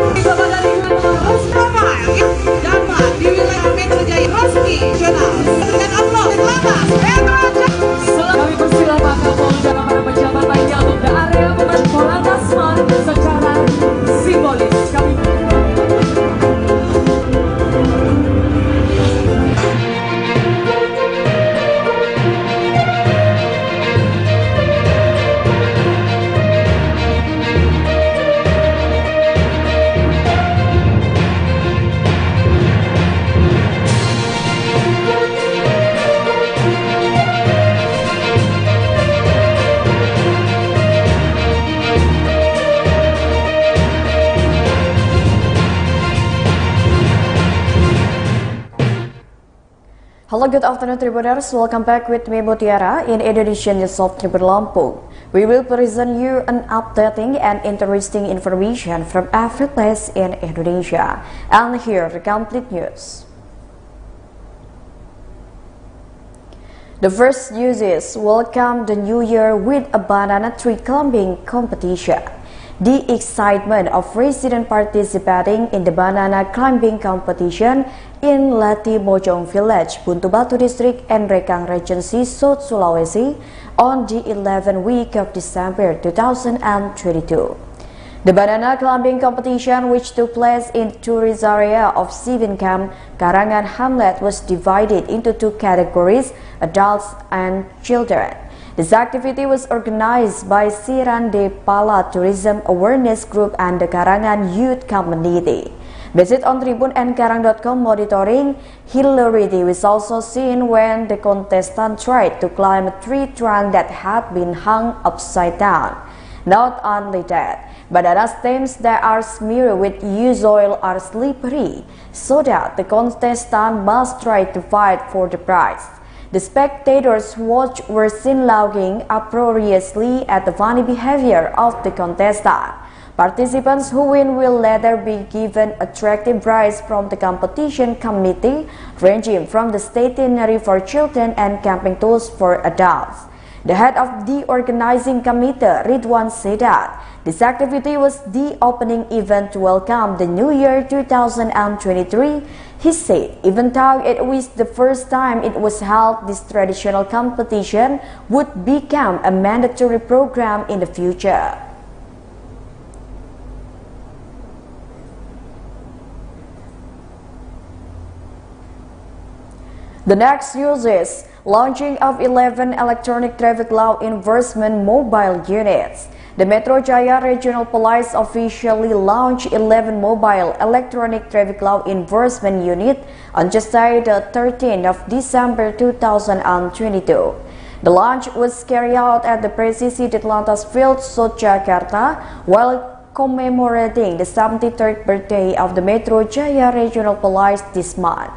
Dari dapat di wilayah Metro Jaya Roski Nasional dan Allah selamat kami persilakan Kapolda para pejabat lainnya untuk ke area pemanfaatan Tasman secara simbolis kami. Hello, good afternoon Tribuners. Welcome back with me Mutiara in Indonesian News of Tribun Lampung. We will present you an updating and interesting information from every place in Indonesia. And here the complete news. The first news is welcome the new year with a banana tree climbing competition. The excitement of residents participating in the banana climbing competition in Lati Mojong Village, Buntu Batu District and Rekang Regency, South Sulawesi on the 11th week of December 2022. The banana climbing competition, which took place in tourist area of Sivinkam, Karangan Hamlet, was divided into two categories, adults and children. This activity was organized by Siran de Pala Tourism Awareness Group and the Karangan Youth Community. Visit on Tribun and Karang.com monitoring hilarity was also seen when the contestant tried to climb a tree trunk that had been hung upside down. Not only that, banana stems that are smeared with used oil are slippery, so that the contestant must try to fight for the prize. The spectators watched were seen laughing uproariously at the funny behavior of the contestant. Participants who win will later be given attractive prizes from the competition committee, ranging from the stationery for children and camping tools for adults. The head of the organizing committee, Ridwan, said that this activity was the opening event to welcome the new year 2023. He said, even though it was the first time it was held, this traditional competition would become a mandatory program in the future. The next news is launching of 11 electronic traffic law enforcement mobile units. The Metro Jaya Regional Police officially launched 11 mobile electronic traffic law enforcement units on Tuesday, the 13th of December 2022. The launch was carried out at the Presisi Ditlantas Field, South Jakarta, while commemorating the 73rd birthday of the Metro Jaya Regional Police this month.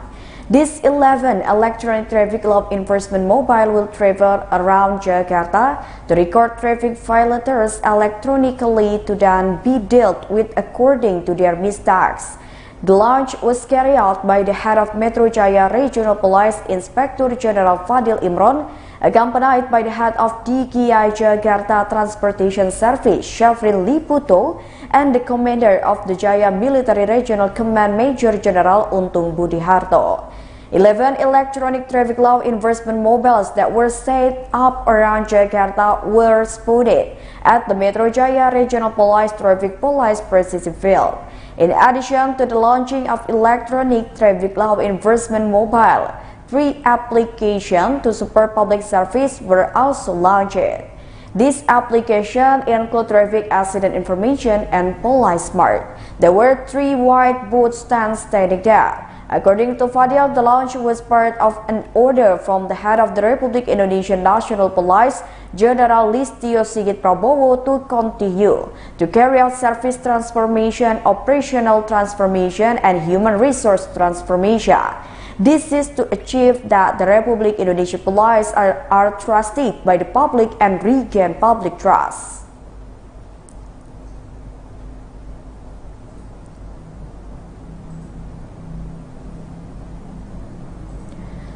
These 11 electronic traffic law enforcement mobile will travel around Jakarta to record traffic violators electronically to then be dealt with according to their mistakes. The launch was carried out by the head of Metro Jaya Regional Police, Inspector General Fadil Imron, accompanied by the head of DKI Jakarta Transportation Service, Syafrin Liputo, and the commander of the Jaya Military Regional Command, Major General Untung Budiharto. 11 electronic traffic law enforcement mobiles that were set up around Jakarta were spotted at the Metro Jaya Regional Police Traffic Police Presisi Field. In addition to the launching of electronic traffic law enforcement mobile, 3 applications to support public service were also launched. These applications include Traffic Accident Information and Police Smart. There were 3 white board stands standing there. According to Fadil, the launch was part of an order from the head of the Republik Indonesia National Police, General Listio Sigit Prabowo, to continue to carry out service transformation, operational transformation, and human resource transformation. This is to achieve that the Republik Indonesia Police are trusted by the public and regain public trust.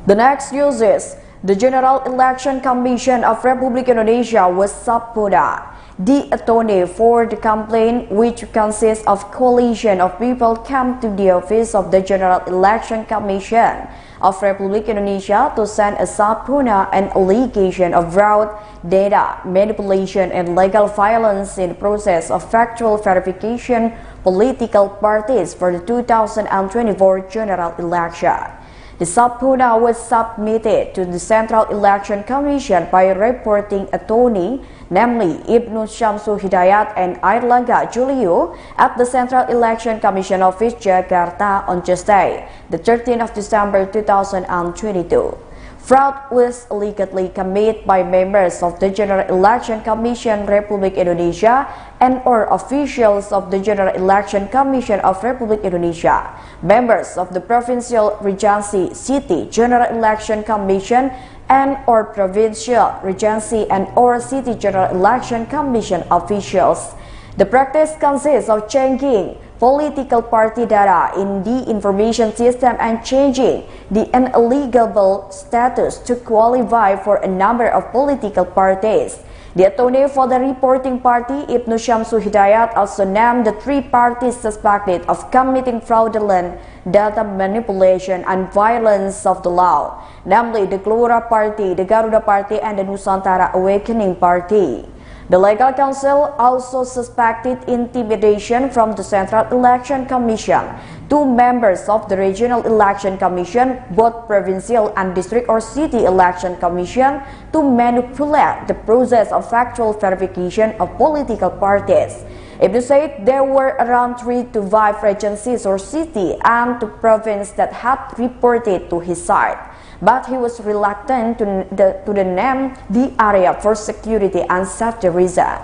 The next news is The General Election Commission of Republik Indonesia was subpoena the attorney for the complaint, which consists of coalition of people, came to the office of the General Election Commission of Republik Indonesia to send a subpoena and allegation of fraud, data manipulation, and legal violence in the process of factual verification political parties for the 2024 general election. The subpoena was submitted to the Central Election Commission by a reporting attorney, namely Ibnu Syamsul Hidayat and Airlangga Julio, at the Central Election Commission Office, Jakarta on Tuesday, the 13th of December 2022. Fraud was allegedly committed by members of the General Election Commission Republik Indonesia and/or officials of the General Election Commission of Republik Indonesia, members of the Provincial Regency City General Election Commission and/or Provincial Regency and/or City General Election Commission officials. The practice consists of changing political party data in the information system and changing the ineligible status to qualify for a number of political parties. The attorney for the reporting party, Ibnu Syamsul Hidayat, also named the three parties suspected of committing fraudulent data manipulation and violence of the law, namely the Gelora Party, the Garuda Party, and the Nusantara Awakening Party. The legal counsel also suspected intimidation from the Central Election Commission, two members of the Regional Election Commission, both provincial and district or city election commission, to manipulate the process of factual verification of political parties. Ibnu said there were around 3 to 5 regencies or city and 2 provinces that had reported to his side, but he was reluctant to name the area for security and safety reasons.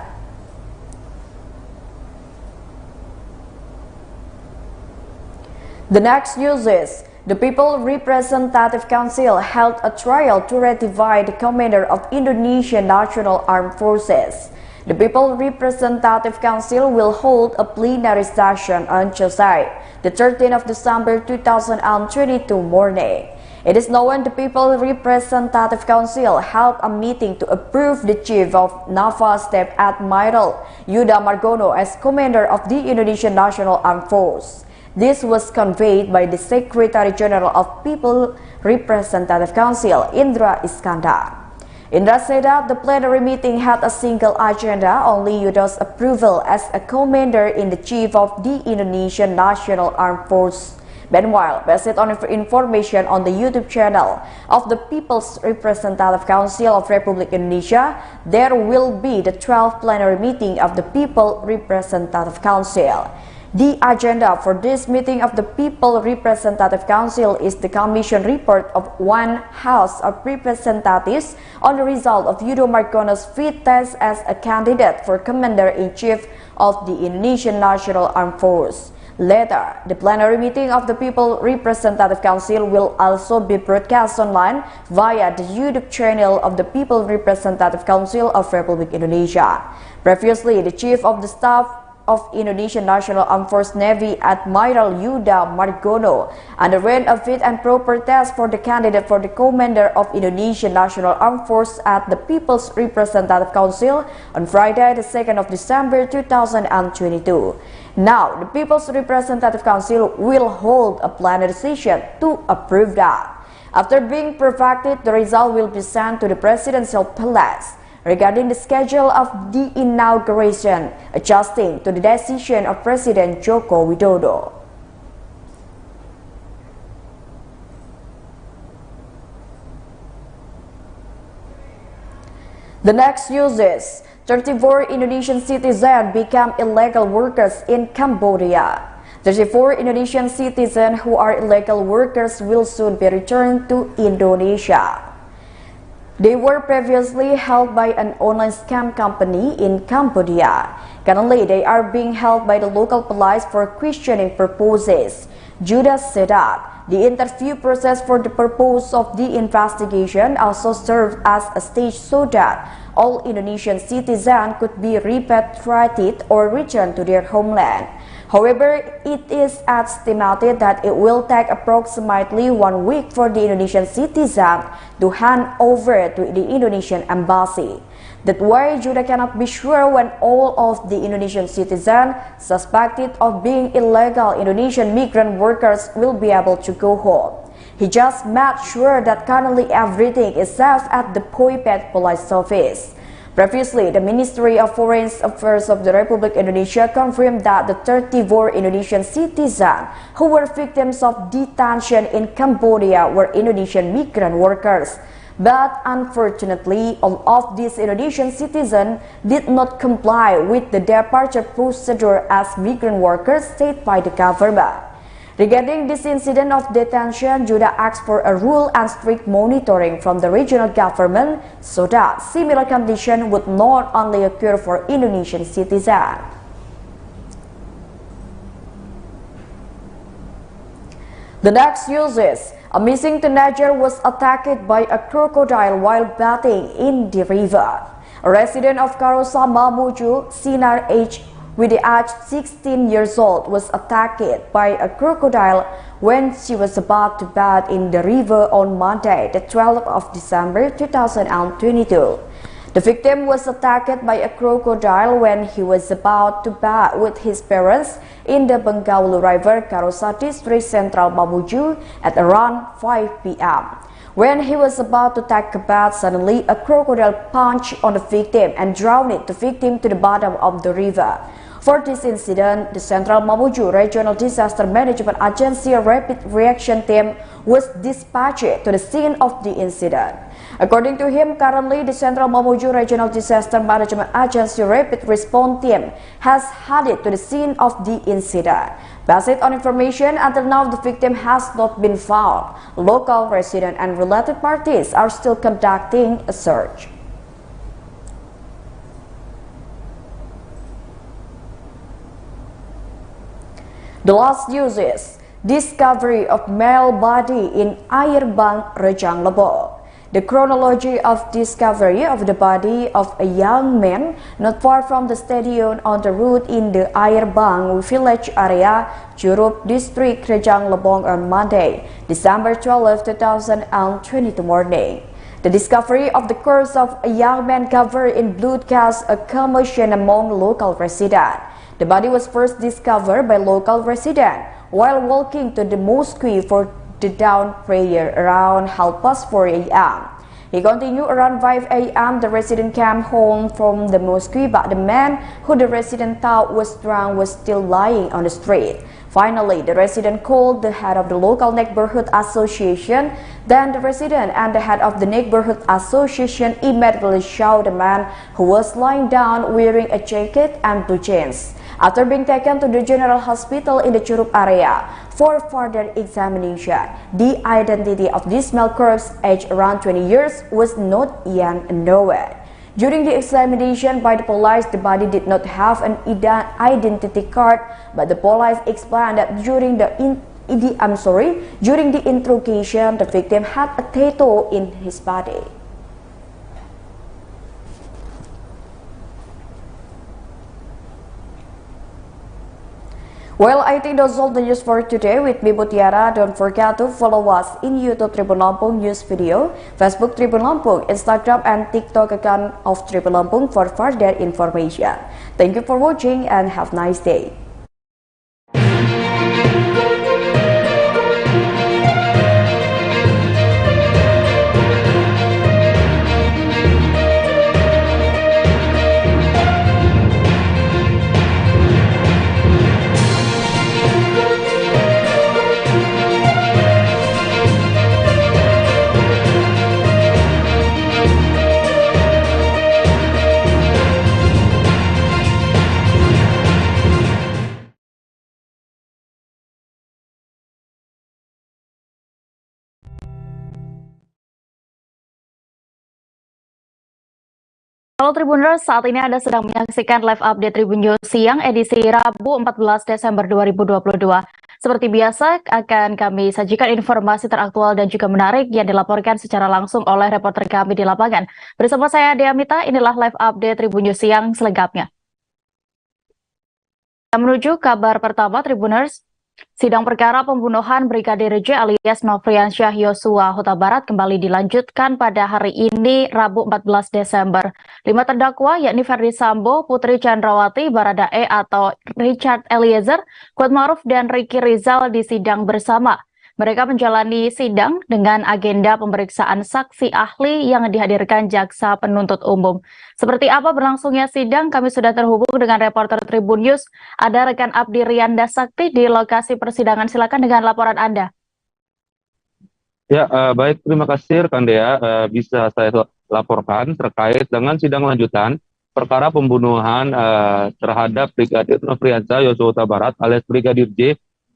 The next news is the People Representative Council held a trial to ratify the commander of Indonesian National Armed Forces. The People Representative Council will hold a plenary session on Tuesday, the 13th of December 2022 morning. It is known the People Representative Council held a meeting to approve the Chief of Naval Staff Admiral Yuda Margono as Commander of the Indonesian National Armed Force. This was conveyed by the Secretary General of People Representative Council, Indra Iskandar. Indra said that the plenary meeting had a single agenda, only Yuda's approval as a commander in the Chief of the Indonesian National Armed Force. Meanwhile, based on information on the YouTube channel of the People's Representative Council of Republik Indonesia, there will be the 12th plenary meeting of the People Representative Council. The agenda for this meeting of the People Representative Council is the Commission report of one House of Representatives on the result of Yuda Margono's fit test as a candidate for Commander-in-Chief of the Indonesian National Armed Force. Later, the plenary meeting of the People Representative Council will also be broadcast online via the YouTube channel of the People Representative Council of Republik Indonesia. Previously, the Chief of the Staff of Indonesian National Armed Force Navy Admiral Yuda Margono underwent a fit and proper test for the candidate for the Commander of Indonesian National Armed Force at the People's Representative Council on Friday, the 2nd of December 2022. Now, the People's Representative Council will hold a plenary session to approve that. After being perfected, the result will be sent to the Presidential Palace. Regarding the schedule of the inauguration, adjusting to the decision of President Joko Widodo. The next news is 34 Indonesian citizens become illegal workers in Cambodia. 34 Indonesian citizens who are illegal workers will soon be returned to Indonesia. They were previously held by an online scam company in Cambodia. Currently, they are being held by the local police for questioning purposes. Judas said that the interview process for the purpose of the investigation also served as a stage so that all Indonesian citizens could be repatriated or returned to their homeland. However, it is estimated that it will take approximately 1 week for the Indonesian citizen to hand over to the Indonesian embassy. That way, Judah cannot be sure when all of the Indonesian citizens suspected of being illegal Indonesian migrant workers will be able to go home. He just made sure that currently everything is safe at the Poipet Police Office. Previously, the Ministry of Foreign Affairs of the Republic Indonesia confirmed that the 34 Indonesian citizens who were victims of detention in Cambodia were Indonesian migrant workers. But unfortunately, all of these Indonesian citizens did not comply with the departure procedure as migrant workers said by the government. Regarding this incident of detention, Judah asked for a rule and strict monitoring from the regional government so that similar conditions would not only occur for Indonesian citizens. The next news is, a missing teenager was attacked by a crocodile while bathing in the river. A resident of Karosa, Mamuju, Sinar H, with the age 16 years old, was attacked by a crocodile when she was about to bathe in the river on Monday, the 12th of December 2022. The victim was attacked by a crocodile when he was about to bathe with his parents in the Bengaulu River, Karosa District, Central Mamuju at around 5 p.m. When he was about to take a bath, suddenly a crocodile punched on the victim and drowned the victim to the bottom of the river. For this incident, the Central Mamuju Regional Disaster Management Agency Rapid Reaction Team was dispatched to the scene of the incident. According to him, currently the Central Mamuju Regional Disaster Management Agency Rapid Response Team has headed to the scene of the incident. Based on information, until now the victim has not been found. Local residents and related parties are still conducting a search. The last news is discovery of male body in Air Bang, Rejang Lebong. The chronology of discovery of the body of a young man not far from the stadium on the route in the Air Bang village area, Jurup District, Rejang Lebong on Monday, December 12, 2022 morning. The discovery of the corpse of a young man covered in blood caused a commotion among local residents. The body was first discovered by local residents while walking to the mosque for the dawn prayer around 4:30 a.m. He continued around 5 a.m. The resident came home from the mosque, but the man who the resident thought was drunk was still lying on the street. Finally, the resident called the head of the local neighborhood association. Then the resident and the head of the neighborhood association immediately saw the man who was lying down wearing a jacket and blue jeans. After being taken to the general hospital in the Jurup area for further examination, the identity of this male corpse, aged around 20 years, was not yet known. During the examination by the police, the body did not have an identity card, but the police explained that during the interrogation, the victim had a tattoo in his body. Well, I think those all the news for today with me, Mutiara. Don't forget to follow us in YouTube Tribun Lampung News Video, Facebook Tribun Lampung, Instagram and TikTok account of Tribun Lampung for further information. Thank you for watching and have a nice day. Halo Tribuners, saat ini Anda sedang menyaksikan live update Tribun News Siang edisi Rabu 14 Desember 2022. Seperti biasa, akan kami sajikan informasi teraktual dan juga menarik yang dilaporkan secara langsung oleh reporter kami di lapangan. Bersama saya Dea Mita, inilah live update Tribun News Siang selengkapnya. Menuju kabar pertama, Tribuners, sidang perkara pembunuhan Brigadir J alias Nofriansyah Yosua Huta Barat kembali dilanjutkan pada hari ini, Rabu 14 Desember. 5 terdakwa yakni Ferdi Sambo, Putri Chandrawati, Baradae atau Richard Eliezer, Kuatmaruf, dan Ricky Rizal disidang bersama. Mereka menjalani sidang dengan agenda pemeriksaan saksi ahli yang dihadirkan jaksa penuntut umum. Seperti apa berlangsungnya sidang, kami sudah terhubung dengan reporter Tribun News. Ada rekan Abdi Rianda Sakti di lokasi persidangan. Silakan dengan laporan Anda. Ya, baik, terima kasih rekan Dea. Bisa saya laporkan terkait dengan sidang lanjutan perkara pembunuhan terhadap Brigadir Nofriansyah Yosua Huta Barat alias Brigadir J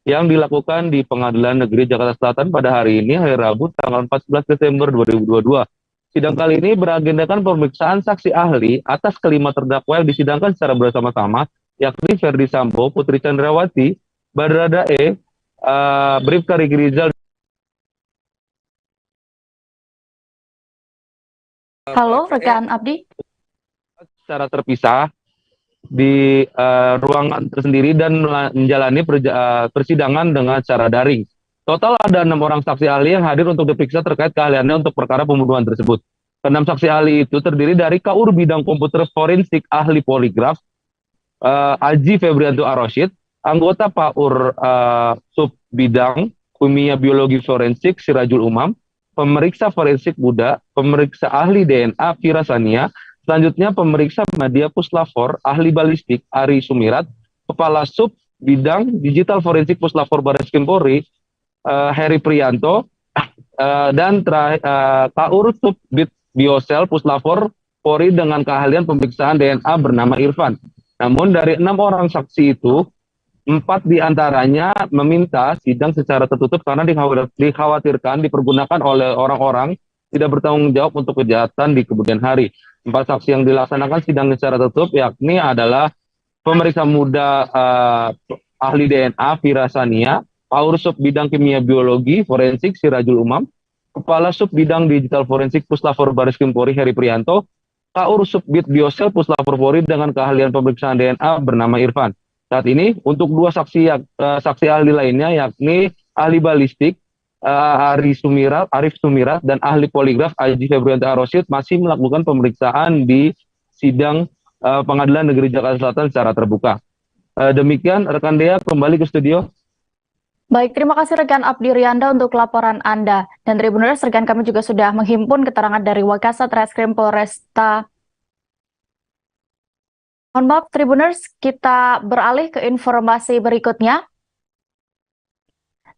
yang dilakukan di Pengadilan Negeri Jakarta Selatan pada hari ini, hari Rabu, tanggal 14 Desember 2022. Sidang kali ini beragendakan pemeriksaan saksi ahli atas kelima terdakwa yang disidangkan secara bersama-sama, yakni Ferdi Sambo, Putri Chandrawati, Baradae, Bribka Ricky Rizal. Halo, rekan Abdi. Secara terpisah di ruangan tersendiri dan menjalani persidangan dengan cara daring. Total ada 6 orang saksi ahli yang hadir untuk diperiksa terkait keahliannya untuk perkara pembunuhan tersebut. 6 saksi ahli itu terdiri dari KUR bidang komputer forensik ahli poligraf Aji Febrianto Aroshid, anggota PAUR sub bidang kimia biologi forensik Sirajul Umam, pemeriksa forensik Buddha, pemeriksa ahli DNA Fira Sania. Selanjutnya pemeriksa media puslapor ahli balistik Ari Sumirat, kepala sub bidang digital forensik puslapor Baris Krim Polri Heri Prianto, dan KUR sub bid biosel puslapor Polri dengan keahlian pemeriksaan DNA bernama Irfan. Namun dari 6 orang saksi itu, 4 diantaranya meminta sidang secara tertutup karena dikhawatirkan dipergunakan oleh orang-orang tidak bertanggung jawab untuk kejahatan di kemudian hari. 4 saksi yang dilaksanakan sidang secara tertutup yakni adalah pemeriksa muda ahli DNA Fira Sania, KUR sub bidang kimia biologi forensik Sirajul Umam, kepala sub bidang digital forensik puslapor Baris Krim Polri Heri Prianto, KUR sub bid biosel puslapor Polri dengan keahlian pemeriksaan DNA bernama Irfan. Saat ini untuk 2 saksi ahli lainnya yakni ahli balistik Arif Sumirat dan ahli poligraf Aji Febrianto Aroshid masih melakukan pemeriksaan di sidang Pengadilan Negeri Jakarta Selatan secara terbuka. Demikian rekan Dea, kembali ke studio. Baik, terima kasih rekan Abdi Rianda untuk laporan Anda. Dan Tribuners, rekan kami juga sudah menghimpun keterangan dari Wakasat Reskrim Polresta. Mohon maaf Tribuners, kita beralih ke informasi berikutnya.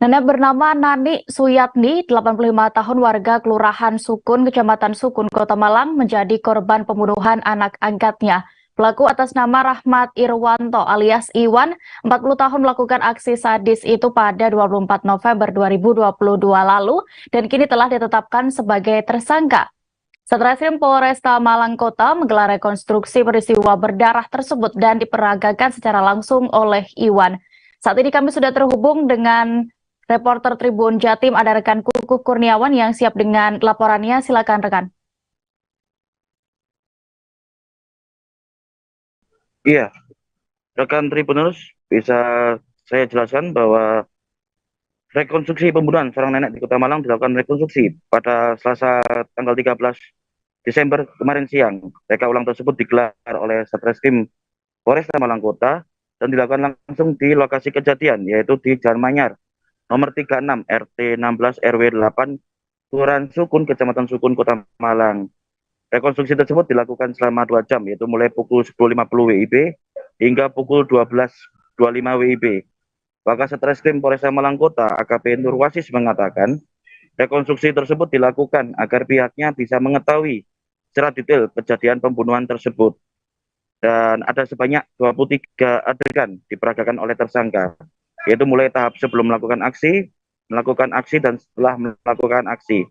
Nenek bernama Nani Suyatni, 85 tahun, warga Kelurahan Sukun, Kecamatan Sukun, Kota Malang, menjadi korban pembunuhan anak angkatnya. Pelaku atas nama Rahmat Irwanto alias Iwan, 40 tahun, melakukan aksi sadis itu pada 24 November 2022 lalu dan kini telah ditetapkan sebagai tersangka. Satreskrim Polresta Malang Kota menggelar rekonstruksi peristiwa berdarah tersebut dan diperagakan secara langsung oleh Iwan. Saat ini kami sudah terhubung dengan reporter Tribun Jatim, ada rekan Kukuh Kurniawan yang siap dengan laporannya. Silakan rekan. Iya, rekan Tribuners, bisa saya jelaskan bahwa rekonstruksi pembunuhan seorang nenek di Kota Malang dilakukan rekonstruksi pada Selasa tanggal 13 Desember kemarin siang. Reka ulang tersebut digelar oleh Satreskrim Polresta Malang Kota dan dilakukan langsung di lokasi kejadian, yaitu di Jalan Manyar, nomor 36 RT 16 RW 8 Kelurahan Sukun, Kecamatan Sukun, Kota Malang. Rekonstruksi tersebut dilakukan selama 2 jam, yaitu mulai pukul 10.50 WIB hingga pukul 12.25 WIB. Wakasat Reskrim Polresta Malang Kota AKP Nur Wasis mengatakan, rekonstruksi tersebut dilakukan agar pihaknya bisa mengetahui secara detail kejadian pembunuhan tersebut. Dan ada sebanyak 23 adegan diperagakan oleh tersangka, yaitu mulai tahap sebelum melakukan aksi, dan setelah melakukan aksi.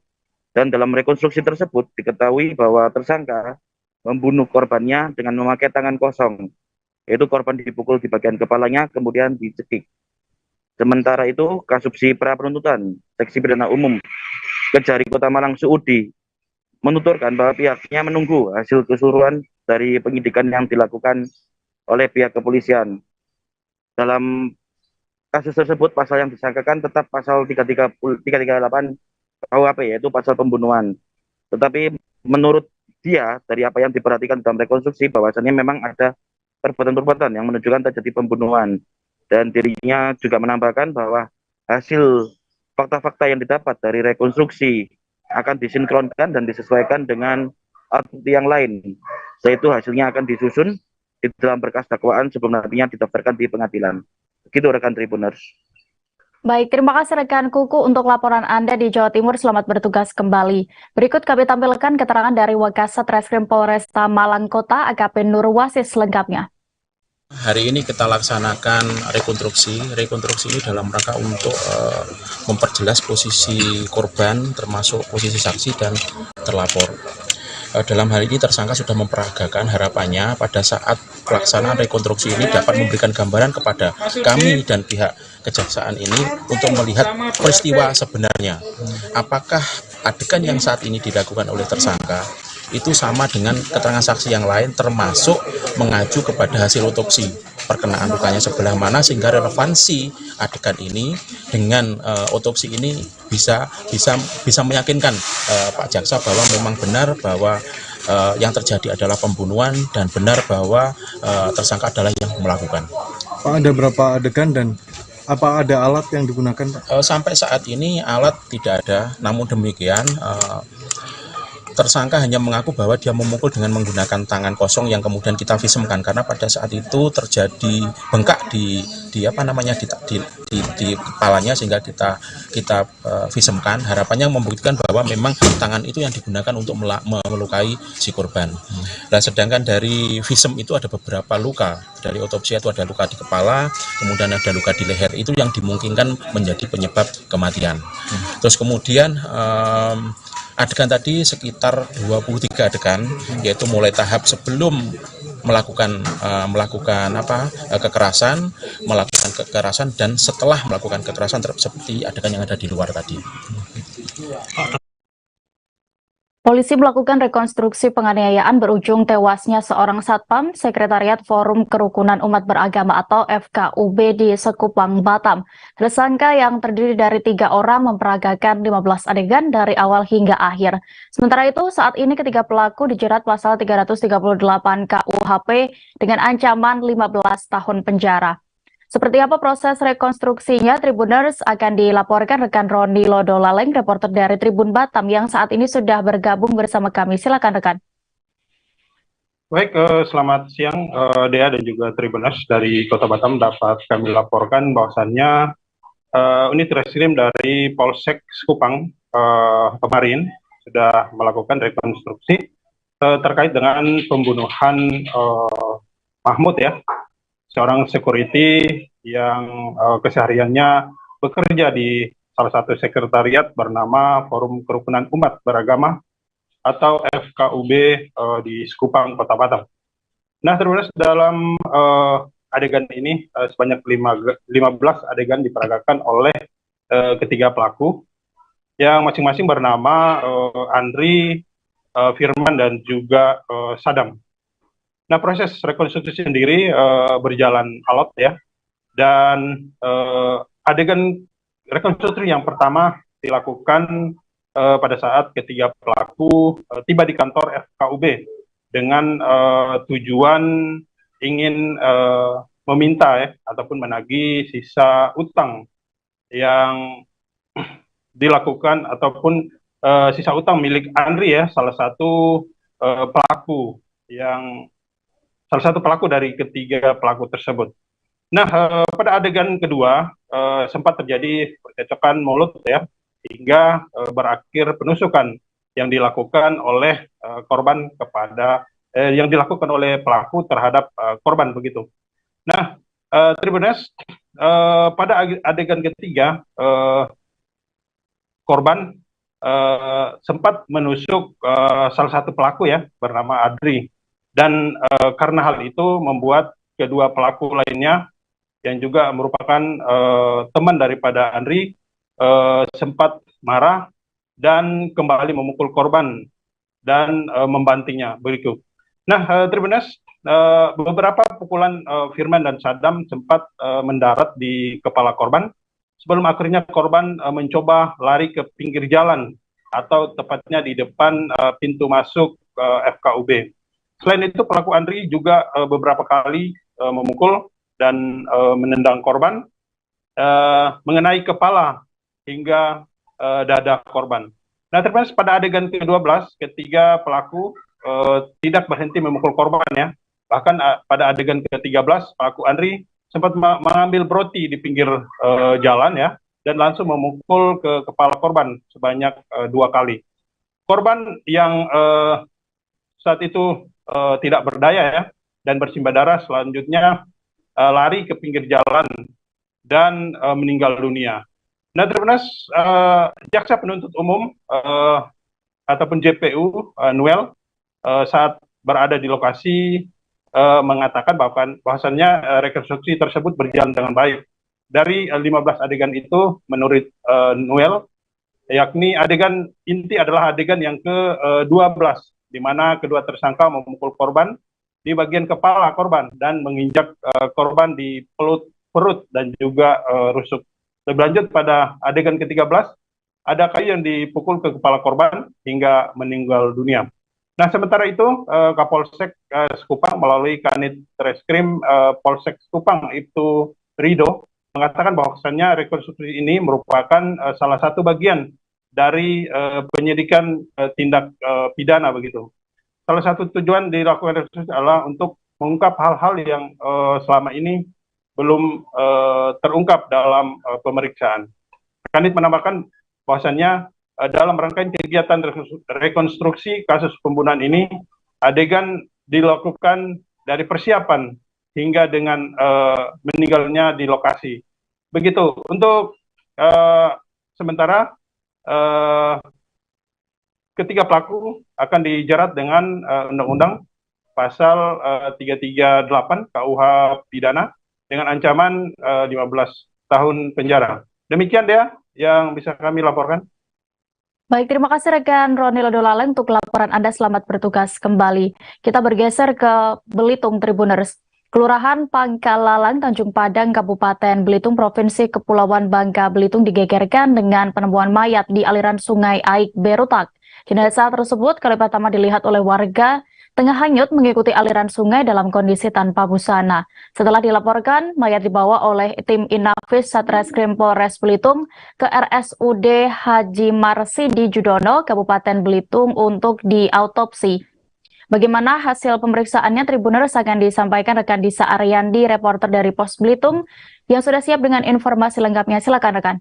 Dan dalam rekonstruksi tersebut diketahui bahwa tersangka membunuh korbannya dengan memakai tangan kosong, yaitu korban dipukul di bagian kepalanya kemudian dicekik. Sementara itu, Kasubsi Pra Penuntutan Seksi Pidana Umum Kejari Kota Malang Suudi menuturkan bahwa pihaknya menunggu hasil keseluruhan dari penyidikan yang dilakukan oleh pihak kepolisian. dalam kasus tersebut pasal yang disangkakan tetap pasal 338 KUHP, yaitu pasal pembunuhan. Tetapi menurut dia, dari apa yang diperhatikan dalam rekonstruksi, bahwasannya memang ada perbuatan-perbuatan yang menunjukkan terjadi pembunuhan. Dan dirinya juga menambahkan bahwa hasil fakta-fakta yang didapat dari rekonstruksi akan disinkronkan dan disesuaikan dengan alat bukti yang lain. Yaitu hasilnya akan disusun di dalam berkas dakwaan sebelum nantinya didaftarkan di pengadilan. Begitu rekan Tribuners. Baik, terima kasih rekan Kuku untuk laporan Anda di Jawa Timur. Selamat bertugas kembali. Berikut kami tampilkan keterangan dari Wakasat Reskrim Polresta Malang Kota, AKP Nurwasis selengkapnya. Hari ini kita laksanakan rekonstruksi. Rekonstruksi ini dalam rangka untuk memperjelas posisi korban, termasuk posisi saksi dan terlapor. Dalam hal ini tersangka sudah memperagakan harapannya pada saat pelaksanaan rekonstruksi ini dapat memberikan gambaran kepada kami dan pihak kejaksaan ini untuk melihat peristiwa sebenarnya. Apakah adegan yang saat ini dilakukan oleh tersangka itu sama dengan keterangan saksi yang lain, termasuk mengacu kepada hasil otopsi, perkenaan lukanya sebelah mana, sehingga relevansi adegan ini dengan otopsi ini bisa meyakinkan Pak Jaksa bahwa memang benar bahwa yang terjadi adalah pembunuhan dan benar bahwa tersangka adalah yang melakukan. Pak, ada berapa adegan dan apa ada alat yang digunakan, Pak? Sampai saat ini alat tidak ada, namun demikian tersangka hanya mengaku bahwa dia memukul dengan menggunakan tangan kosong yang kemudian kita visemkan, karena pada saat itu terjadi bengkak di kepalanya, sehingga kita visemkan. Harapannya membuktikan bahwa memang tangan itu yang digunakan untuk melukai si korban. Dan sedangkan dari visum itu ada beberapa luka. Dari otopsi itu ada luka di kepala, kemudian ada luka di leher, itu yang dimungkinkan menjadi penyebab kematian. Terus kemudian adegan tadi sekitar 23 adegan, yaitu mulai tahap sebelum melakukan kekerasan dan setelah melakukan kekerasan, seperti adegan yang ada di luar tadi. Polisi melakukan rekonstruksi penganiayaan berujung tewasnya seorang satpam Sekretariat Forum Kerukunan Umat Beragama atau FKUB di Sekupang, Batam. Tersangka yang terdiri dari 3 orang memperagakan 15 adegan dari awal hingga akhir. Sementara itu, saat ini ketiga pelaku dijerat pasal 338 KUHP dengan ancaman 15 tahun penjara. Seperti apa proses rekonstruksinya, Tribuners, akan dilaporkan rekan Roni Lodolaleng, reporter dari Tribun Batam yang saat ini sudah bergabung bersama kami. Silakan rekan. Baik, selamat siang Dea dan juga Tribuners dari Kota Batam. Dapat kami laporkan bahwasannya unit reskrim dari Polsek Sekupang kemarin sudah melakukan rekonstruksi terkait dengan pembunuhan Mahmud, ya, seorang security yang kesehariannya bekerja di salah satu sekretariat bernama Forum Kerukunan Umat Beragama atau FKUB di Sekupang, Kota Batam. Nah, terus dalam adegan ini sebanyak 15 adegan diperagakan oleh ketiga pelaku yang masing-masing bernama Andri, Firman, dan juga Sadam. Nah, proses rekonstruksi sendiri berjalan alot, ya, dan adegan rekonstruksi yang pertama dilakukan pada saat ketiga pelaku tiba di kantor FKUB dengan tujuan ingin meminta, ya, ataupun menagih sisa utang yang dilakukan ataupun sisa utang milik Andri, ya, salah satu pelaku dari ketiga pelaku tersebut. Nah, pada adegan kedua sempat terjadi percekcokan mulut, ya, hingga berakhir penusukan yang dilakukan oleh korban yang dilakukan oleh pelaku terhadap korban, begitu. Nah, Tribuners, pada adegan ketiga korban sempat menusuk salah satu pelaku, ya, bernama Adri. Dan karena hal itu membuat kedua pelaku lainnya yang juga merupakan teman daripada Andri sempat marah dan kembali memukul korban dan membantingnya, begitu. Nah, Tribuners, beberapa pukulan Firman dan Saddam sempat mendarat di kepala korban sebelum akhirnya korban mencoba lari ke pinggir jalan atau tepatnya di depan pintu masuk FKUB. Selain itu pelaku Andri juga beberapa kali memukul dan menendang korban mengenai kepala hingga dada korban. Nah, terus pada adegan ke-12 ketiga pelaku tidak berhenti memukul korban ya. Bahkan pada adegan ke-13 pelaku Andri sempat mengambil broti di pinggir jalan ya dan langsung memukul ke kepala korban sebanyak 2 kali. Korban yang saat itu tidak berdaya ya dan bersimbah darah selanjutnya lari ke pinggir jalan dan meninggal dunia. Nah, terus jaksa penuntut umum ataupun JPU Noel saat berada di lokasi mengatakan bahwasannya rekonstruksi tersebut berjalan dengan baik. Dari 15 adegan itu menurut Noel, yakni adegan inti adalah adegan yang ke-12 di mana kedua tersangka memukul korban di bagian kepala korban dan menginjak korban di perut dan juga rusuk. Lebih lanjut pada adegan ke-13 ada kayu yang dipukul ke kepala korban hingga meninggal dunia. Nah, sementara itu Kapolsek Sekupang melalui Kanit Treskrim Polsek Sekupang Ibtu Rido mengatakan bahwasannya rekonstruksi ini merupakan salah satu bagian dari penyidikan tindak pidana begitu. Salah satu tujuan dilakukan rekonstruksi adalah untuk mengungkap hal-hal yang selama ini belum terungkap dalam pemeriksaan. Kanit menambahkan bahwasannya dalam rangkaian kegiatan rekonstruksi kasus pembunuhan ini, adegan dilakukan dari persiapan hingga dengan meninggalnya di lokasi. Begitu. Untuk sementara ketiga pelaku akan dijerat dengan undang-undang pasal 338 KUH pidana dengan ancaman 15 tahun penjara. Demikian dia yang bisa kami laporkan. Baik, terima kasih rekan Roni Lodolale untuk laporan Anda. Selamat bertugas kembali. Kita bergeser ke Belitung Tribuners. Kelurahan Pangkalalan, Tanjung Padang, Kabupaten Belitung, Provinsi Kepulauan Bangka Belitung digegerkan dengan penemuan mayat di aliran sungai Aik Berutak. Jenazah tersebut kali pertama dilihat oleh warga tengah hanyut mengikuti aliran sungai dalam kondisi tanpa busana. Setelah dilaporkan, mayat dibawa oleh tim Inafis Satreskrim Polres Belitung ke RSUD Haji Marsidi Judono, Kabupaten Belitung untuk diautopsi. Bagaimana hasil pemeriksaannya, Tribuners akan disampaikan rekan Disa Ariandi, reporter dari Pos Belitung, yang sudah siap dengan informasi lengkapnya. Silakan rekan.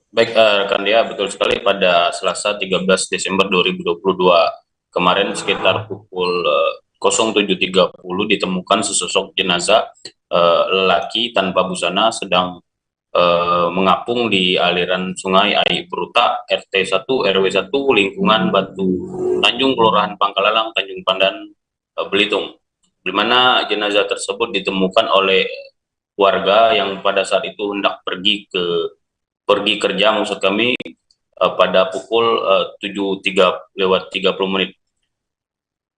Baik, rekan Dia, betul sekali pada Selasa 13 Desember 2022 kemarin sekitar pukul 07.30 ditemukan sesosok jenazah lelaki tanpa busana sedang mengapung di aliran sungai Aik Berutak RT 1 RW 1 lingkungan Batu Tanjung, Kelurahan Pangkalalang, Tanjung Pandan, Belitung, di mana jenazah tersebut ditemukan oleh warga yang pada saat itu hendak pergi kerja, maksud kami pada pukul 7.30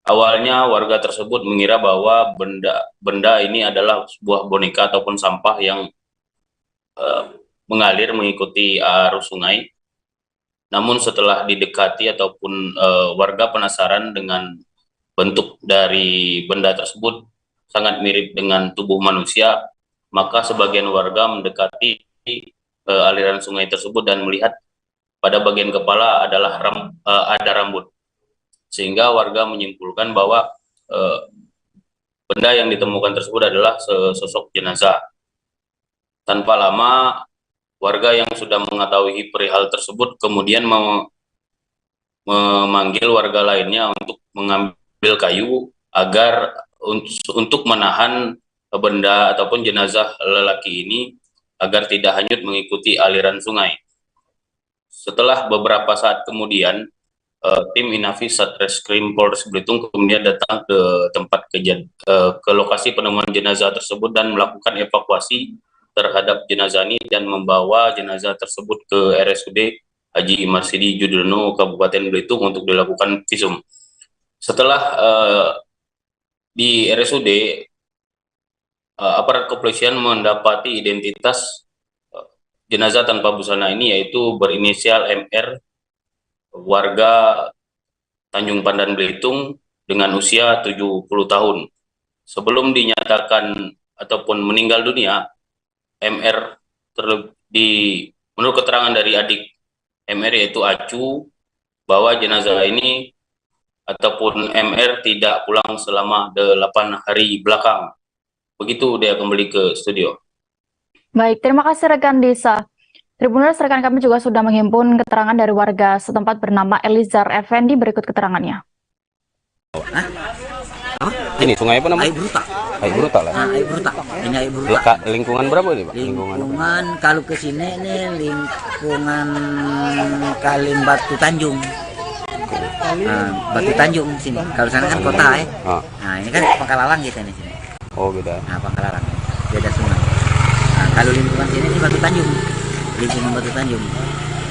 Awalnya warga tersebut mengira bahwa benda ini adalah sebuah boneka ataupun sampah yang mengalir mengikuti arus sungai. Namun setelah didekati ataupun warga penasaran dengan bentuk dari benda tersebut sangat mirip dengan tubuh manusia, maka sebagian warga mendekati aliran sungai tersebut dan melihat pada bagian kepala ada rambut. Sehingga warga menyimpulkan bahwa benda yang ditemukan tersebut adalah sosok jenazah. Tanpa lama, warga yang sudah mengetahui perihal tersebut kemudian memanggil warga lainnya untuk mengambil kayu agar untuk menahan benda ataupun jenazah lelaki ini agar tidak hanyut mengikuti aliran sungai. Setelah beberapa saat kemudian, tim Inafis Satreskrim Polres Belitung kemudian datang ke tempat ke lokasi penemuan jenazah tersebut dan melakukan evakuasi terhadap jenazah ini dan membawa jenazah tersebut ke RSUD Haji Marsidi Judono, Kabupaten Belitung untuk dilakukan visum. Setelah di RSUD aparat kepolisian mendapati identitas jenazah tanpa busana ini, yaitu berinisial MR, warga Tanjung Pandan Belitung dengan usia 70 tahun. Sebelum dinyatakan ataupun meninggal dunia, MR menurut keterangan dari adik MR yaitu Acu, bahwa jenazah ini ataupun MR tidak pulang selama 8 hari belakang. Begitu dia kembali ke studio. Baik, terima kasih rekan Disa. Tribuners, rekan kami juga sudah menghimpun keterangan dari warga setempat bernama Elizar Effendi. Berikut keterangannya. Ini sungai apa namanya? Air Bruta. Air Bruta lah. Air Bruta. Ini Air Bruta. Lingkungan berapa nih, Pak? Lingkungan kalau ke sini nih lingkungan Kaling Batu Tanjung. Batu Tanjung sini. Kalau sana kan kota ya. Nah, ini kan Pangkalalang kita di sini. Oh, beda. Nah, Pangkalalang. Beda sungai. Nah, kalau lingkungan sini ini Batu Tanjung. Lingkungan Batu Tanjung.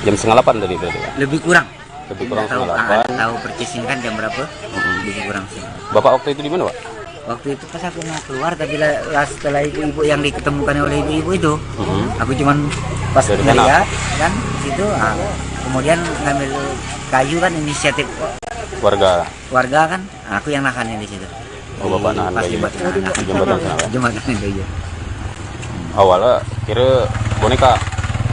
Jam 7:30 tadi berarti, Pak? Lebih kurang. Lebih kurang tahu, 7:30. tahu persisnya kan jam berapa? Lebih kurang sih. Bapak waktu itu di mana, Pak? Waktu itu pas aku mau keluar, tapi setelah ibu-ibu yang diketemukan oleh ibu-ibu itu, aku cuman pas melihat kan situ, kemudian ngambil kayu kan, inisiatif warga kan, aku yang nahannya di situ. Oh, Bapak nahan pas kayu. jembatan itu. Awalnya kira boneka.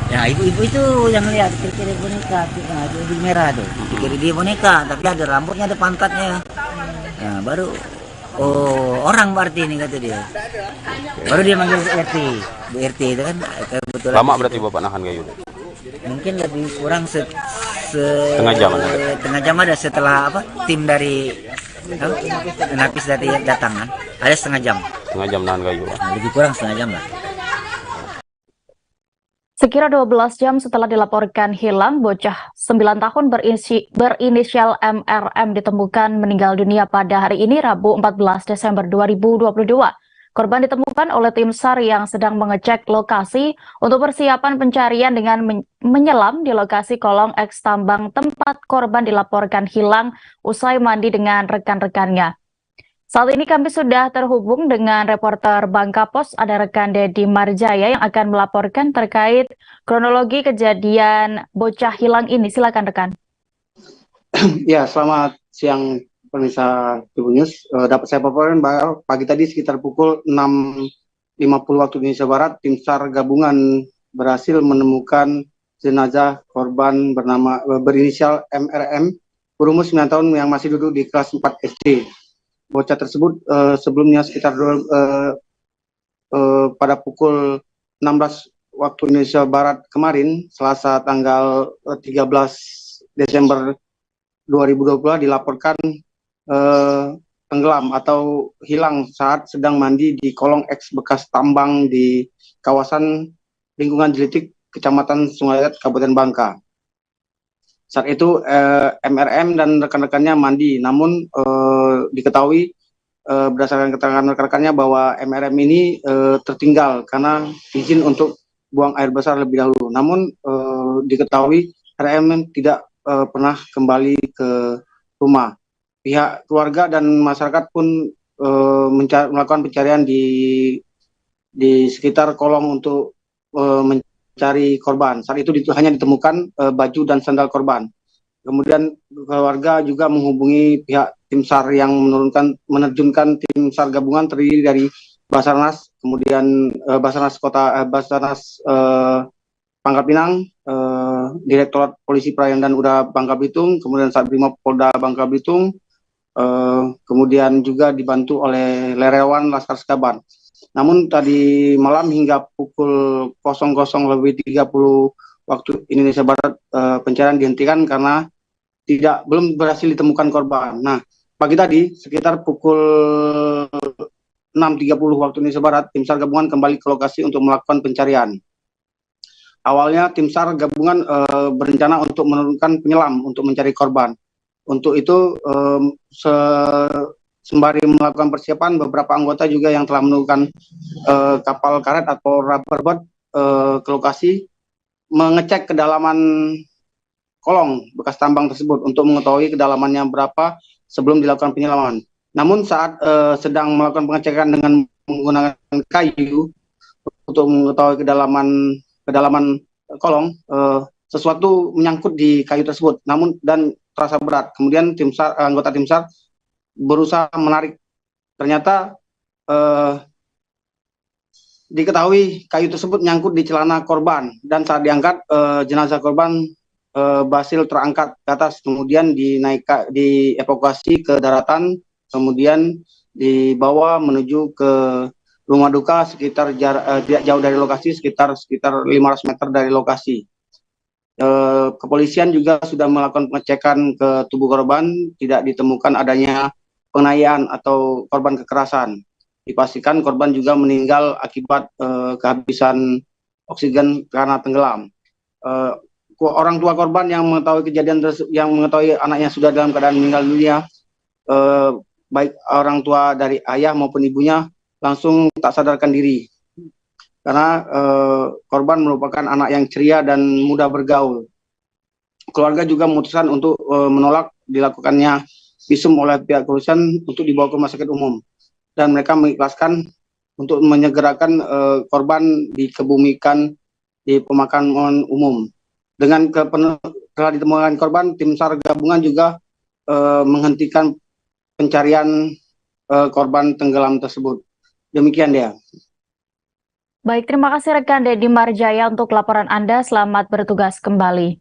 Ya ibu-ibu itu yang lihat kira-kira boneka, itu merah tuh, kira dia boneka, tapi ada rambutnya, ada pantatnya. Nah, baru orang berarti ini kata dia. Baru dia manggil RT. Bu RT itu kan kebetulan. Lama berarti Bapak nahan kayu? Mungkin lebih kurang setengah jam ada. Setengah jam ada setelah tim dari Napis dari datang kan. Ada setengah jam. Setengah jam nahan kayu. Nah, lebih kurang setengah jam lah. Sekira 12 jam setelah dilaporkan hilang, bocah 9 tahun berinisial MRM ditemukan meninggal dunia pada hari ini, Rabu 14 Desember 2022. Korban ditemukan oleh tim SAR yang sedang mengecek lokasi untuk persiapan pencarian dengan menyelam di lokasi kolong eks tambang tempat korban dilaporkan hilang usai mandi dengan rekan-rekannya. Saat ini kami sudah terhubung dengan reporter Bangka Pos, ada rekan Dedi Marjaya yang akan melaporkan terkait kronologi kejadian bocah hilang ini. Silakan rekan. Ya, selamat siang pemirsa Tribun News. Dapat saya paparkan bahwa pagi tadi sekitar pukul 6.50 waktu Indonesia Barat, tim SAR gabungan berhasil menemukan jenazah korban berinisial MRM, berumur 9 tahun yang masih duduk di kelas 4 SD. Bocah tersebut sebelumnya sekitar pada pukul 16 waktu Indonesia Barat kemarin, Selasa tanggal 13 Desember 2022 dilaporkan tenggelam atau hilang saat sedang mandi di kolong eks bekas tambang di kawasan lingkungan Jelitik, Kecamatan Sungailat, Kabupaten Bangka. Saat itu MRM dan rekan-rekannya mandi, namun diketahui berdasarkan keterangan rekan-rekannya bahwa MRM ini tertinggal karena izin untuk buang air besar lebih dahulu. Namun diketahui RM tidak pernah kembali ke rumah. Pihak keluarga dan masyarakat pun melakukan pencarian di sekitar kolong untuk mencari korban. Saat itu hanya ditemukan baju dan sandal korban. Kemudian keluarga juga menghubungi pihak tim SAR yang menerjunkan tim SAR gabungan terdiri dari Basarnas, kemudian Basarnas Pangkal Pinang, Direktorat Polisi Perairan dan Udara Bangka Belitung, kemudian Satbrimob Polda Bangka Belitung, kemudian juga dibantu oleh relawan Laskar Sekaban. Namun tadi malam hingga pukul 00.30 waktu Indonesia Barat pencarian dihentikan karena belum berhasil ditemukan korban. Nah, pagi tadi sekitar pukul 6.30 waktu Indonesia Barat, tim SAR gabungan kembali ke lokasi untuk melakukan pencarian. Awalnya tim SAR gabungan berencana untuk menurunkan penyelam untuk mencari korban. Untuk itu sembari melakukan persiapan, beberapa anggota juga yang telah menemukan kapal karet atau rubberboat ke lokasi mengecek kedalaman kolong bekas tambang tersebut untuk mengetahui kedalamannya berapa sebelum dilakukan penyelaman. Namun saat sedang melakukan pengecekan dengan menggunakan kayu untuk mengetahui kedalaman kolong, sesuatu menyangkut di kayu tersebut, namun dan terasa berat. Kemudian anggota tim SAR berusaha menarik. Ternyata diketahui kayu tersebut nyangkut di celana korban, dan saat diangkat jenazah korban berhasil terangkat ke atas, kemudian dievakuasi ke daratan, kemudian dibawa menuju ke rumah duka sekitar tidak jauh dari lokasi, sekitar 500 meter dari lokasi. Kepolisian juga sudah melakukan pengecekan ke tubuh korban, tidak ditemukan adanya penganiayaan atau korban kekerasan. Dipastikan korban juga meninggal akibat kehabisan oksigen karena tenggelam. Orang tua korban yang mengetahui kejadian yang mengetahui anaknya sudah dalam keadaan meninggal dunia, baik orang tua dari ayah maupun ibunya langsung tak sadarkan diri, karena korban merupakan anak yang ceria dan mudah bergaul. Keluarga juga memutuskan untuk menolak dilakukannya visum oleh pihak kepolisian untuk dibawa ke rumah sakit umum, dan mereka mengikhlaskan untuk menyegerakan korban dikebumikan di pemakaman umum. Dengan telah ditemukan korban, tim SAR gabungan juga menghentikan pencarian korban tenggelam tersebut. Demikian dia. Baik, terima kasih rekan Dedi Marjaya untuk laporan Anda. Selamat bertugas kembali.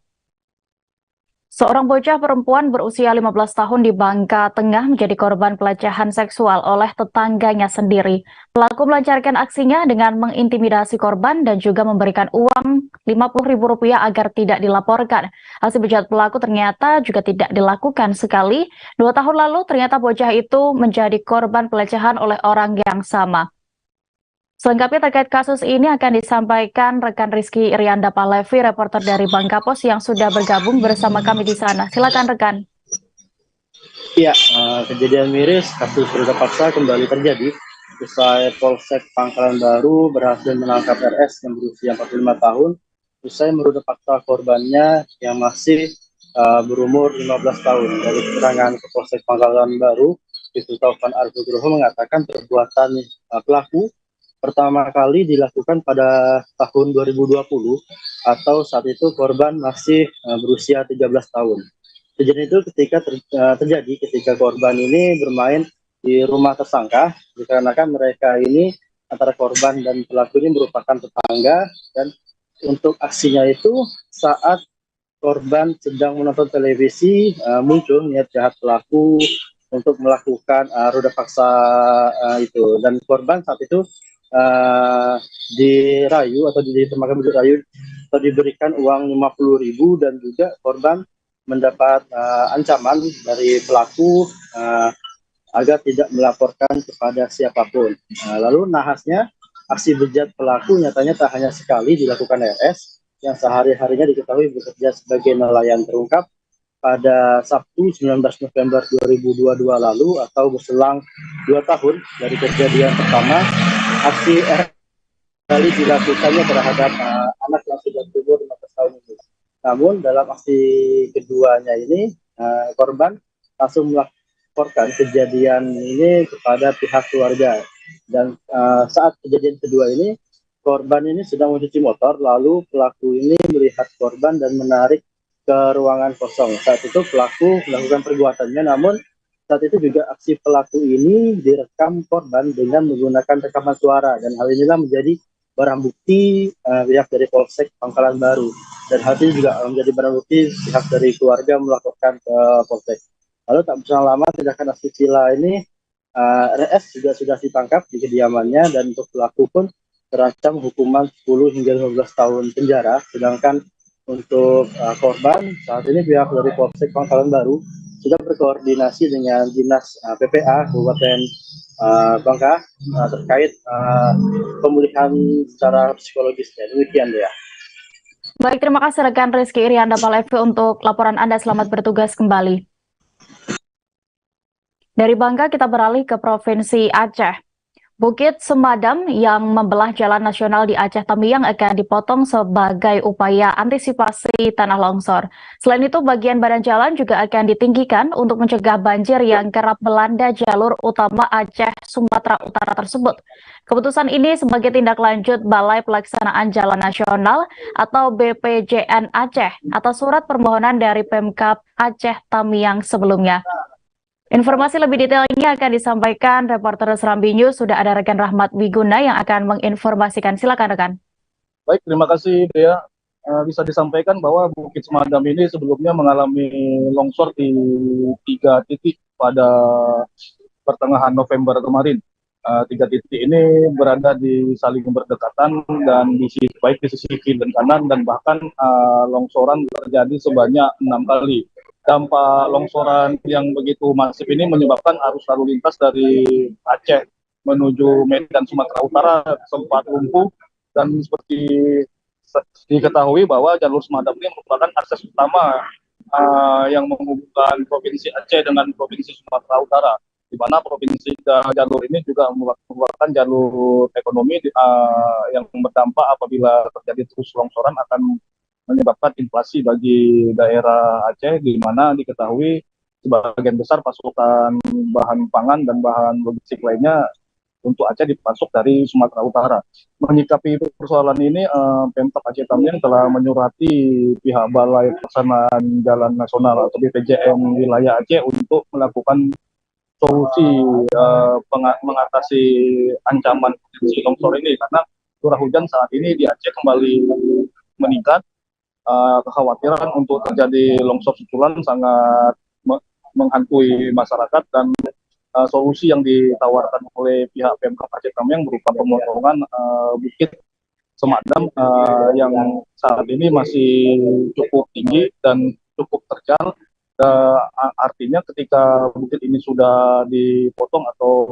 Seorang bocah perempuan berusia 15 tahun di Bangka Tengah menjadi korban pelecehan seksual oleh tetangganya sendiri. Pelaku melancarkan aksinya dengan mengintimidasi korban dan juga memberikan uang Rp50.000 agar tidak dilaporkan. Aksi bejat pelaku ternyata juga tidak dilakukan sekali. 2 tahun lalu ternyata bocah itu menjadi korban pelecehan oleh orang yang sama. Selengkapnya terkait kasus ini akan disampaikan rekan Rizky Irianda Palevi, reporter dari Bangka Pos yang sudah bergabung bersama kami di sana. Silakan rekan. Iya, kejadian miris kasus ruda paksa kembali terjadi usai Polsek Pangkalan Baru berhasil menangkap RS yang berusia 45 tahun usai meruda paksa korbannya yang masih berumur 15 tahun. Dari keterangan ke Polsek Pangkalan Baru, Ibtu Taufan Arzugroho mengatakan perbuatan pelaku pertama kali dilakukan pada tahun 2020 atau saat itu korban masih berusia 13 tahun. Kejadian itu terjadi ketika korban ini bermain di rumah tersangka, dikarenakan mereka ini antara korban dan pelaku ini merupakan tetangga, dan untuk aksinya itu saat korban sedang menonton televisi muncul niat jahat pelaku untuk melakukan ruda paksa itu, dan korban saat itu dirayu atau dirayu atau diberikan uang 50.000, dan juga korban mendapat ancaman dari pelaku agar tidak melaporkan kepada siapapun. Lalu nahasnya aksi bejat pelaku nyatanya tak hanya sekali dilakukan RS yang sehari-harinya diketahui bekerja sebagai nelayan terungkap pada Sabtu 19 November 2022 lalu, atau berselang 2 tahun dari kejadian pertama. Aksi kali dilakukannya terhadap anak yang sudah berumur 15 tahun ini. Namun dalam aksi keduanya ini korban langsung melaporkan kejadian ini kepada pihak keluarga, dan saat kejadian kedua ini korban ini sedang mencuci motor, lalu pelaku ini melihat korban dan menarik ke ruangan kosong. Saat itu pelaku melakukan perbuatannya, namun saat itu juga aksi pelaku ini direkam korban dengan menggunakan rekaman suara, dan hal inilah menjadi barang bukti pihak dari Polsek Pangkalan Baru, dan hal ini juga menjadi barang bukti pihak dari keluarga melaporkan ke Polsek. Lalu tak berselang lama tindakan asusila ini RS juga sudah ditangkap di kediamannya, dan untuk pelaku pun terancam hukuman 10 hingga 15 tahun penjara, sedangkan untuk korban saat ini pihak dari Polsek Pangkalan Baru sudah berkoordinasi dengan Dinas PPA Kabupaten Bangka terkait pemulihan secara psikologisnya. Demikian ya. Baik, terima kasih rekan Rizky Irianda Palevi untuk laporan Anda. Selamat bertugas kembali. Dari Bangka kita beralih ke Provinsi Aceh. Bukit Semadam yang membelah jalan nasional di Aceh Tamiang akan dipotong sebagai upaya antisipasi tanah longsor. Selain itu, bagian badan jalan juga akan ditinggikan untuk mencegah banjir yang kerap melanda jalur utama Aceh Sumatera Utara tersebut. Keputusan ini sebagai tindak lanjut Balai Pelaksanaan Jalan Nasional atau BPJN Aceh atas surat permohonan dari Pemkab Aceh Tamiang sebelumnya. Informasi lebih detailnya akan disampaikan reporter Serambi News. Sudah ada rekan Rahmat Wiguna yang akan menginformasikan. Silakan rekan. Baik, terima kasih Dea. Bisa disampaikan bahwa Bukit Semadam ini sebelumnya mengalami longsor di 3 titik pada pertengahan November kemarin. 3 titik ini berada di saling berdekatan dan baik di sisi kiri dan kanan, dan bahkan longsoran terjadi sebanyak 6 kali. Dampak longsoran yang begitu masif ini menyebabkan arus lalu lintas dari Aceh menuju Medan Sumatera Utara sempat lumpuh, dan seperti diketahui bahwa jalur Semadam ini merupakan akses utama yang menghubungkan Provinsi Aceh dengan Provinsi Sumatera Utara, di mana jalur ini juga merupakan jalur ekonomi yang berdampak apabila terjadi terus longsoran akan menyebabkan inflasi bagi daerah Aceh, di mana diketahui sebagian besar pasokan bahan pangan dan bahan logistik lainnya untuk Aceh dipasok dari Sumatera Utara. Menyikapi persoalan ini, Pemkab Aceh Tamiang telah menyurati pihak Balai Pelaksanaan Jalan Nasional atau BPJN wilayah Aceh untuk melakukan solusi mengatasi ancaman potensi longsor ini, karena curah hujan saat ini di Aceh kembali meningkat. Kekhawatiran untuk terjadi longsor susulan sangat menghantui masyarakat, dan solusi yang ditawarkan oleh pihak Pemkab Aceh Tamiang berupa pemotongan Bukit Semadam yang saat ini masih cukup tinggi dan cukup terjal. Artinya ketika bukit ini sudah dipotong atau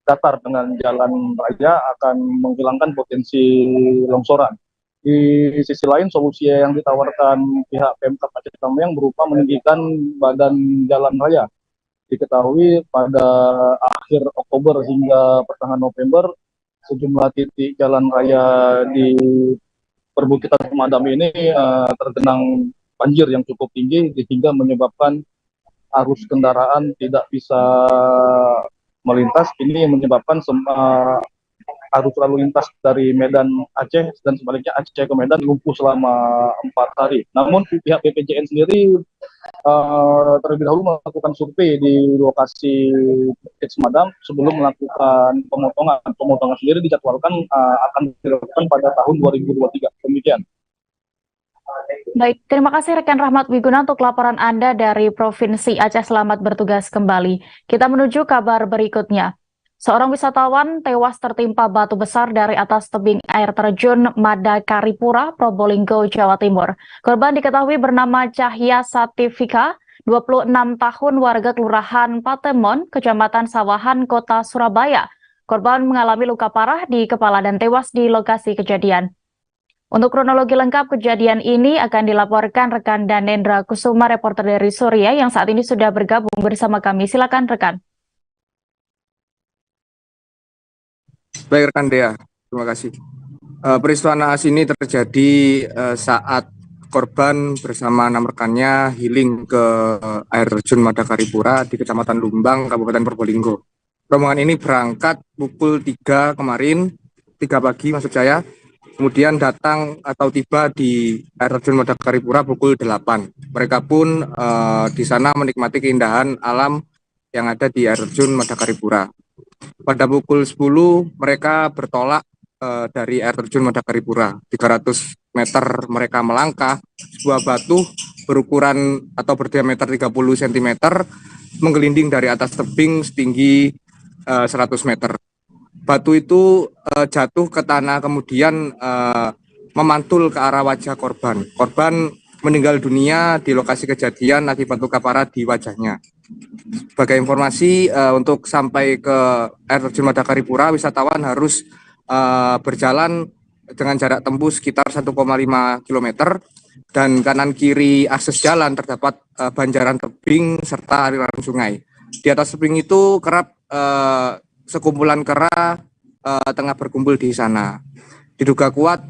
datar dengan jalan raya akan menghilangkan potensi longsoran. Di sisi lain, solusi yang ditawarkan pihak Pemkab Aceh Tamiang berupa meninggikan badan jalan raya. Diketahui pada akhir Oktober hingga pertengahan November, sejumlah titik jalan raya di perbukitan Semadam ini tergenang banjir yang cukup tinggi, sehingga menyebabkan arus kendaraan tidak bisa melintas. Ini menyebabkan arus lalu lintas dari Medan Aceh dan sebaliknya Aceh ke Medan lumpuh selama 4 hari. Namun pihak BPJN sendiri terlebih dahulu melakukan survei di lokasi Bukit Semadam sebelum melakukan pemotongan. Pemotongan sendiri dijadwalkan akan dilakukan pada tahun 2023. Demikian. Baik, terima kasih rekan Rahmat Wiguna untuk laporan Anda dari Provinsi Aceh. Selamat bertugas kembali. Kita menuju kabar berikutnya. Seorang wisatawan tewas tertimpa batu besar dari atas tebing air terjun Madakaripura, Probolinggo, Jawa Timur. Korban diketahui bernama Cahya Satifika, 26 tahun, warga Kelurahan Patemon, Kecamatan Sawahan, Kota Surabaya. Korban mengalami luka parah di kepala dan tewas di lokasi kejadian. Untuk kronologi lengkap kejadian ini akan dilaporkan rekan Danendra Kusuma, reporter dari Surya yang saat ini sudah bergabung bersama kami. Silakan rekan. Baik rekan Dea, terima kasih. Peristiwa naas ini terjadi saat korban bersama 6 rekannya healing ke air terjun Madakaripura di Kecamatan Lumbang, Kabupaten Probolinggo. Rombongan ini berangkat pukul 3 kemarin, 3 pagi maksud saya, kemudian datang atau tiba di air terjun Madakaripura pukul 8. Mereka pun di sana menikmati keindahan alam yang ada di air terjun Madakaripura. Pada pukul 10 mereka bertolak dari air terjun Madakaripura. 300 meter mereka melangkah, sebuah batu berukuran atau berdiameter 30 cm menggelinding dari atas tebing setinggi 100 meter. Batu itu jatuh ke tanah kemudian memantul ke arah wajah korban. Korban meninggal dunia di lokasi kejadian akibat luka parah di wajahnya. Sebagai informasi, untuk sampai ke air terjun Madakaripura, wisatawan harus berjalan dengan jarak tempuh sekitar 1,5 km, dan kanan kiri akses jalan terdapat banjaran tebing serta aliran sungai. Di atas tebing itu kerap sekumpulan kera tengah berkumpul di sana. Diduga kuat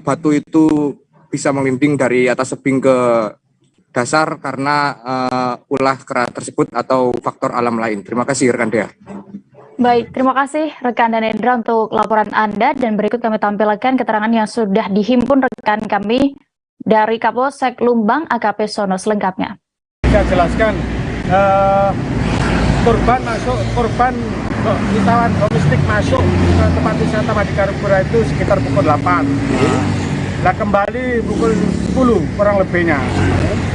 batu itu bisa melinding dari atas tebing ke dasar karena ulah kera tersebut atau faktor alam lain. Terima kasih rekan Dea. Baik, terima kasih rekan Danendra untuk laporan Anda, dan berikut kami tampilkan keterangan yang sudah dihimpun rekan kami dari Kapolsek Lumbang AKP Sono selengkapnya. Saya jelaskan korban wisatawan domestik masuk ke tempat wisata Madikapura itu sekitar pukul 8. Nah, kembali pukul 10 kurang lebihnya.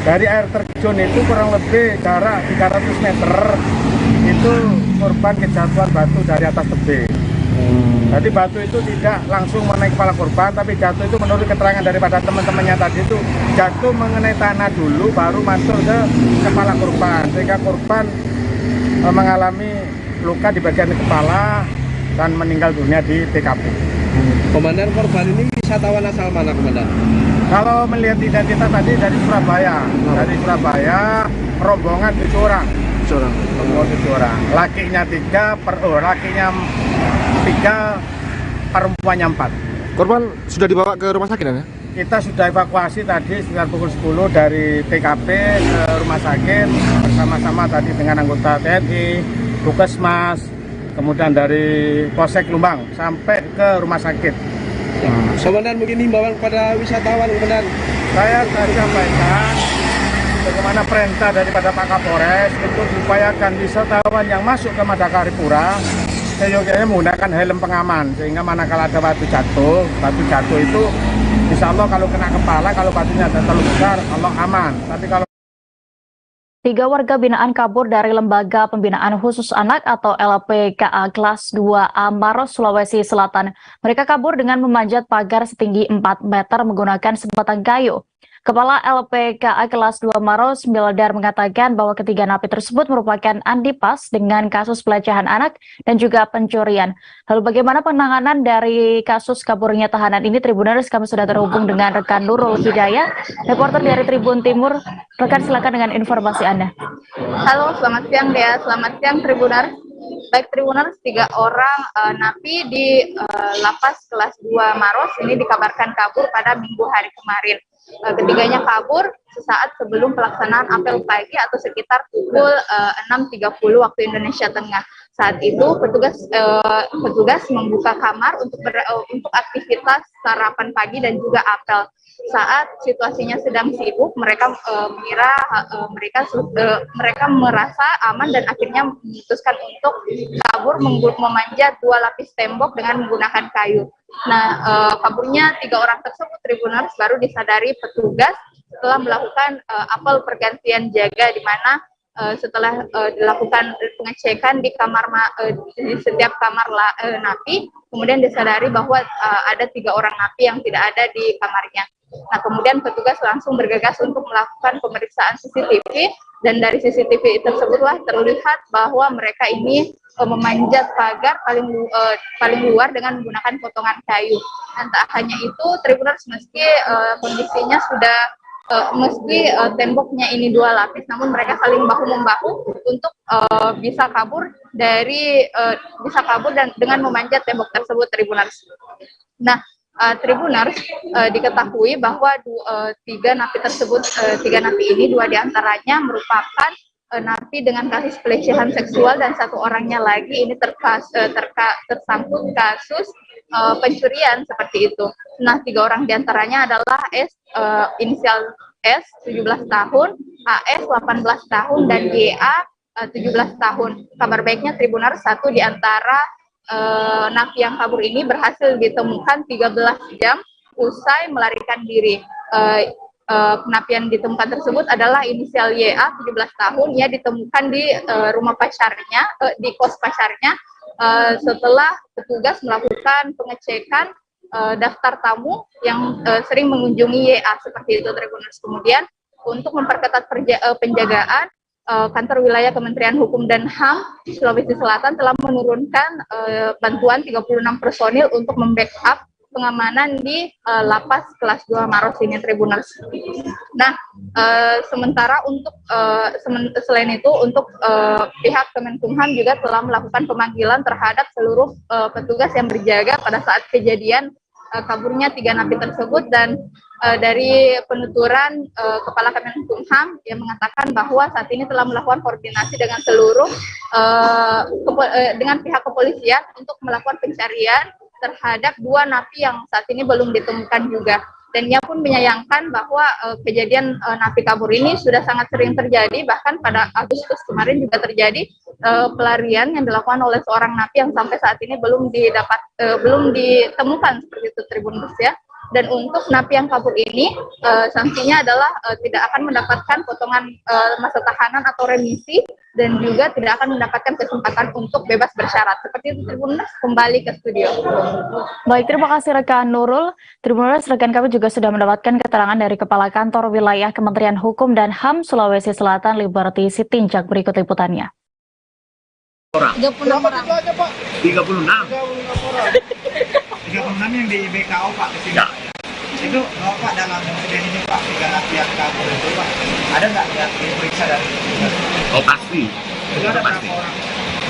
Dari air terjun itu kurang lebih jarak 300 meter itu korban kejatuhan batu dari atas tebing. Jadi batu itu tidak langsung mengenai kepala korban, tapi jatuh itu menurut keterangan daripada teman-temannya tadi itu jatuh mengenai tanah dulu, baru masuk ke kepala korban, sehingga korban mengalami luka di bagian kepala dan meninggal dunia di TKP. Komandan, korban ini wisatawan asal mana, Komandan? Kalau melihat identitas tadi dari Surabaya, rombongan 7 orang. Rombongan 7 orang. Lakinya 3, perempuannya 4. Korban sudah dibawa ke rumah sakit ya? Kita sudah evakuasi tadi sekitar pukul 10 dari TKP ke rumah sakit bersama-sama tadi dengan anggota TNI, Puskesmas, kemudian dari Polsek Lumbang sampai ke rumah sakit. Komandan, mungkin himbauan kepada wisatawan, Komandan. Saya tadi sampaikan bagaimana perintah daripada Pak Kapolres itu diupayakan wisatawan yang masuk ke Madikapura seyogyanya menggunakan helm pengaman, sehingga manakala ada batu jatuh itu insya Allah kalau kena kepala, kalau batunya terlalu besar, Allah aman. Tapi kalau 3 warga binaan kabur dari Lembaga Pembinaan Khusus Anak atau LPKA kelas 2A Maros, Sulawesi Selatan. Mereka kabur dengan memanjat pagar setinggi 4 meter menggunakan sebatang kayu. Kepala LPKA kelas 2 Maros, Mildar, mengatakan bahwa ketiga napi tersebut merupakan andipas dengan kasus pelecehan anak dan juga pencurian. Lalu bagaimana penanganan dari kasus kaburnya tahanan ini? Tribuners, kami sudah terhubung dengan rekan Nurul Hidayah, reporter dari Tribun Timur. Rekan, silakan dengan informasi Anda. Halo, selamat siang Dea, selamat siang Tribuners. Baik Tribuners, 3 orang napi di lapas kelas 2 Maros ini dikabarkan kabur pada Minggu hari kemarin. Ketiganya kabur sesaat sebelum pelaksanaan apel pagi atau sekitar pukul 6.30 waktu Indonesia Tengah. Saat itu petugas membuka kamar untuk aktivitas sarapan pagi dan juga apel. Saat situasinya sedang sibuk, mereka mengira mereka merasa aman dan akhirnya memutuskan untuk kabur memanjat 2 lapis tembok dengan menggunakan kayu. Nah, kaburnya 3 orang tersebut, Tribuners, baru disadari petugas setelah melakukan apel pergantian jaga, di mana setelah dilakukan pengecekan di di setiap kamar napi, kemudian disadari bahwa ada 3 orang napi yang tidak ada di kamarnya. Nah, kemudian petugas langsung bergegas untuk melakukan pemeriksaan CCTV, dan dari CCTV tersebutlah terlihat bahwa mereka ini memanjat pagar paling luar dengan menggunakan potongan kayu. Dan tak hanya itu, Tribuners, meski kondisinya sudah temboknya ini 2 lapis, namun mereka saling bahu-membahu untuk bisa kabur dan dengan memanjat tembok tersebut, Tribuners. Nah, Tribuners, diketahui bahwa 3 napi ini 2 diantaranya merupakan napi dengan kasus pelecehan seksual, dan 1 orangnya lagi ini tersangkut kasus pencurian seperti itu. Nah, 3 orang diantaranya adalah inisial S 17 tahun, AS 18 tahun, dan YA 17 tahun. Kabar baiknya Tribuners, 1 di antara napi yang kabur ini berhasil ditemukan 13 jam usai melarikan diri. Napi yang ditemukan tersebut adalah inisial YA 17 tahun. Ia ditemukan di rumah pacarnya, di kos pacarnya, setelah petugas melakukan pengecekan daftar tamu yang sering mengunjungi YA, seperti itu, Tribuners. Kemudian untuk memperketat penjagaan, Kantor Wilayah Kementerian Hukum dan HAM Sulawesi Selatan telah menurunkan bantuan 36 personil untuk membackup pengamanan di lapas kelas 2 Maros ini, Tribuners. Nah, sementara untuk selain itu untuk pihak Kemenkumham juga telah melakukan pemanggilan terhadap seluruh petugas yang berjaga pada saat kejadian kaburnya 3 napi tersebut, dan dari penuturan Kepala Kemenkumham yang mengatakan bahwa saat ini telah melakukan koordinasi dengan seluruh dengan pihak kepolisian untuk melakukan pencarian terhadap 2 napi yang saat ini belum ditemukan juga. Dan ia pun menyayangkan bahwa kejadian napi kabur ini sudah sangat sering terjadi, bahkan pada Agustus kemarin juga terjadi pelarian yang dilakukan oleh seorang napi yang sampai saat ini belum ditemukan seperti itu, Tribuners ya. Dan untuk napi yang kabur ini sanksinya adalah tidak akan mendapatkan potongan masa tahanan atau remisi, dan juga tidak akan mendapatkan kesempatan untuk bebas bersyarat. Seperti itu, Tribuners, kembali ke studio. Baik, terima kasih rekan Nurul. Tribuners, rekan kami juga sudah mendapatkan keterangan dari Kepala Kantor Wilayah Kementerian Hukum dan HAM Sulawesi Selatan, Liberty Sitinjak. Berikut liputannya. 36 orang. 36 yang di BKO Pak kesini. Itu Pak dalam insiden ini Pak, 3 napi yang kabur itu Pak, ada nggak yang diperiksa dari Oh pasti, itu ada pasti. berapa orang?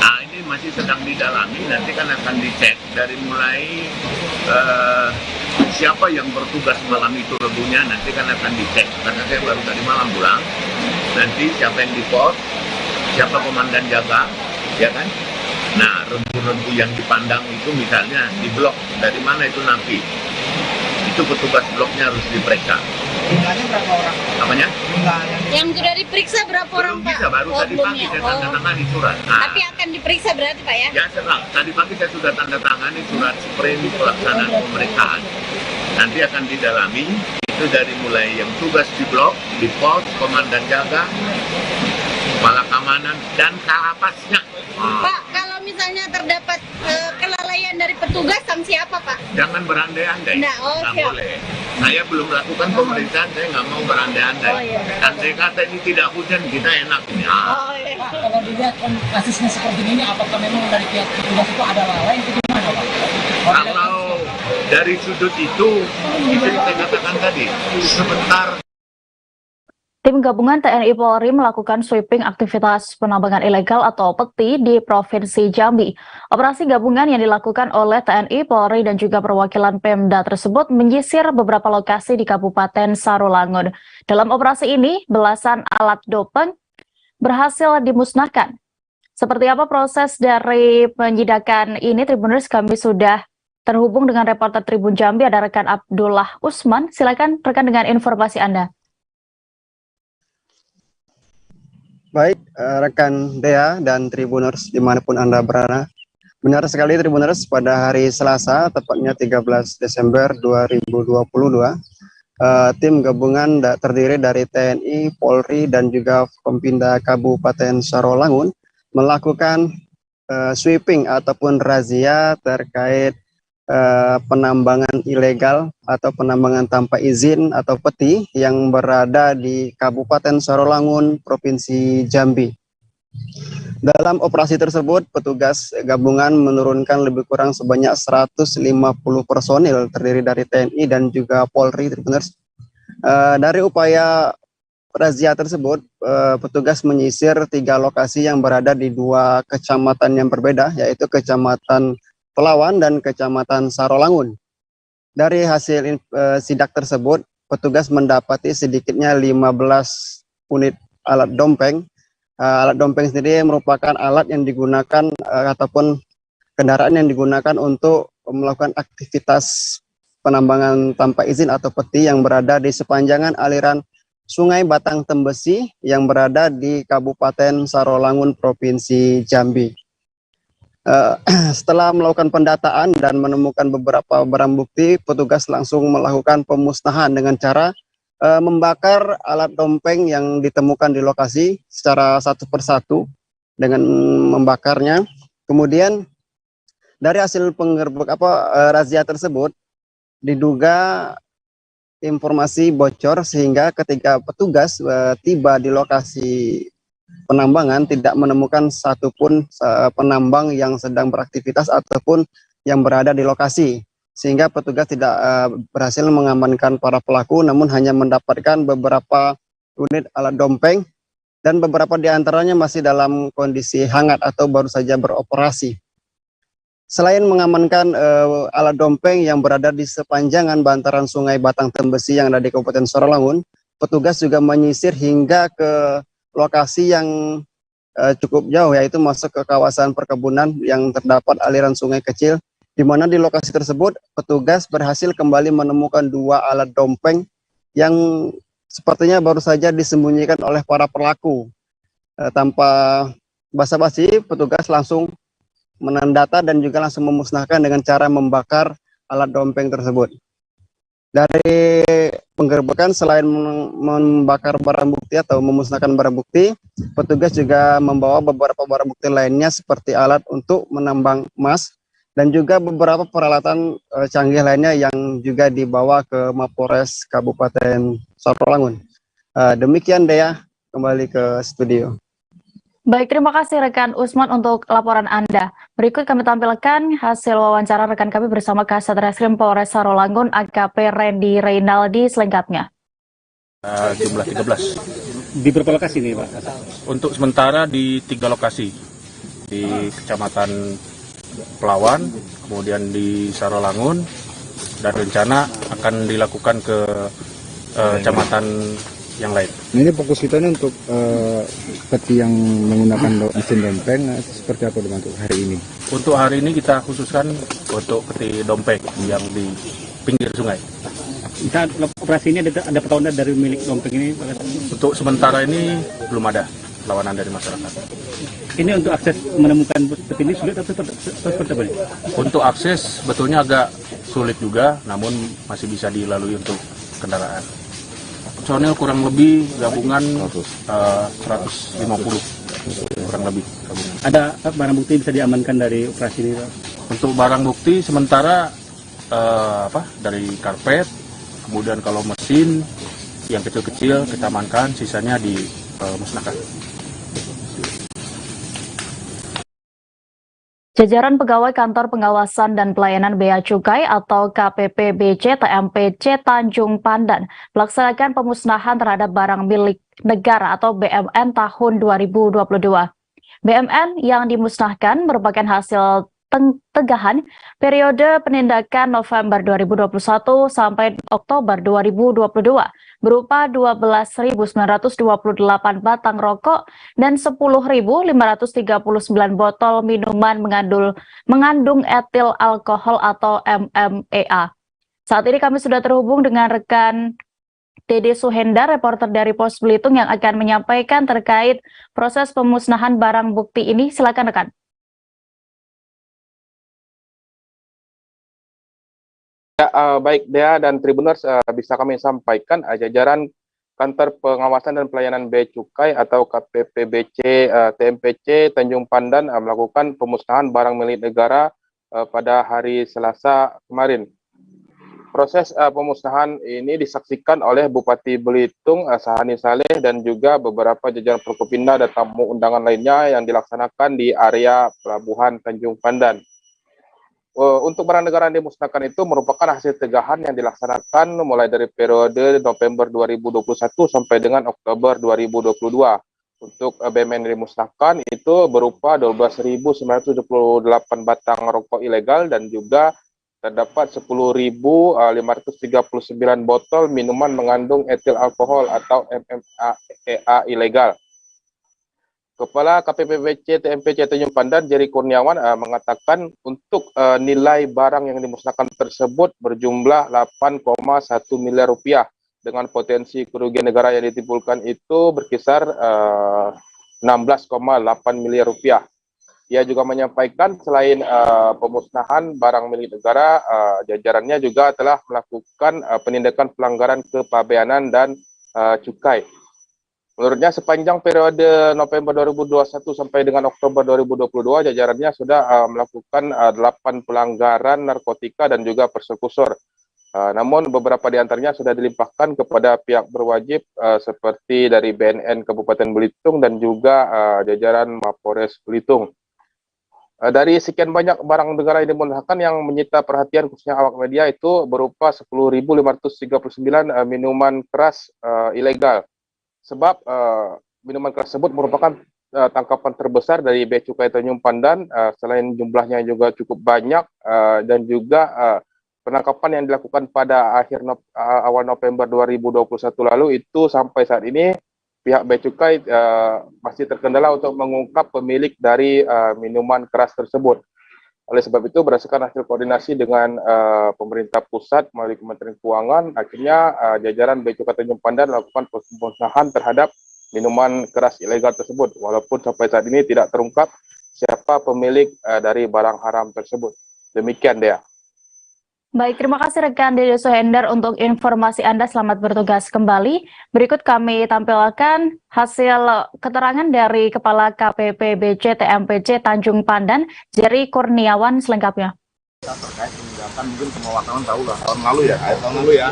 Nah ini masih sedang didalami, nanti kan akan dicek dari mulai siapa yang bertugas malam itu rebunya, nanti kan akan dicek, karena saya baru tadi malam pulang. Nanti siapa yang di pos, siapa komandan jaga, ya kan? Nah rebu-rebu yang dipandang itu misalnya di blok, dari mana itu napi, itu petugas bloknya harus diperiksa. Jumlahnya berapa orang? Apanya? Jumlah Yang sudah diperiksa berapa orang Pak? Bisa, baru tadi pagi saya tanda tangani surat. Nah, Tapi akan diperiksa berarti Pak ya? ya setelah tadi pagi saya sudah tanda tangani surat sprint pelaksanaan pemeriksaan. Nanti akan didalami, itu dari mulai yang tugas di blok, di pos, komandan jaga, kepala keamanan, dan kalapasnya. Pak, kalau misalnya terdapat kelalaian dari petugas, sanksi apa Pak? Jangan berandai-andai, Nah, nggak siap. boleh. Saya belum melakukan pemeriksaan, saya nggak mau berandai-andai. Oh, iya. Dan saya kata ini tidak hujan, kita enak ini. Pak, kalau dilihat kasusnya seperti ini, apakah memang dari pihak petugas itu ada lalai itu gimana Pak? Kalau dari sudut itu yang saya katakan tadi, sebentar. Tim gabungan TNI Polri melakukan sweeping aktivitas penambangan ilegal atau peti di Provinsi Jambi. Operasi gabungan yang dilakukan oleh TNI, Polri, dan juga perwakilan Pemda tersebut menyisir beberapa lokasi di Kabupaten Sarolangun. Dalam operasi ini, belasan alat doping berhasil dimusnahkan. Seperti apa proses dari penyidakan ini, Tribuners, kami sudah terhubung dengan reporter Tribun Jambi, ada rekan Abdullah Usman. Silakan rekan dengan informasi Anda. Baik, rekan Dea dan Tribuners dimanapun Anda berada. Benar sekali Tribuners, pada hari Selasa, tepatnya 13 Desember 2022, tim gabungan terdiri dari TNI, Polri, dan juga Pempinda Kabupaten Sarolangun melakukan sweeping ataupun razia terkait penambangan ilegal atau penambangan tanpa izin atau peti yang berada di Kabupaten Sarolangun, Provinsi Jambi. Dalam operasi tersebut, petugas gabungan menurunkan lebih kurang sebanyak 150 personil terdiri dari TNI dan juga Polri. Dari upaya razia tersebut, petugas menyisir 3 lokasi yang berada di 2 kecamatan yang berbeda, yaitu Kecamatan Pelawan dan Kecamatan Sarolangun. Dari hasil sidak tersebut, petugas mendapati sedikitnya 15 unit alat dompeng. Alat dompeng sendiri merupakan alat yang digunakan ataupun kendaraan yang digunakan untuk melakukan aktivitas penambangan tanpa izin atau peti yang berada di sepanjangan aliran Sungai Batang Tembesi yang berada di Kabupaten Sarolangun, Provinsi Jambi. Setelah melakukan pendataan dan menemukan beberapa barang bukti, petugas langsung melakukan pemusnahan dengan cara membakar alat dompeng yang ditemukan di lokasi secara satu persatu dengan membakarnya. Kemudian dari hasil razia tersebut diduga informasi bocor sehingga ketika petugas tiba di lokasi penambangan tidak menemukan satupun penambang yang sedang beraktivitas ataupun yang berada di lokasi. sehingga petugas tidak berhasil mengamankan para pelaku, namun hanya mendapatkan beberapa unit alat dompeng dan beberapa di antaranya masih dalam kondisi hangat atau baru saja beroperasi. Selain mengamankan alat dompeng yang berada di sepanjangan bantaran Sungai Batang Tembesi yang ada di Kabupaten Sarawangun, petugas juga menyisir hingga ke lokasi yang cukup jauh, yaitu masuk ke kawasan perkebunan yang terdapat aliran sungai kecil, di mana di lokasi tersebut petugas berhasil kembali menemukan 2 alat dompeng yang sepertinya baru saja disembunyikan oleh para pelaku. Tanpa basa-basi, petugas langsung menandata dan juga langsung memusnahkan dengan cara membakar alat dompeng tersebut. Dari penggerbekan, selain membakar barang bukti atau memusnahkan barang bukti, petugas juga membawa beberapa barang bukti lainnya seperti alat untuk menambang emas dan juga beberapa peralatan canggih lainnya yang juga dibawa ke Mapores Kabupaten Sarawangun. Demikian Dea, kembali ke studio. Baik, terima kasih rekan Usman untuk laporan Anda. Berikut kami tampilkan hasil wawancara rekan kami bersama Kasat Reskrim Polres Sarawangun AKP Randy Reynaldi selengkapnya. Jumlah 13. Di berapa lokasi nih Pak? Untuk sementara di 3 lokasi. Di Kecamatan Pelawan, kemudian di Sarawangun, dan rencana akan dilakukan ke kecamatan yang lain. Ini fokus kita ini untuk seperti yang menggunakan mesin dompeng, seperti apa untuk hari ini? Untuk hari ini kita khususkan untuk peti dompeng yang di pinggir sungai. Kita operasi ini ada perlawanan dari milik dompeng ini Pak? Untuk sementara ini belum ada perlawanan dari masyarakat. Ini untuk akses menemukan peti ini sulit atau seperti apa? Untuk akses betulnya agak sulit juga, namun masih bisa dilalui untuk kendaraan. Personil kurang lebih gabungan 150 kurang lebih gabungan. Ada barang bukti bisa diamankan dari operasi ini Pak? Untuk barang bukti sementara dari karpet, kemudian kalau mesin yang kecil-kecil kita amankan, sisanya dimusnahkan. Jajaran pegawai Kantor Pengawasan dan Pelayanan Bea Cukai atau KPPBC TMPC Tanjung Pandan melaksanakan pemusnahan terhadap barang milik negara atau BMN tahun 2022. BMN yang dimusnahkan merupakan hasil tegahan periode penindakan November 2021 sampai Oktober 2022 berupa 12.928 batang rokok dan 10.539 botol minuman mengandung etil alkohol atau MMEA. Saat ini kami sudah terhubung dengan rekan Dede Suhenda, reporter dari Pos Belitung yang akan menyampaikan terkait proses pemusnahan barang bukti ini. Silakan rekan. Baik Dea dan Tribuners, bisa kami sampaikan jajaran Kantor Pengawasan dan Pelayanan Bea Cukai atau KPPBC TMPC Tanjung Pandan melakukan pemusnahan barang milik negara pada hari Selasa kemarin. Proses pemusnahan ini disaksikan oleh Bupati Belitung Sahani Saleh dan juga beberapa jajaran Forkopimda dan tamu undangan lainnya yang dilaksanakan di area Pelabuhan Tanjung Pandan. Untuk barang negara yang dimusnahkan itu merupakan hasil tegahan yang dilaksanakan mulai dari periode November 2021 sampai dengan Oktober 2022. Untuk BMN yang dimusnahkan itu berupa 12.978 batang rokok ilegal dan juga terdapat 10.539 botol minuman mengandung etil alkohol atau MMEA ilegal. Kepala KPPBC TMPC Tanjung Pandan, Jerry Kurniawan, mengatakan untuk nilai barang yang dimusnahkan tersebut berjumlah 8,1 miliar rupiah dengan potensi kerugian negara yang ditimbulkan itu berkisar 16,8 miliar rupiah. Ia juga menyampaikan selain pemusnahan barang milik negara, jajarannya juga telah melakukan penindakan pelanggaran kepabeanan dan cukai. Menurutnya sepanjang periode November 2021 sampai dengan Oktober 2022, jajarannya sudah melakukan 8 pelanggaran narkotika dan juga persekursor. Namun beberapa di antaranya sudah dilimpahkan kepada pihak berwajib seperti dari BNN Kabupaten Belitung dan juga jajaran Mapores Belitung. Dari sekian banyak barang negara yang dimusnahkan, yang menyita perhatian khususnya awak media itu berupa 10.539 minuman keras ilegal. Sebab minuman keras tersebut merupakan tangkapan terbesar dari Bea Cukai Tanjung Pandan, selain jumlahnya juga cukup banyak, dan juga penangkapan yang dilakukan pada awal November 2021 lalu itu sampai saat ini pihak Bea Cukai masih terkendala untuk mengungkap pemilik dari minuman keras tersebut. Oleh sebab itu, berdasarkan hasil koordinasi dengan pemerintah pusat melalui Kementerian Keuangan, akhirnya jajaran Bea Cukai Tanjung Pandan melakukan pemusnahan terhadap minuman keras ilegal tersebut, walaupun sampai saat ini tidak terungkap siapa pemilik dari barang haram tersebut. Demikian, Dea. Baik, terima kasih rekan Dede Suhender untuk informasi Anda. Selamat bertugas kembali. Berikut kami tampilkan hasil keterangan dari Kepala KPPBC TMPC Tanjung Pandan, Jerry Kurniawan selengkapnya. Terkait penindakan, mungkin semua wartawan tahu lah, tahun lalu ya,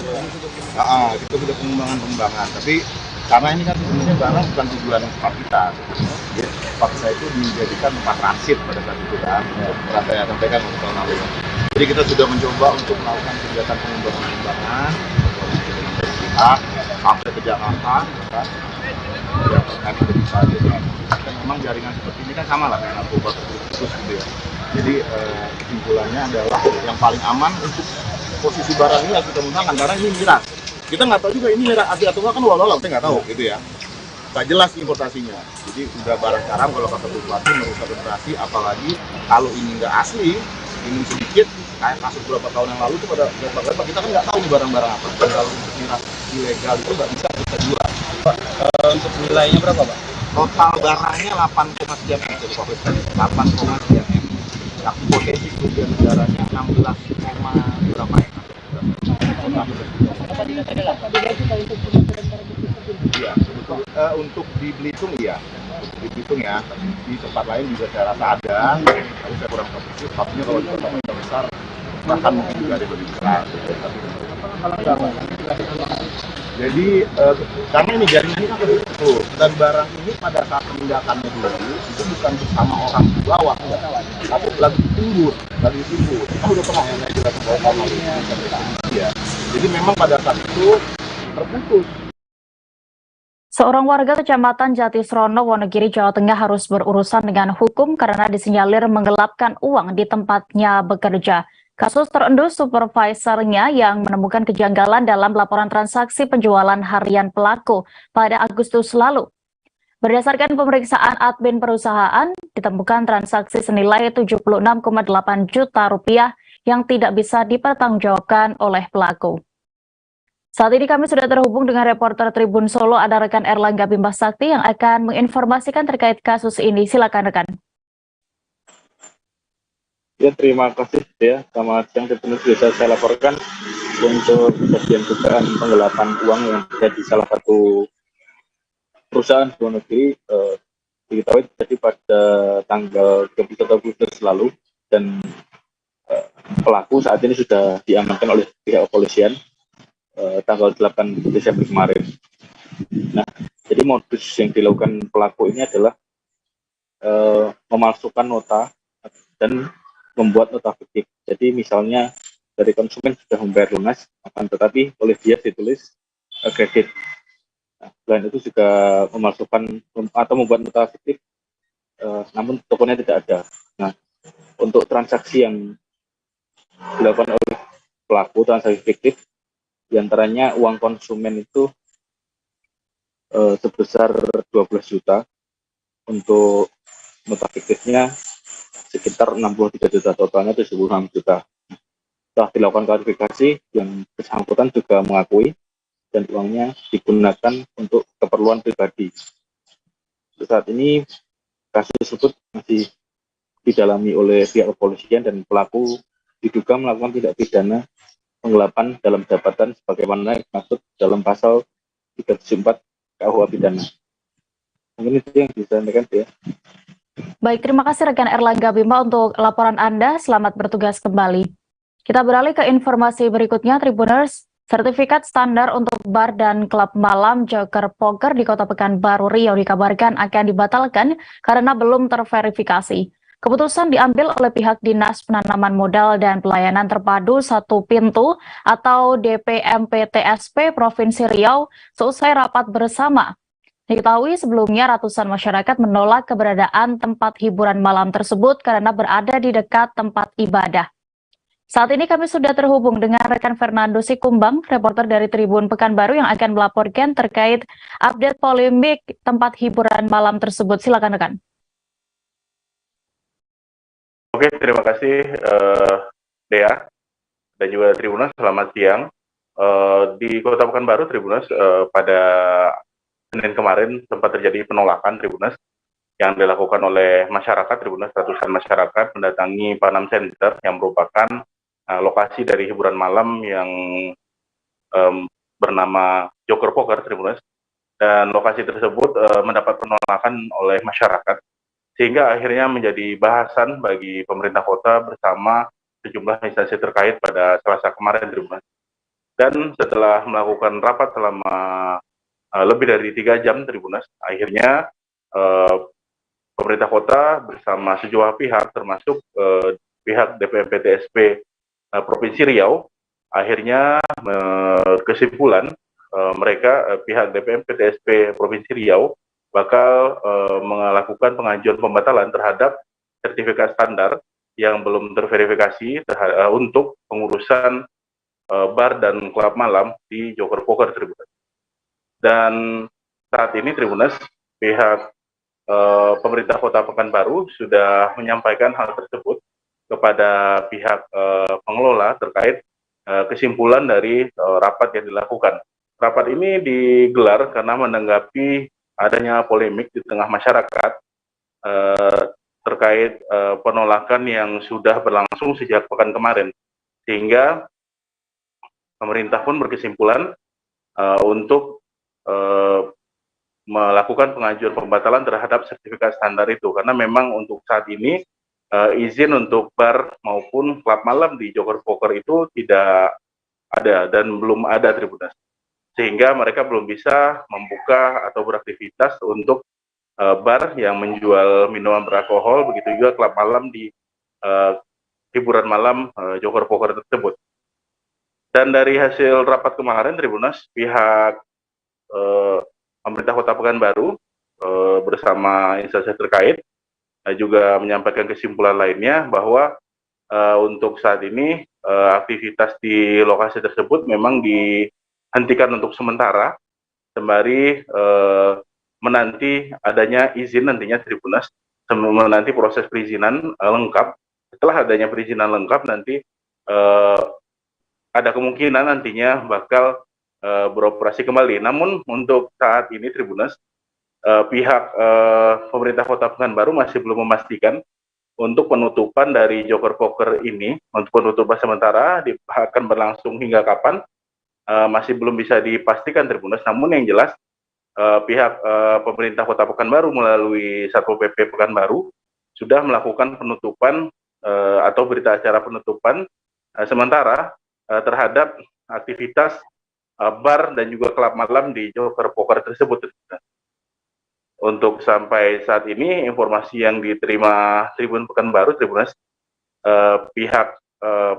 itu sudah pengembangan, tapi karena ini kan sebenarnya barang bukan tujuan tempat kita, ya, tempat saya itu dijadikan tempat transit pada saat itu kan, pernah saya sampaikan tahun lalu ya. Jadi kita sudah mencoba untuk melakukan kegiatan pengembangan dengan pihak sampai ke Jakarta, kan, ya terkait dengan dan memang jaringan seperti ini kan sama lah kayak narkoba khusus gitu ya. Jadi kesimpulannya adalah yang paling aman untuk posisi barang ini harus kita menggunakan karena ini miras. Kita nggak tahu juga ini miras asli atau enggak, kan walau kita nggak tahu gitu ya. Nggak jelas importasinya. Jadi udah barang haram kalau kata bupati merusak reputasi, apalagi kalau ini nggak asli, ini sedikit kayak kasus beberapa tahun yang lalu itu pada beberapa kita kan nggak tahu nih barang-barang apa. Dan kalau untuk miras ilegal itu nggak bisa kita jual. Untuk nilainya berapa, Pak? Total barangnya 8,3 M, jadi 8,3 M. Tapi potensi kerugian negaranya 16, berapa M? Iya, untuk di Belitung iya, di Belitung ya. Di tempat lain juga saya rasa ada, tapi saya kurang tahu. Pastinya kalau di kota besar bahkan mungkin juga ada lebih besar. Jadi karena ini jaringan ini kan betul, dan barang ini pada saat penindakannya dulu itu bukan bersama orang bawa, tapi lagi ditimbun. Kita udah pernah yang jelas bahwa ya. Jadi memang pada saat itu terputus. Seorang warga Kecamatan Jatisrono, Wonogiri, Jawa Tengah harus berurusan dengan hukum karena disinyalir menggelapkan uang di tempatnya bekerja. Kasus terendus supervisornya yang menemukan kejanggalan dalam laporan transaksi penjualan harian pelaku pada Agustus lalu. Berdasarkan pemeriksaan admin perusahaan, ditemukan transaksi senilai 76,8 juta rupiah yang tidak bisa dipertanggungjawabkan oleh pelaku. Saat ini kami sudah terhubung dengan reporter Tribun Solo, ada rekan Erlangga Bima Sakti yang akan menginformasikan terkait kasus ini. Silakan rekan. Ya, terima kasih ya. Selamat siang, bisa saya laporkan untuk kejadian dugaan penggelapan uang yang terjadi di salah satu perusahaan di Wonogiri. Diketahui terjadi pada tanggal 31 Agustus lalu dan pelaku saat ini sudah diamankan oleh pihak kepolisian tanggal 8 Desember kemarin. Nah, jadi modus yang dilakukan pelaku ini adalah memalsukan nota dan membuat nota fiktif. Jadi misalnya dari konsumen sudah membayar lunas, akan tetapi oleh dia ditulis kredit. Nah, selain itu juga memalsukan atau membuat nota fiktif, namun tokonya tidak ada. Nah, untuk transaksi yang dilakukan oleh pelaku transaksi fiktif, diantaranya uang konsumen itu sebesar 12 juta, untuk nota fiktifnya sekitar 63 juta, totalnya 76 juta. Setelah dilakukan klarifikasi, yang bersangkutan juga mengakui dan uangnya digunakan untuk keperluan pribadi. Saat ini kasus tersebut masih didalami oleh pihak kepolisian dan pelaku diduga melakukan tindak pidana penggelapan dalam jabatan sebagaimana dimaksud dalam pasal 374 KUH pidana. Mungkin itu yang bisa disampaikan ya. Baik, terima kasih rekan Erlangga Bima untuk laporan Anda. Selamat bertugas kembali. Kita beralih ke informasi berikutnya, Tribuners. Sertifikat standar untuk bar dan klub malam Joker Poker di Kota Pekanbaru Riau dikabarkan akan dibatalkan karena belum terverifikasi. Keputusan diambil oleh pihak Dinas Penanaman Modal dan Pelayanan Terpadu Satu Pintu atau DPMPTSP Provinsi Riau seusai rapat bersama. Diketahui sebelumnya ratusan masyarakat menolak keberadaan tempat hiburan malam tersebut karena berada di dekat tempat ibadah. Saat ini kami sudah terhubung dengan rekan Fernando Sikumbang, reporter dari Tribun Pekanbaru yang akan melaporkan terkait update polemik tempat hiburan malam tersebut. Silakan rekan. Oke, terima kasih Dea dan juga Tribuners, selamat siang. Di Kota Pekanbaru, Tribuners, pada Senin kemarin sempat terjadi penolakan Tribuners yang dilakukan oleh masyarakat. Tribuners, ratusan masyarakat mendatangi Panam Center yang merupakan lokasi dari hiburan malam yang bernama Joker Poker, Tribuners, dan lokasi tersebut mendapat penolakan oleh masyarakat, sehingga akhirnya menjadi bahasan bagi pemerintah kota bersama sejumlah instansi terkait pada Selasa kemarin, Tribuners. Dan setelah melakukan rapat selama lebih dari 3 jam, Tribuners, akhirnya pemerintah kota bersama sejumlah pihak, termasuk pihak DPMPTSP Provinsi Riau, akhirnya kesimpulan mereka pihak DPMPTSP Provinsi Riau bakal melakukan pengajuan pembatalan terhadap sertifikat standar yang belum terverifikasi untuk pengurusan bar dan klub malam di Joker Poker, Tribuners. Dan saat ini, Tribuners, pihak pemerintah Kota Pekanbaru sudah menyampaikan hal tersebut kepada pihak pengelola terkait kesimpulan dari rapat yang dilakukan. Rapat ini digelar karena menanggapi adanya polemik di tengah masyarakat terkait penolakan yang sudah berlangsung sejak pekan kemarin, sehingga pemerintah pun berkesimpulan untuk melakukan pengajuan pembatalan terhadap sertifikat standar itu, karena memang untuk saat ini izin untuk bar maupun klub malam di Joker Poker itu tidak ada dan belum ada, Tribuners, sehingga mereka belum bisa membuka atau beraktivitas untuk bar yang menjual minuman beralkohol, begitu juga klub malam di hiburan malam Joker Poker tersebut. Dan dari hasil rapat kemarin, Tribuners, pihak pemerintah Kota Pekanbaru bersama instansi terkait juga menyampaikan kesimpulan lainnya bahwa untuk saat ini aktivitas di lokasi tersebut memang dihentikan untuk sementara sembari menanti adanya izin nantinya, Tribuners, menanti proses perizinan lengkap. Setelah adanya perizinan lengkap nanti ada kemungkinan nantinya bakal beroperasi kembali. Namun untuk saat ini, Tribuners, pihak pemerintah Kota Pekanbaru masih belum memastikan untuk penutupan dari Joker Poker ini, untuk penutupan sementara akan berlangsung hingga kapan, masih belum bisa dipastikan, Tribuners. Namun yang jelas pihak pemerintah Kota Pekanbaru melalui Satpol PP Pekanbaru sudah melakukan penutupan atau berita acara penutupan sementara terhadap aktivitas bar dan juga klub malam di Joker Poker tersebut. Untuk sampai saat ini, informasi yang diterima Tribun Pekanbaru, Tribuners, pihak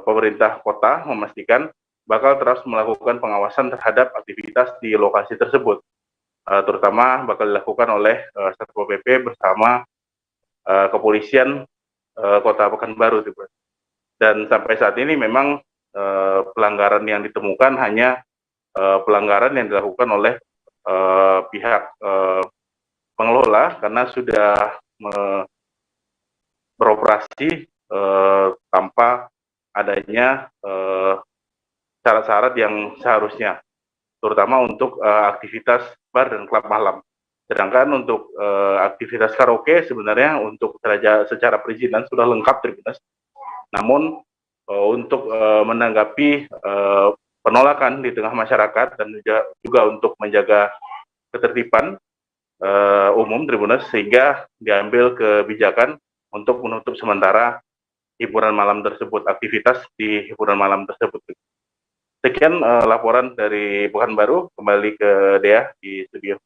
pemerintah kota memastikan bakal terus melakukan pengawasan terhadap aktivitas di lokasi tersebut, terutama bakal dilakukan oleh Satpol PP bersama kepolisian Kota Pekanbaru, Tribuners. Dan sampai saat ini memang pelanggaran yang ditemukan hanya pelanggaran yang dilakukan oleh pihak pengelola karena sudah beroperasi tanpa adanya syarat-syarat yang seharusnya, terutama untuk aktivitas bar dan klub malam. Sedangkan untuk aktivitas karaoke sebenarnya untuk secara perizinan sudah lengkap, Tribuners. Namun untuk menanggapi penolakan di tengah masyarakat dan juga untuk menjaga ketertiban umum, Tribuners, sehingga diambil kebijakan untuk menutup sementara hiburan malam tersebut, aktivitas di hiburan malam tersebut. Sekian laporan dari Pekanbaru, kembali ke Dea di studio.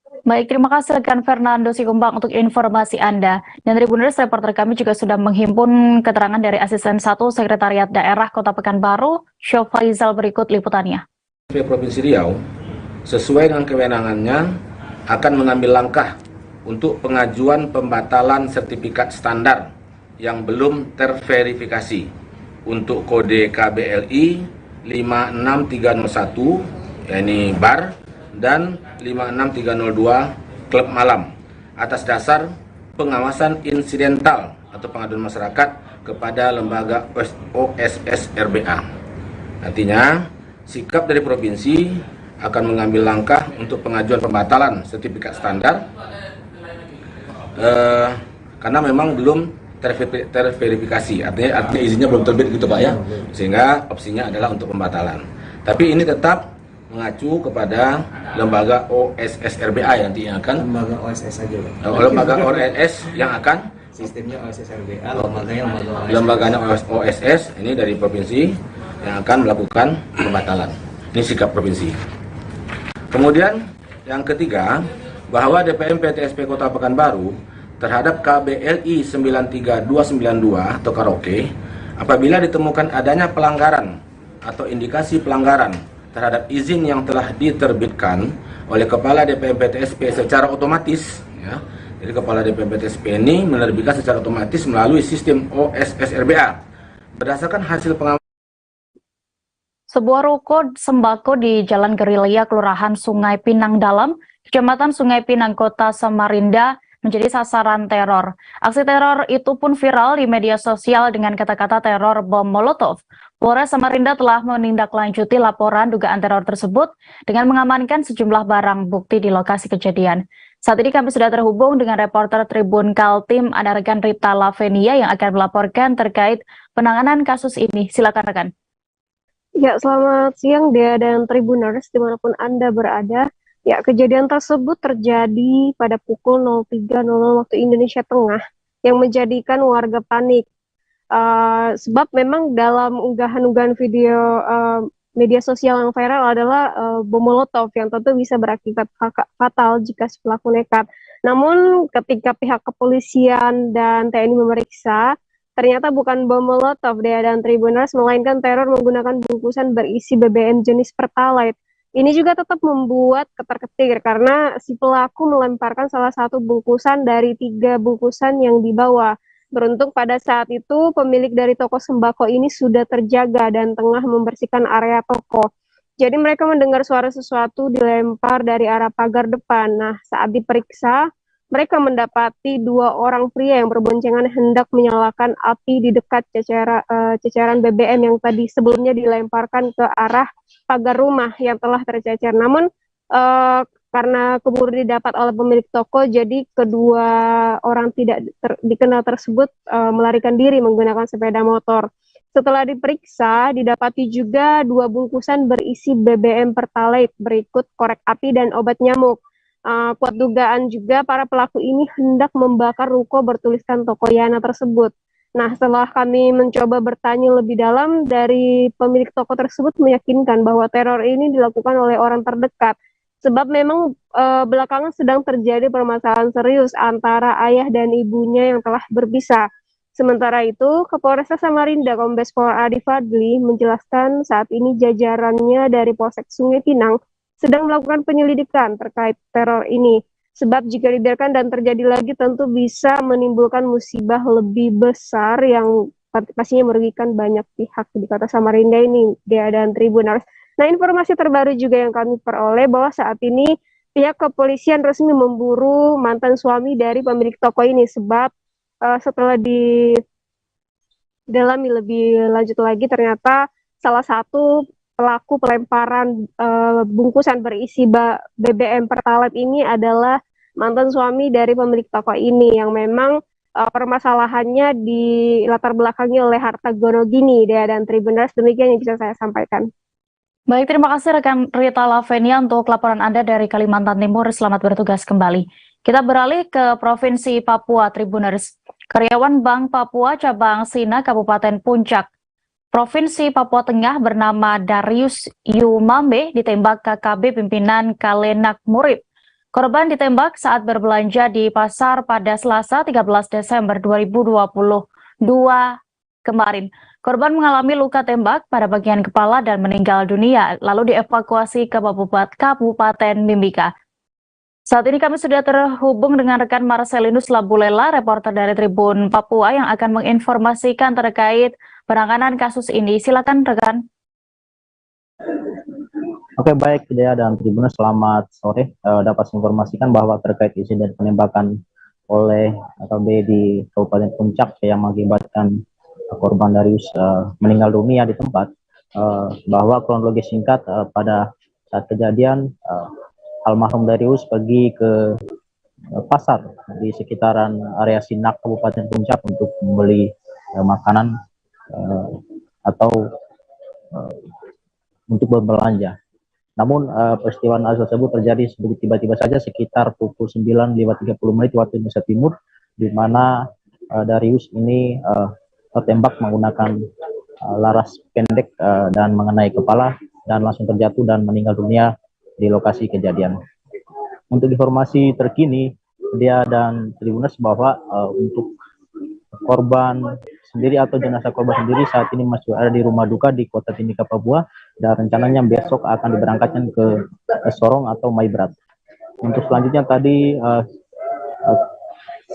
Baik, terima kasih rekan Fernando Sikumbang untuk informasi Anda. Dan Tribuners, reporter kami juga sudah menghimpun keterangan dari Asisten 1 Sekretariat Daerah Kota Pekanbaru, Syofrizal, berikut liputannya. Provinsi Riau, sesuai dengan kewenangannya, akan mengambil langkah untuk pengajuan pembatalan sertifikat standar yang belum terverifikasi untuk kode KBLI 56301, yakni bar, dan 56302 klub malam, atas dasar pengawasan insidental atau pengaduan masyarakat kepada lembaga OSS RBA. Artinya, sikap dari provinsi akan mengambil langkah untuk pengajuan pembatalan sertifikat standar karena memang belum terverifikasi, artinya izinnya belum terbit gitu Pak ya, sehingga opsinya adalah untuk pembatalan. Tapi ini tetap mengacu kepada lembaga OSS RBA yang nantinya akan lembaga OSS saja Pak. Lembaga OSS yang akan sistemnya OSS RBA, lembaganya OSS ini dari provinsi yang akan melakukan pembatalan. Ini sikap provinsi. Kemudian yang ketiga, bahwa DPM PTSP Kota Pekanbaru terhadap KBLI 93292 atau karaoke, apabila ditemukan adanya pelanggaran atau indikasi pelanggaran terhadap izin yang telah diterbitkan oleh Kepala DPM PTSP secara otomatis, ya. Jadi Kepala DPM PTSP ini menerbitkan secara otomatis melalui sistem OSS RBA berdasarkan hasil pengawasan. Sebuah ruko sembako di Jalan Gerilya, Kelurahan Sungai Pinang Dalam, Kecamatan Sungai Pinang, Kota Samarinda, menjadi sasaran teror. Aksi teror itu pun viral di media sosial dengan kata-kata teror bom Molotov. Polres Samarinda telah menindaklanjuti laporan dugaan teror tersebut dengan mengamankan sejumlah barang bukti di lokasi kejadian. Saat ini kami sudah terhubung dengan reporter Tribun Kaltim, ada rekan Rita Lavenia yang akan melaporkan terkait penanganan kasus ini. Silakan rekan. Ya, selamat siang Dea dan Tribuners dimanapun Anda berada. Ya, kejadian tersebut terjadi pada pukul 03.00 waktu Indonesia Tengah yang menjadikan warga panik. Sebab memang dalam unggahan-unggahan video media sosial yang viral adalah bom Molotov yang tentu bisa berakibat fatal jika si pelaku nekat. Namun ketika pihak kepolisian dan TNI memeriksa, ternyata bukan bom Molotov Dea dan Tribuners, melainkan teror menggunakan bungkusan berisi BBM jenis Pertalite. Ini juga tetap membuat ketar-ketir karena si pelaku melemparkan salah satu bungkusan dari 3 bungkusan yang dibawa. Beruntung pada saat itu pemilik dari toko sembako ini sudah terjaga dan tengah membersihkan area toko. Jadi mereka mendengar suara sesuatu dilempar dari arah pagar depan. Nah, saat diperiksa, mereka mendapati 2 orang pria yang berboncengan hendak menyalakan api di dekat ceceran BBM yang tadi sebelumnya dilemparkan ke arah pagar rumah yang telah tercecer. Namun karena keburu didapat oleh pemilik toko, jadi kedua orang tidak dikenal tersebut melarikan diri menggunakan sepeda motor. Setelah diperiksa, didapati juga 2 bungkusan berisi BBM Pertalite berikut korek api dan obat nyamuk. Kuat dugaan juga para pelaku ini hendak membakar ruko bertuliskan Toko Yana tersebut. Nah, setelah kami mencoba bertanya lebih dalam, dari pemilik toko tersebut meyakinkan bahwa teror ini dilakukan oleh orang terdekat. Sebab memang belakangan sedang terjadi permasalahan serius antara ayah dan ibunya yang telah berpisah. Sementara itu, Kapolresta Samarinda Kombes Pol Adi Fadli menjelaskan saat ini jajarannya dari Polsek Sungai Pinang sedang melakukan penyelidikan terkait teror ini. Sebab jika dibiarkan dan terjadi lagi tentu bisa menimbulkan musibah lebih besar yang pastinya merugikan banyak pihak di Kota Samarinda ini, Dea dan Tribuners. Nah, informasi terbaru juga yang kami peroleh bahwa saat ini pihak kepolisian resmi memburu mantan suami dari pemilik toko ini, sebab setelah didalami lebih lanjut lagi ternyata salah satu pelaku pelemparan bungkusan berisi BBM Pertalite ini adalah mantan suami dari pemilik toko ini yang memang permasalahannya di latar belakangi oleh harta gono gini, Dea dan Tribuners. Demikian yang bisa saya sampaikan. Baik, terima kasih rekan Rita Lavenia untuk laporan Anda dari Kalimantan Timur. Selamat bertugas kembali. Kita beralih ke Provinsi Papua, Tribuners. Karyawan Bank Papua Cabang Sina Kabupaten Puncak, Provinsi Papua Tengah bernama Darius Yumambe ditembak KKB pimpinan Kalenak Murib. Korban ditembak saat berbelanja di pasar pada Selasa 13 Desember 2022 kemarin. Korban mengalami luka tembak pada bagian kepala dan meninggal dunia, lalu dievakuasi ke Kabupaten Mimika. Saat ini kami sudah terhubung dengan rekan Marcelinus Labulela, reporter dari Tribun Papua yang akan menginformasikan terkait penanganan kasus ini. Silakan rekan. Oke, baik Dea dan Tribuners, selamat sore. Dapat saya informasikan bahwa terkait insiden penembakan oleh AKB di Kabupaten Puncak yang mengakibatkan korban Darius meninggal dunia di tempat, bahwa kronologi singkat pada saat kejadian almarhum Darius pergi ke pasar di sekitaran area Sinak Kabupaten Puncak untuk membeli makanan atau untuk berbelanja. Namun peristiwa naas tersebut terjadi tiba-tiba saja sekitar pukul 9.30 waktu Indonesia Timur, di mana Darius ini tertembak menggunakan laras pendek dan mengenai kepala dan langsung terjatuh dan meninggal dunia di lokasi kejadian. Untuk informasi terkini, Dia dan Tribuners, bahwa untuk korban sendiri atau jenazah korban sendiri saat ini masih ada di rumah duka di Kota Timika, Papua, dan rencananya besok akan diberangkatkan ke Sorong atau Maibrat. Untuk selanjutnya tadi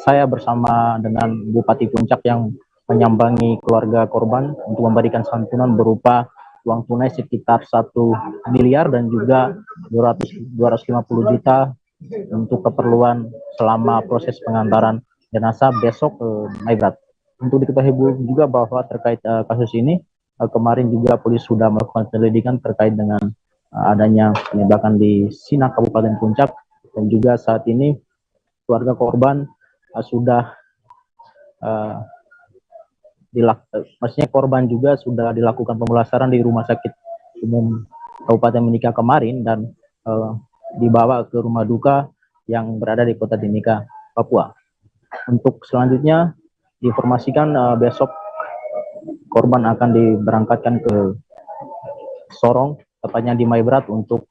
saya bersama dengan Bupati Puncak yang menyambangi keluarga korban untuk memberikan santunan berupa uang tunai sekitar 1 miliar dan juga 250 juta untuk keperluan selama proses pengantaran jenazah besok ke Maibrat. Untuk diketahui juga bahwa terkait kasus ini, kemarin juga polisi sudah melakukan penyelidikan terkait dengan adanya penembakan di Sinak Kabupaten Puncak, dan juga saat ini keluarga korban sudah maksudnya korban juga sudah dilakukan pemulasaran di Rumah Sakit Umum Kabupaten Mimika kemarin dan dibawa ke rumah duka yang berada di Kota Timika, Papua. Untuk selanjutnya diinformasikan besok korban akan diberangkatkan ke Sorong, tepatnya di Maibrat, untuk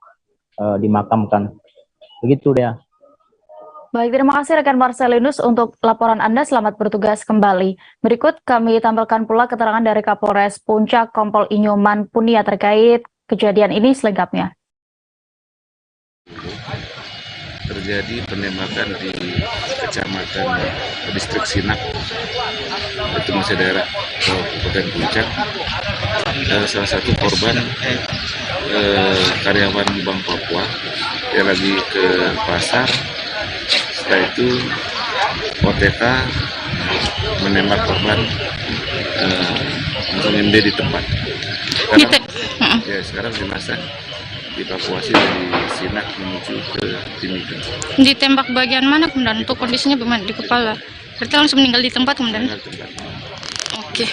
dimakamkan. Begitu dia. Baik, terima kasih rekan Marcelinus untuk laporan Anda. Selamat bertugas kembali. Berikut kami tampilkan pula keterangan dari Kapolres Puncak Kompol Inyoman Punia terkait kejadian ini selengkapnya. Terjadi penembakan di Kecamatan Distrik Sinak, itu masih daerah Kabupaten Puncak. Salah satu korban karyawan Bank Papua, dia lagi ke pasar. Setelah itu OTK menembak korban, langsung MD di tempat. Sekarang jenazah dievakuasi dari Sinak menuju ke Timika. Ditembak bagian mana kemudian? Untuk kondisinya bagaimana di kepala? Berarti langsung meninggal di tempat kemudian? Oke.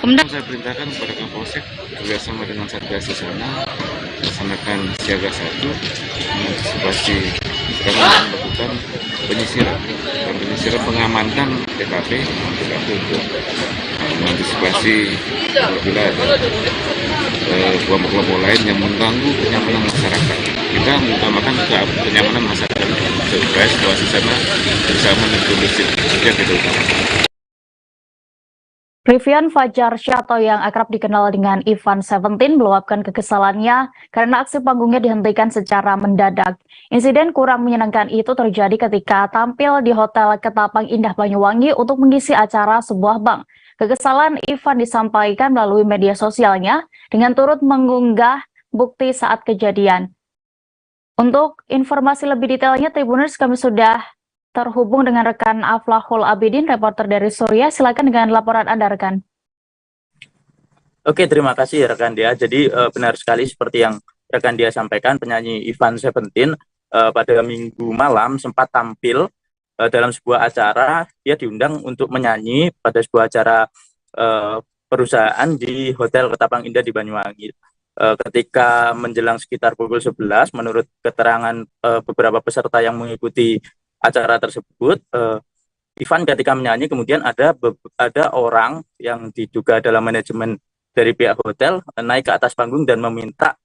Kemudian saya perintahkan kepada Kapolsek bersama dengan Satgas di sana melaksanakan siaga 1, mengantisipasi sekarang melakukan penyisiran pengamankan TKP untuk mengantisipasi apabila ada kelompok-kelompok lain yang mengganggu kenyamanan masyarakat. Kita mengutamakan kenyamanan masyarakat supaya situasi sana bersama dan kondusif. Sekian itu. Rivian Fajar Syato yang akrab dikenal dengan Ivan Seventeen meluapkan kekesalannya karena aksi panggungnya dihentikan secara mendadak. Insiden kurang menyenangkan itu terjadi ketika tampil di Hotel Ketapang Indah Banyuwangi untuk mengisi acara sebuah bank. Kekesalan Ivan disampaikan melalui media sosialnya dengan turut mengunggah bukti saat kejadian. Untuk informasi lebih detailnya, Tribuners, kami sudah terhubung dengan rekan Aflahul Abidin, reporter dari Surya. Silakan dengan laporan Anda, rekan. Oke, terima kasih rekan Dia. Jadi benar sekali seperti yang rekan Dia sampaikan, penyanyi Ivan Seventeen pada minggu malam sempat tampil dalam sebuah acara. Dia diundang untuk menyanyi pada sebuah acara perusahaan di Hotel Ketapang Indah di Banyuwangi. Ketika menjelang sekitar pukul 11, menurut keterangan beberapa peserta yang mengikuti acara tersebut, Ivan ketika menyanyi kemudian ada orang yang diduga adalah manajemen dari pihak hotel naik ke atas panggung dan meminta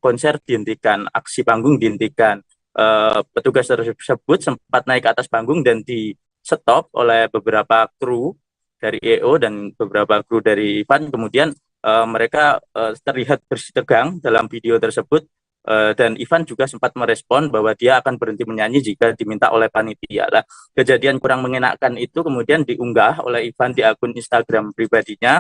konser dihentikan, aksi panggung dihentikan. petugas tersebut sempat naik ke atas panggung dan di stop oleh beberapa kru dari EO dan beberapa kru dari Ivan. Kemudian mereka terlihat bersitegang dalam video tersebut, dan Ivan juga sempat merespon bahwa dia akan berhenti menyanyi jika diminta oleh panitia. Nah, kejadian kurang mengenakan itu kemudian diunggah oleh Ivan di akun Instagram pribadinya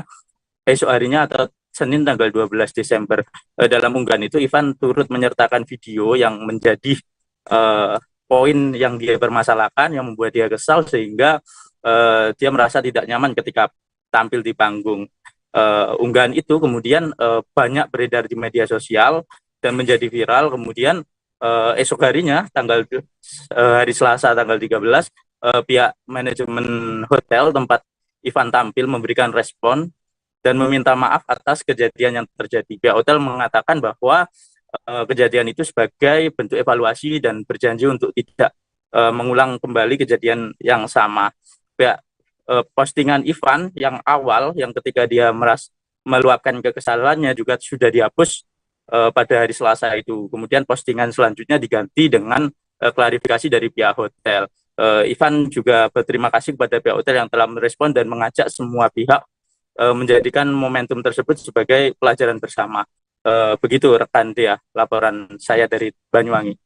esok harinya atau Senin tanggal 12 Desember. Dalam unggahan itu Ivan turut menyertakan video yang menjadi poin yang dia permasalahkan, yang membuat dia kesal sehingga dia merasa tidak nyaman ketika tampil di panggung. Unggahan itu kemudian banyak beredar di media sosial dan menjadi viral. Kemudian esok harinya hari Selasa tanggal 13 pihak manajemen hotel tempat Ivan tampil memberikan respon dan meminta maaf atas kejadian yang terjadi. Pihak hotel mengatakan bahwa kejadian itu sebagai bentuk evaluasi dan berjanji untuk tidak mengulang kembali kejadian yang sama. Postingan Ivan yang awal, yang ketika dia meluapkan kekesalannya juga sudah dihapus pada hari Selasa itu. Kemudian postingan selanjutnya diganti dengan klarifikasi dari pihak hotel. Ivan juga berterima kasih kepada pihak hotel yang telah merespon dan mengajak semua pihak menjadikan momentum tersebut sebagai pelajaran bersama. Begitu rekan Dea, laporan saya dari Banyuwangi.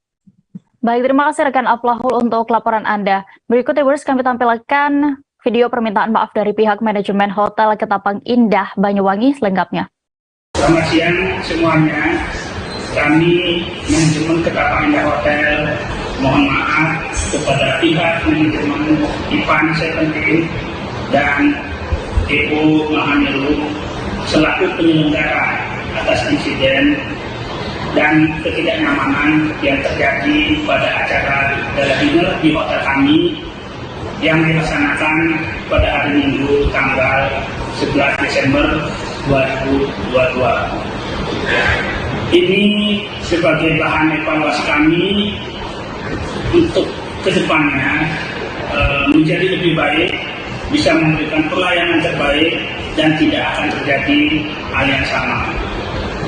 Baik, terima kasih rekan Aflahul untuk laporan Anda. Berikut Tribuners kami tampilkan video permintaan maaf dari pihak manajemen Hotel Ketapang Indah Banyuwangi selengkapnya. Selamat siang semuanya. Kami manajemen Ketapang Indah Hotel mohon maaf kepada pihak manajemen Ivan Seventeen dan EO Mahaniru selaku penyelenggara atas insiden dan ketidaknyamanan yang terjadi pada acara gala dinner di hotel kami yang dilaksanakan pada hari Minggu tanggal 11 Desember 2022. Ini sebagai bahan evaluasi kami untuk kedepannya menjadi lebih baik, bisa memberikan pelayanan terbaik dan tidak akan terjadi hal yang sama.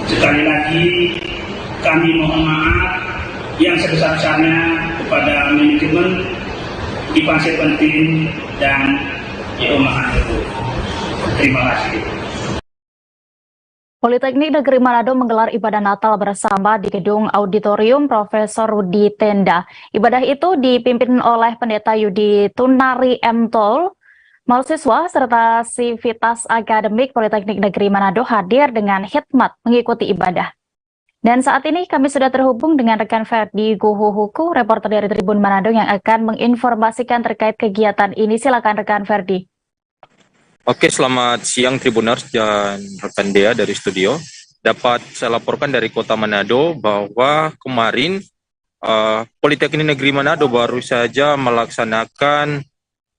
Sekali lagi kami mohon maaf yang sebesar-besarnya kepada manajemen Ivan Seventeen dan EO Mahaniru. Terima kasih. Politeknik Negeri Manado menggelar ibadah Natal bersama di Gedung Auditorium Profesor Rudi Tenda. Ibadah itu dipimpin oleh Pendeta Yudi Tunari M. Tol. Mahasiswa serta sivitas akademik Politeknik Negeri Manado hadir dengan khidmat mengikuti ibadah. Dan saat ini kami sudah terhubung dengan rekan Ferdi Guhuhuku, reporter dari Tribun Manado yang akan menginformasikan terkait kegiatan ini. Silakan rekan Ferdi. Oke, selamat siang Tribuners dan rekan Dea dari studio. Dapat saya laporkan dari Kota Manado bahwa kemarin Politeknik Negeri Manado baru saja melaksanakan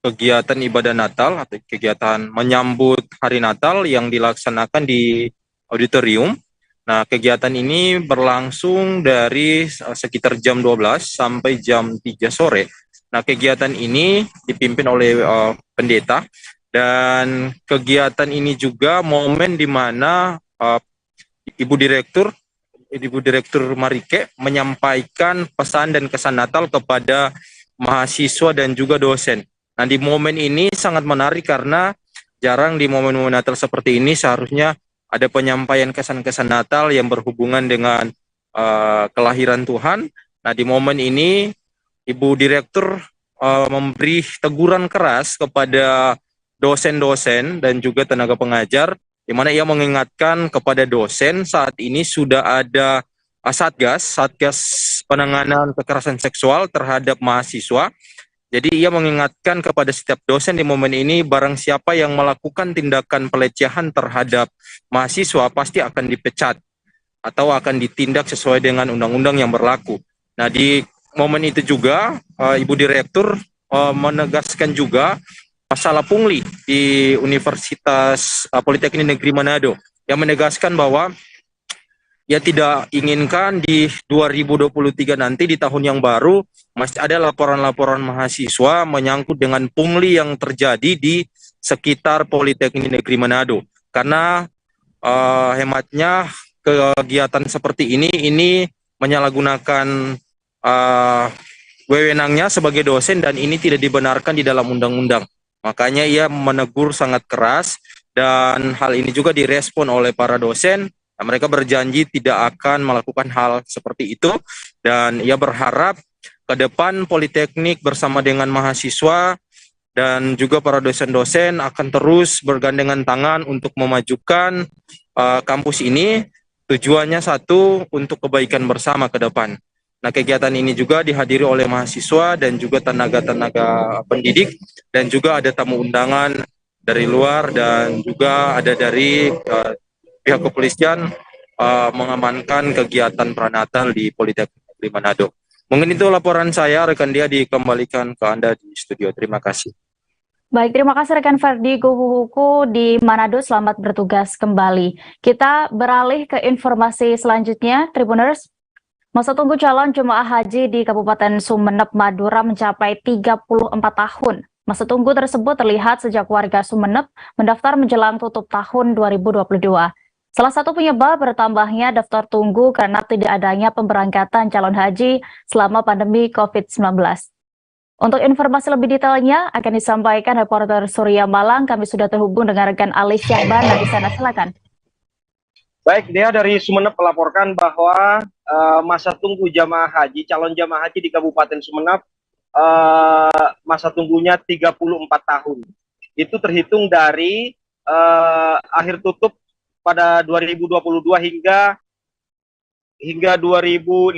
kegiatan ibadah Natal atau kegiatan menyambut hari Natal yang dilaksanakan di auditorium. Nah, kegiatan ini berlangsung dari sekitar jam 12 sampai jam 3 sore. Nah, kegiatan ini dipimpin oleh pendeta dan kegiatan ini juga momen di mana Ibu Direktur Marike menyampaikan pesan dan kesan Natal kepada mahasiswa dan juga dosen. Nah, di momen ini sangat menarik karena jarang di momen-momen Natal seperti ini seharusnya ada penyampaian kesan-kesan Natal yang berhubungan dengan kelahiran Tuhan. Nah, di momen ini Ibu Direktur memberi teguran keras kepada dosen-dosen dan juga tenaga pengajar, di mana ia mengingatkan kepada dosen saat ini sudah ada Satgas penanganan kekerasan seksual terhadap mahasiswa. Jadi ia mengingatkan kepada setiap dosen di momen ini, barang siapa yang melakukan tindakan pelecehan terhadap mahasiswa pasti akan dipecat atau akan ditindak sesuai dengan undang-undang yang berlaku. Nah, di momen itu juga Ibu Direktur menegaskan juga masalah pungli di Universitas Politeknik Negeri Manado yang menegaskan bahwa ia tidak inginkan di 2023 nanti di tahun yang baru masih ada laporan-laporan mahasiswa menyangkut dengan pungli yang terjadi di sekitar Politeknik Negeri Manado. Karena hematnya kegiatan seperti ini menyalahgunakan wewenangnya sebagai dosen dan ini tidak dibenarkan di dalam undang-undang. Makanya ia menegur sangat keras dan hal ini juga direspon oleh para dosen. Nah, mereka berjanji tidak akan melakukan hal seperti itu dan ia berharap ke depan Politeknik bersama dengan mahasiswa dan juga para dosen-dosen akan terus bergandengan tangan untuk memajukan kampus ini. Tujuannya satu, untuk kebaikan bersama ke depan. Nah, kegiatan ini juga dihadiri oleh mahasiswa dan juga tenaga-tenaga pendidik dan juga ada tamu undangan dari luar dan juga ada dari pihak kepolisian mengamankan kegiatan pranatal di Politeknik Negeri Manado. Mungkin itu laporan saya, rekan dia dikembalikan ke Anda di studio. Terima kasih. Baik, terima kasih rekan Ferdi Guhuhuku di Manado, selamat bertugas kembali. Kita beralih ke informasi selanjutnya, Tribuners. Masa tunggu calon jemaah haji di Kabupaten Sumeneb, Madura mencapai 34 tahun. Masa tunggu tersebut terlihat sejak warga Sumeneb mendaftar menjelang tutup tahun 2022. Salah satu penyebab bertambahnya daftar tunggu karena tidak adanya pemberangkatan calon haji selama pandemi COVID-19. Untuk informasi lebih detailnya akan disampaikan reporter Surya Malang. Kami sudah terhubung dengan rekan Alis Syahbana di sana. Silakan. Baik, dia dari Sumeneb melaporkan bahwa masa tunggu jamaah haji, calon jamaah haji di Kabupaten Sumeneb, masa tunggunya 34 tahun. Itu terhitung dari akhir tutup pada 2022 hingga 2056.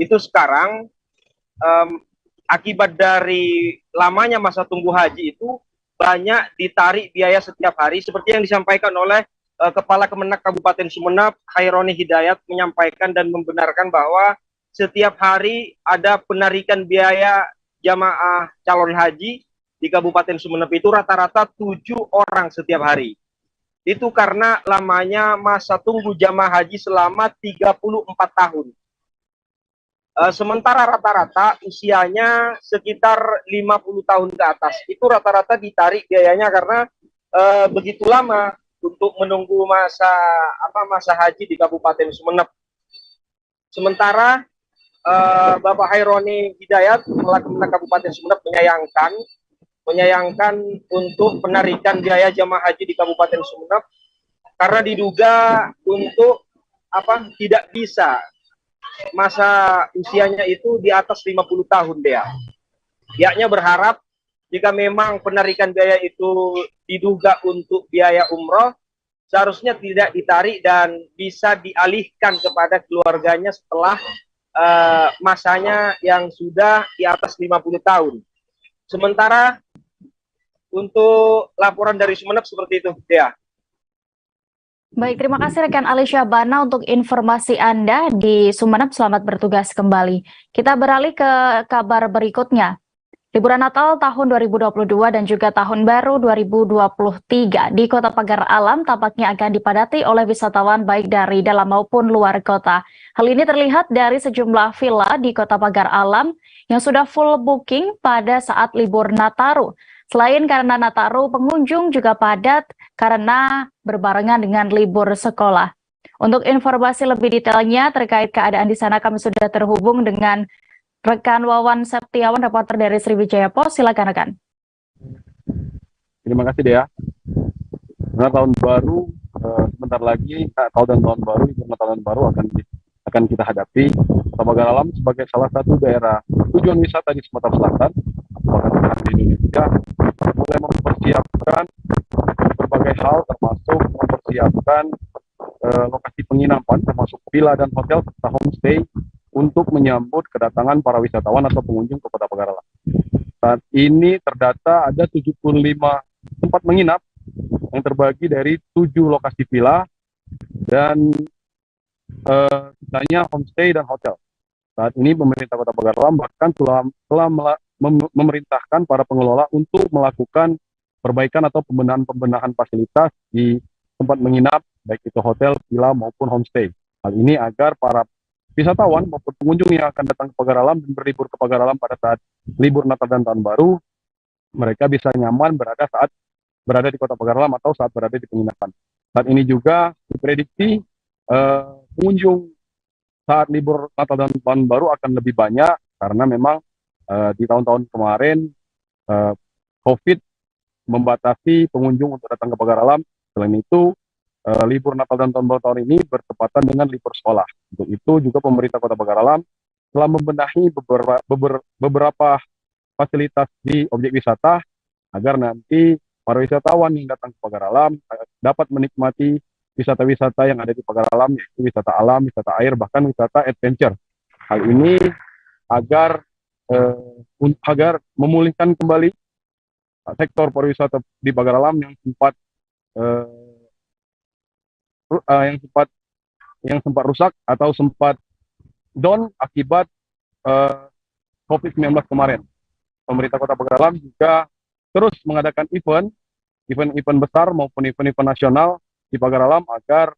Itu sekarang akibat dari lamanya masa tunggu haji itu banyak ditarik biaya setiap hari seperti yang disampaikan oleh Kepala Kemenak Kabupaten Sumeneb, Haironi Hidayat, menyampaikan dan membenarkan bahwa setiap hari ada penarikan biaya jamaah calon haji di Kabupaten Sumeneb itu rata-rata 7 orang setiap hari. Itu karena lamanya masa tunggu jamaah haji selama 34 tahun. Sementara rata-rata usianya sekitar 50 tahun ke atas. Itu rata-rata ditarik biayanya karena begitu lama untuk menunggu masa haji di Kabupaten Sumeneb. Sementara Bapak Haironi Hidayat, Kepala Kemenak Kabupaten Sumeneb menyayangkan untuk penarikan biaya jamaah haji di Kabupaten Sumeneb karena diduga untuk tidak bisa masa usianya itu di atas 50 tahun dia. Pihaknya berharap jika memang penarikan biaya itu diduga untuk biaya umroh, seharusnya tidak ditarik dan bisa dialihkan kepada keluarganya setelah masanya yang sudah di atas 50 tahun. Sementara untuk laporan dari Sumeneb seperti itu, Dea. Baik, terima kasih rekan Ali Syahbana untuk informasi Anda di Sumeneb. Selamat bertugas kembali. Kita beralih ke kabar berikutnya. Liburan Natal tahun 2022 dan juga Tahun Baru 2023 di Kota Pagar Alam tampaknya akan dipadati oleh wisatawan baik dari dalam maupun luar kota. Hal ini terlihat dari sejumlah villa di Kota Pagar Alam yang sudah full booking pada saat libur Nataru. Selain karena Nataru, pengunjung juga padat karena berbarengan dengan libur sekolah. Untuk informasi lebih detailnya terkait keadaan di sana, kami sudah terhubung dengan rekan Wawan Septiawan, reporter dari Sriwijaya Post. Silakan rekan. Terima kasih Dea. Karena tahun baru sebentar lagi, tahun baru, libur tahun baru akan kita hadapi. Kota Pagar Alam sebagai salah satu daerah tujuan wisata di Sumatera Selatan, bahkan di Indonesia, mulai mempersiapkan berbagai hal, termasuk mempersiapkan lokasi penginapan, termasuk villa dan hotel serta homestay untuk menyambut kedatangan para wisatawan atau pengunjung ke Kota Pagar Alam. Saat ini terdata ada 75 tempat menginap yang terbagi dari 7 lokasi villa dan sisanya homestay dan hotel. Saat ini pemerintah Kota Pagar Alam bahkan telah memerintahkan para pengelola untuk melakukan perbaikan atau pembenahan fasilitas di tempat menginap, baik itu hotel, villa maupun homestay. Hal ini agar para wisatawan maupun pengunjung yang akan datang ke Pagar Alam dan berlibur ke Pagar Alam pada saat libur Natal dan Tahun Baru, mereka bisa nyaman berada di Kota Pagar Alam atau saat berada di penginapan. Saat ini juga diprediksi pengunjung saat libur Natal dan Tahun Baru akan lebih banyak karena memang di tahun-tahun kemarin COVID membatasi pengunjung untuk datang ke pagar alam. Selain itu, libur Natal dan Tahun Baru tahun ini bertepatan dengan libur sekolah. Untuk itu juga pemerintah Kota Pagar Alam telah membenahi beberapa fasilitas di objek wisata agar nanti para wisatawan yang datang ke Pagar Alam dapat menikmati wisata-wisata yang ada di Pagar Alam, yaitu wisata alam, wisata air, bahkan wisata adventure. Hal ini agar memulihkan kembali sektor pariwisata di Pagar Alam yang sempat rusak atau sempat down akibat COVID-19 kemarin. Pemerintah Kota Pagar Alam juga terus mengadakan event besar maupun event nasional di Pagar Alam agar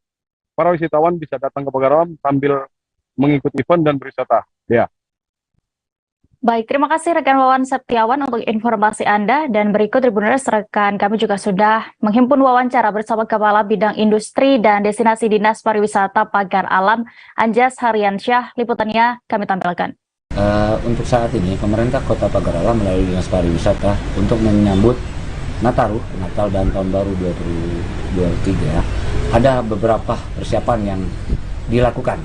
para wisatawan bisa datang ke Pagar Alam sambil mengikuti event dan berwisata. Ya. Baik, terima kasih rekan Wawan Septiawan untuk informasi Anda, dan berikut Tribuners, rekan kami juga sudah menghimpun wawancara bersama Kepala Bidang Industri dan Destinasi Dinas Pariwisata Pagar Alam, Anjas Haryansyah. Liputannya kami tampilkan. Untuk saat ini pemerintah Kota Pagar Alam melalui Dinas Pariwisata untuk menyambut Natal dan Tahun Baru 2023 ada beberapa persiapan yang dilakukan.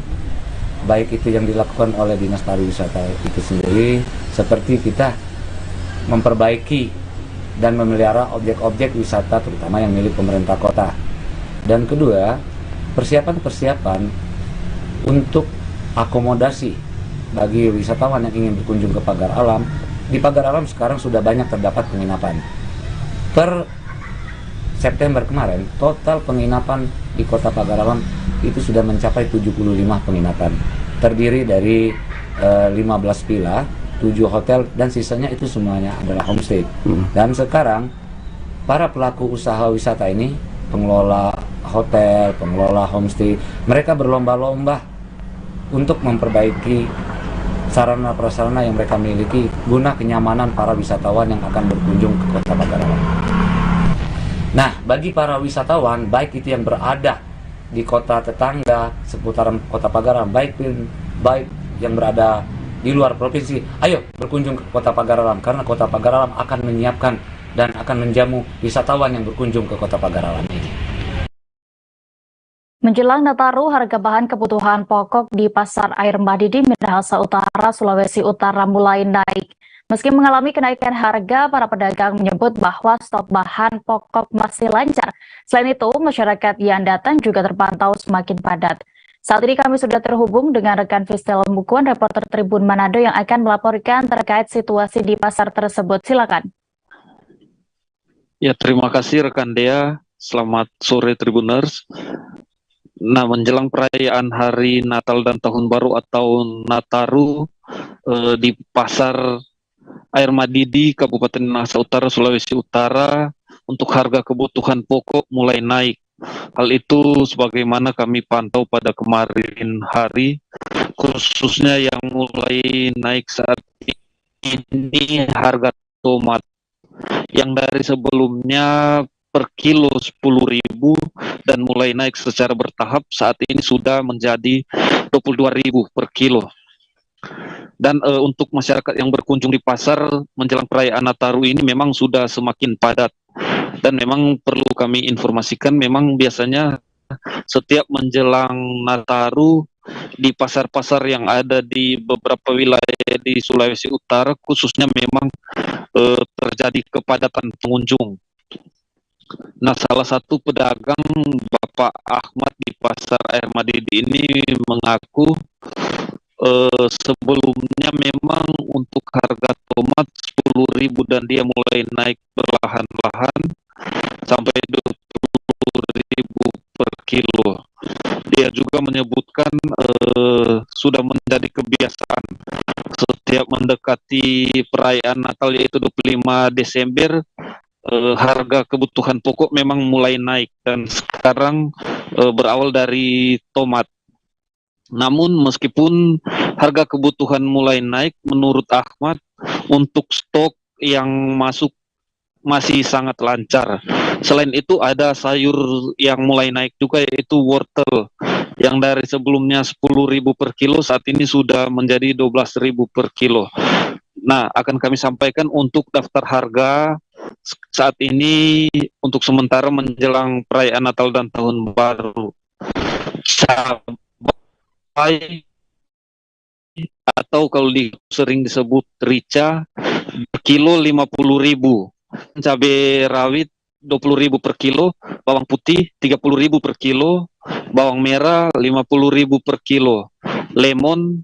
Baik itu yang dilakukan oleh Dinas Pariwisata itu sendiri, seperti kita memperbaiki dan memelihara objek-objek wisata terutama yang milik pemerintah kota. Dan kedua, persiapan-persiapan untuk akomodasi bagi wisatawan yang ingin berkunjung ke Pagar Alam. Di Pagar Alam sekarang sudah banyak terdapat penginapan. Per September kemarin, total penginapan di Kota Pagar Alam itu sudah mencapai 75 penginapan. Terdiri dari 15 villa, 7 hotel, dan sisanya itu semuanya adalah homestay. Dan sekarang, para pelaku usaha wisata ini, pengelola hotel, pengelola homestay, mereka berlomba-lomba untuk memperbaiki sarana-prasarana yang mereka miliki guna kenyamanan para wisatawan yang akan berkunjung ke Kota Pagar Alam. Nah, bagi para wisatawan, baik itu yang berada di kota tetangga seputaran Kota Pagar Alam, baik yang berada di luar provinsi, ayo berkunjung ke Kota Pagar Alam, karena Kota Pagar Alam akan menyiapkan dan akan menjamu wisatawan yang berkunjung ke Kota Pagar Alam ini. Menjelang Nataru, harga bahan kebutuhan pokok di Pasar Air Madidi, Minahasa Utara, Sulawesi Utara mulai naik. Meski mengalami kenaikan harga, para pedagang menyebut bahwa stok bahan pokok masih lancar. Selain itu, masyarakat yang datang juga terpantau semakin padat. Saat ini kami sudah terhubung dengan rekan Fistel Mukuan, reporter Tribun Manado yang akan melaporkan terkait situasi di pasar tersebut. Silakan. Ya, terima kasih rekan Dea. Selamat sore Tribuners. Nah, menjelang perayaan Hari Natal dan Tahun Baru atau Nataru di Pasar Air Madidi, Kabupaten Minahasa Utara, Sulawesi Utara, untuk harga kebutuhan pokok mulai naik. Hal itu sebagaimana kami pantau pada kemarin hari, khususnya yang mulai naik saat ini harga tomat yang dari sebelumnya per kilo 10.000 dan mulai naik secara bertahap, saat ini sudah menjadi 22.000 per kilo. Dan untuk masyarakat yang berkunjung di pasar menjelang perayaan Nataru ini memang sudah semakin padat. Dan memang perlu kami informasikan, memang biasanya setiap menjelang Nataru di pasar-pasar yang ada di beberapa wilayah di Sulawesi Utara khususnya memang terjadi kepadatan pengunjung. Nah, salah satu pedagang Bapak Ahmad di Pasar Air Madidi ini mengaku sebelumnya memang untuk harga tomat 10.000 dan dia mulai naik perlahan-lahan sampai 20.000 per kilo. Dia juga menyebutkan sudah menjadi kebiasaan setiap mendekati perayaan Natal yaitu 25 Desember harga kebutuhan pokok memang mulai naik dan sekarang berawal dari tomat. Namun meskipun harga kebutuhan mulai naik, menurut Ahmad untuk stok yang masih sangat lancar. Selain itu ada sayur yang mulai naik juga, yaitu wortel yang dari sebelumnya 10.000 per kilo saat ini sudah menjadi 12.000 per kilo. Nah, akan kami sampaikan untuk daftar harga saat ini untuk sementara menjelang perayaan Natal dan Tahun Baru. Cabai atau kalau sering disebut rica kilo 50.000, cabai rawit 20.000 per kilo, bawang putih 30.000 per kilo, bawang merah 50.000 per kilo, lemon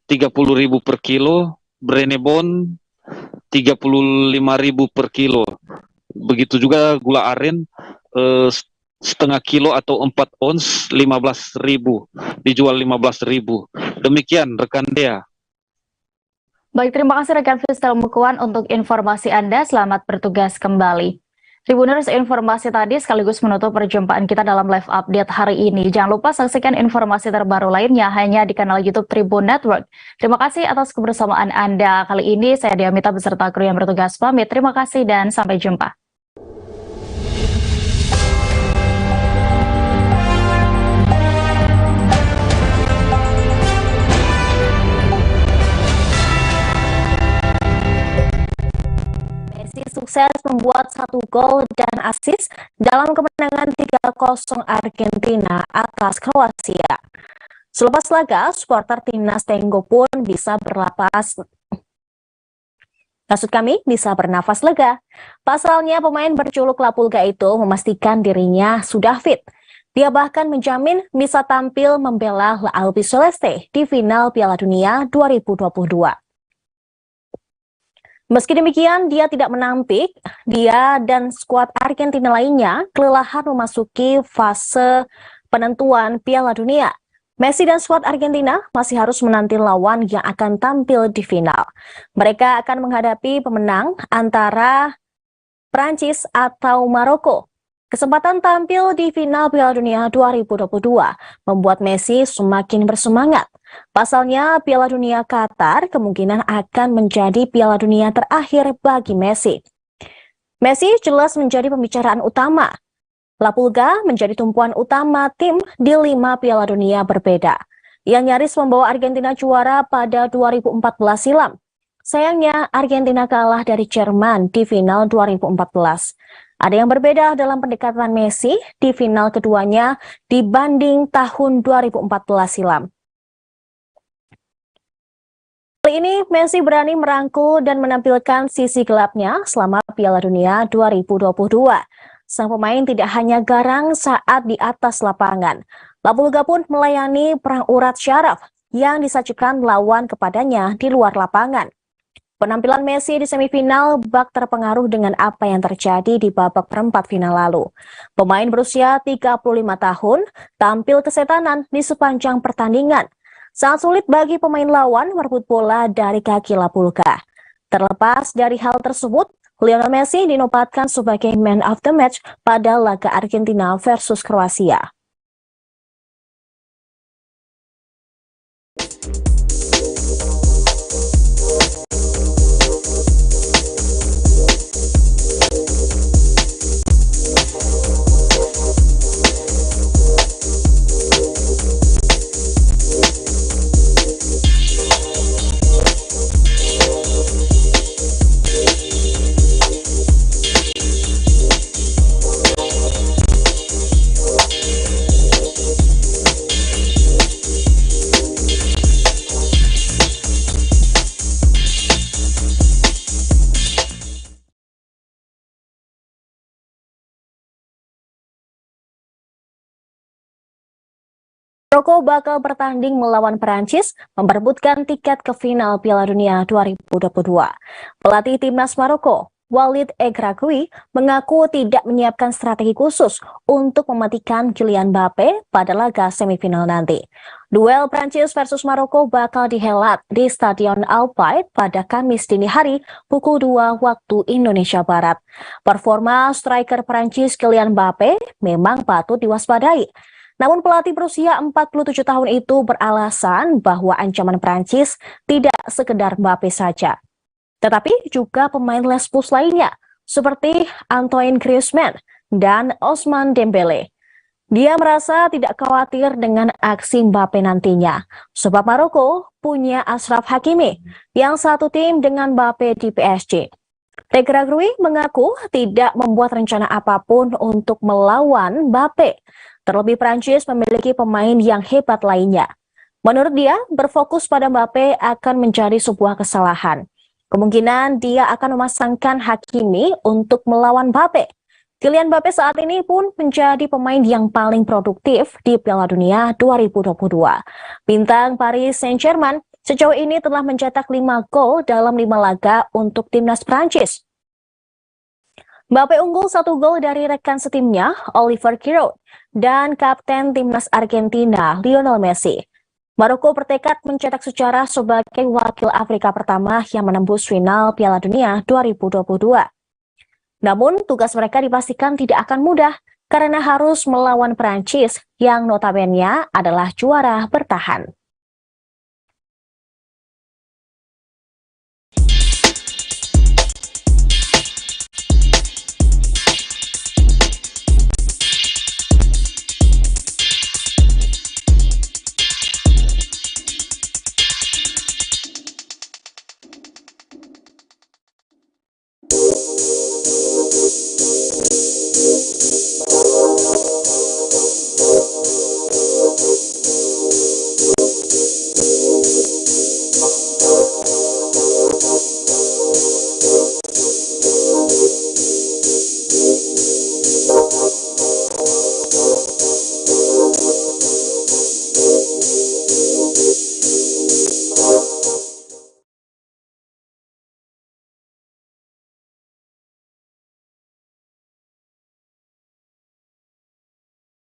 30.000 per kilo, Brenebon 35.000 per kilo. Begitu juga gula aren setengah kilo atau 4 ons 15.000, dijual 15.000. Demikian rekan Dea. Baik, terima kasih rekan Fistel Mukuan untuk informasi Anda. Selamat bertugas kembali. Tribuners, informasi tadi sekaligus menutup perjumpaan kita dalam live update hari ini. Jangan lupa saksikan informasi terbaru lainnya hanya di kanal YouTube Tribun Network. Terima kasih atas kebersamaan Anda. Kali ini saya Diamita beserta kru yang bertugas pamit. Terima kasih dan sampai jumpa. Sukses membuat 1 gol dan assist dalam kemenangan 3-0 Argentina atas Kroasia. Selepas laga, supporter timnas Tenggo pun bisa bernafas lega. Pasalnya pemain berjuluk Lapulga itu memastikan dirinya sudah fit. Dia bahkan menjamin bisa tampil membela La Albiceleste di final Piala Dunia 2022. Meski demikian, dia tidak menampik. Dia dan skuad Argentina lainnya kelelahan memasuki fase penentuan Piala Dunia. Messi dan skuad Argentina masih harus menanti lawan yang akan tampil di final. Mereka akan menghadapi pemenang antara Prancis atau Maroko. Kesempatan tampil di final Piala Dunia 2022 membuat Messi semakin bersemangat. Pasalnya, Piala Dunia Qatar kemungkinan akan menjadi Piala Dunia terakhir bagi Messi. Messi jelas menjadi pembicaraan utama. Lapulga menjadi tumpuan utama tim di 5 Piala Dunia berbeda, yang nyaris membawa Argentina juara pada 2014 silam. Sayangnya, Argentina kalah dari Jerman di final 2014. Ada yang berbeda dalam pendekatan Messi di final keduanya dibanding tahun 2014 silam. Kali ini Messi berani merangkul dan menampilkan sisi gelapnya selama Piala Dunia 2022. Sang pemain tidak hanya garang saat di atas lapangan. Lapulga pun melayani perang urat syaraf yang disajikan lawan kepadanya di luar lapangan. Penampilan Messi di semifinal bak terpengaruh dengan apa yang terjadi di babak perempat final lalu. Pemain berusia 35 tahun tampil kesetanan di sepanjang pertandingan. Sangat sulit bagi pemain lawan merebut bola dari kaki Lapulga. Terlepas dari hal tersebut, Lionel Messi dinobatkan sebagai man of the match pada laga Argentina versus Kroasia. Maroko bakal bertanding melawan Perancis memperebutkan tiket ke final Piala Dunia 2022. Pelatih timnas Maroko, Walid Regragui, mengaku tidak menyiapkan strategi khusus untuk mematikan Kylian Mbappe pada laga semifinal nanti. Duel Perancis versus Maroko bakal dihelat di Stadion Al Bayt pada Kamis dini hari pukul 2 waktu Indonesia Barat. Performa striker Perancis Kylian Mbappe memang patut diwaspadai. Namun pelatih berusia 47 tahun itu beralasan bahwa ancaman Prancis tidak sekedar Mbappe saja, tetapi juga pemain Les Bleus lainnya. seperti Antoine Griezmann dan Ousmane Dembele. Dia merasa tidak khawatir dengan aksi Mbappe nantinya, sebab Maroko punya Achraf Hakimi yang satu tim dengan Mbappe di PSG. Regragui mengaku tidak membuat rencana apapun untuk melawan Mbappe. Terlebih Prancis memiliki pemain yang hebat lainnya. Menurut dia, berfokus pada Mbappe akan menjadi sebuah kesalahan. Kemungkinan dia akan memasangkan Hakimi untuk melawan Mbappe. Kylian Mbappe saat ini pun menjadi pemain yang paling produktif di Piala Dunia 2022. Bintang Paris Saint-Germain sejauh ini telah mencetak 5 gol dalam 5 laga untuk timnas Prancis. Mbappe unggul 1 gol dari rekan setimnya, Oliver Giroud, dan kapten timnas Argentina, Lionel Messi. Maroko bertekad mencetak sejarah sebagai wakil Afrika pertama yang menembus final Piala Dunia 2022. Namun, tugas mereka dipastikan tidak akan mudah karena harus melawan Prancis yang notabene adalah juara bertahan.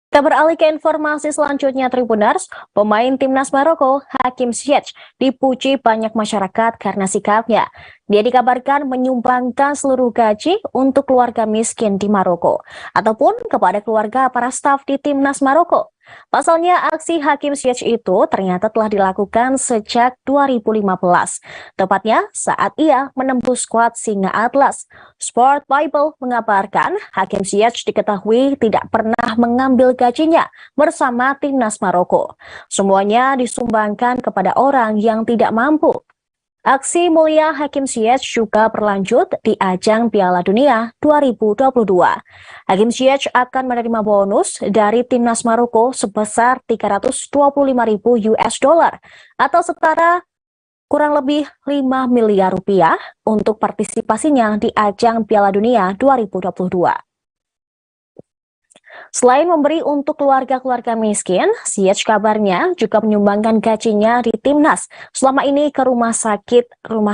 Kita beralih ke informasi selanjutnya, Tribuners. Pemain timnas Maroko, Hakim Ziyech, dipuji banyak masyarakat karena sikapnya. Dia dikabarkan menyumbangkan seluruh gaji untuk keluarga miskin di Maroko, ataupun kepada keluarga para staf di timnas Maroko. Pasalnya, aksi Hakim Ziyech itu ternyata telah dilakukan sejak 2015, tepatnya saat ia menembus skuad Singa Atlas. Sport Bible mengabarkan Hakim Ziyech diketahui tidak pernah mengambil gajinya bersama timnas Maroko. Semuanya disumbangkan kepada orang yang tidak mampu. Aksi mulia Hakim Ziyech juga berlanjut di ajang Piala Dunia 2022. Hakim Ziyech akan menerima bonus dari timnas Maroko sebesar 325.000 US dollar atau setara kurang lebih 5 miliar rupiah untuk partisipasinya di ajang Piala Dunia 2022. Selain memberi untuk keluarga-keluarga miskin, Ziyech kabarnya juga menyumbangkan gajinya di timnas selama ini ke rumah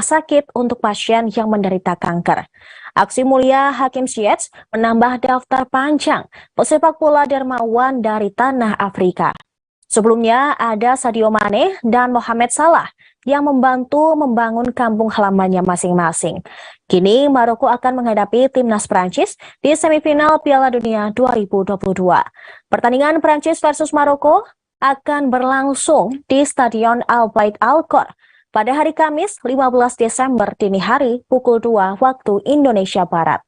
sakit untuk pasien yang menderita kanker. Aksi mulia Hakim Ziyech menambah daftar panjang pesepak bola dermawan dari tanah Afrika. Sebelumnya ada Sadio Mane dan Mohamed Salah yang membantu membangun kampung halamannya masing-masing. Kini Maroko akan menghadapi timnas Prancis di semifinal Piala Dunia 2022. Pertandingan Prancis versus Maroko akan berlangsung di Stadion Al Bayt Al Khor pada hari Kamis 15 Desember dini hari pukul 2 waktu Indonesia Barat.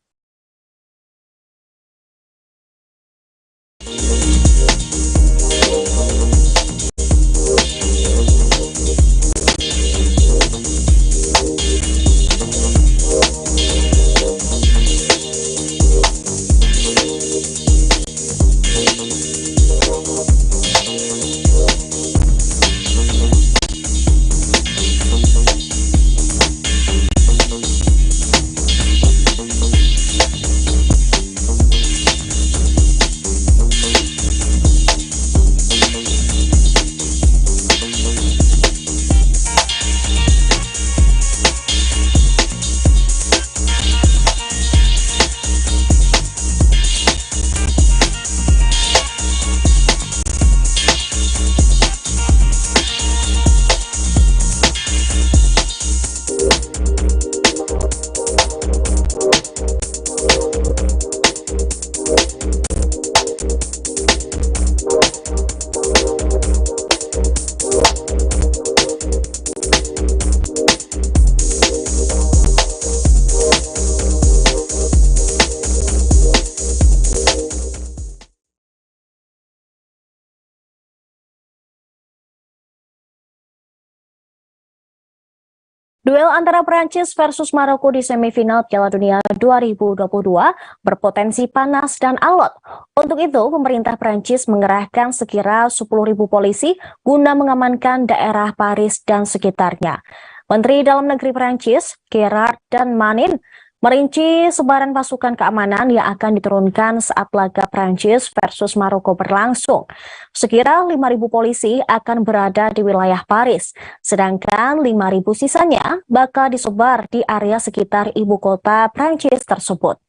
Duel antara Prancis versus Maroko di semifinal Piala Dunia 2022 berpotensi panas dan alot. Untuk itu, pemerintah Prancis mengerahkan sekira 10.000 polisi guna mengamankan daerah Paris dan sekitarnya. Menteri Dalam Negeri Prancis, Gerard Darmanin, merinci sebaran pasukan keamanan yang akan diturunkan saat laga Prancis versus Maroko berlangsung. Sekira 5.000 polisi akan berada di wilayah Paris, sedangkan 5.000 sisanya bakal disebar di area sekitar ibu kota Prancis tersebut.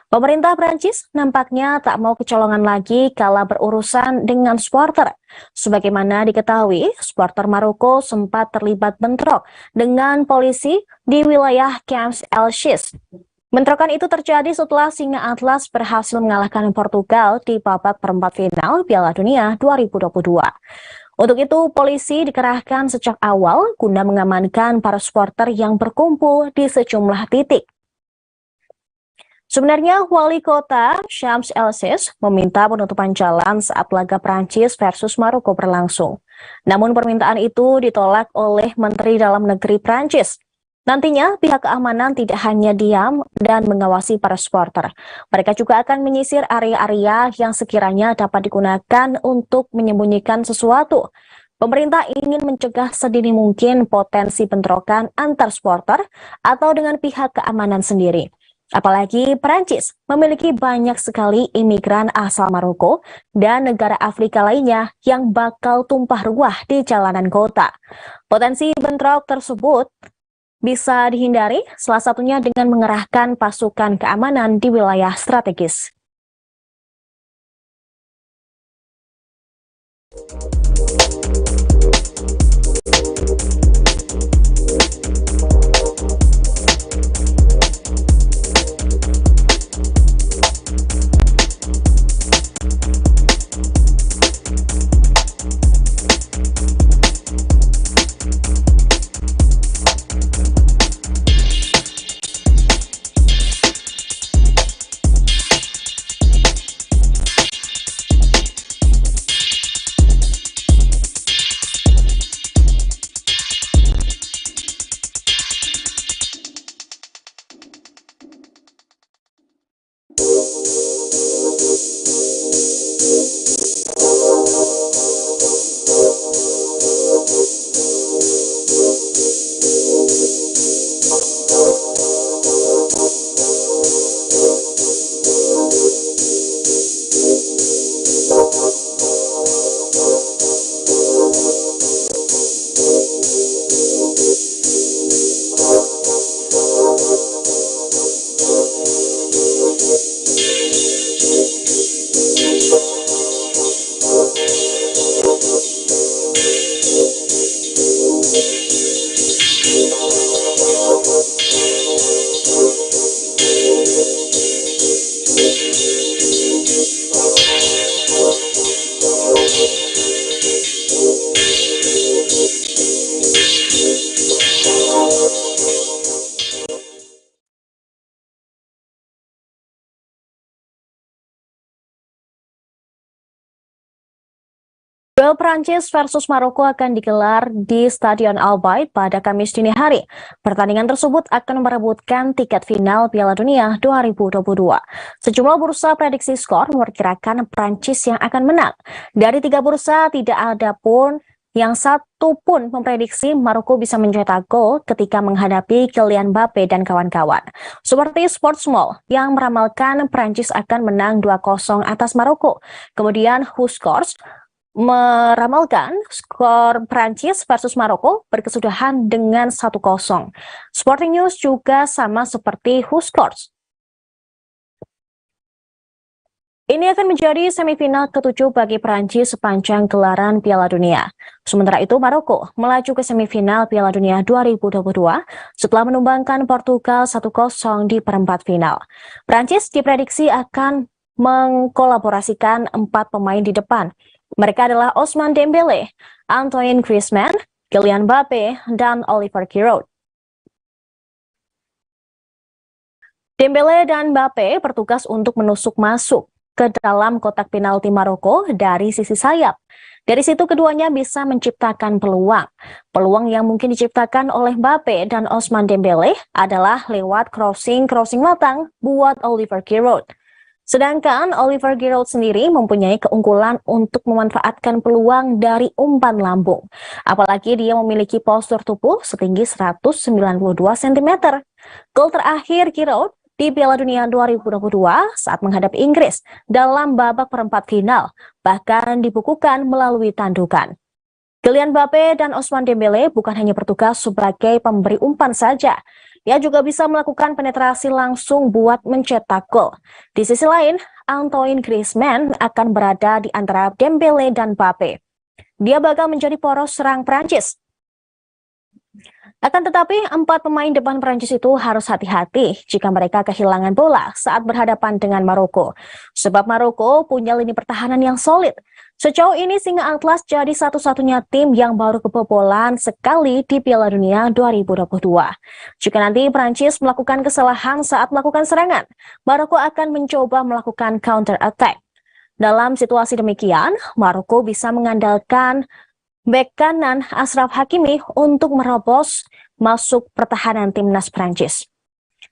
Pemerintah Prancis nampaknya tak mau kecolongan lagi kala berurusan dengan supporter. Sebagaimana diketahui, supporter Maroko sempat terlibat bentrok dengan polisi di wilayah Champs Elysees. Bentrokan itu terjadi setelah Singa Atlas berhasil mengalahkan Portugal di babak perempat final Piala Dunia 2022. Untuk itu, polisi dikerahkan sejak awal guna mengamankan para supporter yang berkumpul di sejumlah titik. Sebenarnya, wali kota Champs Elysees meminta penutupan jalan saat laga Prancis versus Maroko berlangsung. Namun permintaan itu ditolak oleh Menteri Dalam Negeri Prancis. Nantinya, pihak keamanan tidak hanya diam dan mengawasi para supporter. Mereka juga akan menyisir area-area yang sekiranya dapat digunakan untuk menyembunyikan sesuatu. Pemerintah ingin mencegah sedini mungkin potensi bentrokan antar supporter atau dengan pihak keamanan sendiri. Apalagi Prancis memiliki banyak sekali imigran asal Maroko dan negara Afrika lainnya yang bakal tumpah ruah di jalanan kota. Potensi bentrok tersebut bisa dihindari, salah satunya dengan mengerahkan pasukan keamanan di wilayah strategis. Duel Prancis versus Maroko akan digelar di Stadion Al Bayt pada Kamis dini hari. Pertandingan tersebut akan merebutkan tiket final Piala Dunia 2022. Sejumlah bursa prediksi skor memperkirakan Prancis yang akan menang. Dari 3 bursa, tidak ada pun yang satu pun memprediksi Maroko bisa mencetak gol ketika menghadapi Kylian Mbappe dan kawan-kawan. Seperti Sportsmall yang meramalkan Prancis akan menang 2-0 atas Maroko. Kemudian WhoScores meramalkan skor Prancis versus Maroko berkesudahan dengan 1-0. Sporting News juga sama seperti WhoScores. Ini akan menjadi semifinal ke-7 bagi Prancis sepanjang gelaran Piala Dunia. Sementara itu, Maroko melaju ke semifinal Piala Dunia 2022 setelah menumbangkan Portugal 1-0 di perempat final. Prancis diprediksi akan mengkolaborasikan 4 pemain di depan. Mereka adalah Ousmane Dembele, Antoine Griezmann, Kylian Mbappe, dan Oliver Giroud. Dembele dan Mbappe bertugas untuk menusuk masuk ke dalam kotak penalti Maroko dari sisi sayap. Dari situ keduanya bisa menciptakan peluang. Peluang yang mungkin diciptakan oleh Mbappe dan Ousmane Dembele adalah lewat crossing matang buat Oliver Giroud. Sedangkan Oliver Giroud sendiri mempunyai keunggulan untuk memanfaatkan peluang dari umpan lambung. Apalagi dia memiliki postur tubuh setinggi 192 cm. Gol terakhir Giroud di Piala Dunia 2022 saat menghadapi Inggris dalam babak perempat final, bahkan dibukukan melalui tandukan. Kylian Mbappe dan Ousmane Dembele bukan hanya bertugas sebagai pemberi umpan saja, ia juga bisa melakukan penetrasi langsung buat mencetak gol. Di sisi lain, Antoine Griezmann akan berada di antara Dembele dan Mbappe. Dia bakal menjadi poros serang Prancis. Akan tetapi, 4 pemain depan Prancis itu harus hati-hati jika mereka kehilangan bola saat berhadapan dengan Maroko. Sebab Maroko punya lini pertahanan yang solid. Sejauh ini Singa Atlas jadi satu-satunya tim yang baru kebobolan sekali di Piala Dunia 2022. Jika nanti Prancis melakukan kesalahan saat melakukan serangan, Maroko akan mencoba melakukan counter attack. Dalam situasi demikian, Maroko bisa mengandalkan bek kanan Achraf Hakimi untuk merobos masuk pertahanan timnas Prancis.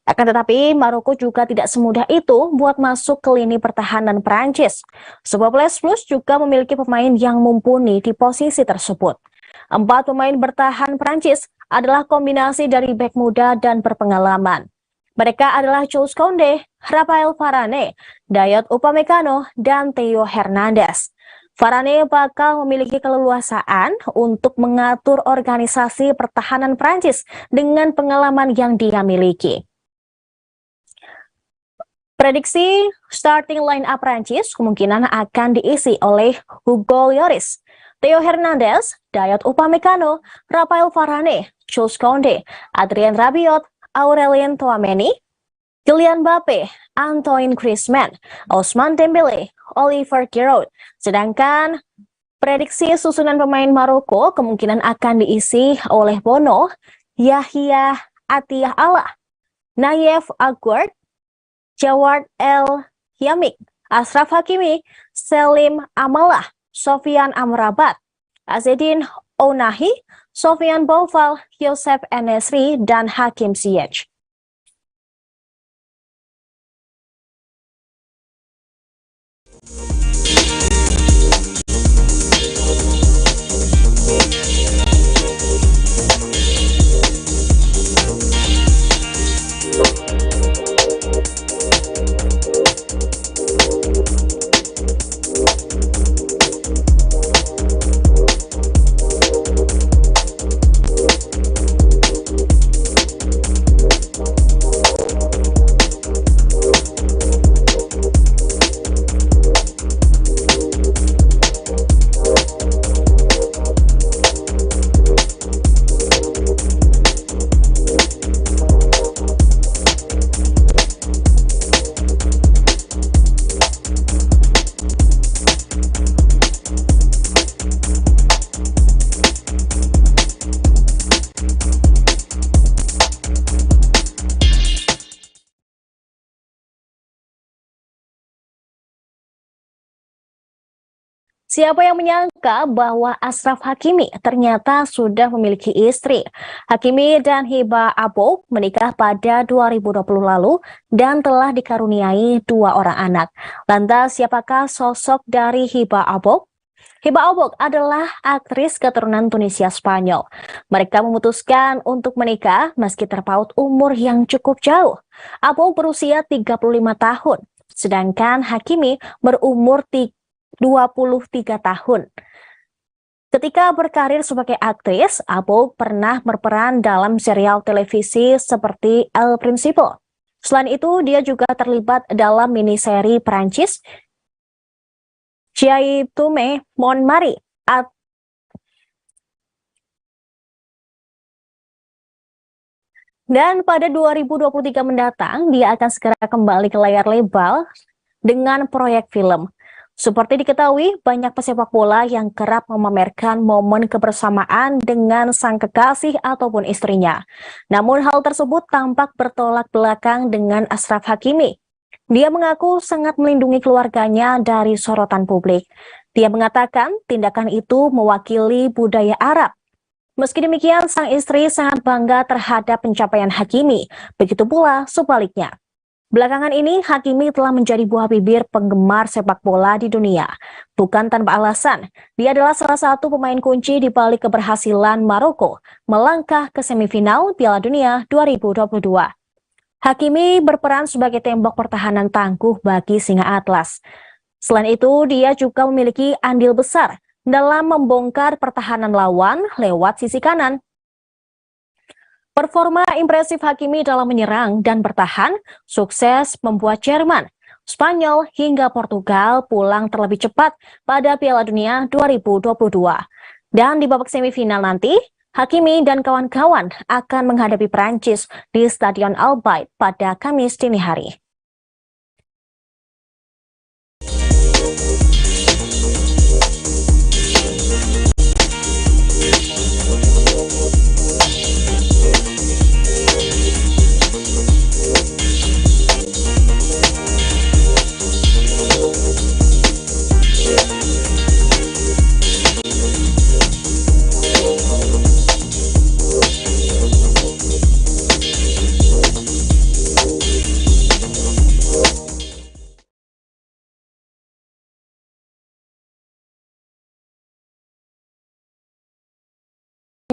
Akan tetapi, Maroko juga tidak semudah itu buat masuk ke lini pertahanan Prancis. Sebab Les Bleus juga memiliki pemain yang mumpuni di posisi tersebut. 4 pemain bertahan Prancis adalah kombinasi dari bek muda dan berpengalaman. Mereka adalah Jules Koundé, Raphael Varane, Dayot Upamecano, dan Theo Hernandez. Varane bakal memiliki keleluasaan untuk mengatur organisasi pertahanan Prancis dengan pengalaman yang dia miliki. Prediksi starting line up Prancis kemungkinan akan diisi oleh Hugo Lloris, Theo Hernandez, Dayot Upamecano, Raphael Varane, Jules Koundé, Adrien Rabiot, Aurelien Tchouameni, Kylian Mbappe, Antoine Griezmann, Ousmane Dembele, Oliver Giroud. Sedangkan prediksi susunan pemain Maroko kemungkinan akan diisi oleh Bono, Yahya Atiyah Allah, Nayef Aguerd, Jawad El Yamik, Achraf Hakimi, Selim Amalah, Sofian Amrabat, Azzedine Ounahi, Sofian Boufal, Youssef En-Nesyri, dan Hakim Ziyech. Siapa yang menyangka bahwa Achraf Hakimi ternyata sudah memiliki istri? Hakimi dan Hiba Abouk menikah pada 2020 lalu dan telah dikaruniai 2 orang anak. Lantas siapakah sosok dari Hiba Abouk? Hiba Abouk adalah aktris keturunan Tunisia Spanyol. Mereka memutuskan untuk menikah meski terpaut umur yang cukup jauh. Abouk berusia 35 tahun, sedangkan Hakimi berumur 23 tahun. Ketika berkarir sebagai aktris, Abouk pernah berperan dalam serial televisi seperti El Principe. Selain itu, dia juga terlibat dalam miniseri Prancis Jaitume Montmartre. Dan pada 2023 mendatang, dia akan segera kembali ke layar lebar dengan proyek film. Seperti diketahui, banyak pesepak bola yang kerap memamerkan momen kebersamaan dengan sang kekasih ataupun istrinya. Namun hal tersebut tampak bertolak belakang dengan Achraf Hakimi. Dia mengaku sangat melindungi keluarganya dari sorotan publik. Dia mengatakan tindakan itu mewakili budaya Arab. Meski demikian, sang istri sangat bangga terhadap pencapaian Hakimi. Begitu pula sebaliknya. Belakangan ini, Hakimi telah menjadi buah bibir penggemar sepak bola di dunia. Bukan tanpa alasan, dia adalah salah satu pemain kunci di balik keberhasilan Maroko melangkah ke semifinal Piala Dunia 2022. Hakimi berperan sebagai tembok pertahanan tangguh bagi Singa Atlas. Selain itu, dia juga memiliki andil besar dalam membongkar pertahanan lawan lewat sisi kanan. Performa impresif Hakimi dalam menyerang dan bertahan sukses membuat Jerman, Spanyol hingga Portugal pulang terlebih cepat pada Piala Dunia 2022. Dan di babak semifinal nanti, Hakimi dan kawan-kawan akan menghadapi Prancis di Stadion Al Bayt pada Kamis dini hari.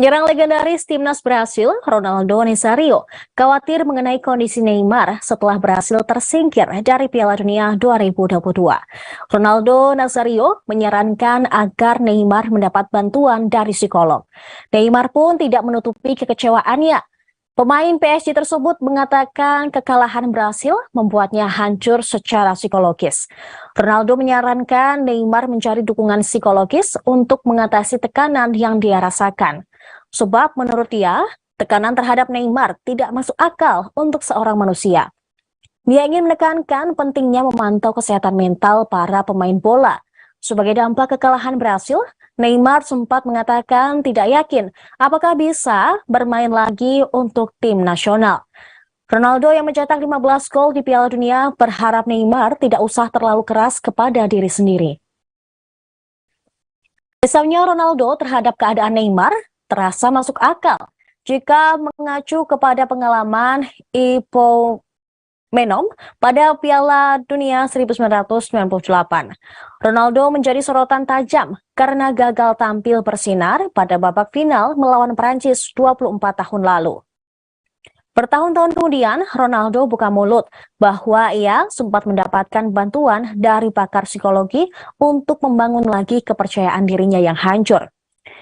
Penyerang legendaris timnas Brasil, Ronaldo Nazário, khawatir mengenai kondisi Neymar setelah berhasil tersingkir dari Piala Dunia 2022. Ronaldo Nazário menyarankan agar Neymar mendapat bantuan dari psikolog. Neymar pun tidak menutupi kekecewaannya. Pemain PSG tersebut mengatakan kekalahan Brasil membuatnya hancur secara psikologis. Ronaldo menyarankan Neymar mencari dukungan psikologis untuk mengatasi tekanan yang dia rasakan. Sebab menurut dia, tekanan terhadap Neymar tidak masuk akal untuk seorang manusia. Dia ingin menekankan pentingnya memantau kesehatan mental para pemain bola. Sebagai dampak kekalahan Brasil, Neymar sempat mengatakan tidak yakin apakah bisa bermain lagi untuk tim nasional. Ronaldo yang mencetak 15 gol di Piala Dunia berharap Neymar tidak usah terlalu keras kepada diri sendiri. Risaunya Ronaldo terhadap keadaan Neymar terasa masuk akal jika mengacu kepada pengalaman Menom pada Piala Dunia 1998. Ronaldo menjadi sorotan tajam karena gagal tampil bersinar pada babak final melawan Prancis 24 tahun lalu. Bertahun-tahun kemudian, Ronaldo buka mulut bahwa ia sempat mendapatkan bantuan dari pakar psikologi untuk membangun lagi kepercayaan dirinya yang hancur.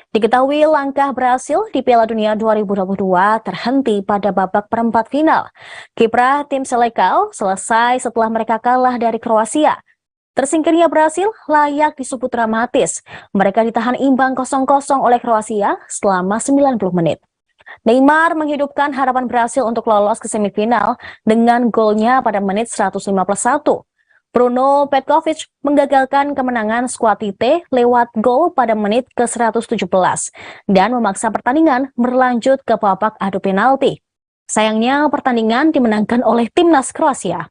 Diketahui langkah Brasil di Piala Dunia 2022 terhenti pada babak perempat final. Kiprah tim Senegal selesai setelah mereka kalah dari Kroasia. Tersingkirnya Brasil layak disebut dramatis. Mereka ditahan imbang 0-0 oleh Kroasia selama 90 menit. Neymar menghidupkan harapan Brasil untuk lolos ke semifinal dengan golnya pada menit 151. Bruno Petkovic menggagalkan kemenangan skuad Tite lewat gol pada menit ke-117 dan memaksa pertandingan berlanjut ke babak adu penalti. Sayangnya pertandingan dimenangkan oleh timnas Kroasia.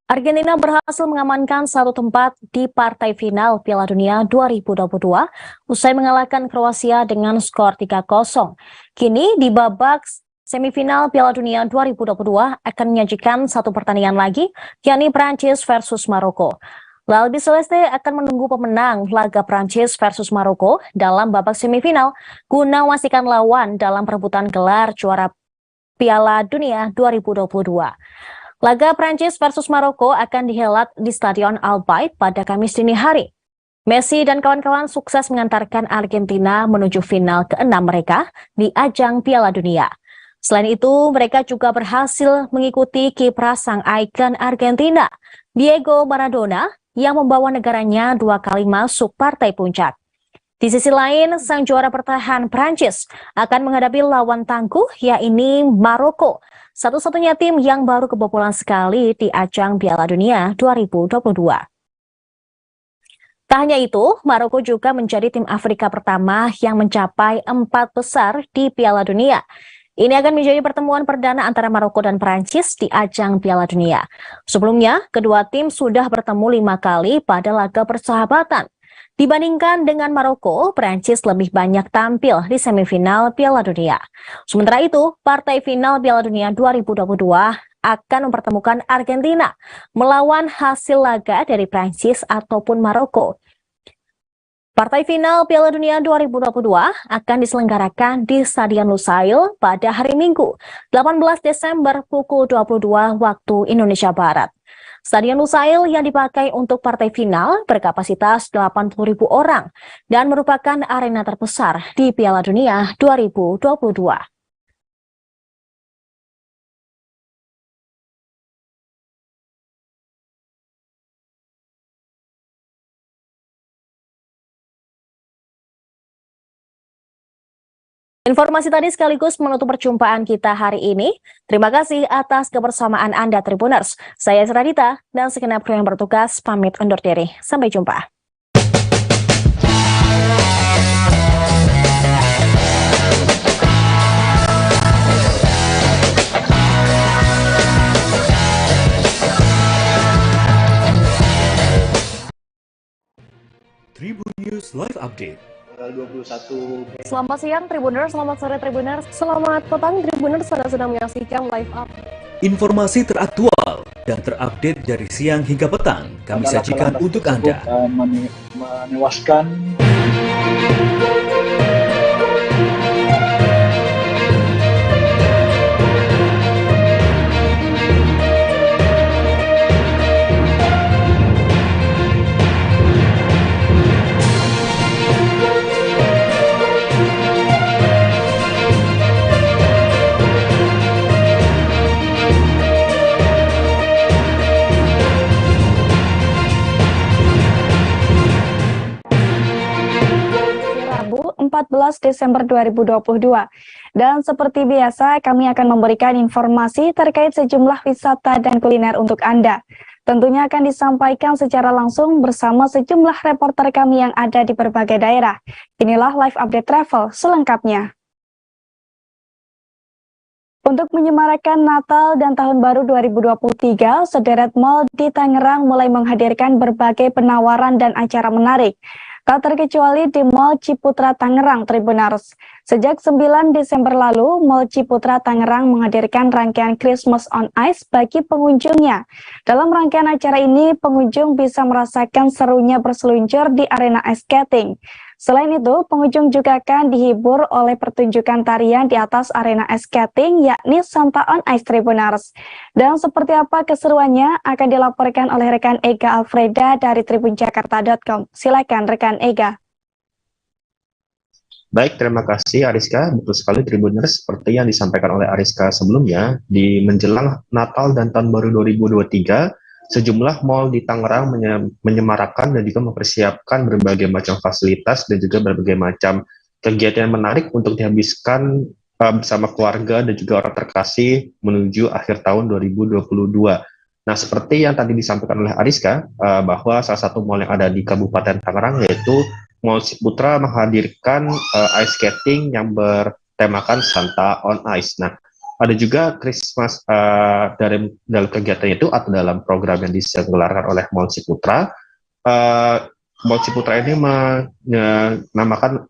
Argentina berhasil mengamankan satu tempat di partai final Piala Dunia 2022 usai mengalahkan Kroasia dengan skor 3-0. Kini di babak semifinal Piala Dunia 2022 akan menyajikan satu pertandingan lagi, yakni Prancis versus Maroko. L'Albi Celeste akan menunggu pemenang laga Prancis versus Maroko dalam babak semifinal guna memastikan lawan dalam perebutan gelar juara Piala Dunia 2022. Laga Prancis versus Maroko akan dihelat di Stadion Al Bayt pada Kamis dini hari. Messi dan kawan-kawan sukses mengantarkan Argentina menuju final ke-6 mereka di ajang Piala Dunia. Selain itu, mereka juga berhasil mengikuti kiprah sang ikon Argentina, Diego Maradona, yang membawa negaranya 2 kali masuk partai puncak. Di sisi lain, sang juara bertahan Prancis akan menghadapi lawan tangguh, yakni Maroko, satu-satunya tim yang baru kebobolan sekali di ajang Piala Dunia 2022. Tak hanya itu, Maroko juga menjadi tim Afrika pertama yang mencapai 4 besar di Piala Dunia. Ini akan menjadi pertemuan perdana antara Maroko dan Prancis di ajang Piala Dunia. Sebelumnya, kedua tim sudah bertemu 5 kali pada laga persahabatan. Dibandingkan dengan Maroko, Prancis lebih banyak tampil di semifinal Piala Dunia. Sementara itu, partai final Piala Dunia 2022 akan mempertemukan Argentina melawan hasil laga dari Prancis ataupun Maroko. Partai final Piala Dunia 2022 akan diselenggarakan di Stadion Lusail pada hari Minggu, 18 Desember pukul 22 waktu Indonesia Barat. Stadion Lusail yang dipakai untuk partai final berkapasitas 80.000 orang dan merupakan arena terbesar di Piala Dunia 2022. Informasi tadi sekaligus menutup perjumpaan kita hari ini. Terima kasih atas kebersamaan Anda Tribuners. Saya Seradita dan segenap kru yang bertugas pamit undur diri. Sampai jumpa. Tribun News Live Update. 21. Selamat siang Tribuners, selamat sore Tribuners, selamat petang Tribuners, Anda sedang menyaksikan live up. Informasi teraktual dan terupdate dari siang hingga petang kami sajikan untuk Anda. Menewaskan Rabu 14 Desember 2022. Dan seperti biasa kami akan memberikan informasi terkait sejumlah wisata dan kuliner untuk Anda. Tentunya akan disampaikan secara langsung bersama sejumlah reporter kami yang ada di berbagai daerah. Inilah live update travel selengkapnya. Untuk menyemarakan Natal dan Tahun Baru 2023, sederet mal di Tangerang mulai menghadirkan berbagai penawaran dan acara menarik. Tak terkecuali di Mall Ciputra Tangerang, Tribuners. Sejak 9 Desember lalu, Mall Ciputra Tangerang menghadirkan rangkaian Christmas on Ice bagi pengunjungnya. Dalam rangkaian acara ini, pengunjung bisa merasakan serunya berseluncur di arena ice skating. Selain itu, pengunjung juga akan dihibur oleh pertunjukan tarian di atas arena ice skating, yakni Santa on Ice, Tribuners. Dan seperti apa keseruannya akan dilaporkan oleh rekan Ega Alfreda dari tribunjakarta.com. Silakan rekan Ega. Baik, terima kasih Ariska. Betul sekali Tribuners, seperti yang disampaikan oleh Ariska sebelumnya, di menjelang Natal dan Tahun Baru 2023, sejumlah mal di Tangerang menyemarakan dan juga mempersiapkan berbagai macam fasilitas dan juga berbagai macam kegiatan menarik untuk dihabiskan bersama keluarga dan juga orang terkasih menuju akhir tahun 2022. Nah, seperti yang tadi disampaikan oleh Ariska, bahwa salah satu mal yang ada di Kabupaten Tangerang yaitu Mall Ciputra menghadirkan ice skating yang bertemakan Santa on Ice. Nah, ada juga Christmas dalam kegiatan itu atau dalam program yang diselenggarakan oleh Mall Ciputra. Mall Ciputra ini menamakan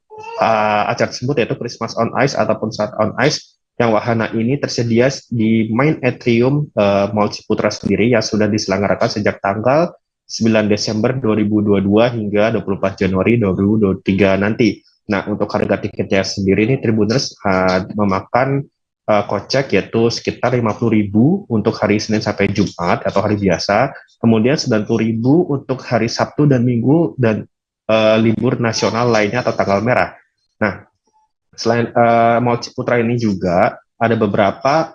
acara tersebut yaitu Christmas on Ice ataupun Santa on Ice, yang wahana ini tersedia di main atrium Mall Ciputra sendiri yang sudah diselenggarakan sejak tanggal 9 Desember 2022 hingga 24 Januari 2023 nanti. Nah, untuk harga tiketnya sendiri ini Tribuners memakan kocek yaitu sekitar 50.000 untuk hari Senin sampai Jumat atau hari biasa, kemudian 90.000 untuk hari Sabtu dan Minggu dan libur nasional lainnya atau tanggal merah. Nah, selain Mall Ciputra ini juga ada beberapa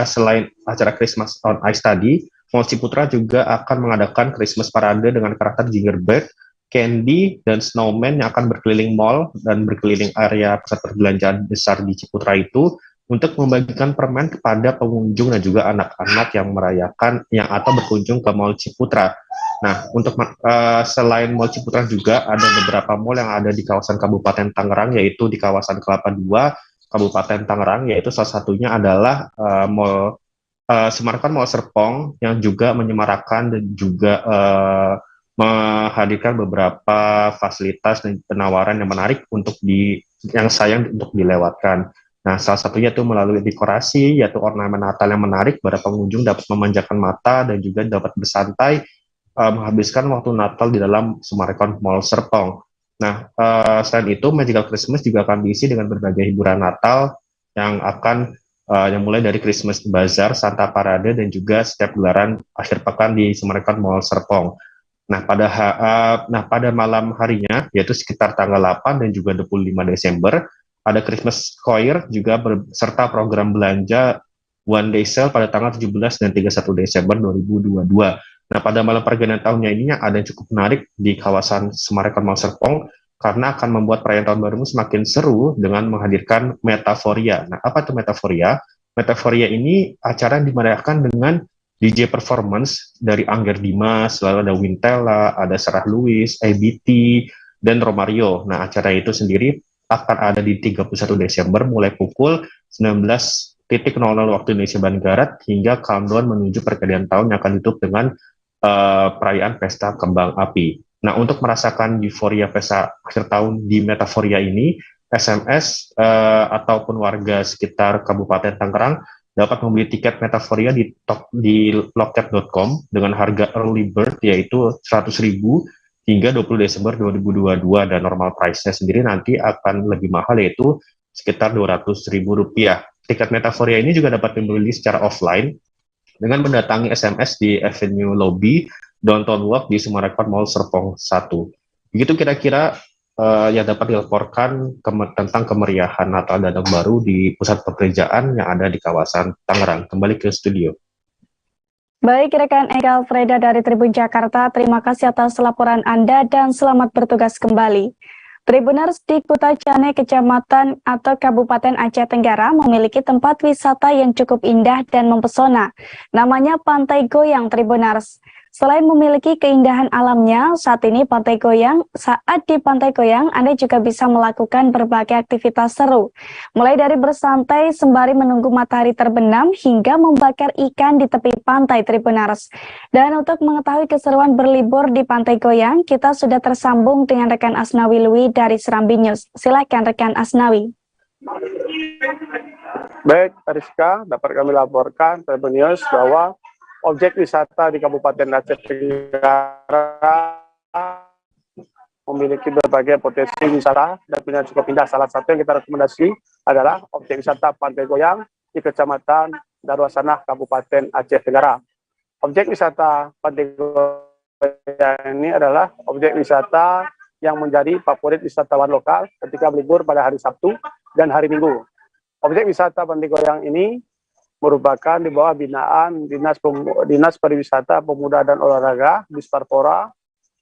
selain acara Christmas on Ice tadi, Mall Ciputra juga akan mengadakan Christmas Parade dengan karakter Gingerbread, Candy, dan Snowman yang akan berkeliling mall dan berkeliling area pusat perbelanjaan besar di Ciputra itu untuk membagikan permen kepada pengunjung dan juga anak-anak yang merayakan atau berkunjung ke Mall Ciputra. Nah, untuk selain Mall Ciputra juga ada beberapa mall yang ada di kawasan Kabupaten Tangerang, yaitu di kawasan Kelapa II, Kabupaten Tangerang, yaitu salah satunya adalah Mall Semarkan Mall Serpong yang juga menyemarakan dan juga menghadirkan beberapa fasilitas dan penawaran yang menarik untuk yang sayang untuk dilewatkan. Nah, salah satunya itu melalui dekorasi, yaitu ornamen Natal yang menarik, para pengunjung dapat memanjakan mata dan juga dapat bersantai menghabiskan waktu Natal di dalam Semarkan Mall Serpong. Nah, selain itu, Magical Christmas juga akan diisi dengan berbagai hiburan Natal yang akan yang mulai dari Christmas Bazaar, Santa Parade, dan juga setiap gelaran akhir pekan di Semarkan Mall Serpong. Nah, pada malam harinya, yaitu sekitar tanggal 8 dan juga 25 Desember, ada Christmas Choir juga serta program belanja One Day Sale pada tanggal 17 dan 31 Desember 2022. Nah, pada malam pergantian tahunnya ini ada yang cukup menarik di kawasan Semarkan Mall Serpong karena akan membuat perayaan tahun baru semakin seru dengan menghadirkan Metaforia. Nah, apa itu Metaforia? Metaforia ini acara yang dimeriahkan dengan DJ performance dari Angger Dimas, lalu ada Wintela, ada Sarah Lewis, ABT, dan Romario. Nah, acara itu sendiri akan ada di 31 Desember mulai pukul 19.00 waktu Indonesia Barat hingga countdown menuju pergantian tahun yang akan ditutup dengan perayaan Pesta Kembang Api. Nah, untuk merasakan euforia pesta akhir tahun di Metaforia ini, SMS ataupun warga sekitar Kabupaten Tangerang dapat membeli tiket Metaforia di loket.com dengan harga early bird yaitu 100.000 hingga 20 Desember 2022 dan normal price-nya sendiri nanti akan lebih mahal yaitu sekitar Rp200.000. Tiket Metaforia ini juga dapat dibeli secara offline dengan mendatangi SMS di Avenue Lobby Downtown Walk di Semarkan Mall Serpong 1. Begitu kira-kira yang dapat dilaporkan tentang kemeriahan Natal dan Tahun Baru di pusat pekerjaan yang ada di kawasan Tangerang. Kembali ke studio. Baik, rekan Eka Freda dari Tribun Jakarta, terima kasih atas laporan Anda dan selamat bertugas kembali. Tribuners di Kutacane, Kecamatan atau Kabupaten Aceh Tenggara memiliki tempat wisata yang cukup indah dan mempesona. Namanya Pantai Goyang, Tribuners. Selain memiliki keindahan alamnya, saat di Pantai Goyang, Anda juga bisa melakukan berbagai aktivitas seru. Mulai dari bersantai sembari menunggu matahari terbenam hingga membakar ikan di tepi pantai, Tribuners. Dan untuk mengetahui keseruan berlibur di Pantai Goyang, kita sudah tersambung dengan rekan Asnawi Lui dari Serambi News. Silakan rekan Asnawi. Baik, Ariska, dapat kami laporkan Tribun News bahwa objek wisata di Kabupaten Aceh Tenggara memiliki berbagai potensi wisata dan punya cukup indah. Salah satu yang kita rekomendasi adalah objek wisata Pantai Goyang di Kecamatan Darwasanah, Kabupaten Aceh Tenggara. Objek wisata Pantai Goyang ini adalah objek wisata yang menjadi favorit wisatawan lokal ketika berlibur pada hari Sabtu dan hari Minggu. Objek wisata Pantai Goyang ini merupakan di bawah binaan Dinas Pariwisata, Pemuda dan Olahraga Disparpora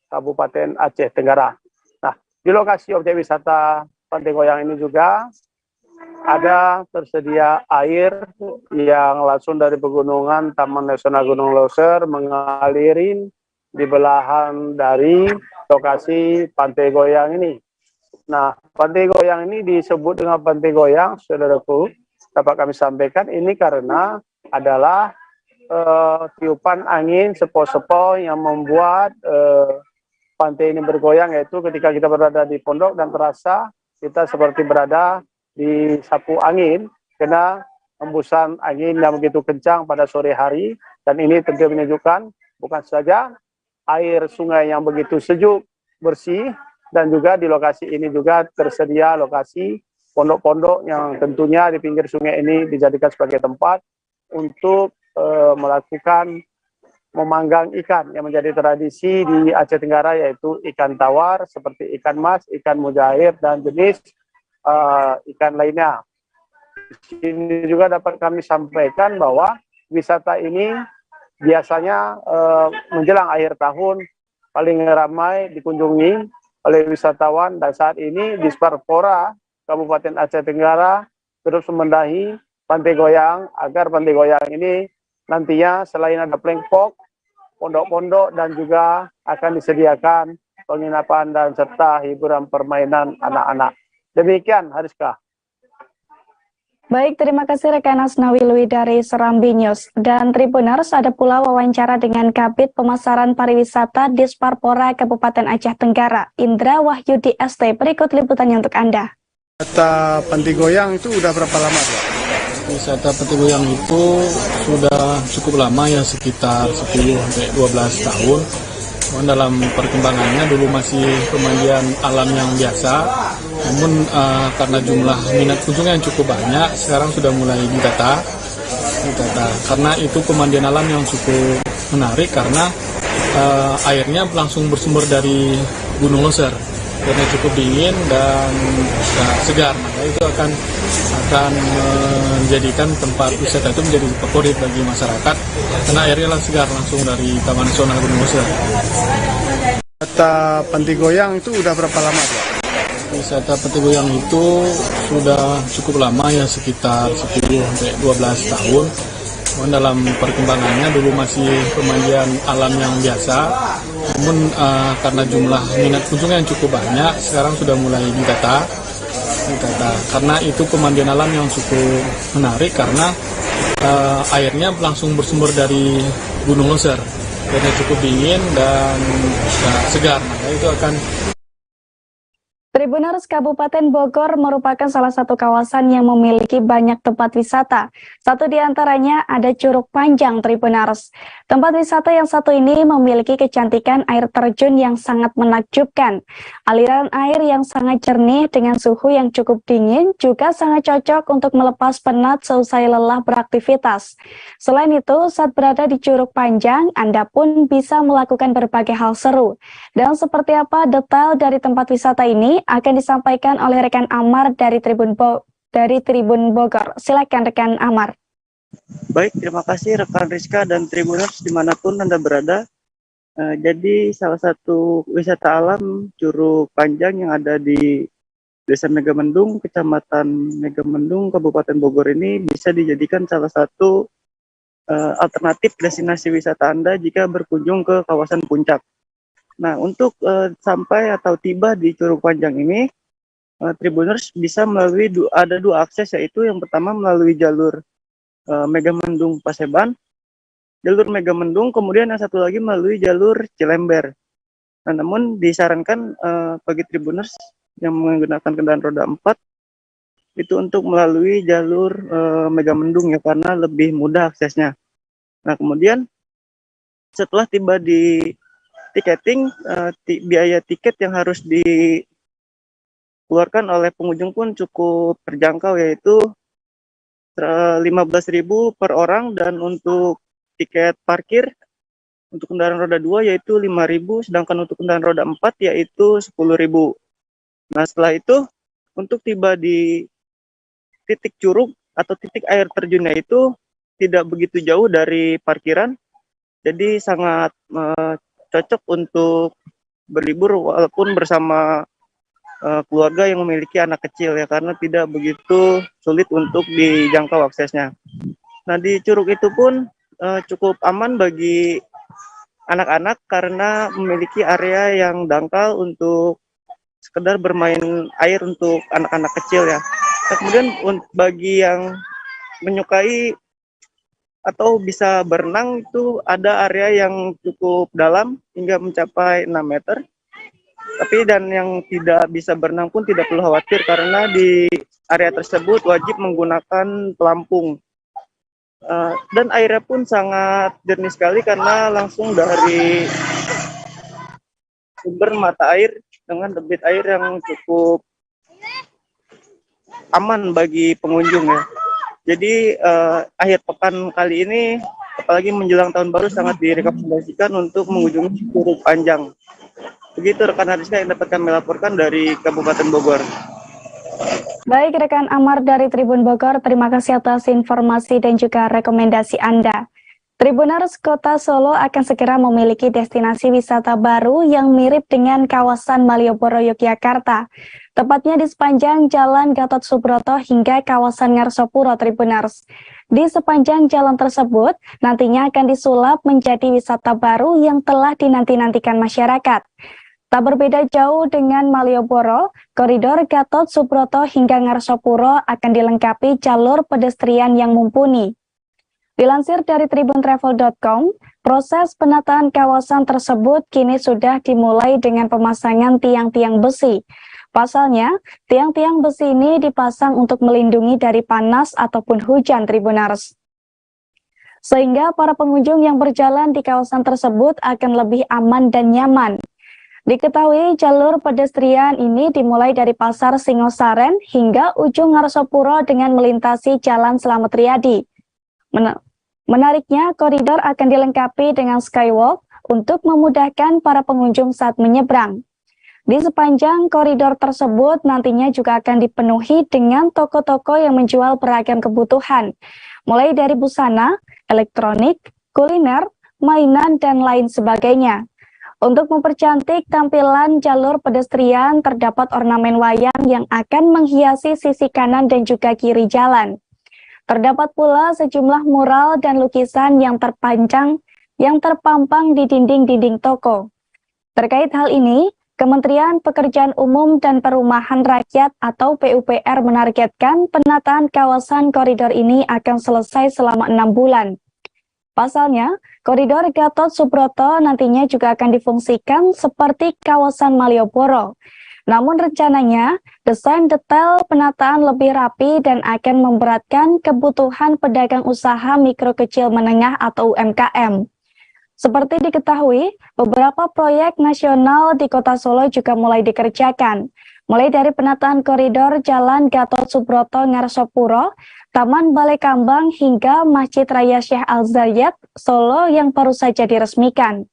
Kabupaten Aceh Tenggara. Nah, di lokasi objek wisata Pantai Goyang ini juga ada tersedia air yang langsung dari pegunungan Taman Nasional Gunung Loser mengalir di belahan dari lokasi Pantai Goyang ini. Nah, Pantai Goyang ini disebut dengan Pantai Goyang, saudaraku, dapat kami sampaikan ini karena adalah tiupan angin sepo-sepo yang membuat pantai ini bergoyang, yaitu ketika kita berada di pondok dan terasa kita seperti berada di sapu angin karena hembusan angin yang begitu kencang pada sore hari, dan ini tentu menunjukkan bukan saja air sungai yang begitu sejuk, bersih, dan juga di lokasi ini juga tersedia lokasi pondok-pondok yang tentunya di pinggir sungai ini dijadikan sebagai tempat untuk melakukan memanggang ikan yang menjadi tradisi di Aceh Tenggara, yaitu ikan tawar seperti ikan mas, ikan mujair, dan jenis ikan lainnya. Di sini juga dapat kami sampaikan bahwa wisata ini biasanya menjelang akhir tahun paling ramai dikunjungi oleh wisatawan, dan saat ini di Sparpora Kabupaten Aceh Tenggara terus membenahi Pantai Goyang agar Pantai Goyang ini nantinya selain ada plengpok, pondok-pondok, dan juga akan disediakan penginapan dan serta hiburan permainan anak-anak. Demikian, Hariska. Baik, terima kasih rekan Asnawi Lui dari Serambi News. Dan Tribuners, ada pula wawancara dengan Kabid Pemasaran Pariwisata di Sparpora Kabupaten Aceh Tenggara, Indra Wahyudi ST. Berikut liputannya untuk Anda. Wisata Pantai Goyang itu udah berapa lama, Pak? Wisata Pantai Goyang itu sudah cukup lama ya, sekitar 10-12 tahun. Dalam perkembangannya dulu masih pemandian alam yang biasa, namun karena jumlah minat kunjungan yang cukup banyak, sekarang sudah mulai didata. Karena itu pemandian alam yang cukup menarik karena airnya langsung bersumber dari Gunung Loser, karena cukup dingin dan segar. Maka itu akan menjadikan tempat wisata itu menjadi favorit bagi masyarakat karena airnya segar langsung dari Taman Nasional Gunung Loser. Wisata Pantai Goyang itu udah berapa lama, Pak? Wisata Pantai Goyang itu sudah cukup lama ya, sekitar 10-12 tahun. Dalam perkembangannya dulu masih pemandian alam yang biasa, namun karena jumlah minat kunjungan yang cukup banyak, sekarang sudah mulai didata. Karena itu pemandian alam yang cukup menarik karena airnya langsung bersumber dari Gunung Loser, karena cukup dingin dan segar. Maka itu akan Tribuners, Kabupaten Bogor merupakan salah satu kawasan yang memiliki banyak tempat wisata. Satu di antaranya ada Curug Panjang, Tribuners. Tempat wisata yang satu ini memiliki kecantikan air terjun yang sangat menakjubkan. Aliran air yang sangat jernih dengan suhu yang cukup dingin juga sangat cocok untuk melepas penat seusai lelah beraktivitas. Selain itu, saat berada di Curug Panjang, Anda pun bisa melakukan berbagai hal seru. Dan seperti apa detail dari tempat wisata ini akan disampaikan oleh rekan Amar dari Tribun Bogor. Silakan rekan Amar. Baik, terima kasih rekan Rizka dan Tribuners dimanapun Anda berada. Jadi salah satu wisata alam Curug Panjang yang ada di Desa Megamendung, Kecamatan Megamendung, Kabupaten Bogor ini bisa dijadikan salah satu alternatif destinasi wisata Anda jika berkunjung ke kawasan puncak. Nah, untuk sampai atau tiba di Curug Panjang ini, Tribuners bisa melalui ada dua akses, yaitu yang pertama melalui jalur Megamendung Paseban, jalur Megamendung, kemudian yang satu lagi melalui jalur Cilember. Nah, namun disarankan bagi Tribuners yang menggunakan kendaraan roda 4 itu untuk melalui jalur Megamendung ya, karena lebih mudah aksesnya. Nah, kemudian setelah tiba di tiketing, biaya tiket yang harus dikeluarkan oleh pengunjung pun cukup terjangkau, yaitu 15.000 per orang, dan untuk tiket parkir untuk kendaraan roda 2 yaitu 5.000, sedangkan untuk kendaraan roda 4 yaitu 10.000. Nah, setelah itu untuk tiba di titik curug atau titik air terjunnya itu tidak begitu jauh dari parkiran, jadi sangat cocok untuk berlibur walaupun bersama keluarga yang memiliki anak kecil ya, karena tidak begitu sulit untuk dijangkau aksesnya. Nah, di curug itu pun cukup aman bagi anak-anak karena memiliki area yang dangkal untuk sekedar bermain air untuk anak-anak kecil ya. Nah, kemudian bagi yang menyukai atau bisa berenang itu ada area yang cukup dalam hingga mencapai 6 meter. Tapi dan yang tidak bisa berenang pun tidak perlu khawatir karena di area tersebut wajib menggunakan pelampung. Dan airnya pun sangat jernih sekali karena langsung dari sumber mata air dengan debit air yang cukup aman bagi pengunjung ya. Jadi akhir pekan kali ini, apalagi menjelang tahun baru, sangat direkomendasikan untuk mengunjungi Curug Panjang. Begitu rekan Ariska yang dapat kami laporkan dari Kabupaten Bogor. Baik rekan Amar dari Tribun Bogor, terima kasih atas informasi dan juga rekomendasi Anda. Tribuners, Kota Solo akan segera memiliki destinasi wisata baru yang mirip dengan kawasan Malioboro, Yogyakarta. Tepatnya di sepanjang Jalan Gatot Subroto hingga kawasan Ngarsopuro, Tribuners. Di sepanjang jalan tersebut, nantinya akan disulap menjadi wisata baru yang telah dinanti-nantikan masyarakat. Tak berbeda jauh dengan Malioboro, koridor Gatot Subroto hingga Ngarsopuro akan dilengkapi jalur pedestrian yang mumpuni. Dilansir dari tribuntravel.com, proses penataan kawasan tersebut kini sudah dimulai dengan pemasangan tiang-tiang besi. Pasalnya, tiang-tiang besi ini dipasang untuk melindungi dari panas ataupun hujan, Tribuners. Sehingga para pengunjung yang berjalan di kawasan tersebut akan lebih aman dan nyaman. Diketahui jalur pedestrian ini dimulai dari Pasar Singosaren hingga ujung Ngarsopuro dengan melintasi Jalan Slamet Riyadi. Menariknya, koridor akan dilengkapi dengan skywalk untuk memudahkan para pengunjung saat menyeberang. Di sepanjang koridor tersebut nantinya juga akan dipenuhi dengan toko-toko yang menjual beragam kebutuhan, mulai dari busana, elektronik, kuliner, mainan, dan lain sebagainya. Untuk mempercantik tampilan jalur pedestrian, terdapat ornamen wayang yang akan menghiasi sisi kanan dan juga kiri jalan. Terdapat pula sejumlah mural dan lukisan yang terpampang di dinding-dinding toko. Terkait hal ini, Kementerian Pekerjaan Umum dan Perumahan Rakyat atau PUPR menargetkan penataan kawasan koridor ini akan selesai selama 6 bulan. Pasalnya, koridor Gatot Subroto nantinya juga akan difungsikan seperti kawasan Malioboro. Namun rencananya, desain detail penataan lebih rapi dan akan memberatkan kebutuhan pedagang usaha mikro kecil menengah atau UMKM. Seperti diketahui, beberapa proyek nasional di Kota Solo juga mulai dikerjakan, mulai dari penataan koridor Jalan Gatot Subroto Ngarsopuro, Taman Balai Kambang hingga Masjid Raya Syekh Al-Zayed Solo yang baru saja diresmikan.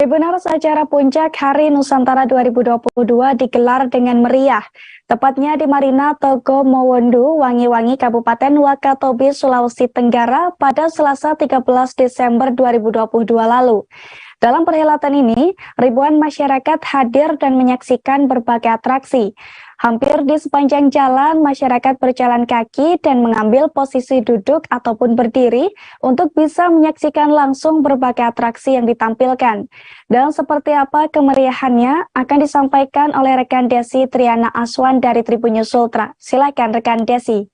Tribuners, acara Puncak Hari Nusantara 2022 digelar dengan meriah, tepatnya di Marina Togo Mowondu, Wangi-Wangi, Kabupaten Wakatobi, Sulawesi Tenggara pada Selasa 13 Desember 2022 lalu. Dalam perhelatan ini, ribuan masyarakat hadir dan menyaksikan berbagai atraksi. Hampir di sepanjang jalan, masyarakat berjalan kaki dan mengambil posisi duduk ataupun berdiri untuk bisa menyaksikan langsung berbagai atraksi yang ditampilkan. Dan seperti apa kemeriahannya akan disampaikan oleh rekan Desi Triana Aswan dari Tribun News Ultra. Silakan rekan Desi.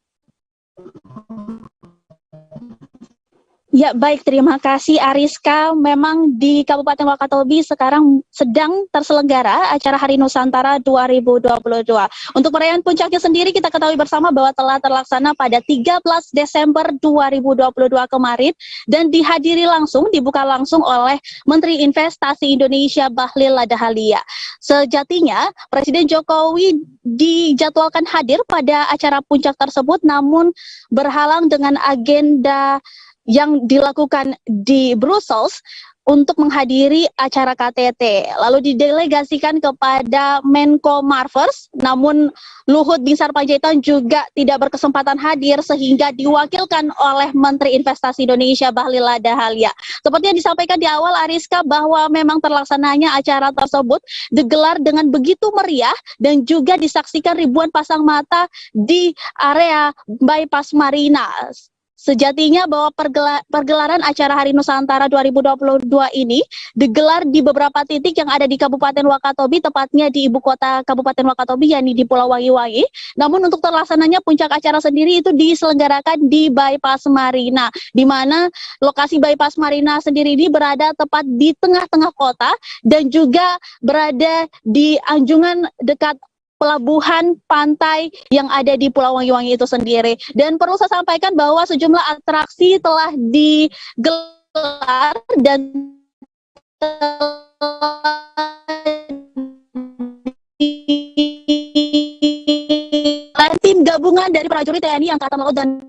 Ya, baik. Terima kasih Ariska. Memang di Kabupaten Wakatobi sekarang sedang terselenggara acara Hari Nusantara 2022. Untuk perayaan puncaknya sendiri kita ketahui bersama bahwa telah terlaksana pada 13 Desember 2022 kemarin dan dihadiri langsung, dibuka langsung oleh Menteri Investasi Indonesia Bahlil Lahadalia. Sejatinya Presiden Jokowi dijadwalkan hadir pada acara puncak tersebut, namun berhalang dengan agenda yang dilakukan di Brussels untuk menghadiri acara KTT. Lalu didelegasikan kepada Menko Marves, namun Luhut Binsar Panjaitan juga tidak berkesempatan hadir sehingga diwakilkan oleh Menteri Investasi Indonesia Bahlil Lahadalia. Seperti yang disampaikan di awal Ariska bahwa memang terlaksananya acara tersebut digelar dengan begitu meriah dan juga disaksikan ribuan pasang mata di area Bypass Marina. Sejatinya bahwa pergelaran acara Hari Nusantara 2022 ini digelar di beberapa titik yang ada di Kabupaten Wakatobi, tepatnya di ibu kota Kabupaten Wakatobi, yakni di Pulau Wangi-Wangi. Namun untuk terlaksananya puncak acara sendiri itu diselenggarakan di Bypass Marina, di mana lokasi Bypass Marina sendiri ini berada tepat di tengah-tengah kota dan juga berada di anjungan dekat pelabuhan pantai yang ada di Pulau Wangi-Wangi itu sendiri. Dan perlu saya sampaikan bahwa sejumlah atraksi telah digelar dan tim gabungan dari prajurit TNI Angkatan Laut dan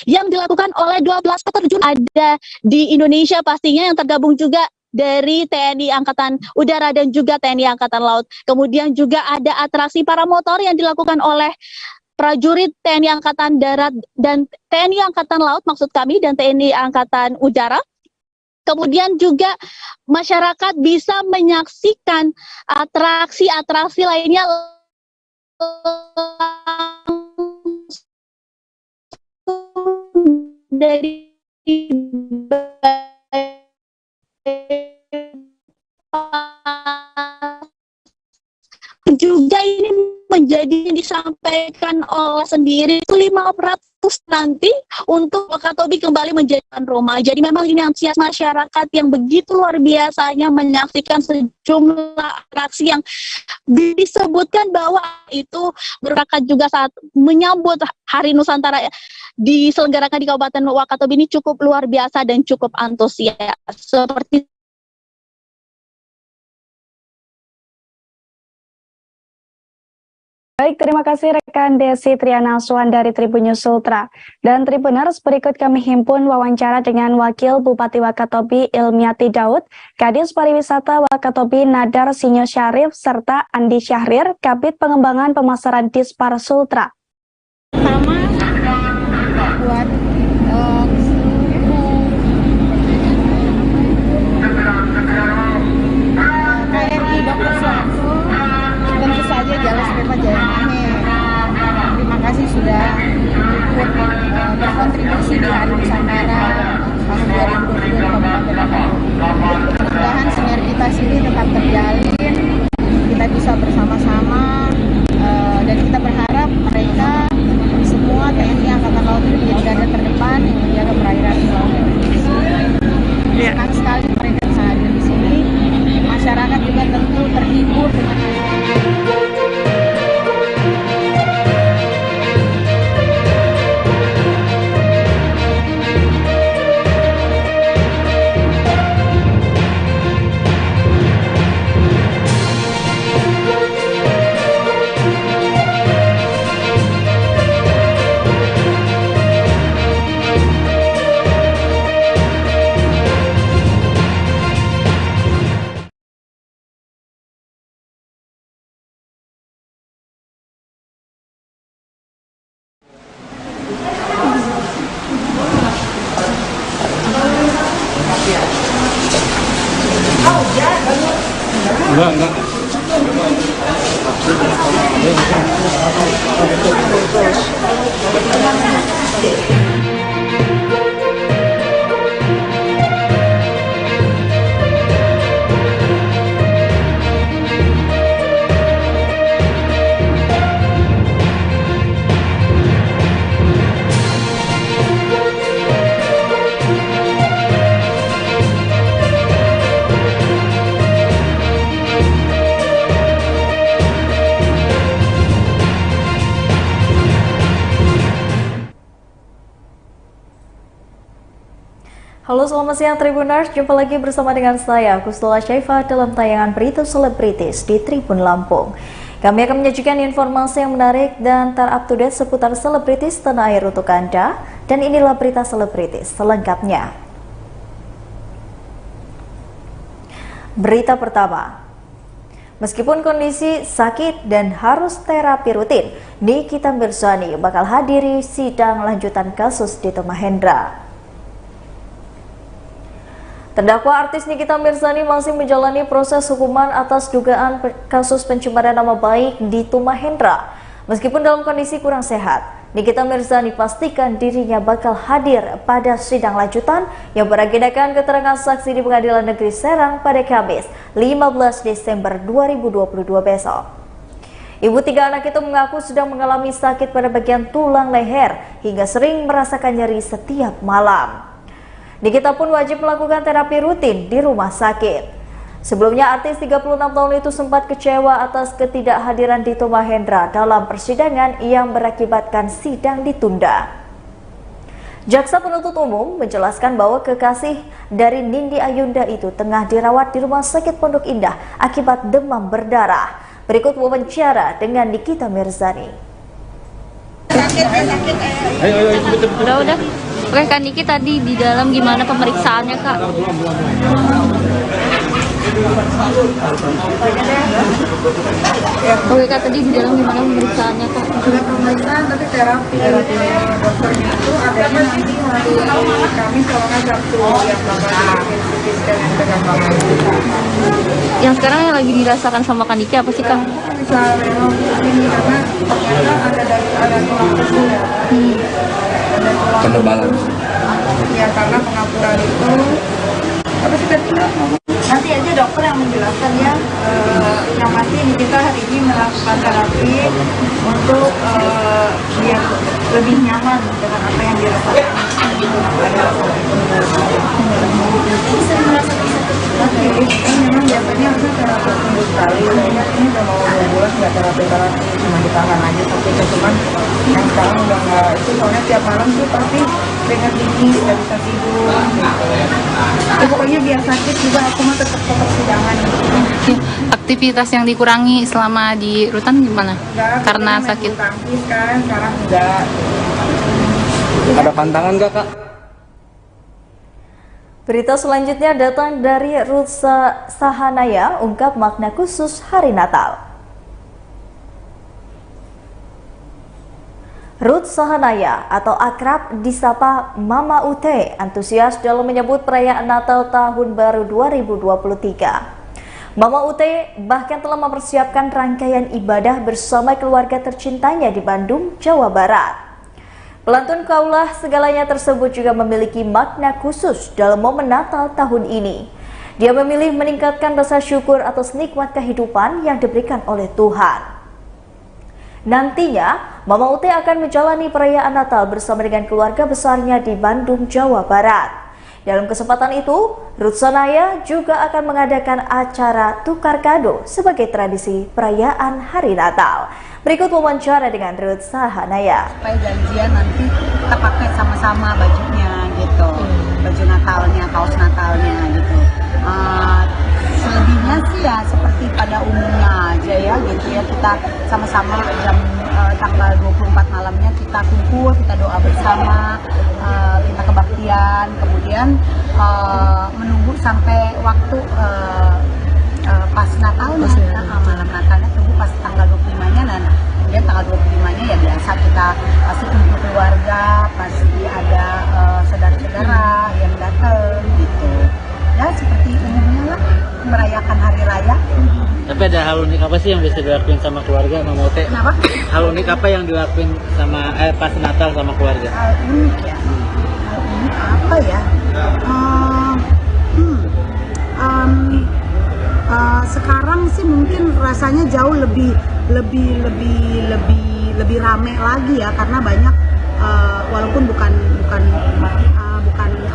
yang dilakukan oleh 12 peterjun ada di Indonesia pastinya, yang tergabung juga dari TNI Angkatan Udara dan juga TNI Angkatan Laut. Kemudian juga ada atraksi paramotor yang dilakukan oleh prajurit TNI Angkatan Darat dan TNI Angkatan Laut maksud kami, dan TNI Angkatan Udara. Kemudian juga masyarakat bisa menyaksikan atraksi-atraksi lainnya dari juga ini menjadi disampaikan oleh sendiri 500 nanti untuk Wakatobi kembali menjadi rumah. Jadi memang ini antusias masyarakat yang begitu luar biasanya menyaksikan sejumlah atraksi yang disebutkan bahwa itu berangkat juga saat menyambut Hari Nusantara diselenggarakan di Kabupaten Wakatobi ini cukup luar biasa dan cukup antusias. Seperti Baik, terima kasih rekan Desi Triana Swan dari Tribun News Ultra. Dan Tribuners, berikut kami himpun wawancara dengan Wakil Bupati Wakatobi Ilmiati Daud, Kadis Pariwisata Wakatobi Nadar Sinyo Syarif, serta Andi Syahrir, Kabid Pengembangan Pemasaran Dispar Sultra. Pertama, buat KRI Dr. Suharto, tentu saja Jalan Sepepa Jayamahe. Terima kasih sudah ikut berkontribusi di Hari Nusantara tahun 2022 di Kabupaten Wakatobi. Mudah-mudahan sinergitas ini tetap terjalin, kita bisa bersama-sama, dan kita berharap mereka semua TNI Angkatan Laut ini menjadi garda terdepan yang menjaga perairan Pulau Indonesia. Senang sekali mereka bisa hadir di sini. Masyarakat juga tentu terhibur dengan Halo, selamat siang Tribuners. Jumpa lagi bersama dengan saya, Kusdala Syaifa, dalam tayangan Berita Selebritis di Tribun Lampung. Kami akan menyajikan informasi yang menarik dan terupdate seputar selebritis tanah air untuk Anda. Dan inilah Berita Selebritis selengkapnya. Berita pertama. Meskipun kondisi sakit dan harus terapi rutin, Nikita Mirzani bakal hadiri sidang lanjutan kasus Dito Mahendra. Terdakwa artis Nikita Mirzani masih menjalani proses hukuman atas dugaan kasus pencemaran nama baik Dito Mahendra. Meskipun dalam kondisi kurang sehat, Nikita Mirzani pastikan dirinya bakal hadir pada sidang lanjutan yang beragendakan keterangan saksi di Pengadilan Negeri Serang pada Kamis 15 Desember 2022 besok. Ibu 3 anak itu mengaku sedang mengalami sakit pada bagian tulang leher hingga sering merasakan nyeri setiap malam. Nikita pun wajib melakukan terapi rutin di rumah sakit. Sebelumnya artis 36 tahun itu sempat kecewa atas ketidakhadiran Dito Mahendra dalam persidangan yang berakibatkan sidang ditunda. Jaksa penuntut umum menjelaskan bahwa kekasih dari Nindi Ayunda itu tengah dirawat di Rumah Sakit Pondok Indah akibat demam berdarah. Berikut wawancara dengan Nikita Mirzani. Udah. Oke Kak Niki, tadi di dalam gimana pemeriksaannya Kak? Oke Kak, tadi di dalam gimana pemeriksaannya Kak? Pemeriksaan tapi terapi dokternya itu adanya nanti hari Kamis kalau nggak Sabtu yang bakal scan yang tergambar. Yang sekarang yang lagi dirasakan sama Kak Niki apa sih Kak? Bisa memang ini karena ternyata ada tulang kecil ya. Penebalan. Ya karena pengapuran itu apa sih tadi nanti aja dokter yang menjelaskan ya. Yang pasti ini kita hari ini melakukan terapi untuk biar lebih nyaman dengan apa yang dirasakan. Memang biasanya harusnya terapi seminggu sekali. Ini udah mau 2 bulan nggak terapi cuma di tangan aja sakitnya, cuman yang sekarang udah nggak itu soalnya tiap malam tuh pasti keringat dingin nggak bisa tidur. Ya, pokoknya biar sakit juga aku mah tetap sidangan. Aktivitas yang dikurangi selama di rutan gimana? Karena sakit. Tangkis kan sekarang enggak. Ada pantangan nggak Kak? Berita selanjutnya datang dari Ruth Sahanaya, ungkap makna khusus Hari Natal. Ruth Sahanaya atau akrab disapa Mama Ute antusias dalam menyambut perayaan Natal Tahun Baru 2023. Mama Ute bahkan telah mempersiapkan rangkaian ibadah bersama keluarga tercintanya di Bandung, Jawa Barat. Pelantun kaulah segalanya tersebut juga memiliki makna khusus dalam momen Natal tahun ini. Dia memilih meningkatkan rasa syukur atas nikmat kehidupan yang diberikan oleh Tuhan. Nantinya, Mama Ute akan menjalani perayaan Natal bersama dengan keluarga besarnya di Bandung, Jawa Barat. Dalam kesempatan itu, Ruth Sahanaya juga akan mengadakan acara tukar kado sebagai tradisi perayaan Hari Natal. Berikut wawancara dengan Ruth Sahanaya. Supaya janjian nanti kita pakai sama-sama bajunya gitu, baju Natalnya, kaos Natalnya gitu. Selebihnya sih ya seperti pada umumnya aja ya gitu ya, kita sama-sama jam tanggal 24 malamnya kita kumpul, kita doa bersama, minta kebaktian, kemudian menunggu sampai waktu pas Natalnya, malam Natalnya tunggu pas tanggal 25-nya, dan kemudian tanggal 25-nya ya biasa kita pasti kumpul keluarga, pasti ada saudara-saudara yang datang gitu. Ya seperti umumnya lah merayakan hari raya. Tapi ada hal unik apa sih yang bisa dilakuin sama keluarga, Mama Ute? Kenapa? Hal unik apa yang dilakuin sama pas Natal sama keluarga? Hal unik ya. Hal unik apa ya? Sekarang sih mungkin rasanya jauh lebih rame lagi ya, karena banyak walaupun bukan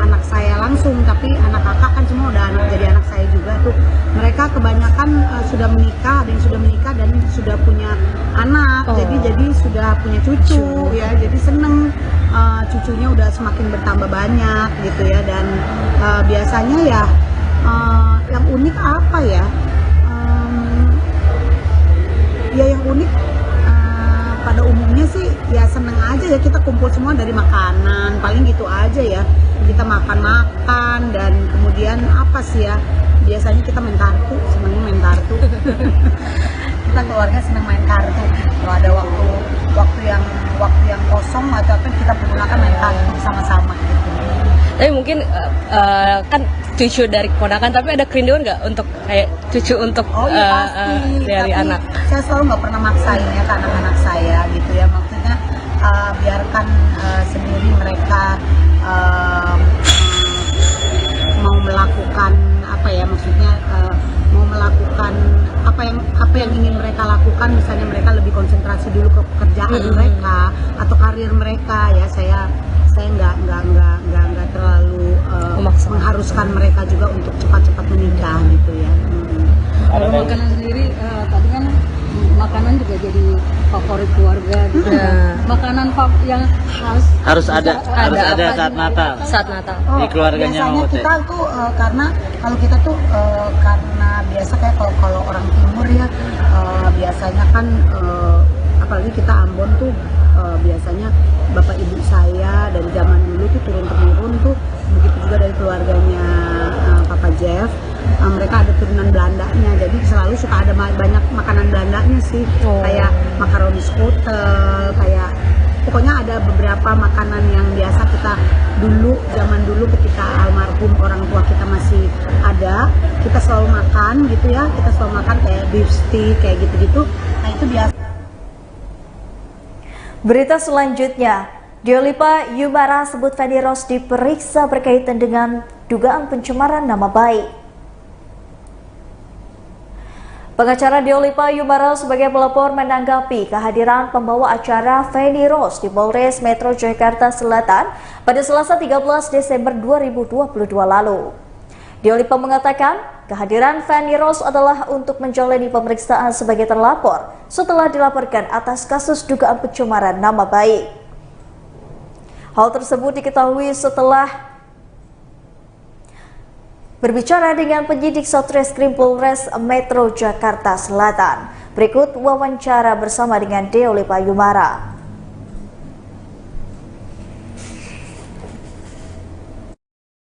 anak saya langsung, tapi anak kakak kan semua udah jadi anak saya juga tuh. Mereka kebanyakan sudah menikah, ada yang sudah menikah dan sudah punya anak, jadi sudah punya cucu ya, jadi seneng cucunya udah semakin bertambah banyak gitu ya, dan biasanya ya yang unik apa ya? Ya yang unik pada umumnya sih ya seneng aja ya, kita kumpul semua dari makanan, paling gitu aja ya, kita makan-makan, dan kemudian apa sih ya, biasanya kita main kartu, senengnya main kartu. Kita keluarga seneng main kartu, kalau ada waktu yang kosong atau apa kita pergunakan main kartu sama-sama gitu. Tapi mungkin kan cucu dari keponakan, tapi ada kerinduan nggak untuk kayak cucu untuk pasti. dari Tapi anak? Saya selalu nggak pernah maksain ya ke anak-anak saya gitu ya, maksudnya biarkan sendiri mereka mau melakukan apa ya, maksudnya mau melakukan apa yang ingin mereka lakukan, misalnya mereka lebih konsentrasi dulu ke pekerjaan mereka atau karir mereka ya, saya nggak terlalu mengharuskan mereka juga untuk cepat-cepat menikah gitu ya. Kalau makanan sendiri tadi kan makanan juga jadi favorit keluarga gitu. Makanan yang harus ada saat Natal. Saat Natal. Di keluarganya biasanya kita tuh karena kalau kita tuh karena biasa kayak kalau orang timur ya, biasanya kan apalagi kita Ambon tuh biasanya bapak ibu saya dari zaman dulu tuh turun temurun tuh, begitu juga dari keluarganya Papa Jeff, mereka ada turunan Belandanya, jadi selalu suka ada banyak makanan Belandanya sih, kayak makaroni skutel, kayak pokoknya ada beberapa makanan yang biasa kita zaman dulu ketika almarhum orang tua kita masih ada, kita selalu makan gitu ya, kita selalu makan kayak beef stick kayak gitu-gitu, nah itu biasa. Berita selanjutnya, Diolipa Yubara sebut Feni Rose diperiksa berkaitan dengan dugaan pencemaran nama baik. Pengacara Diolipa Yubara sebagai pelapor menanggapi kehadiran pembawa acara Feni Rose di Polres Metro Jakarta Selatan pada Selasa 13 Desember 2022 lalu. Diolipa mengatakan kehadiran Feni Rose adalah untuk menjalani pemeriksaan sebagai terlapor setelah dilaporkan atas kasus dugaan pencemaran nama baik. Hal tersebut diketahui setelah berbicara dengan penyidik Satreskrim Polres Metro Jakarta Selatan. Berikut wawancara bersama dengan Diolipa Yubara.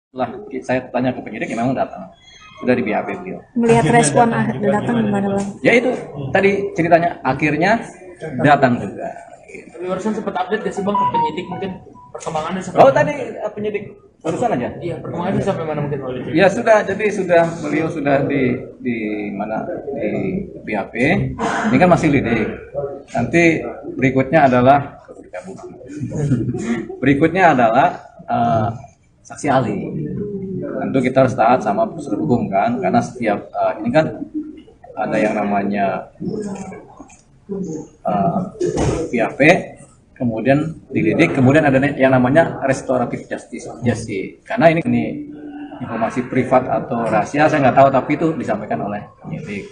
Setelah saya tanya ke penyidik, memang datang, sudah di BAP beliau. Melihat respon datang gimana Bang? Ya itu tadi ceritanya, akhirnya datang juga. Barusan sempat update gak sih Bang ke penyidik, mungkin perkembangannya sampai Oh tadi penyidik barusan aja? Iya, perkembangannya sampai mana mungkin? Ya sudah, jadi beliau sudah di mana, di BAP. Ini kan masih lidik. Nanti berikutnya adalah saksi ahli. Tentu kita harus taat sama prosedur hukum kan, karena setiap ini kan ada yang namanya BAP, kemudian dilidik, kemudian ada yang namanya restoratif justice. Karena ini informasi privat atau rahasia, saya nggak tahu, tapi itu disampaikan oleh penyidik,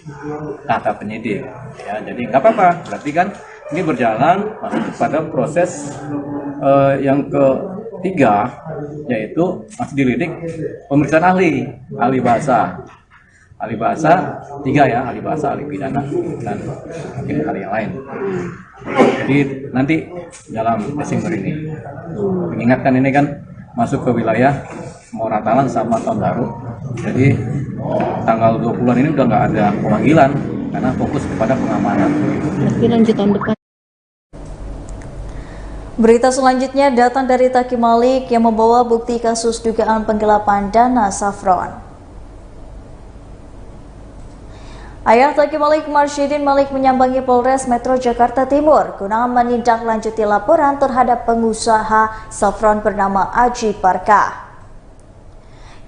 kata penyidik. Ya, jadi nggak apa-apa. Berarti kan ini berjalan masuk pada proses yang ketiga, yaitu masih dilidik pemeriksaan ahli bahasa. Ahli bahasa 3 ya, ahli bahasa, ahli pidana, dan mungkin ahli yang lain. Jadi nanti dalam Desember ini, mengingatkan ini kan masuk ke wilayah mau Natalan sama tahun baru. Jadi tanggal 20-an ini udah nggak ada pemanggilan karena fokus kepada pengamanan. Berarti lanjut tahun depan. Berita selanjutnya datang dari Taki Malik yang membawa bukti kasus dugaan penggelapan dana Saffron. Ayah Taki Malik, Marsyidin Malik, menyambangi Polres Metro Jakarta Timur guna menindaklanjuti laporan terhadap pengusaha Saffron bernama Aji Barkah.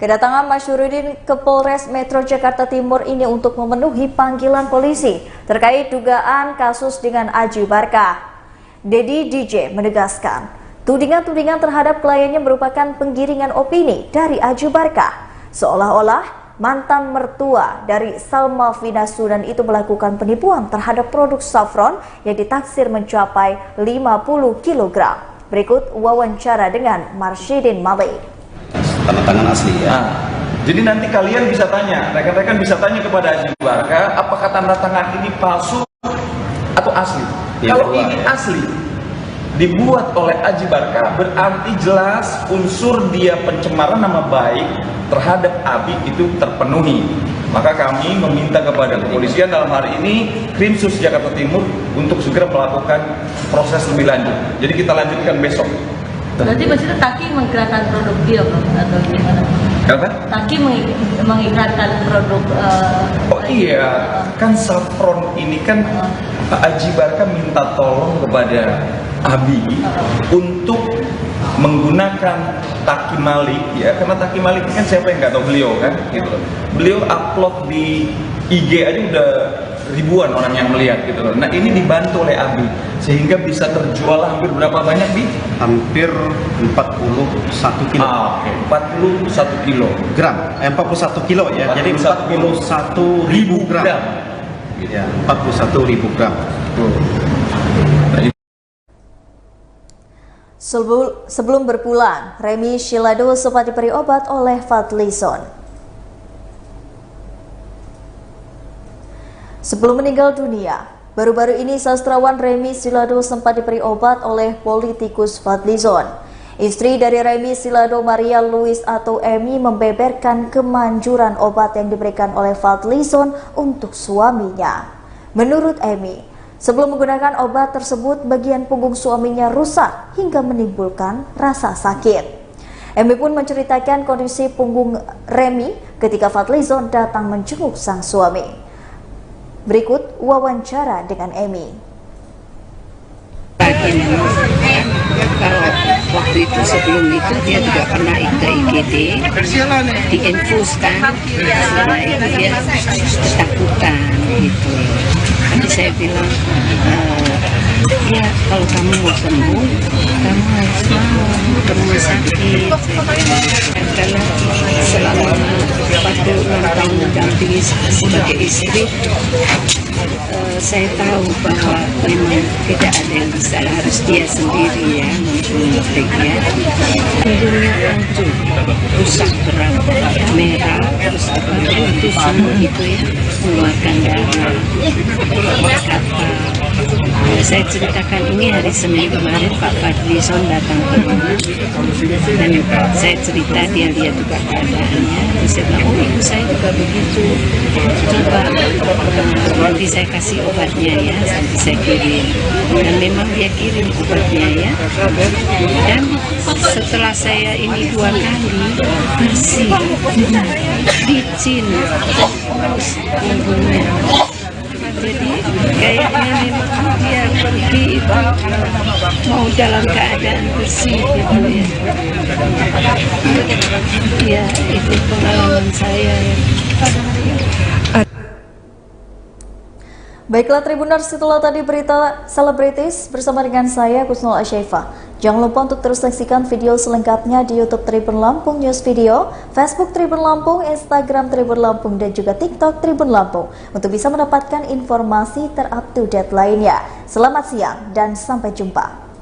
Kedatangan Masyurudin ke Polres Metro Jakarta Timur ini untuk memenuhi panggilan polisi terkait dugaan kasus dengan Aji Barkah. Dedi DJ menegaskan, tudingan-tudingan terhadap kliennya merupakan penggiringan opini dari Aji Barkah, seolah-olah mantan mertua dari Salma Vinasudan itu melakukan penipuan terhadap produk saffron yang ditaksir mencapai 50 kg. Berikut wawancara dengan Marsyidin Malik. Tanda tangan asli ya. Jadi nanti kalian bisa tanya, rekan-rekan bisa tanya kepada Aji Barka, apakah tanda tangan ini palsu atau asli? Kalau ini asli, dibuat oleh Aji Barka, berarti jelas unsur dia pencemaran nama baik terhadap Abi itu terpenuhi. Maka kami meminta kepada kepolisian dalam hari ini Krimsus Jakarta Timur untuk segera melakukan proses lebih lanjut. Jadi kita lanjutkan besok. Berarti maksudnya Taki mengiklankan produk dia atau gimana? Kenapa? Taki mengiklankan produk. Oh iya, kan Saffron ini kan Aji Barka minta tolong kepada Abi untuk menggunakan Taki Malik ya, karena Taki Malik kan siapa yang nggak tahu beliau kan, gitu. Beliau upload di IG aja udah ribuan orang yang melihat gitu loh. Nah ini dibantu oleh Abi sehingga bisa terjual hampir berapa banyak di? Hampir 41 kilo. Okay. 41 kilo. Gram, 41 kilo ya. Jadi 41.000 gram. Ya, 41.000 gram. Sebelum berpulang, Remy Shilado sempat diberi obat oleh Fadlizon. Sebelum meninggal dunia, baru-baru ini sastrawan Remy Shilado sempat diberi obat oleh politikus Fadlizon. Istri dari Remy Shilado, Maria Louise atau Emi, membeberkan kemanjuran obat yang diberikan oleh Fadlizon untuk suaminya. Menurut Emi, sebelum menggunakan obat tersebut, bagian punggung suaminya rusak hingga menimbulkan rasa sakit. Emi pun menceritakan kondisi punggung Remy ketika Fadlizon datang menjenguk sang suami. Berikut wawancara dengan Emi. Kalau waktu itu sebelum itu dia juga pernah ke IGD, diinfuskan, setelah itu dia ketakutan gitu. Tapi saya bilang, ya kalau kamu mau sembuh, kamu harus mau ke rumah sakit. Karena selama 46 tahun mendampingi sebagai istri, saya tahu bahwa memang tidak ada yang bisa, harus dia sendiri ya memetiknya. Punggungnya hancur, rusak berat, merah, terus itu semua itu ya mengeluarkan darah. Kata saya ceritakan ini hari Senin kemarin, Pak Fadlizon datang ke rumah dan saya cerita, dia lihat juga keadaannya. Terus saya bilang, oh ibu saya juga begitu, coba nanti saya kasih obatnya ya, nanti saya kirim. Dan memang dia kirim obatnya ya. Dan setelah saya ini 2 kali bersih, licin, punggungnya. Jadi kayaknya memang dia pergi itu mau dalam keadaan bersih gitu ya. Ya itu pengalaman saya ya. Baiklah Tribuners, setelah tadi berita selebritis bersama dengan saya Kusnul Asyaifa. Jangan lupa untuk terus saksikan video selengkapnya di YouTube Tribun Lampung News Video, Facebook Tribun Lampung, Instagram Tribun Lampung, dan juga TikTok Tribun Lampung untuk bisa mendapatkan informasi terupdate lainnya. Selamat siang dan sampai jumpa.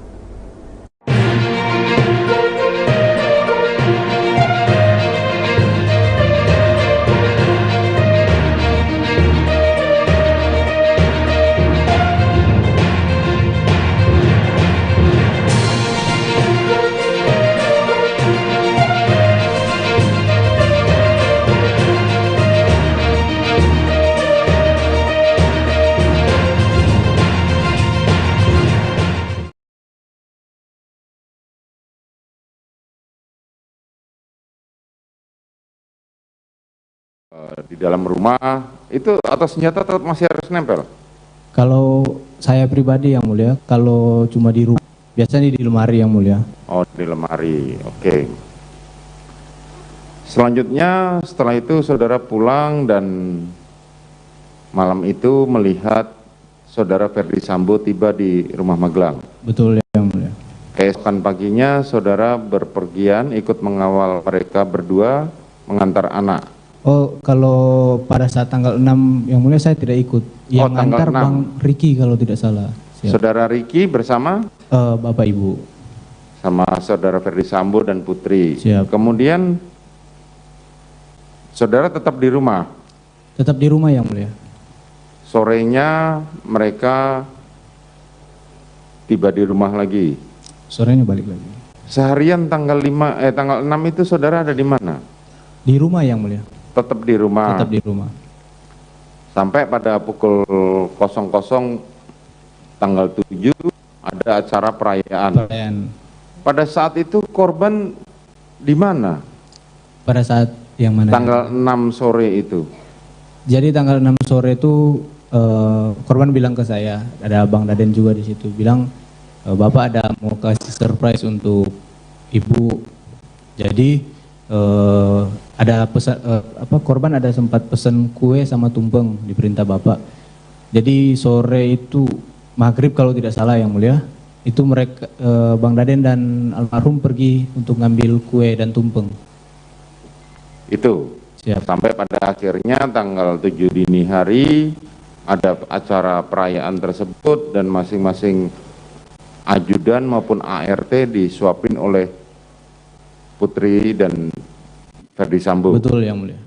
Di dalam rumah itu atau senjata tetap masih harus nempel? Kalau saya pribadi yang mulia, kalau cuma di rumah, biasanya di lemari yang mulia. Oh, di lemari, oke. Selanjutnya setelah itu saudara pulang dan malam itu melihat saudara Ferdi Sambo tiba di rumah Magelang. Betul yang mulia. Keesokan paginya saudara berpergian ikut mengawal mereka berdua mengantar anak. Oh, kalau pada saat tanggal 6 yang mulia saya tidak ikut. Yang antar 6. Bang Riki kalau tidak salah. Siap. Saudara Riki bersama? Bapak Ibu. sama saudara Ferdi Sambo dan Putri. Siap. Kemudian saudara tetap di rumah. Tetap di rumah Yang Mulia. Sorenya mereka tiba di rumah lagi. Sorenya balik lagi. Seharian tanggal 6 itu saudara ada di mana? Di rumah Yang Mulia. Tetap di rumah. Tetap di rumah. Sampai pada pukul 00 tanggal 7 ada acara perayaan. Pada saat itu korban di mana? Pada saat yang mana? Tanggal 6 sore itu. Jadi tanggal 6 sore itu korban bilang ke saya, ada Bang Daden juga di situ, bilang Bapak ada mau kasih surprise untuk Ibu. Jadi ada pesan korban ada sempat pesan kue sama tumpeng di perintah Bapak. Jadi sore itu maghrib kalau tidak salah Yang Mulia, itu mereka Bang Daden dan almarhum pergi untuk ngambil kue dan tumpeng. Itu. Siap. Sampai pada akhirnya tanggal 7 dini hari ada acara perayaan tersebut dan masing-masing ajudan maupun ART disuapin oleh Putri dan Ferdi Sambo. Betul Yang Mulia.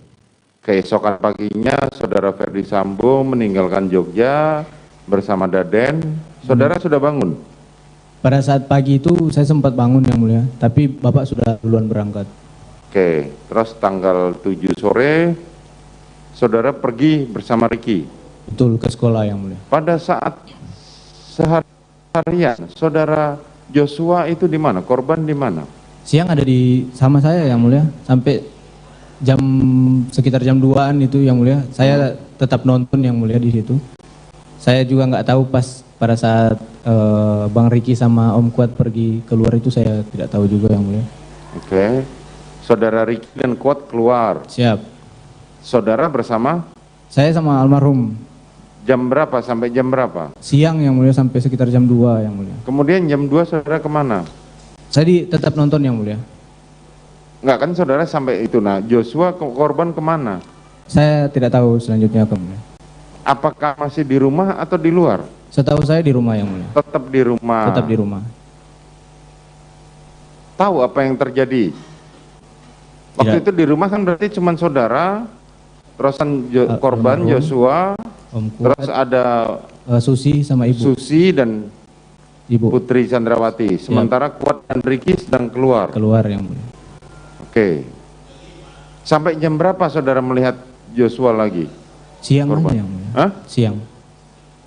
Keesokan paginya saudara Ferdi Sambo meninggalkan Jogja bersama Daden. Saudara sudah bangun? Pada saat pagi itu saya sempat bangun Yang Mulia, tapi Bapak sudah duluan berangkat. Oke, terus tanggal 7 sore saudara pergi bersama Ricky. Betul, ke sekolah Yang Mulia. Pada saat seharian saudara Joshua itu di mana? Korban di mana? Siang ada sama saya Yang Mulia, sampai sekitar jam 2-an itu Yang Mulia. Saya tetap nonton Yang Mulia di situ. Saya juga nggak tahu pada saat Bang Ricky sama Om Kuat pergi keluar itu, saya tidak tahu juga Yang Mulia. Oke. Saudara Ricky dan Kuat keluar. Siap. Saudara bersama? Saya sama almarhum. Jam berapa sampai jam berapa? Siang Yang Mulia, sampai sekitar jam 2 Yang Mulia. Kemudian jam 2 saudara kemana? Saya tetap nonton Yang Mulia. Enggak kan saudara sampai itu. Nah Joshua korban kemana? Saya tidak tahu selanjutnya Yang Mulia. Apakah masih di rumah atau di luar? Setahu saya di rumah Yang Mulia. Tetap di rumah. Tetap di rumah. Tahu apa yang terjadi? Waktu itu di rumah kan berarti cuma saudara, terusan korban Joshua, terus ada Susi sama Ibu. Susi dan Ibu. Putri Chandrawati. Sementara Kuat dan Ricky sedang keluar. Keluar Yang Mulia. Oke. Sampai jam berapa saudara melihat Joshua lagi? Siang korban? aja Yang Mulia. Hah? Siang.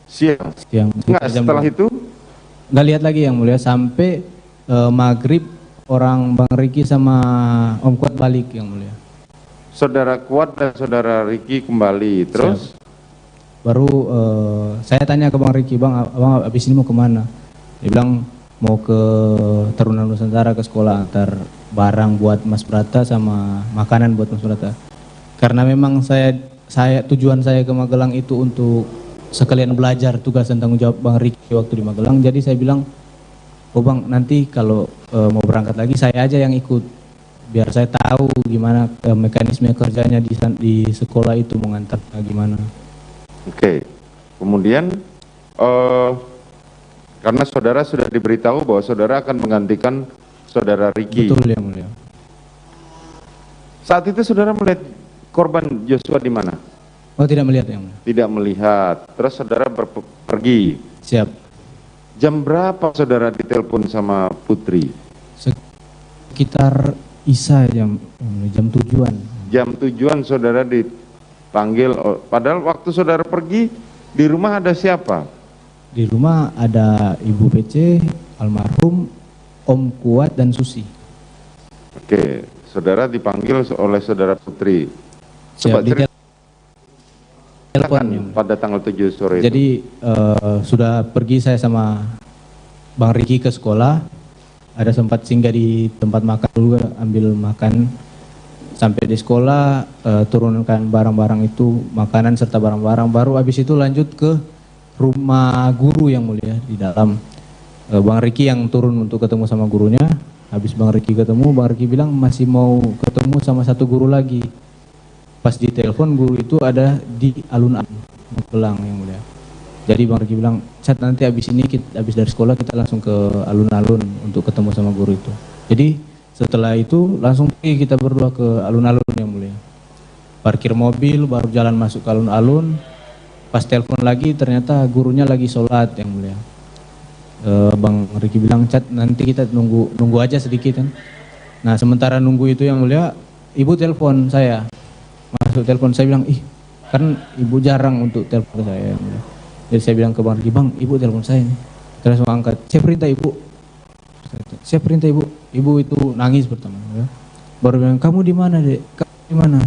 Siang. Enggak, setelah itu? Nggak lihat lagi Yang Mulia, sampai maghrib orang Bang Ricky sama Om Kuat balik Yang Mulia. Saudara Kuat dan saudara Ricky kembali, terus? Baru saya tanya ke Bang Ricky, Bang abis ini mau kemana? Dia bilang mau ke Taruna Nusantara, ke sekolah, antar barang buat Mas Brata sama makanan buat Mas Brata. Karena memang tujuan saya ke Magelang itu untuk sekalian belajar tugas dan tanggung jawab Bang Ricky waktu di Magelang. Jadi saya bilang, oh Bang, nanti kalau mau berangkat lagi saya aja yang ikut, biar saya tahu gimana mekanisme kerjanya di sekolah itu, mau ngantar gimana. Oke. Kemudian karena saudara sudah diberitahu bahwa saudara akan menggantikan saudara Ricky. Betul Yang Mulia. Saat itu saudara melihat korban Joshua di mana? Oh, tidak melihat Yang Mulia. Tidak melihat. Terus saudara pergi. Siap. Jam berapa saudara ditelepon sama Putri? Sekitar Isa jam 7-an. Jam 7-an saudara dipanggil. Padahal waktu saudara pergi di rumah ada siapa? Di rumah ada Ibu PC, almarhum, Om Kuat dan Susi. Oke, saudara dipanggil oleh saudara Putri. Coba cerita pada tanggal 7 sore. Jadi sudah pergi saya sama Bang Ricky ke sekolah, ada sempat singgah di tempat makan dulu, ambil makan. Sampai di sekolah turunkan barang-barang itu, makanan serta barang-barang, baru habis itu lanjut ke rumah guru Yang Mulia. Di dalam Bang Ricky yang turun untuk ketemu sama gurunya. Habis Bang Ricky ketemu, Bang Ricky bilang masih mau ketemu sama satu guru lagi. Pas ditelepon guru itu ada di alun-alun Magelang Yang Mulia. Jadi Bang Ricky bilang Chat nanti habis ini habis dari sekolah kita langsung ke alun-alun untuk ketemu sama guru itu. Jadi setelah itu langsung pergi kita berdua ke alun-alun yang mulia. Parkir mobil baru jalan masuk ke alun-alun. Pas telepon lagi ternyata gurunya lagi sholat yang mulia. Bang Riki bilang, Chat nanti kita nunggu aja sedikit kan. Nah sementara nunggu itu yang mulia, ibu telepon saya. Masuk telepon saya bilang, kan ibu jarang untuk telepon saya yang mulia. Jadi saya bilang ke Bang Riki, Bang, ibu telepon saya nih. Kita langsung angkat, saya perintah ibu. Saya perintah ibu. Ibu itu nangis pertama. Ya. Baru bilang, kamu di mana dek? Kamu di mana?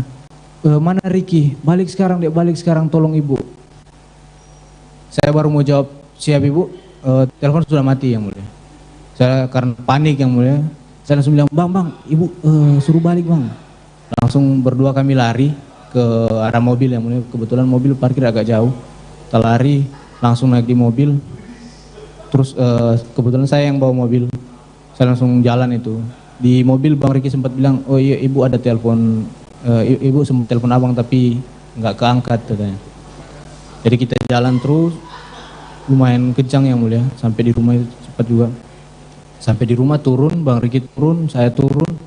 Mana Riki? Balik sekarang dek, balik sekarang, tolong ibu. Saya baru mau jawab, siap ibu. Telepon sudah mati yang mulia. Saya karena panik yang mulia. Saya langsung bilang, bang, ibu suruh balik bang. Langsung berdua kami lari ke arah mobil yang mulia. Kebetulan mobil parkir agak jauh. Kita lari, langsung naik di mobil. Terus kebetulan saya yang bawa mobil. Saya langsung jalan itu. Di mobil Bang Riki sempat bilang, oh iya ibu ada telepon, ibu sempat telepon abang tapi nggak keangkat katanya. Jadi kita jalan terus, lumayan kencang yang mulia. Sampai di rumah itu cepat juga. Sampai di rumah turun, Bang Riki turun, saya turun.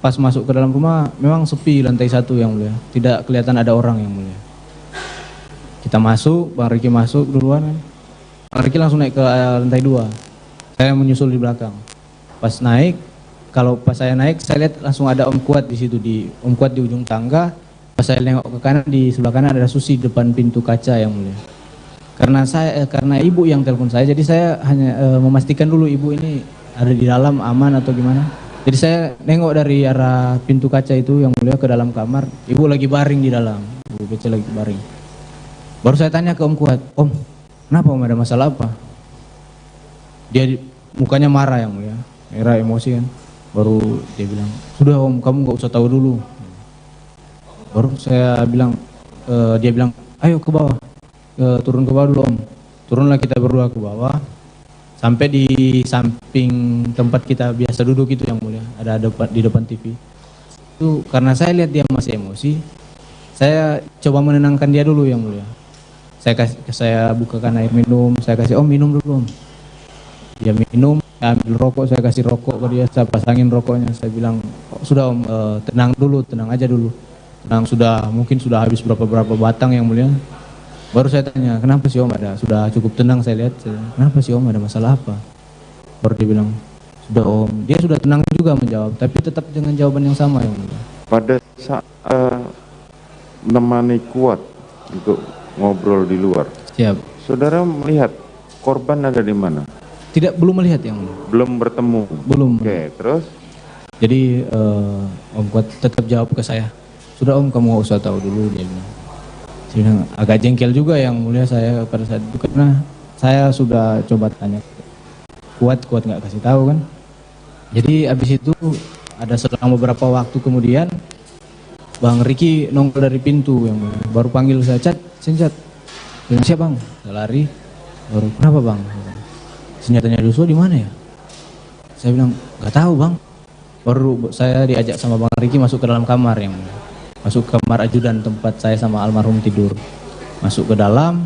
Pas masuk ke dalam rumah, memang sepi lantai 1 yang mulia. Tidak kelihatan ada orang yang mulia. Kita masuk, Bang Riki masuk duluan. Bang Riki langsung naik ke lantai 2. Saya menyusul di belakang. Pas naik, pas saya naik, saya lihat langsung ada Om Kuat di situ, Om Kuat di ujung tangga. Pas saya nengok ke kanan, di sebelah kanan ada Susi depan pintu kaca yang mulia. Karena ibu yang telepon saya, jadi saya hanya memastikan dulu ibu ini ada di dalam aman atau gimana. Jadi saya nengok dari arah pintu kaca itu yang mulia ke dalam kamar, ibu lagi baring di dalam, ibu kecil lagi baring. Baru saya tanya ke Om Kuat, Om, kenapa Om, ada masalah apa? Dia mukanya marah yang mulia, merah emosi kan. Baru dia bilang, sudah Om, kamu nggak usah tahu dulu. Baru saya bilang, dia bilang, ayo ke bawah, turun ke bawah dulu Om. Turunlah kita berdua ke bawah, sampai di samping tempat kita biasa duduk itu yang mulia, ada di depan TV. Itu karena saya lihat dia masih emosi, saya coba menenangkan dia dulu yang mulia. Saya bukakan air minum, saya kasih, Om minum dulu Om. Dia minum, saya ambil rokok, saya kasih rokok ke dia, saya pasangin rokoknya. Saya bilang, sudah Om, tenang dulu, tenang aja dulu. Tenang, mungkin sudah habis berapa batang yang mulia. Baru saya tanya, kenapa sih Om ada? Sudah cukup tenang saya lihat. Kenapa sih Om, ada masalah apa? Baru dia bilang, sudah Om. Dia sudah tenang juga menjawab, tapi tetap dengan jawaban yang sama yang mulia. Pada saat menemani Kuat untuk ngobrol di luar, siap. Saudara melihat korban ada di mana? Belum melihat yang mulia. Belum bertemu? Belum. Oke, terus? Jadi Om Kuat tetap jawab ke saya, sudah Om, kamu gak usah tahu dulu, dia bilang. Saya bilang, agak jengkel juga yang mulia saya pada saat itu, karena saya sudah coba tanya Kuat nggak kasih tahu kan. Jadi abis itu ada selang beberapa waktu kemudian Bang Riki nongol dari pintu yang mulia. Baru panggil saya, Chat. Bilang, siap Bang. Saya lari. Baru, kenapa Bang? Senjatanya Joshua di mana ya? Saya bilang, nggak tahu Bang. Baru saya diajak sama Bang Riki masuk ke dalam kamar yang mulia. Masuk ke kamar ajudan tempat saya sama almarhum tidur. Masuk ke dalam,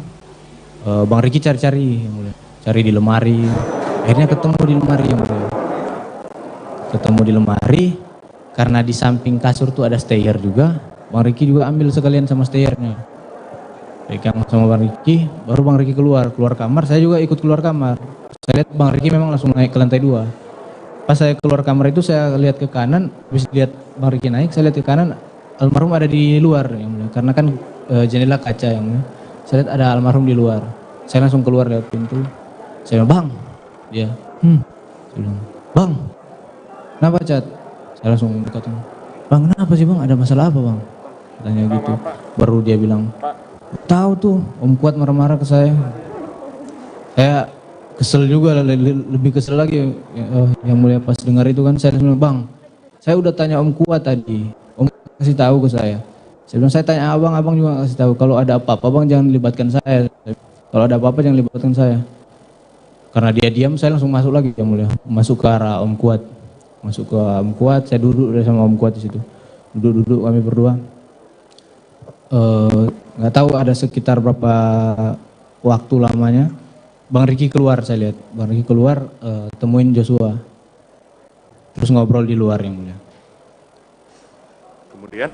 Bang Riki cari-cari yang mulia. Cari di lemari. Akhirnya ketemu di lemari yang mulia. Ketemu di lemari, karena di samping kasur tuh ada stayer juga. Bang Riki juga ambil sekalian sama stayernya. Pegang sama Bang Riki, baru Bang Riki keluar kamar, saya juga ikut keluar kamar. Saya lihat Bang Riki memang langsung naik ke lantai 2. Pas saya keluar kamar itu saya lihat ke kanan, habis lihat Bang Riki naik, saya lihat ke kanan, almarhum ada di luar yang mulia. Karena kan jendela kaca yang mulia. Saya lihat ada almarhum di luar. Saya langsung keluar lewat pintu. Saya bilang, Bang. Dia, saya bilang, Bang. Kenapa Chat? Saya langsung dekat, Bang, kenapa sih Bang? Ada masalah apa Bang? Tanya gitu. Baru dia bilang, tahu tuh Om Kuat marah-marah ke saya. Saya kesel juga, lebih kesel lagi yang mulia pas dengar itu kan. Saya bilang, Bang, saya udah tanya Om Kuat tadi, Om kasih tahu ke saya. Saya bilang, saya tanya abang juga kasih tahu. Kalau ada apa-apa Bang jangan libatkan saya. Kalau ada apa-apa jangan libatkan saya. Karena dia diam, saya langsung masuk lagi yang mulia. Masuk ke arah Om Kuat. Masuk ke Om Kuat, saya duduk sama Om Kuat di situ. Duduk kami berdua. Nggak tahu ada sekitar berapa waktu lamanya. Bang Riki keluar, saya lihat Bang Riki keluar, temuin Joshua, terus ngobrol di luar yang mulia. Kemudian?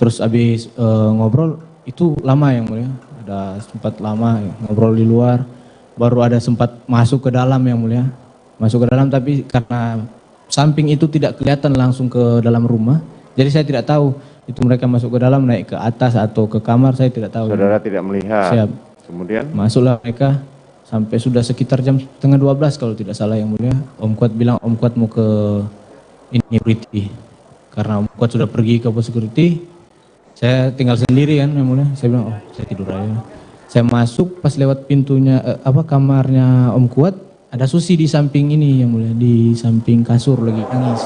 Terus habis ngobrol itu lama yang mulia, ada sempat lama ngobrol di luar, baru ada sempat masuk ke dalam yang mulia, masuk ke dalam, tapi karena samping itu tidak kelihatan langsung ke dalam rumah, jadi saya tidak tahu itu mereka masuk ke dalam, naik ke atas atau ke kamar, saya tidak tahu. Saudara tidak melihat. Siap. Kemudian? Masuklah mereka sampai sudah sekitar jam setengah 12 kalau tidak salah yang mulia. Om Kuat bilang Om Kuat mau ke ini security, karena Om Kuat sudah pergi ke pos security. Saya tinggal sendiri kan yang mulia. Saya bilang, oh saya tidur aja. Saya masuk pas lewat pintunya kamarnya Om Kuat, ada Susi di samping ini yang mulia, di samping kasur lagi nangis.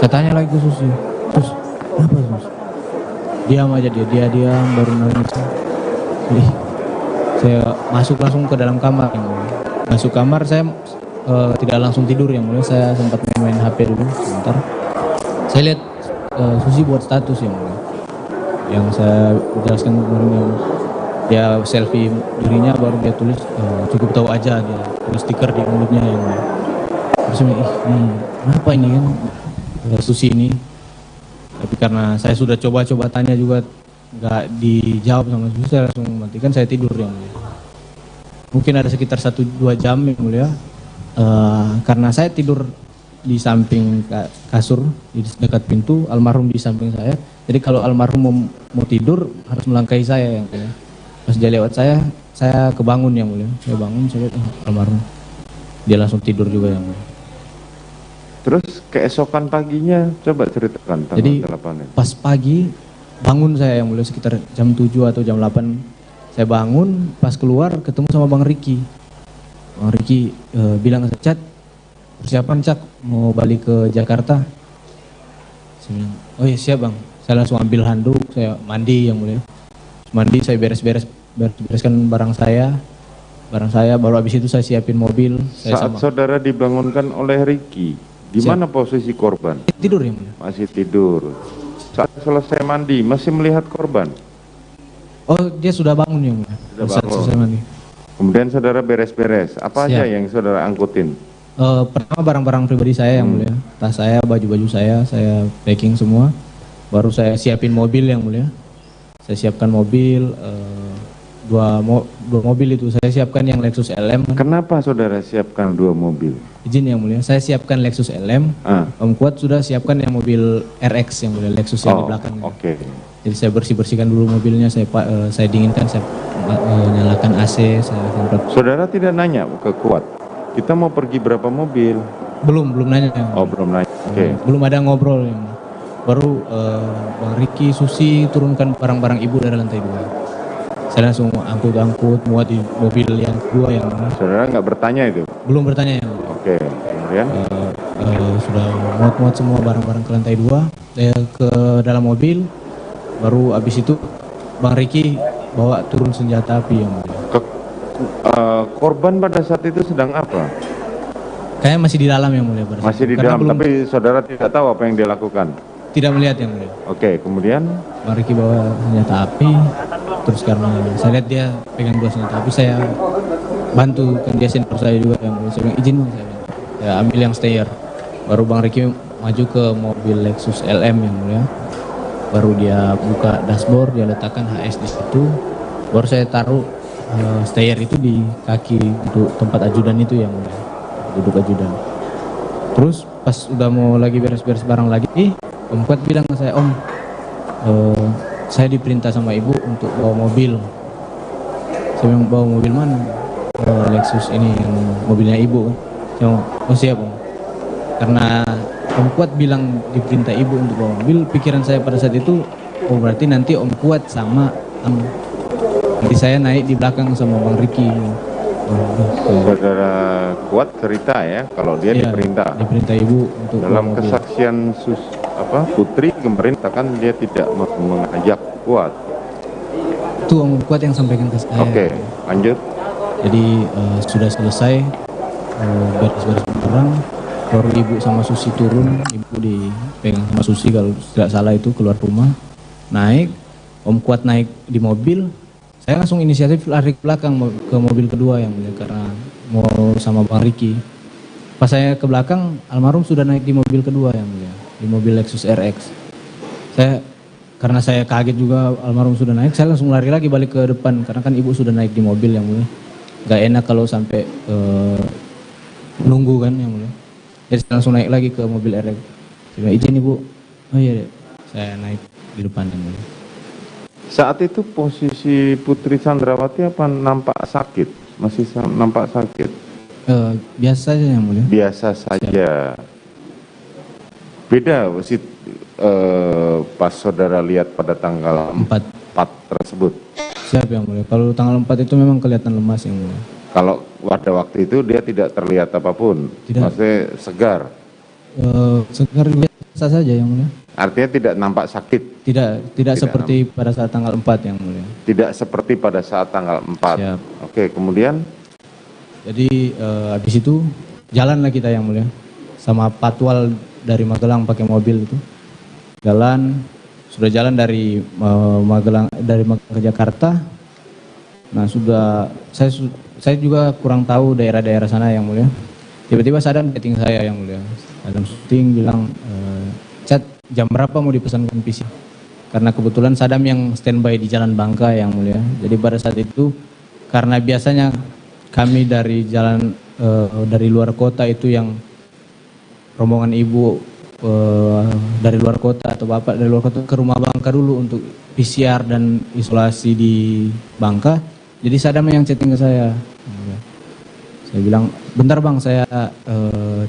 Saya tanya lagi ke Susi, terus kenapa Sus? Diam aja dia diam baru nangis. Saya masuk langsung ke dalam kamar yang mulia. Masuk kamar saya tidak langsung tidur yang mulia, saya sempat main HP dulu sebentar. Saya lihat Susi buat status yang mulia, yang saya jelaskan kemarin, dia selfie dirinya baru dia tulis cukup tahu aja, dia tulis stiker di mulutnya yang mulia. Terus saya kenapa ini kan Susi ini, tapi karena saya sudah coba-coba tanya juga nggak dijawab sama Susi, saya langsung matikan, saya tidur yang mulia. Mungkin ada sekitar 1-2 jam yang mulia, karena saya tidur di samping kasur di dekat pintu, almarhum di samping saya, jadi kalau almarhum mau tidur harus melangkahi saya yang mulia. Pas dia lewat saya kebangun yang mulia, saya bangun, saya lihat almarhum, dia langsung tidur juga yang mulia. Terus keesokan paginya coba ceritakan tanggal Jadi 8. pas pagi bangun saya yang mulia sekitar jam 7 atau jam 8. Saya bangun, pas keluar ketemu sama Bang Riki. Bang Riki bilang ke saya, Cat, persiapan Cak mau balik ke Jakarta. Saya bilang, oh iya siap Bang. Saya langsung ambil handuk, saya mandi yang mulia. Mandi, saya bereskan barang saya, baru habis itu saya siapin mobil. Saat saudara dibangunkan oleh Riki, di mana posisi korban? Tidur ya mulia. Masih tidur. Saat selesai mandi masih melihat korban? Oh dia sudah bangun ya mulia. Sudah bangun. Selesai mandi. Kemudian saudara beres-beres. Apa aja yang saudara angkutin? Pertama barang-barang pribadi saya yang mulia, tas saya, baju-baju saya packing semua. Baru saya siapin mobil yang mulia. Saya siapkan mobil, dua mobil itu saya siapkan yang Lexus LM. Kenapa saudara siapkan 2 mobil? Izin yang mulia, saya siapkan Lexus LM. Om Kuat sudah siapkan yang mobil RX yang mulia, Lexus yang di belakang. Oke. Jadi saya bersihkan dulu mobilnya, saya dinginkan, saya nyalakan AC, saya semprot. Saudara tidak nanya ke Kuat, kita mau pergi berapa mobil? Belum nanya. Oh belum nanya. Oke. Belum ada ngobrol yang mulia. Baru Bang Riki, Susi turunkan barang-barang ibu dari lantai 2. Saya langsung angkut muat di mobil yang kedua yang mana. Saudara nggak bertanya itu? Belum bertanya yang. Oke, kemudian? Sudah muat semua barang-barang ke lantai 2, ke dalam mobil. Baru habis itu Bang Riki bawa turun senjata api yang mulia. Korban pada saat itu sedang apa? Kayaknya masih di dalam yang mulia. Masih di dalam, tapi saudara tidak tahu apa yang dia lakukan? Tidak melihat yang mulia. Oke, kemudian? Bang Riki bawa senjata api, terus karena saya lihat dia pegang 2 senjata api, saya bantu, kan dia senior saya juga yang mulia. Saya bilang izin Bang, saya ambil yang stayer. Baru Bang Riki maju ke mobil Lexus LM yang mulia. Baru dia buka dashboard, dia letakkan HS di situ. Baru saya taruh stayer itu di kaki untuk tempat ajudan itu yang mulia, duduk ajudan. Terus pas udah mau lagi beres-beres barang lagi, Om Kuat bilang ke saya, Om, saya diperintah sama ibu untuk bawa mobil. Saya bilang, bawa mobil mana? Lexus ini, yang mobilnya ibu. Saya bilang, oh siap Om. Karena Om Kuat bilang diperintah ibu untuk bawa mobil, pikiran saya pada saat itu, oh berarti nanti Om Kuat sama nanti saya naik di belakang sama Bang Riki. Saudara Kuat cerita ya, kalau dia diperintah ibu untuk dalam kesaksian Putri kemarin katakan dia tidak mengajak Kuat. Itu Om Kuat yang sampaikan ke saya. Oke, lanjut. Jadi sudah selesai beres-beres barang, baru ibu sama Susi turun, ibu dipegang sama Susi kalau tidak salah itu keluar rumah, naik, Om Kuat naik di mobil, Saya langsung inisiatif lari ke belakang ke mobil kedua yang mulia karena mau sama Bang Riki. Pas saya ke belakang, almarhum sudah naik di mobil kedua yang mulia, di mobil Lexus RX. Karena saya kaget juga almarhum sudah naik, saya langsung lari lagi balik ke depan karena kan ibu sudah naik di mobil yang mulia. Gak enak kalau sampai nunggu kan yang mulia. Jadi saya langsung naik lagi ke mobil RX. Saya izin ibu, oh iya deh, saya naik di depan yang mulia. Saat itu posisi Putri Chandrawati apa nampak sakit? Masih nampak sakit? Biasa saja yang mulia. Biasa saja. Beda sih pas saudara lihat pada tanggal 4 tersebut. Siap yang mulia. Kalau tanggal 4 itu memang kelihatan lemas yang mulia. Kalau pada waktu itu dia tidak terlihat apapun, maksudnya segar. Segar biasa saja yang mulia. Artinya tidak nampak sakit. Tidak seperti pada saat tanggal 4 yang mulia. Tidak seperti pada saat tanggal 4. Siap. Oke, kemudian? Jadi habis itu jalanlah kita yang mulia. Sama patwal dari Magelang pakai mobil itu. Sudah jalan dari Magelang ke Jakarta. Nah, saya juga kurang tahu daerah-daerah sana yang mulia. Tiba-tiba Sadam chatting saya yang mulia. Sadam syuting bilang, "Chat, jam berapa mau dipesankan PC?" Karena kebetulan Sadam yang standby di Jalan Bangka yang mulia. Jadi pada saat itu karena biasanya kami dari dari luar kota itu yang rombongan ibu dari luar kota atau bapak dari luar kota ke rumah Bangka dulu untuk PCR dan isolasi di Bangka. Jadi Sadam yang chatting ke saya. Saya bilang, "Bentar Bang, saya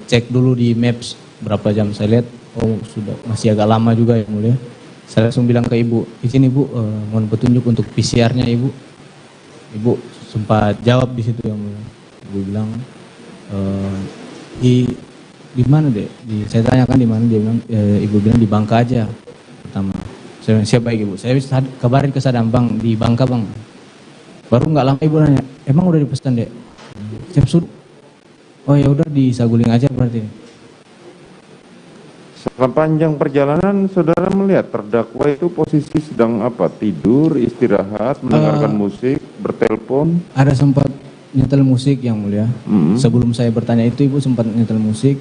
cek dulu di Maps berapa jam." Saya lihat, oh sudah masih agak lama juga yang mulia. Saya langsung bilang ke ibu, "Izin ibu, mohon petunjuk untuk PCR-nya ibu." Ibu sempat jawab di situ yang mulia. Ibu bilang, di mana deh? Saya tanyakan di mana, dia bilang, ibu bilang di Bangka aja pertama. Saya bilang, "Siap baik ibu." Saya kabarin ke Sadam, "Bang, di Bangka Bang." Baru nggak lama ibu nanya, "Emang udah dipesan dek?" "Siap suruh." "Oh ya udah di Saguling aja berarti." Sepanjang perjalanan saudara melihat terdakwa itu posisi sedang apa? Tidur, istirahat, mendengarkan musik, bertelepon? Ada sempat nyetel musik yang mulia. Sebelum saya bertanya itu ibu sempat nyetel musik.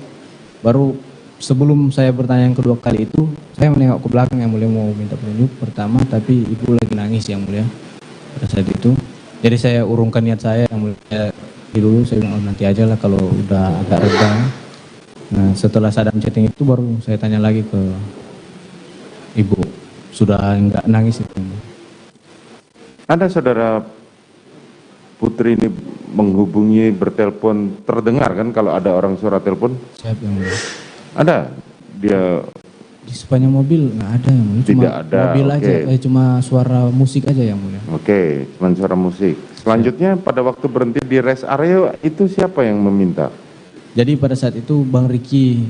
Baru sebelum saya bertanya yang kedua kali itu, saya menengok ke belakang yang mulia mau minta petunjuk pertama, tapi ibu lagi nangis yang mulia pada saat itu. Jadi saya urungkan niat saya yang mulia dulu, saya bilang, "Oh, nanti aja lah kalau udah agak reda." Nah, setelah Sadam chatting itu baru saya tanya lagi ke ibu, sudah enggak nangis itu. Ada saudara Putri ini menghubungi bertelepon, terdengar kan kalau ada orang suara telepon? Siap yang mulia. Ada? Dia di sepanjang mobil nggak ada yang mulia. Tidak ada. Mobil aja, cuma suara musik aja yang mulia. Oke, cuma suara musik. Selanjutnya pada waktu berhenti di rest area itu siapa yang meminta? Jadi pada saat itu Bang Riki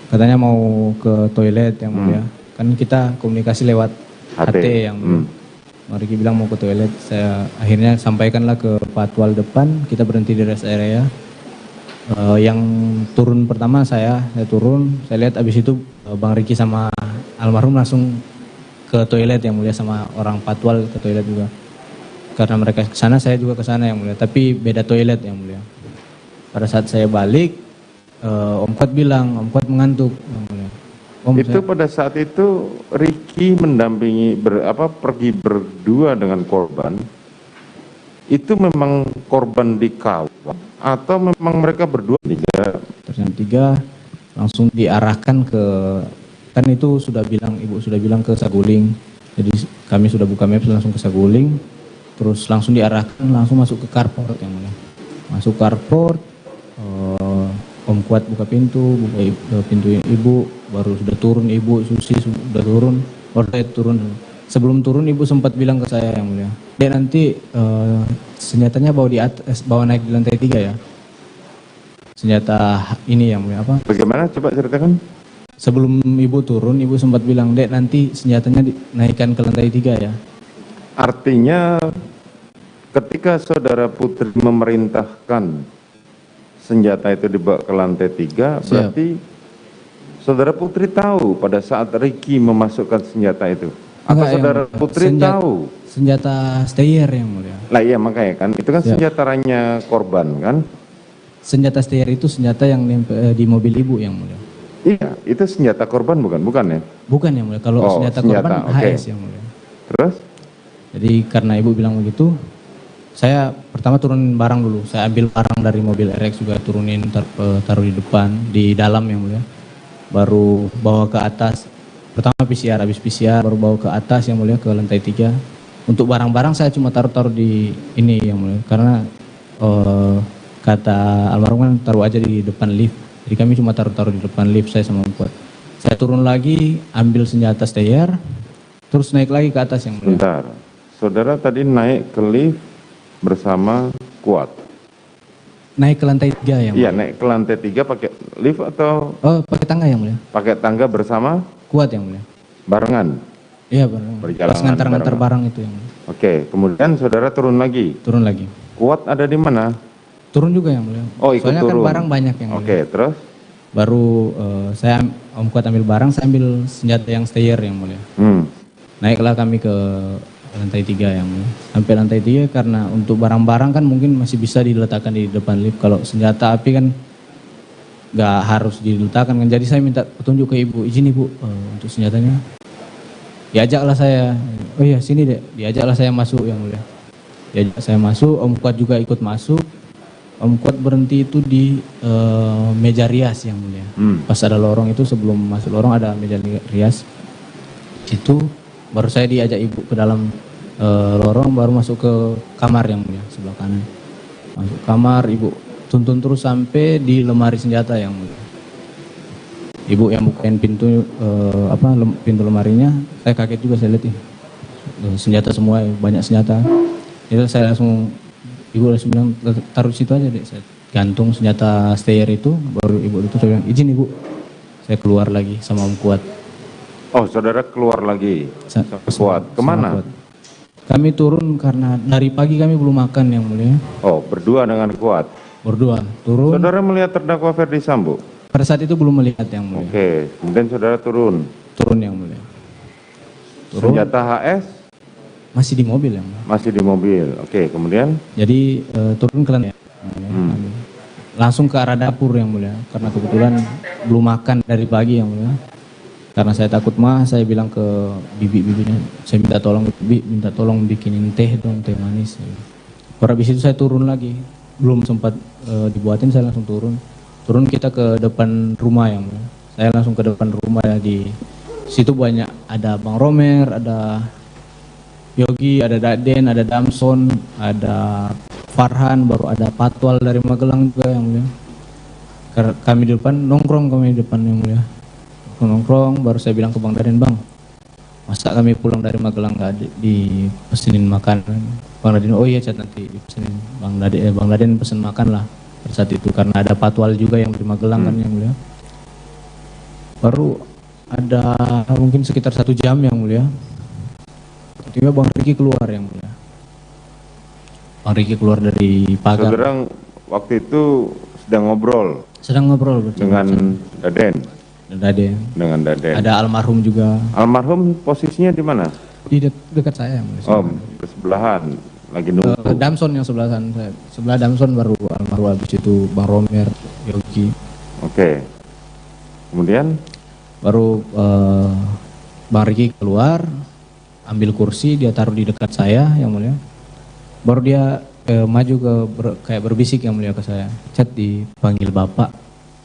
katanya mau ke toilet yang mulia. Kan kita komunikasi lewat HT yang mulia. Bang Riki bilang mau ke toilet. Saya akhirnya sampaikanlah ke patwal depan. Kita berhenti di rest area. Yang turun pertama saya turun. Saya lihat abis itu Bang Riki sama almarhum langsung ke toilet yang mulia, sama orang patwal ke toilet juga. Karena mereka ke sana, saya juga ke sana yang mulia. Tapi beda toilet yang mulia. Pada saat saya balik, Om Kuat bilang, Om Kuat mengantuk. Itu pada saat itu Riki mendampingi pergi berdua dengan korban. Itu memang korban dikawal atau memang mereka berdua? Terus yang tiga langsung diarahkan ke, kan itu sudah bilang, ibu sudah bilang ke Saguling. Jadi kami sudah buka maps langsung ke Saguling. Terus langsung diarahkan langsung masuk ke carport yang mulia. Masuk carport. Om Kuat buka pintu pintu ibu, baru sudah turun ibu, Susi sudah turun, baru saya turun. Sebelum turun ibu sempat bilang ke saya yang mulia, "Dek, nanti senjatanya bawa di atas, bawa naik di lantai 3 ya." Senjata ini yang mulia apa? Bagaimana, coba ceritakan? Sebelum ibu turun, ibu sempat bilang, "Dek, nanti senjatanya dinaikkan ke lantai 3 ya." Artinya ketika saudara Putri memerintahkan senjata itu dibawa ke lantai 3, berarti saudara Putri tahu pada saat Riki memasukkan senjata itu? Apa Enggak, saudara yang Putri tahu? Senjata stayer yang mulia. Lah iya makanya kan itu kan Ya. senjatanya korban kan? Senjata stayer itu senjata yang di mobil ibu yang mulia. Iya, itu senjata korban bukan ya? Bukan yang mulia. Kalau senjata korban HS yang mulia. Terus? Jadi karena ibu bilang begitu, saya pertama turunin barang dulu. Saya ambil barang dari mobil RX juga turunin, taruh di depan, di dalam yang mulia. Baru bawa ke atas. Pertama PCR, habis PCR baru bawa ke atas yang mulia, ke lantai 3. Untuk barang-barang saya cuma taruh di ini yang mulia. Karena kata almarhum kan taruh aja di depan lift. Jadi kami cuma taruh di depan lift saya sama Kuat. Saya turun lagi, ambil senjata stayer, terus naik lagi ke atas yang mulia. Bentar, saudara tadi naik ke lift bersama Kuat. Naik ke lantai 3 yang mulia. Iya, naik ke lantai 3 pakai lift atau? Oh, pakai tangga yang mulia. Pakai tangga bersama? Kuat yang mulia. Barengan? Iya, barengan. Berjalan. Pas ngantar-ngantar barang itu yang mulia. Oke, kemudian saudara turun lagi? Turun lagi. Kuat ada di mana? Turun juga yang mulia. Oh, ikut soalnya turun. Kan barang banyak yang mulia. Oke, terus? Baru saya Om Kuat ambil barang, saya ambil senjata yang stayer yang mulia. Naiklah kami ke lantai 3 yang mulia. Sampai lantai 3 karena untuk barang-barang kan mungkin masih bisa diletakkan di depan lift. Kalau senjata api kan nggak harus diletakkan kan. Jadi saya minta petunjuk ke ibu, izin ibu untuk senjatanya. Diajaklah saya, oh iya sini deh, diajaklah saya masuk yang mulia. Diajak saya masuk, Om Kuat juga ikut masuk. Om Kuat berhenti itu di meja rias yang mulia. Pas ada lorong itu, sebelum masuk lorong ada meja rias. Itu baru saya diajak ibu ke dalam lorong, baru masuk ke kamar yang mulia sebelah kanan. Masuk kamar, ibu tuntun terus sampai di lemari senjata yang mulia. Ibu yang bukain pintu pintu lemarinya, saya kaget juga, saya lihat senjata semua, banyak senjata. Itu saya langsung, ibu langsung bilang taruh situ aja deh. Saya gantung senjata stayer itu, baru ibu itu saya bilang izin ibu, saya keluar lagi sama Om Kuat. Oh, saudara keluar lagi sama Kuat. Kemana? Kuat. Kami turun karena dari pagi kami belum makan yang mulia. Oh, berdua dengan Kuat? Berdua, turun. Saudara melihat terdakwa Ferdi Sambo? Pada saat itu belum melihat yang mulia. Oke, kemudian saudara turun? Turun yang mulia. Turun. Senjata HS? Masih di mobil yang mulia. Masih di mobil, oke, kemudian? Jadi turun ke lantai. Langsung ke arah dapur yang mulia, karena kebetulan belum makan dari pagi yang mulia. Karena saya takut saya bilang ke bibi-bibinya, saya minta tolong bibi, minta tolong bikinin teh dong, teh manis. Baru habis itu saya turun lagi, belum sempat dibuatin, saya langsung turun. Turun kita ke depan rumah yang mulia. Saya langsung ke depan rumah ya, di situ banyak, ada Bang Romer, ada Yogi, ada Daden, ada Damson, ada Farhan, baru ada Patwal dari Magelang juga yang mulia. Kami di depan, nongkrong kami di depan yang mulia. Nongkrong, baru saya bilang ke Bang Daden, Bang, masa kami pulang dari Magelang nggak dipesenin makan? Bang Daden, oh iya Cat, nanti dipesenin. Bang Daden pesen makan lah pada saat itu, karena ada Patwal juga yang dari Magelang kan yang mulia. Baru ada mungkin sekitar 1 jam yang mulia. Tiba Bang Riki keluar yang mulia. Bang Riki keluar dari pagar. Saudara waktu itu sedang ngobrol? Sedang ngobrol betul. Dengan Daden? Dengan Daden. Ada almarhum juga. Almarhum posisinya di mana? Di dekat saya yang mulia. Oh, bersebelahan, lagi nunggu. Damson yang sebelahan saya. Sebelah Damson baru almarhum, habis itu Bang Romer, Yogi. Oke. Kemudian? Baru Bang Riki keluar, ambil kursi, dia taruh di dekat saya yang mulia. Baru dia maju kayak berbisik yang mulia ke saya. Cat, dipanggil Bapak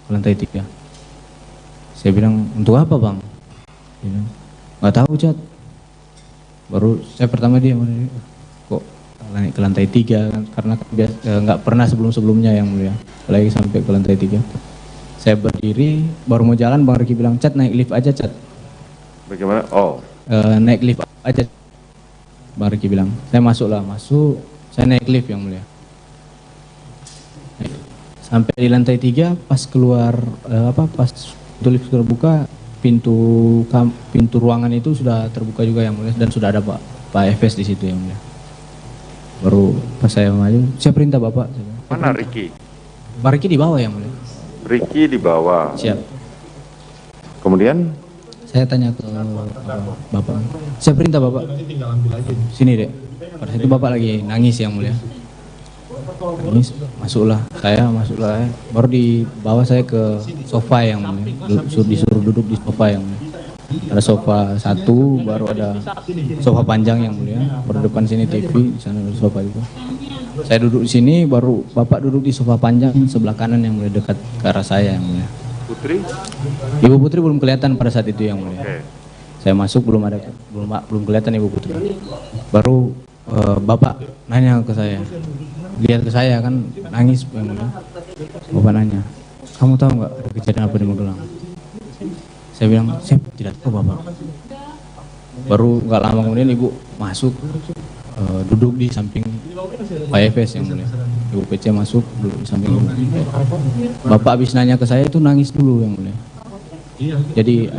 ke lantai 3. Saya bilang, untuk apa Bang? Dia bilang, nggak tahu Cat. Baru saya pertama dia, kok naik ke lantai 3 kan? Karena nggak pernah sebelum-sebelumnya yang mulia. Apalagi sampai ke lantai 3. Saya berdiri, baru mau jalan, Bang Riki bilang, Cat, naik lift aja Cat. Bagaimana? Oh. Naik lift aja. Bang Riki bilang, saya masuk, saya naik lift yang mulia. Sampai di lantai 3, pas keluar, pas lift terbuka, pintu ruangan itu sudah terbuka juga yang mulia, dan sudah ada Pak Efes di situ yang mulia. Baru pas saya maju, saya perintah Bapak. Mana Riki? Bang Riki di bawah yang mulia. Riki di bawah. Siap. Kemudian? Saya tanya ke bapak, saya perintah bapak, sini dek. Pada saat itu bapak lagi nangis yang mulia. Nangis, masuklah, baru dibawa saya ke sofa yang mulia, disuruh duduk di sofa yang mulia. Ada sofa satu, baru ada sofa panjang yang mulia, baru depan sini TV, di sana ada sofa juga. Saya duduk di sini, baru bapak duduk di sofa panjang sebelah kanan yang mulia, dekat ke arah saya yang mulia. Putri? Ibu Putri belum kelihatan pada saat itu yang mulia. Saya masuk belum kelihatan Ibu Putri. Baru bapak nanya ke saya, lihat ke saya kan nangis yang mulia. Bapak nanya, kamu tahu nggak ada kejadian apa di Magelang? Saya bilang, saya tidak tahu bapak. Baru nggak lama kemudian ibu masuk, duduk di samping Pak Efes yang mulia. Ibu PC masuk, duduk di samping ibu. Bapak habis nanya ke saya itu nangis dulu yang mulia. Jadi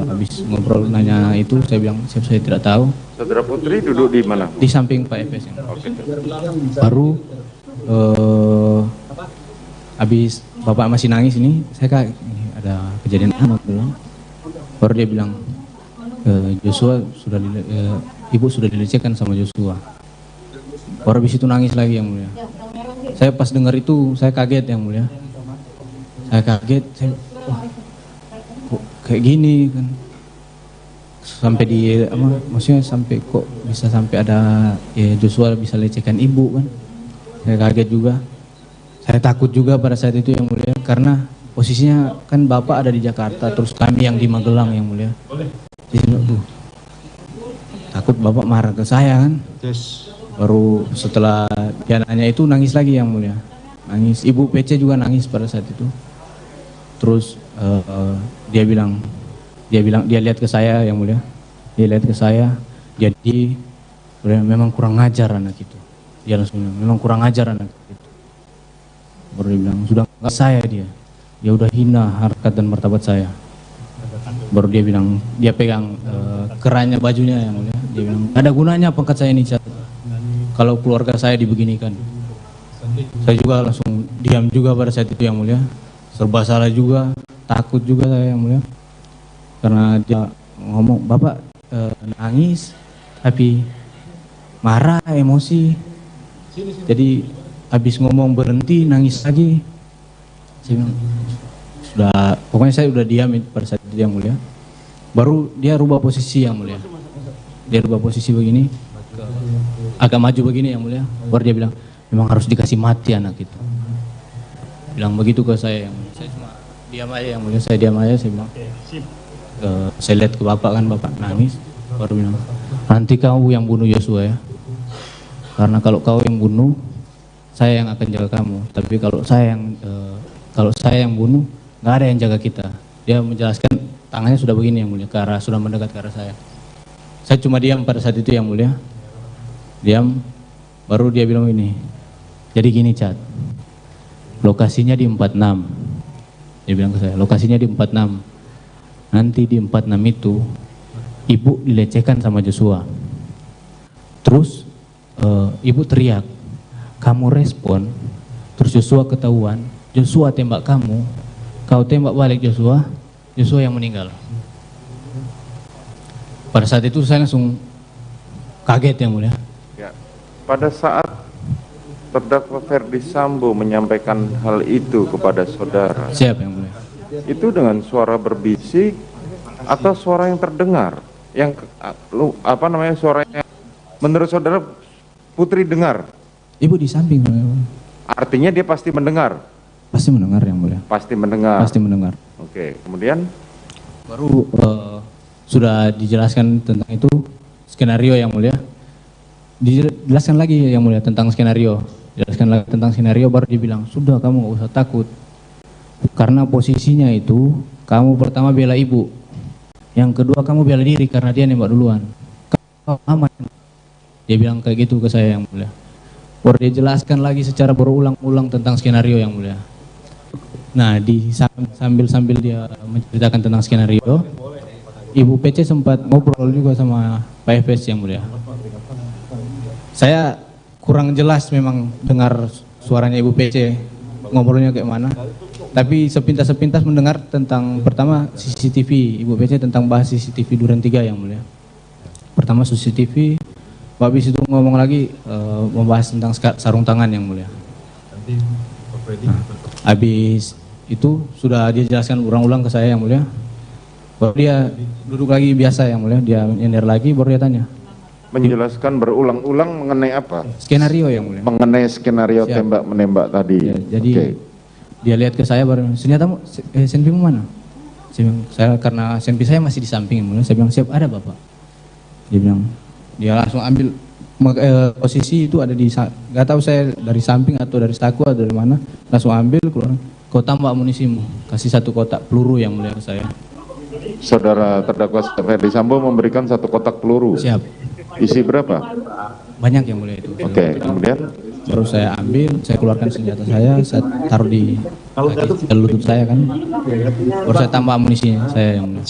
habis ngobrol nanya itu, saya bilang, saya tidak tahu. Saudara Putri duduk di mana? Di samping Pak Efes yang mulia. Oke. Baru habis bapak masih nangis ini, saya kayak ada kejadian amat belum. Baru dia bilang, Joshua sudah ibu sudah dilecehkan sama Joshua. Baru habis itu nangis lagi yang mulia. Saya pas dengar itu saya kaget yang mulia. Saya kaget, wah, kok kayak gini kan. Sampai maksudnya sampai kok bisa sampai ada Joshua bisa lecehkan ibu kan. Saya kaget juga. Saya takut juga pada saat itu yang mulia, karena posisinya kan bapak ada di Jakarta, terus kami yang di Magelang yang mulia. Jadi, takut bapak marah ke saya kan. Baru setelah dia nanya itu nangis lagi yang mulia. Nangis, Ibu PC juga nangis pada saat itu. Terus dia lihat ke saya yang mulia. Dia lihat ke saya, jadi memang kurang ajar anak itu. Dia langsung bilang, memang kurang ajar anak itu. Baru dia bilang, sudah nggak saya dia udah hina harkat dan martabat saya. Baru dia bilang, dia pegang kerannya bajunya yang mulia. Dia bilang, ada gunanya pangkat saya ini Cat, kalau keluarga saya dibeginikan. Saya juga langsung diam juga pada saat itu yang mulia. Serba salah juga, takut juga saya yang mulia. Karena dia ngomong, bapak nangis tapi marah, emosi. Jadi habis ngomong berhenti, nangis lagi. Saya bilang, pokoknya saya udah diam pada saat itu yang mulia. Baru dia rubah posisi yang mulia. Dia rubah posisi begini, agak maju begini yang mulia. Baru dia bilang, memang harus dikasih mati anak itu. Bilang begitu ke saya yang mulia. Saya cuma diam aja yang mulia. Saya diam aja, saya bilang, saya lihat ke bapak kan, bapak nangis. Baru bilang, nanti kamu yang bunuh Joshua ya. Karena kalau kau yang bunuh, saya yang akan jaga kamu. Tapi kalau saya yang bunuh, nggak ada yang jaga kita. Dia menjelaskan, tangannya sudah begini yang mulia, sudah mendekat ke arah saya. Saya cuma diam pada saat itu yang mulia. Diam, baru dia bilang ini. Jadi gini Cat, lokasinya di 46. Dia bilang ke saya, lokasinya di 46. Nanti di 46 itu, ibu dilecehkan sama Joshua. Terus ibu teriak, kamu respon, terus Joshua ketahuan, Joshua tembak kamu, kau tembak balik Joshua yang meninggal. Pada saat itu saya langsung kaget yang mulia. Ya. Pada saat terdakwa Ferdi Sambo menyampaikan hal itu kepada saudara, siapa yang mulia? Itu dengan suara berbisik atau suara yang terdengar? Yang suaranya menurut saudara Putri dengar? Ibu di samping. Artinya dia pasti mendengar? Pasti mendengar yang mulia. Pasti mendengar? Pasti mendengar. Oke, kemudian? Baru sudah dijelaskan tentang itu, skenario yang mulia. Dijelaskan lagi yang mulia tentang skenario. Jelaskan lagi tentang skenario, baru dibilang, sudah kamu nggak usah takut. Karena posisinya itu, kamu pertama bela ibu. Yang kedua kamu bela diri karena dia nembak duluan. Kau aman. Dia bilang kayak gitu ke saya yang mulia. Baru dia jelaskan lagi secara berulang-ulang tentang skenario yang mulia. Nah, sambil dia menceritakan tentang skenario, Ibu PC sempat ngobrol juga sama Pak Efes yang mulia. Saya kurang jelas memang dengar suaranya Ibu PC, ngobrolnya kayak mana. Tapi sepintas-sepintas mendengar tentang pertama CCTV, Ibu PC tentang bahas CCTV Duren 3 yang mulia. Pertama CCTV, habis itu ngomong lagi membahas tentang sarung tangan yang mulia. Habis itu sudah dia jelaskan ulang-ulang ke saya yang mulia. Baru dia duduk lagi biasa yang mulia, dia nyender lagi baru dia tanya. Menjelaskan berulang-ulang mengenai apa? Skenario yang mulia. Mengenai skenario tembak-menembak tadi. Ya, jadi dia lihat ke saya baru, senjatamu, senpimu mana? Saya karena senpi saya masih di samping yang mulia, saya bilang siap ada Bapak. Dia bilang, dia langsung ambil posisi itu ada di, nggak tahu saya dari samping atau dari saku atau dari mana, langsung ambil keluar, kau tambah amunisimu, kasih 1 kotak peluru yang mulia ke saya. Saudara terdakwa Ferdi Sambo memberikan 1 kotak peluru. Siap. Isi berapa? Banyak yang mulia itu. Oke, kemudian? Baru saya ambil, saya keluarkan senjata saya taruh di lutut saya kan. Baru saya tambah amunisinya saya yang mulia.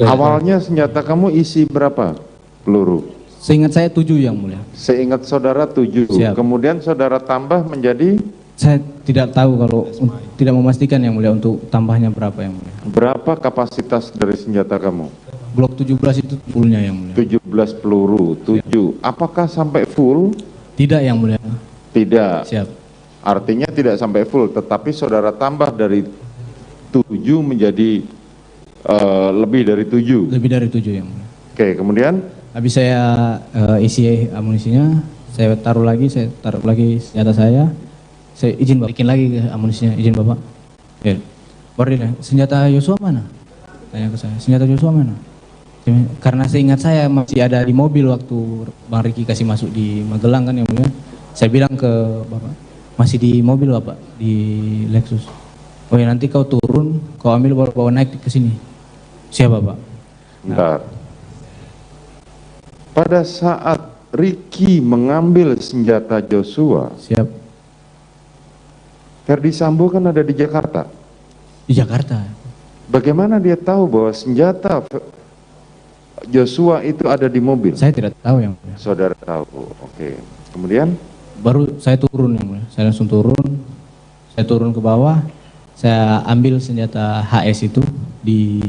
Awalnya senjata kamu isi berapa peluru? Seingat saya 7 yang mulia. Seingat saudara 7. Siap. Kemudian saudara tambah menjadi? Saya tidak tahu kalau tidak memastikan yang mulia untuk tambahnya berapa yang mulia. Berapa kapasitas dari senjata kamu? Blok 17 itu fullnya yang mulia. 17 peluru, 7. Apakah sampai full? Tidak yang mulia. Tidak. Siap. Artinya tidak sampai full, tetapi saudara tambah dari 7 menjadi lebih dari 7. Lebih dari 7 yang mulia. Oke, kemudian? Habis saya isi amunisinya, saya taruh lagi senjata saya izin Bapak, bikin lagi amunisinya, izin Bapak. Ya. Baru dia, senjata Yosua mana? Tanya ke saya, senjata Yosua mana? Karena seingat saya masih ada di mobil waktu Bang Riki kasih masuk di Magelang kan yang mulia. Saya bilang ke Bapak, masih di mobil Bapak, di Lexus. Oh ya nanti kau turun, kau ambil bawa naik ke sini. Siap Bapak. Bentar. Pada saat Riki mengambil senjata Joshua. Siap. Ferdi Sambo kan ada di Jakarta. Di Jakarta. Bagaimana dia tahu bahwa senjata Joshua itu ada di mobil? Saya tidak tahu yang mulia. Saudara tahu. Oke. Kemudian? Baru saya turun yang mulia. Saya langsung turun. Saya turun ke bawah. Saya ambil senjata HS itu di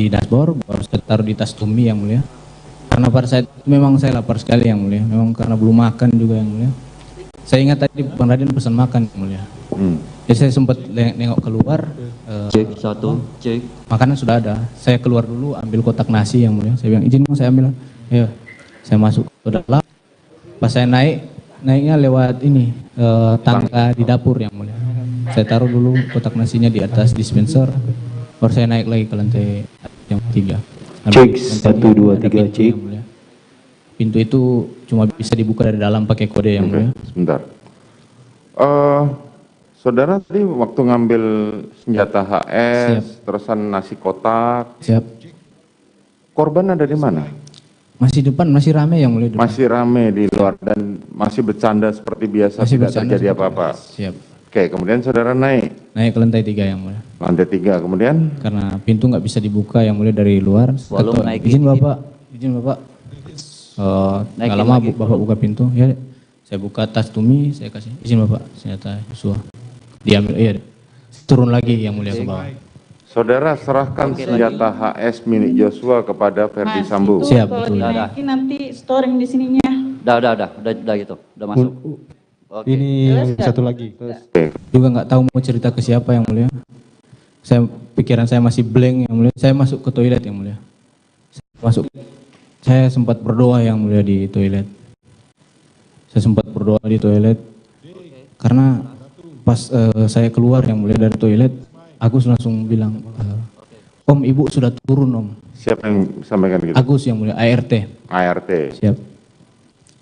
dashboard. Baru saya taruh di tas Tumi yang mulia. Karena pada saat itu memang saya lapar sekali yang mulia. Memang karena belum makan juga yang mulia. Saya ingat tadi Bang Raden pesan makan yang mulia. Jadi saya sempat nengok keluar. Cek 1, cek. Makanan sudah ada. Saya keluar dulu ambil kotak nasi yang mulia. Saya bilang izin mau saya ambil. Ya. Saya masuk ke dalam. Pas saya naiknya lewat ini tangga di dapur yang mulia. Saya taruh dulu kotak nasinya di atas dispenser. Baru saya naik lagi ke lantai yang 3. Cek 1, 2, 3, cek. Pintu itu cuma bisa dibuka dari dalam pakai kode yang mulia. Sebentar. Saudara tadi waktu ngambil senjata HS, terusan nasi kotak. Siap. Korban ada di mana? Masih depan, masih rame yang mulia. Masih rame di luar dan masih bercanda seperti biasa, masih tidak terjadi apa-apa. Siap. Oke, kemudian saudara naik? Naik ke lantai 3 yang mulia. Lantai 3, kemudian? Karena pintu nggak bisa dibuka yang mulia dari luar. Izin Bapak. Nggak lama Bapak buka pintu. Ya, saya buka tas Tumi, saya kasih izin Bapak, senjata Yosua. Diambil, iya. Turun lagi yang mulia ke bawah. Saudara serahkan senjata HS milik Joshua kepada Ferdi Sambo. Siap, betul. Nanti storing di sininya. Udah gitu, udah masuk. Oke. Ini satu lagi. Juga nggak tahu mau cerita ke siapa yang mulia. Pikiran saya masih blank yang mulia. Saya masuk ke toilet yang mulia. Saya sempat berdoa yang mulia di toilet. Karena pas saya keluar yang mulia dari toilet, Agus langsung bilang, Om, Ibu sudah turun Om. Siapa yang sampaikan gitu? Agus yang mulia, ART. Siap.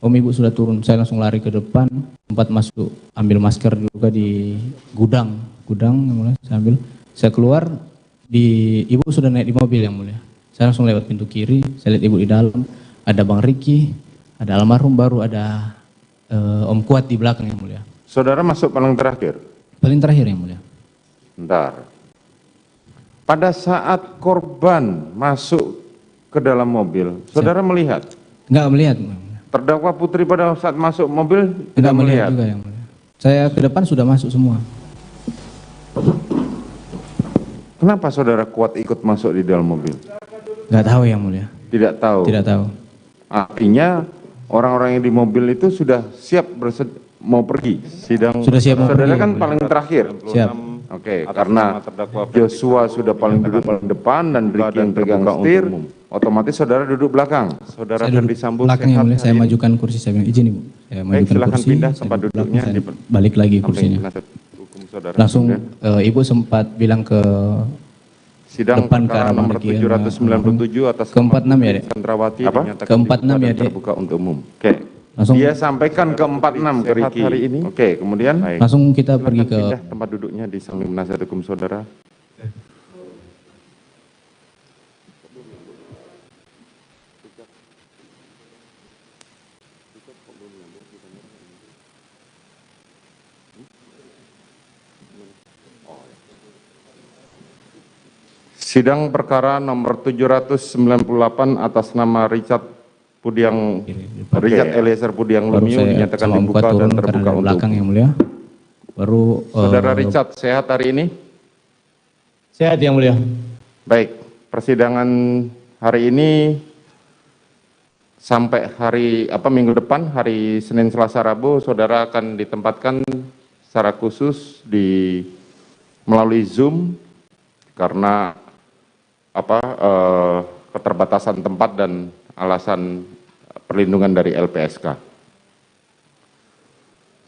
Om, Ibu sudah turun. Saya langsung lari ke depan, tempat masuk, ambil masker juga di gudang yang mulia. Saya ambil, saya keluar, Ibu sudah naik di mobil yang mulia. Saya langsung lewat pintu kiri, saya lihat Ibu di dalam, ada Bang Riki, ada almarhum, baru ada Om Kuat di belakang yang mulia. Saudara masuk paling terakhir? Paling terakhir yang mulia. Bentar. Pada saat korban masuk ke dalam mobil, saudara melihat? Enggak melihat. Terdakwa Putri pada saat masuk mobil tidak melihat juga yang mulia. Saya ke depan sudah masuk semua. Kenapa saudara kuat ikut masuk di dalam mobil? Nggak tahu yang mulia. Tidak tahu. Tidak tahu. Artinya orang-orang yang di mobil itu sudah siap mau pergi. Sidang Sudah siap mau saudara pergi, kan yang paling terakhir. Siap. Oke, karena Joshua sudah paling duduk paling depan dan Ricky yang pegang setir, otomatis saudara duduk belakang. Saudara Saya akan duduk disambut belakang yang sehat mulia. Saya hari ini. majukan kursi. Saya bilang izin ibu. Saya Baik, majukan silakan kursi. pindah saya tempat duduk duduknya. belakang, Di saya balik lagi samping kursinya. penasihat hukum saudara. Langsung Sudah. ibu sempat bilang ke Sidang depan ke perkara arah nomor Maliki, 797 atas ke 46 ya, Dek? Chandrawati Apa? dinyatakan Ke 46 dibuka ya, dan Dek? terbuka untuk umum. Oke. Langsung- Dia sampaikan ke 46 ke Ricky hari ini. Oke, kemudian Langsung kita pergi ke pindah tempat duduknya di samping penasihat hukum saudara. Sidang perkara nomor 798 atas nama Richard Eliezer Pudiang baru Lumiu saya dinyatakan sama dibuka Muka dan turun terbuka karena dari untuk belakang yang mulia. Baru Saudara Richard sehat hari ini? sehat yang mulia. Baik, persidangan hari ini sampai minggu depan, hari Senin, Selasa, Rabu, saudara akan ditempatkan secara khusus melalui Zoom karena keterbatasan tempat dan alasan perlindungan dari LPSK.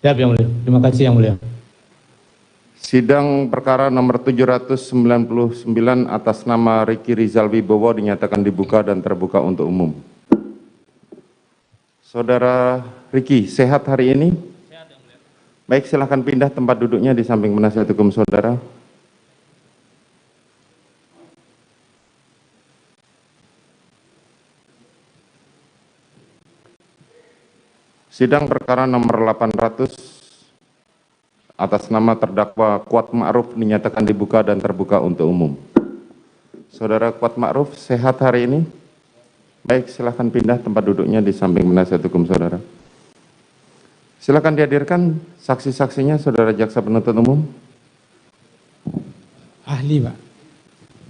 Siap yang mulia. Terima kasih yang mulia. Sidang perkara nomor 799 atas nama Ricky Rizal Wibowo dinyatakan dibuka dan terbuka untuk umum. Saudara Ricky, sehat hari ini? Sehat yang mulia. Baik, silakan pindah tempat duduknya di samping penasihat hukum saudara. Sidang perkara nomor 800 atas nama terdakwa Kuat Ma'ruf dinyatakan dibuka dan terbuka untuk umum. Saudara Kuat Ma'ruf, sehat hari ini? Baik, silakan pindah tempat duduknya di samping penasihat hukum saudara. Silakan dihadirkan saksi-saksinya, saudara jaksa penuntut umum. Ahli, Pak.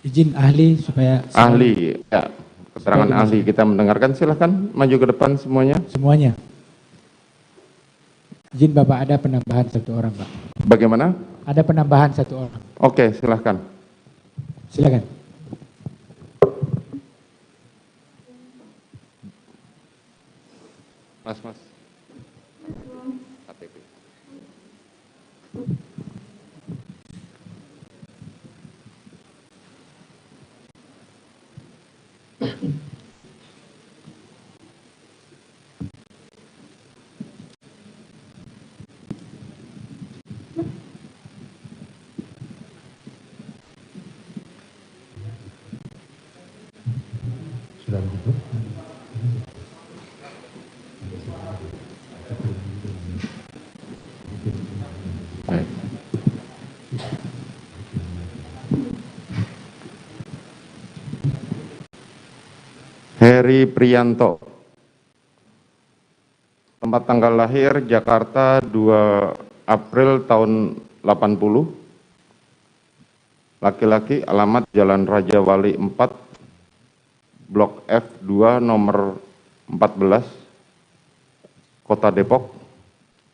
Izin ahli supaya... Ahli, ya. Keterangan ahli kita mendengarkan, silakan maju ke depan semuanya. Semuanya. Izin Bapak, ada penambahan satu orang, Pak. Bagaimana? Ada penambahan satu orang. Oke, silakan. Silakan. Mas. KTP. Sudah begitu? Baik. Heri Prianto. Tempat tanggal lahir Jakarta 2 April tahun 80. Laki-laki, alamat Jalan Raja Wali 4, Blok F2 nomor 14, Kota Depok.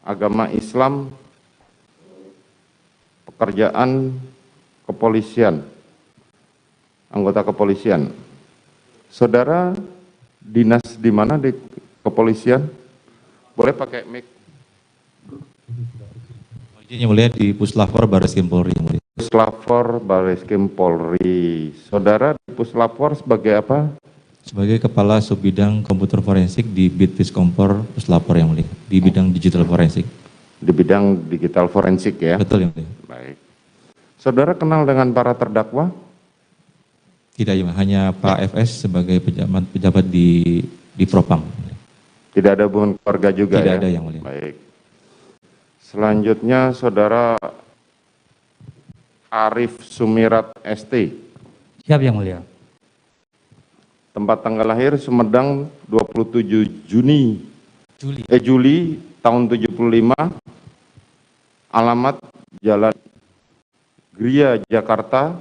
Agama Islam, pekerjaan kepolisian, anggota kepolisian. Saudara dinas di mana di kepolisian? Boleh pakai mic. Izin yang mulia di Puslapor Barreskrim Polri yang mulia. Puslapor Barreskrim Polri. Saudara di Puslapor sebagai apa? Sebagai Kepala Subbidang Komputer Forensik di Bitvis Kompor Puslapor yang mulia, di bidang digital forensik. Di bidang digital forensik ya? Betul yang mulia. Baik. Saudara kenal dengan para terdakwa? Tidak ya, hanya Pak FS sebagai pejabat di Propam. Tidak ada hubungan keluarga juga Tidak ya? ada yang mulia. Baik. Selanjutnya saudara Arif Sumirat ST. Siap yang mulia. Tempat tanggal lahir Sumedang 27 Juli tahun 75. Alamat Jalan Gria Jakarta,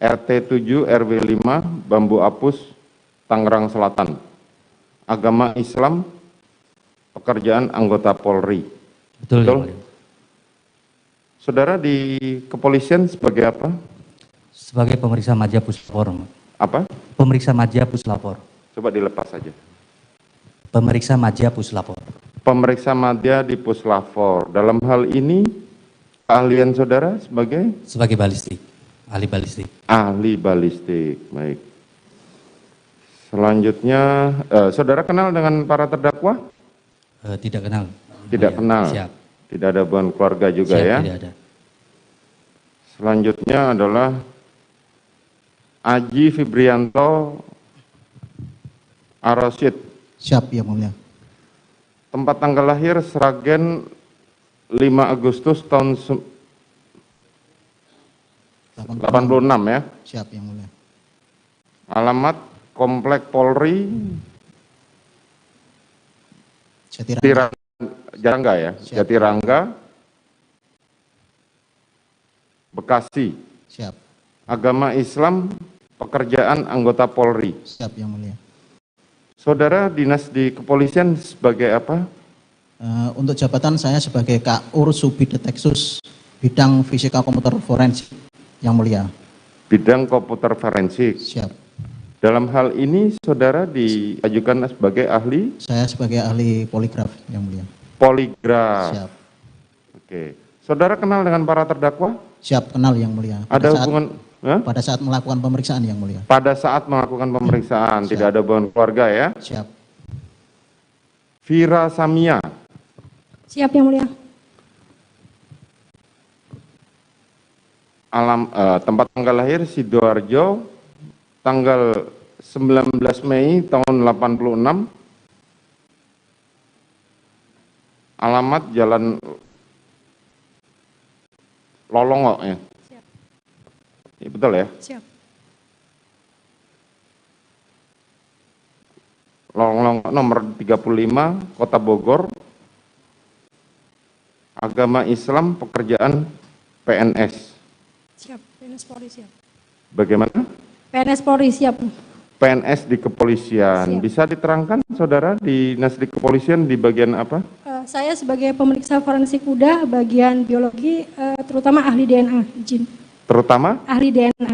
RT 7 RW 5 Bambu Apus, Tangerang Selatan. Agama Islam, pekerjaan anggota Polri. Betul. Betul? Saudara di kepolisian sebagai apa? Sebagai pemeriksa Madya Puslapor. Apa? Pemeriksa Madya Puslapor. Coba dilepas saja. Pemeriksa Madya Puslapor. Pemeriksa Madya di Puslapor. Dalam hal ini keahlian saudara sebagai? Sebagai balistik. Ahli balistik. Ahli balistik, baik. Selanjutnya, saudara kenal dengan para terdakwa? Tidak kenal. Tidak kenal. Siap. Tidak ada hubungan keluarga juga. Siap, ya? Tidak ada. Selanjutnya adalah Aji Fibrianto Arosid. Siap, Yang Mulia. Tempat tanggal lahir Sragen 5 Agustus tahun 86 ya? Siap, Yang Mulia. Alamat Komplek Polri Jatirangga ya? Siap. Jatirangga, Bekasi. Siap. Agama Islam, pekerjaan anggota Polri. Siap, Yang Mulia. Saudara dinas di kepolisian sebagai apa? Untuk jabatan saya sebagai Kaur Subdeteksus bidang fisika komputer forensik, Yang Mulia. Bidang komputer forensik. Siap. Dalam hal ini saudara diajukan sebagai ahli? Saya sebagai ahli poligraf, Yang Mulia. Poligraf. Siap. Oke. Saudara kenal dengan para terdakwa? Siap, kenal, Yang Mulia. Ada hubungan? Pada saat melakukan pemeriksaan, Yang Mulia. Pada saat melakukan pemeriksaan, tidak ada hubungan keluarga ya? Siap. Vira Samia. Siap, Yang Mulia. Tempat tanggal lahir Sidoarjo, tanggal 19 Mei tahun 86. Alamat Jalan Lolongo ya? Siap. Ya, betul ya? Siap. Lolongo nomor 35, Kota Bogor. Agama Islam, pekerjaan PNS. Siap, PNS Polri siap. Bagaimana? PNS Polri siap. PNS di kepolisian. Siap. Bisa diterangkan saudara dinas di kepolisian di bagian apa? Saya sebagai pemeriksa forensik kuda bagian biologi, terutama ahli DNA, izin. Terutama? Ahli DNA.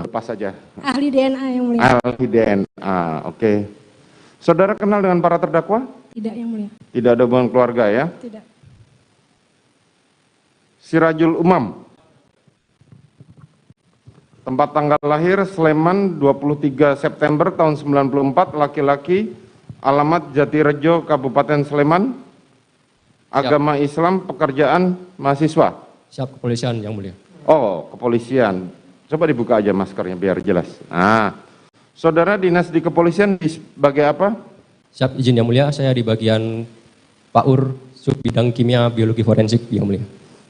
Lepas saja. Ahli DNA, Yang Mulia. Ahli DNA, oke. Saudara kenal dengan para terdakwa? Tidak, Yang Mulia. Tidak ada hubungan keluarga ya? Tidak. Sirajul Umam. Tempat tanggal lahir Sleman 23 September tahun 94, laki-laki, alamat Jatirejo, Kabupaten Sleman, agama Islam, pekerjaan mahasiswa. Siap, kepolisian, Yang Mulia. Oh, kepolisian. Coba dibuka aja maskernya biar jelas. Saudara dinas di kepolisian sebagai apa? Siap, izin Yang Mulia, saya di bagian PAUR, sub bidang kimia biologi forensik, Yang Mulia.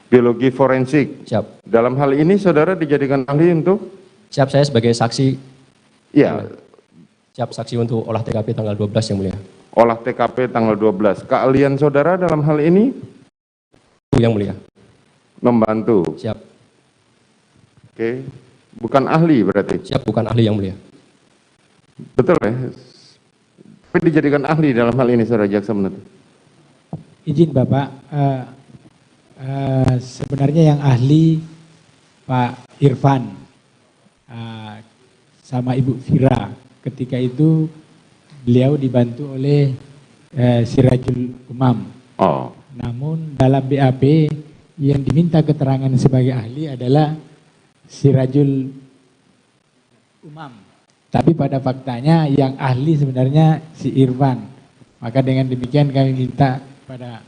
Biologi forensik. Siap. Dalam hal ini saudara dijadikan ahli untuk? Siap, saya sebagai saksi. Iya. Siap, saksi untuk olah TKP tanggal 12, Yang Mulia. Olah TKP tanggal 12. Keahlian saudara dalam hal ini? Yang Mulia. Membantu. Siap. Oke. Bukan ahli berarti? Siap, bukan ahli, Yang Mulia. Betul ya? Tapi dijadikan ahli dalam hal ini saudara jaksa penuntut. Izin Bapak, sebenarnya yang ahli Pak Irfan sama Ibu Vira. Ketika itu beliau dibantu oleh Sirajul Umam. Oh. Namun dalam BAP yang diminta keterangan sebagai ahli adalah Sirajul Umam. Tapi pada faktanya yang ahli sebenarnya si Irfan. Maka dengan demikian kami minta pada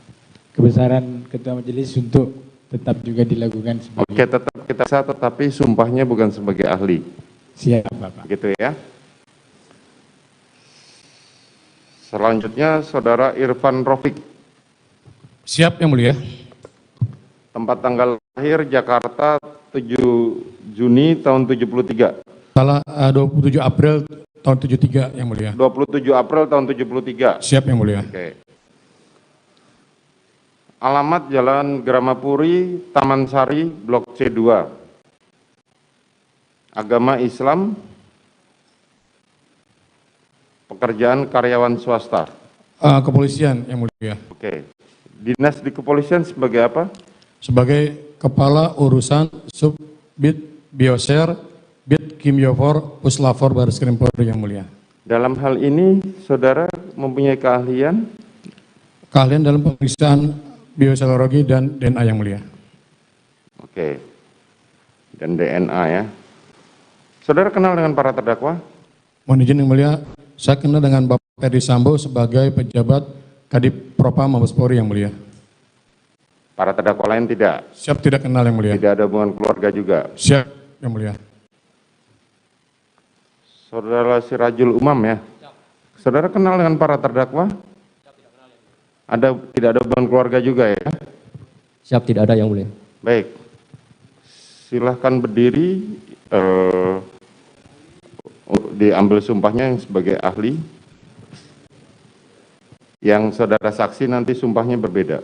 kebesaran Ketua Majelis untuk tetap juga dilakukan sebagai... Oke, tetap kita sah, tetapi sumpahnya bukan sebagai ahli. Siap, Bapak. Gitu ya. Selanjutnya Saudara Irfan Rofik. Siap, Yang Mulia. Tempat tanggal lahir Jakarta 7 Juni tahun 73. Salah, 27 April tahun 73, Yang Mulia. 27 April tahun 73. Siap, Yang Mulia. Oke. alamat Jalan Gramapuri, Taman Sari, Blok C2. Agama Islam, pekerjaan karyawan swasta. Kepolisian yang mulia. Oke. Dinas di kepolisian sebagai apa? Sebagai Kepala Urusan Subbit Bioser, Bit Kimiofor, Puslapor Baris Krim Polri yang mulia. Dalam hal ini, saudara mempunyai keahlian? Keahlian dalam pemeriksaan bioserologi dan DNA yang mulia. Oke. Dan DNA ya. Saudara kenal dengan para terdakwa? Mohon izin yang mulia, saya kenal dengan Bapak Ferdi Sambo sebagai pejabat Kadip Propam Mabes Polri yang mulia. Para terdakwa lain tidak? Siap, tidak kenal yang mulia. Tidak ada hubungan keluarga juga? Siap yang mulia. Saudara Sirajul Umam ya? Saudara kenal dengan para terdakwa? Tidak ada hubungan keluarga juga ya? Siap, tidak ada yang mulia. Baik. Silahkan berdiri, diambil sumpahnya yang sebagai ahli. Yang saudara saksi nanti sumpahnya berbeda.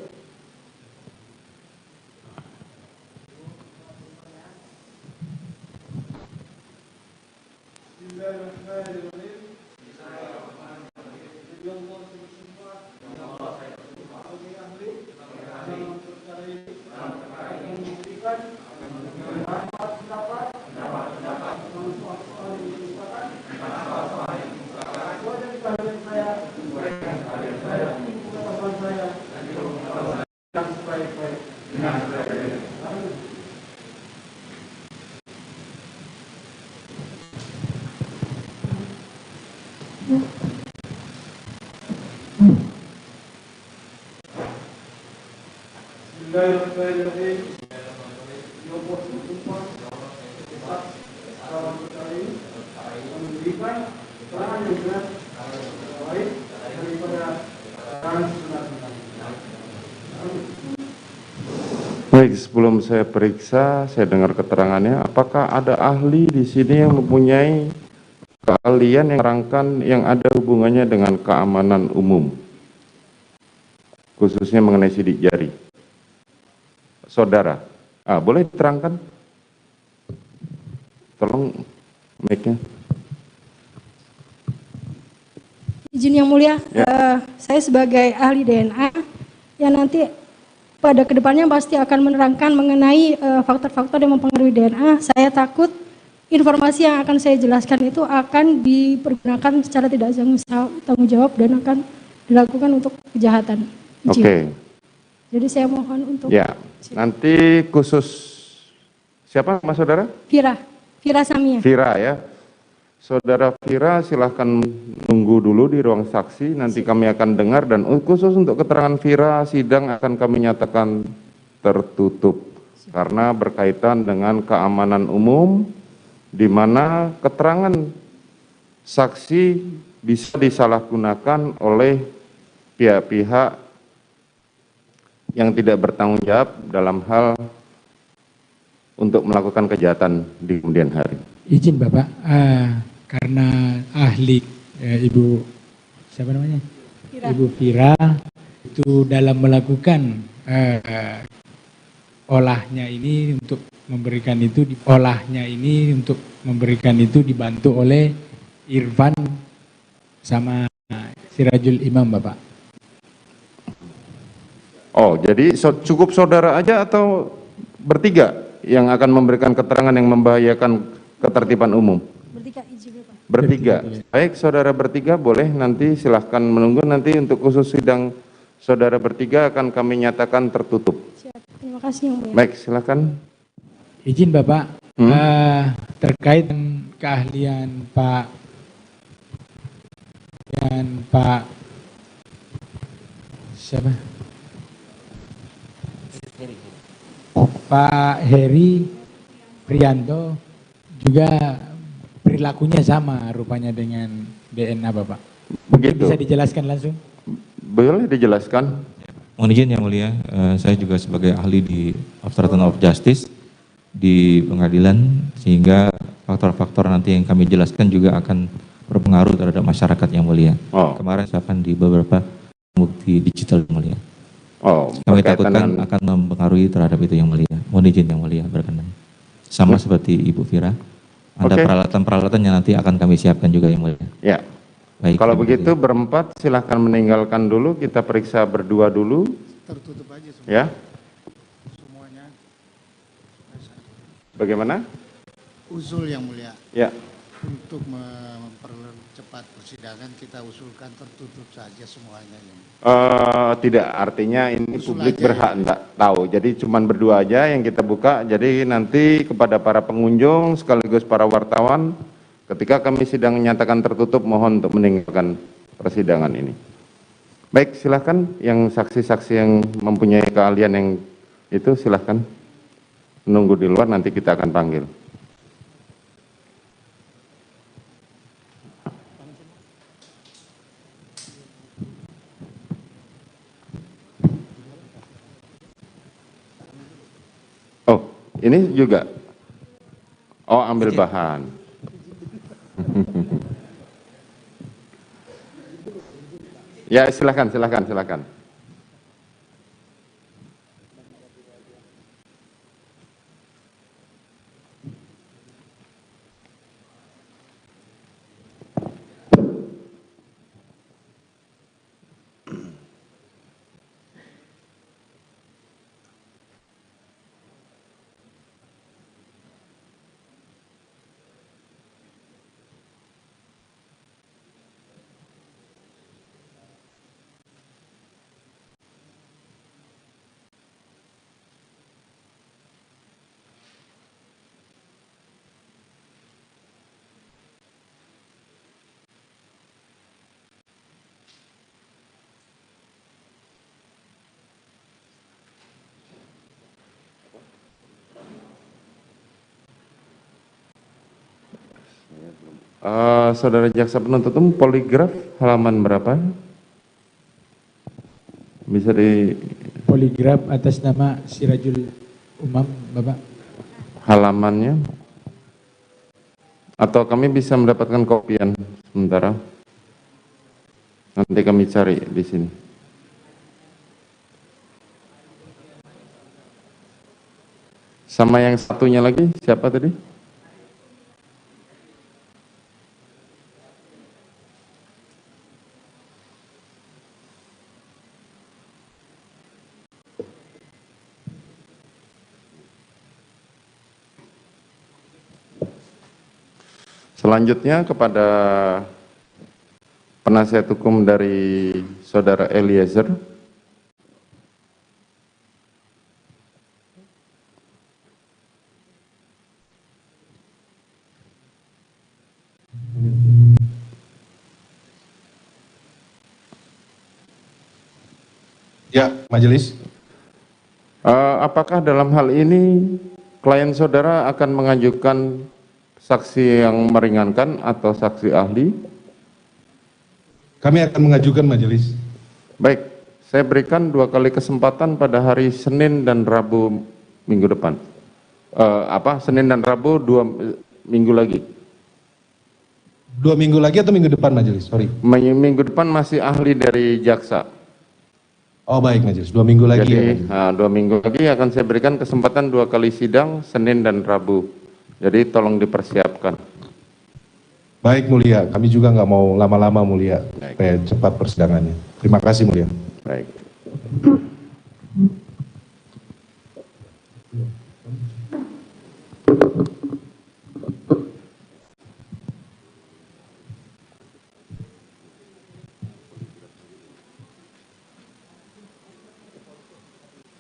Baik, sebelum saya periksa, saya dengar keterangannya. Apakah ada ahli di sini yang mempunyai keahlian yang menerangkan yang ada hubungannya dengan keamanan umum, khususnya mengenai sidik jari? Saudara, boleh diterangkan? Tolong mic-nya. Izin yang mulia, saya sebagai ahli DNA yang nanti pada kedepannya pasti akan menerangkan mengenai faktor-faktor yang mempengaruhi DNA. Saya takut informasi yang akan saya jelaskan itu akan dipergunakan secara tidak tanggung jawab dan akan dilakukan untuk kejahatan. Oke. Jadi saya mohon untuk... Ya, nanti khusus siapa mas saudara? Vira Samia. Vira ya. Saudara Vira silahkan nunggu dulu di ruang saksi, nanti kami akan dengar, dan khusus untuk keterangan Vira, sidang akan kami nyatakan tertutup karena berkaitan dengan keamanan umum, di mana keterangan saksi bisa disalahgunakan oleh pihak-pihak yang tidak bertanggung jawab dalam hal untuk melakukan kejahatan di kemudian hari. Izin Bapak, karena ahli Ibu siapa namanya? Ibu Vira itu dalam melakukan olahnya ini untuk memberikan itu dibantu oleh Irfan sama Sirajul Imam Bapak. Oh, jadi cukup saudara aja atau bertiga yang akan memberikan keterangan yang membahayakan ketertiban umum? Bertiga. Baik, saudara bertiga boleh, nanti silahkan menunggu, nanti untuk khusus sidang saudara bertiga akan kami nyatakan tertutup. Terima kasih yang mulia. Baik, silahkan. Izin Bapak, terkait dengan keahlian Pak siapa? Pak Heri Prianto juga perilakunya sama rupanya dengan DNA Bapak. Mungkin bisa dijelaskan langsung? Boleh dijelaskan. Mohon izin yang mulia, saya juga sebagai ahli di Obstruction of Justice di pengadilan, sehingga faktor-faktor nanti yang kami jelaskan juga akan berpengaruh terhadap masyarakat yang mulia. Kemarin saya akan di beberapa bukti digital yang mulia. Oh, kami berkaitan takutkan dengan- akan mempengaruhi terhadap itu yang mulia. Mohon izin yang mulia berkenan. Sama seperti Ibu Vira, ada Oke. peralatan-peralatan yang nanti akan kami siapkan juga yang mulia. Ya. Baik. Kalau terima begitu berempat silahkan meninggalkan dulu, kita periksa berdua dulu. Tertutup aja semua. Ya. Semuanya. Bagaimana? Usul yang mulia. Ya. Untuk mempercepat persidangan kita usulkan tertutup saja semuanya. Tidak, artinya ini Usul publik aja berhak enggak tahu. Jadi cuman berdua aja yang kita buka. Jadi nanti kepada para pengunjung sekaligus para wartawan, ketika kami sidang menyatakan tertutup, mohon untuk meninggalkan persidangan ini. Baik, silahkan yang saksi-saksi yang mempunyai keahlian yang itu silahkan menunggu di luar, nanti kita akan panggil. Oh, ini juga. Oh, ambil bahan. Ya, silakan. Saudara jaksa penuntut umum, poligraf halaman berapa? Bisa di Poligraf atas nama Sirajul Umam, Bapak. halamannya? Atau kami bisa mendapatkan kopian sementara? Nanti kami cari di sini. Sama yang satunya lagi, siapa tadi? Selanjutnya kepada penasihat hukum dari Saudara Eliezer. Ya, majelis. Apakah dalam hal ini klien saudara akan mengajukan saksi yang meringankan atau saksi ahli? Kami akan mengajukan majelis. Baik, saya berikan 2 kali kesempatan pada hari Senin dan Rabu minggu depan. Senin dan Rabu 2 minggu lagi. 2 minggu lagi atau minggu depan majelis? Sorry. Minggu depan masih ahli dari jaksa. Oh baik majelis, 2 minggu lagi. Jadi 2 minggu lagi akan saya berikan kesempatan 2 kali sidang, Senin dan Rabu. Jadi tolong dipersiapkan. Baik mulia, kami juga nggak mau lama-lama mulia, supaya cepat persidangannya. Terima kasih mulia. Baik.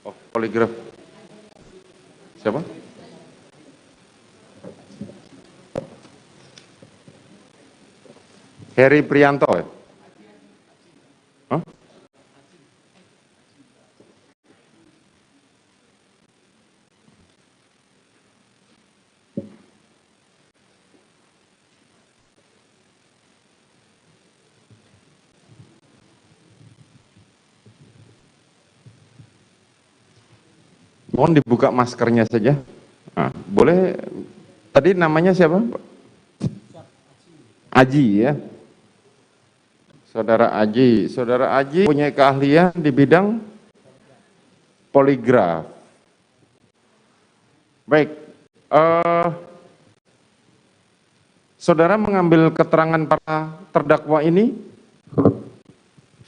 Oh, poligraf. Siapa? Heri Prianto ya? Hah? Mohon dibuka maskernya saja. Nah, boleh, tadi namanya siapa? Aji ya. Saudara Aji punya keahlian di bidang poligraf. Baik, saudara mengambil keterangan para terdakwa ini?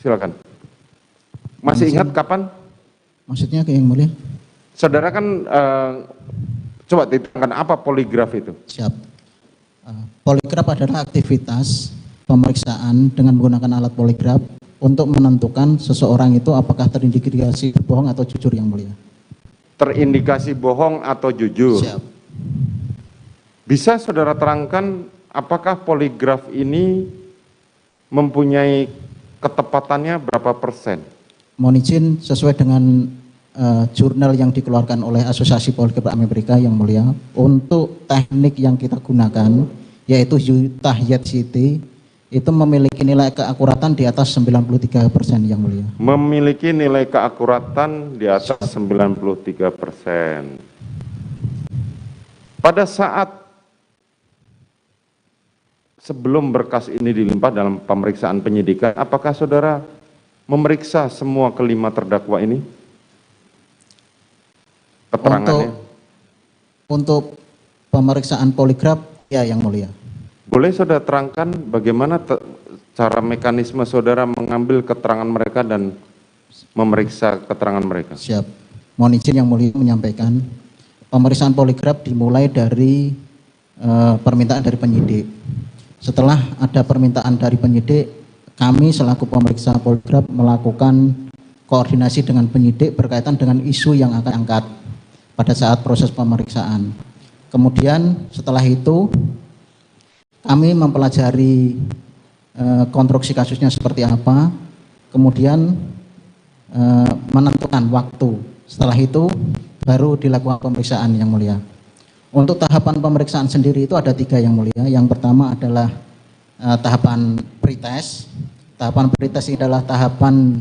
Silakan. Masih ingat kapan? Maksudnya ke Yang Mulia? Saudara kan coba diterangkan apa poligraf itu? Siap. Poligraf adalah aktivitas pemeriksaan dengan menggunakan alat poligraf untuk menentukan seseorang itu apakah terindikasi bohong atau jujur, Yang Mulia. Terindikasi bohong atau jujur. Siap. Bisa saudara terangkan apakah poligraf ini mempunyai ketepatannya berapa persen? Mohon izin sesuai dengan jurnal yang dikeluarkan oleh Asosiasi Poligraf Amerika, Yang Mulia, untuk teknik yang kita gunakan yaitu Utah YT itu memiliki nilai keakuratan di atas 93%, Yang Mulia. Memiliki nilai keakuratan di atas 93%. Pada saat sebelum berkas ini dilimpah dalam pemeriksaan penyidikan, apakah saudara memeriksa semua kelima terdakwa ini? Keterangannya? Untuk pemeriksaan poligraf, ya, Yang Mulia. Boleh saudara terangkan bagaimana cara mekanisme saudara mengambil keterangan mereka dan memeriksa keterangan mereka? Siap. Mohon izin Yang Mulia menyampaikan, pemeriksaan poligraf dimulai dari permintaan dari penyidik. Setelah ada permintaan dari penyidik, kami selaku pemeriksa poligraf melakukan koordinasi dengan penyidik berkaitan dengan isu yang akan angkat pada saat proses pemeriksaan. Kemudian setelah itu kami mempelajari konstruksi kasusnya seperti apa, kemudian menentukan waktu. Setelah itu baru dilakukan pemeriksaan, Yang Mulia. Untuk tahapan pemeriksaan sendiri itu ada 3, Yang Mulia. Yang pertama adalah tahapan pretest. Tahapan pretest ini adalah tahapan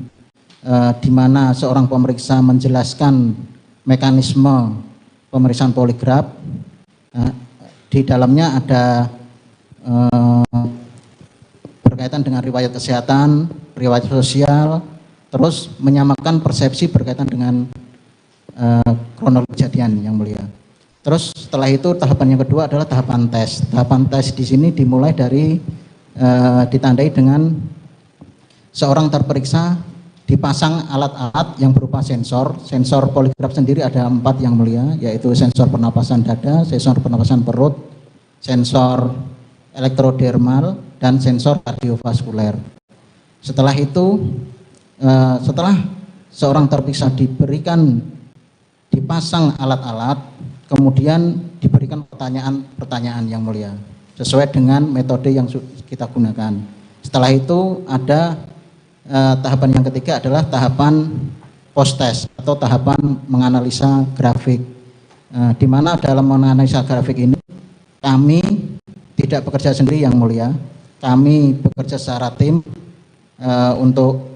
di mana seorang pemeriksa menjelaskan mekanisme pemeriksaan poligraf. Di dalamnya ada berkaitan dengan riwayat kesehatan, riwayat sosial, terus menyamakan persepsi berkaitan dengan kronologi kejadian, Yang Mulia. Terus setelah itu tahapan yang kedua adalah tahapan tes. Tahapan tes di sini dimulai dari ditandai dengan seorang terperiksa dipasang alat-alat yang berupa sensor. Sensor poligraf sendiri ada 4, Yang Mulia, yaitu sensor pernapasan dada, sensor pernapasan perut, sensor elektrodermal, dan sensor kardiovaskuler. Setelah itu, setelah seorang terperiksa dipasang alat-alat, kemudian diberikan pertanyaan-pertanyaan, Yang Mulia, sesuai dengan metode yang kita gunakan. Setelah itu ada tahapan yang ketiga adalah tahapan post-test atau tahapan menganalisa grafik, di mana dalam menganalisa grafik ini kami tidak bekerja sendiri, Yang Mulia. Kami bekerja secara tim untuk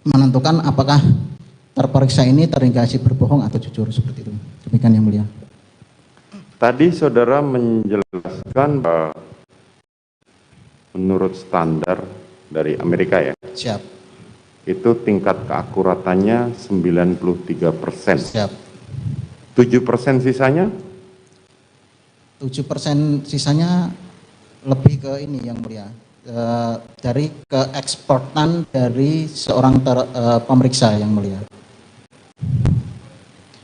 menentukan apakah terperiksa ini terindikasi berbohong atau jujur, seperti itu. Demikian, Yang Mulia. Tadi saudara menjelaskan bahwa menurut standar dari Amerika, ya? Siap. Itu tingkat keakuratannya 93%. Siap. 7% sisanya? 7% sisanya lebih ke ini, Yang Mulia, dari keeksportan dari seorang pemeriksa, Yang Mulia.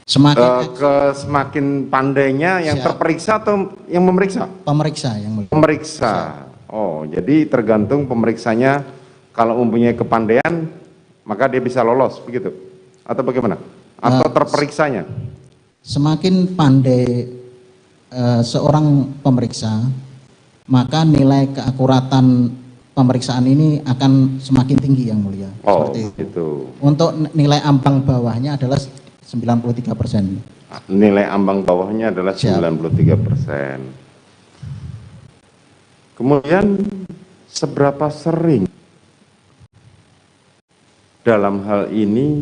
Semakin pandainya yang terperiksa atau yang memeriksa? Pemeriksa, Yang Mulia. Pemeriksa. Oh, jadi tergantung pemeriksanya, kalau mempunyai kepandaian maka dia bisa lolos, begitu? Atau bagaimana? Atau terperiksanya? Semakin pandai seorang pemeriksa, maka nilai keakuratan pemeriksaan ini akan semakin tinggi, Yang Mulia. Oh, seperti itu. Untuk nilai ambang bawahnya adalah 93%. Nilai ambang bawahnya adalah 93%. Kemudian seberapa sering dalam hal ini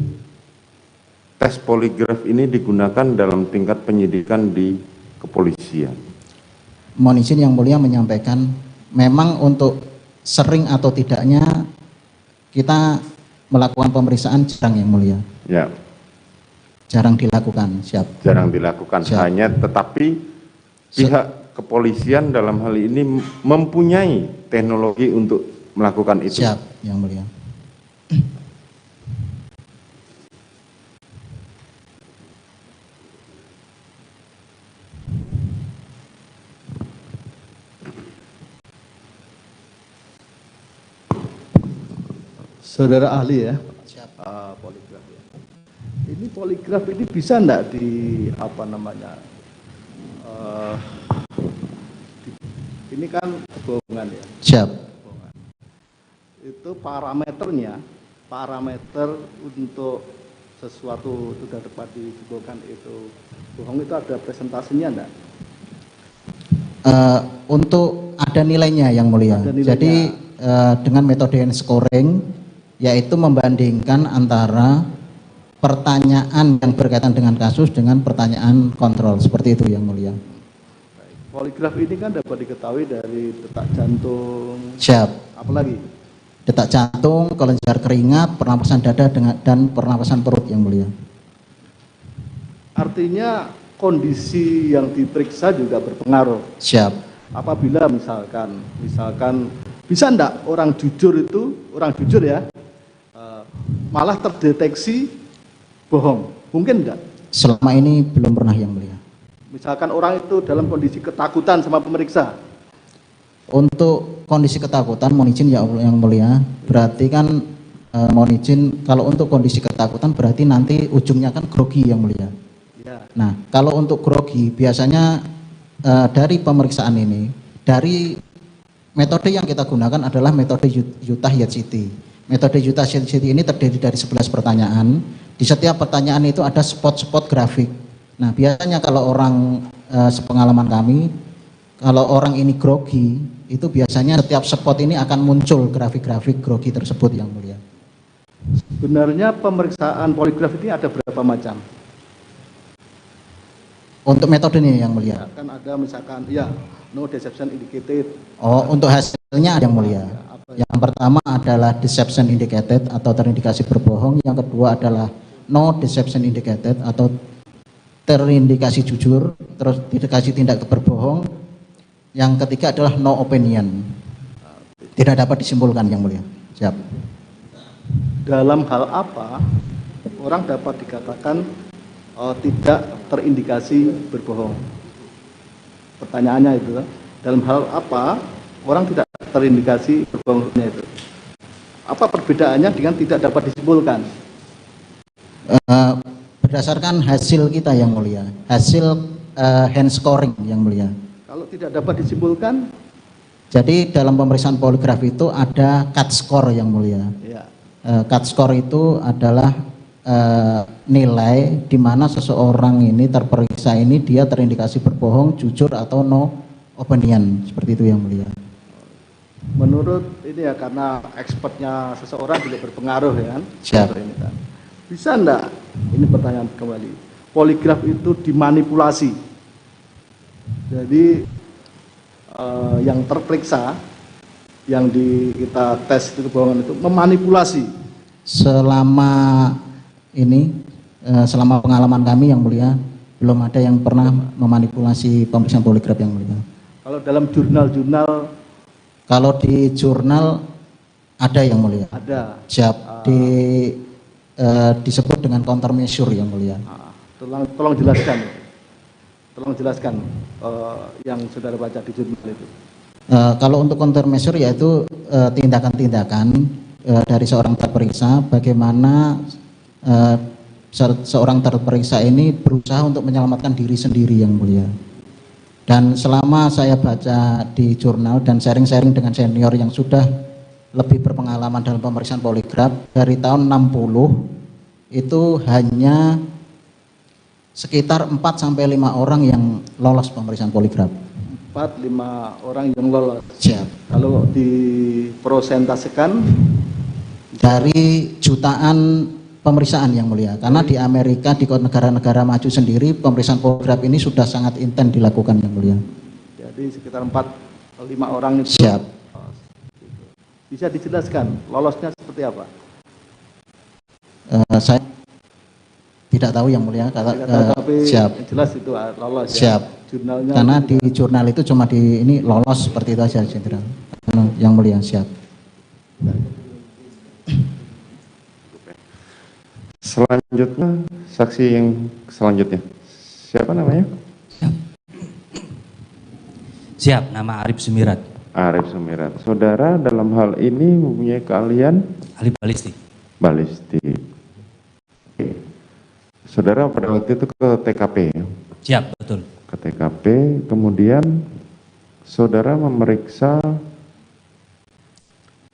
tes poligraf ini digunakan dalam tingkat penyidikan di kepolisian? Mohon izin Yang Mulia menyampaikan, memang untuk sering atau tidaknya kita melakukan pemeriksaan jarang, Yang Mulia. Ya. Jarang dilakukan, siap. Jarang dilakukan, siap. hanya tetapi pihak kepolisian dalam hal ini mempunyai teknologi untuk melakukan itu. Siap, Yang Mulia. Saudara ahli ya, poligraf ya. Ini poligraf ini bisa enggak di apa namanya? Ini kan kebohongan ya. Siap. Kebohongan. Itu parameternya, parameter untuk sesuatu sudah dapat dibohongkan itu bohong itu ada presentasinya enggak? Untuk ada nilainya Yang Mulia. Ada nilainya. Jadi dengan metode scoring, yaitu membandingkan antara pertanyaan yang berkaitan dengan kasus dengan pertanyaan kontrol, seperti itu Yang Mulia. Poligraf ini kan dapat diketahui dari detak jantung. Siap. Apalagi? Detak jantung, kelenjar keringat, pernapasan dada dan pernapasan perut Yang Mulia. Artinya kondisi yang diperiksa juga berpengaruh. Siap. Apabila misalkan bisa enggak orang jujur ya, malah terdeteksi bohong, mungkin enggak? Selama ini belum pernah Yang Mulia. Misalkan orang itu dalam kondisi ketakutan sama pemeriksa. Untuk kondisi ketakutan, mohon izin ya Allah Yang Mulia, berarti kan mohon izin, kalau untuk kondisi ketakutan berarti nanti ujungnya kan grogi Yang Mulia. Ya. Nah, kalau untuk grogi biasanya dari pemeriksaan ini, dari metode yang kita gunakan adalah metode Utah Yat-City. Metode Utah Yat-City ini terdiri dari 11 pertanyaan. Di setiap pertanyaan itu ada spot-spot grafik. Nah, biasanya kalau orang sepengalaman kami, kalau orang ini grogi, itu biasanya setiap spot ini akan muncul grafik-grafik grogi tersebut Yang Mulia. Sebenarnya pemeriksaan poligraf ini ada berapa macam? Untuk metodenya Yang Mulia. Kan ada misalkan ya no deception indicated. Oh, untuk hasilnya Yang Mulia. Yang pertama adalah deception indicated atau terindikasi berbohong. Yang kedua adalah no deception indicated atau terindikasi jujur, terus indikasi tindak berbohong. Yang ketiga adalah no opinion. Tidak dapat disimpulkan Yang Mulia. Siap. Dalam hal apa orang dapat dikatakan tidak terindikasi berbohong? Pertanyaannya itu, dalam hal apa orang tidak terindikasi berbohongnya itu? Apa perbedaannya dengan tidak dapat disimpulkan? Berdasarkan hasil kita Yang Mulia, hasil hand scoring Yang Mulia. Kalau tidak dapat disimpulkan? Jadi dalam pemeriksaan poligraf itu ada cut score Yang Mulia. Ya. Cut score itu adalah nilai di mana seseorang ini terperiksa ini dia terindikasi berbohong, jujur atau no opinion, seperti itu Yang Mulia. Menurut ini ya, karena expertnya seseorang juga berpengaruh ya kan? Siap. Bisa enggak, ini pertanyaan kembali, poligraf itu dimanipulasi? Jadi yang terperiksa, yang kita tes itu kebohongan itu memanipulasi? Selama ini, selama pengalaman kami Yang Mulia, belum ada yang pernah memanipulasi pemeriksaan poligraf Yang Mulia. Kalau dalam jurnal-jurnal? Kalau di jurnal ada Yang Mulia. Ada. Siap. Disebut dengan countermeasure Yang Mulia. Tolong jelaskan. Tolong jelaskan yang saudara baca di jurnal itu. Kalau untuk countermeasure yaitu tindakan-tindakan dari seorang terperiksa, bagaimana seorang terperiksa ini berusaha untuk menyelamatkan diri sendiri Yang Mulia. Dan selama saya baca di jurnal dan sharing-sharing dengan senior yang sudah lebih berpengalaman dalam pemeriksaan poligraf, dari tahun 60 itu hanya sekitar 4-5 orang yang lolos pemeriksaan poligraf. 4-5 orang yang lolos. Siap. Kalau diprosentasekan dari jutaan pemeriksaan Yang Mulia, karena di Amerika, di negara-negara maju sendiri, pemeriksaan poligraf ini sudah sangat intens dilakukan Yang Mulia. Jadi sekitar 4-5 orang itu. Siap. Bisa dijelaskan lolosnya seperti apa? Tidak tahu yang mulia. Tapi Siap. jelas itu lolos Siap. ya. Jurnalnya Karena di jurnal itu cuma di ini lolos seperti itu aja jenderal. Yang mulia, siap. Selanjutnya, saksi yang selanjutnya. Siapa namanya? Siap, nama Arif Sumirat. Arif Sumirat. Saudara dalam hal ini mempunyai keahlian? Ahli balistik. Balistik. Oke. Saudara pada waktu itu ke TKP ya? Siap, betul. Ke TKP, kemudian saudara memeriksa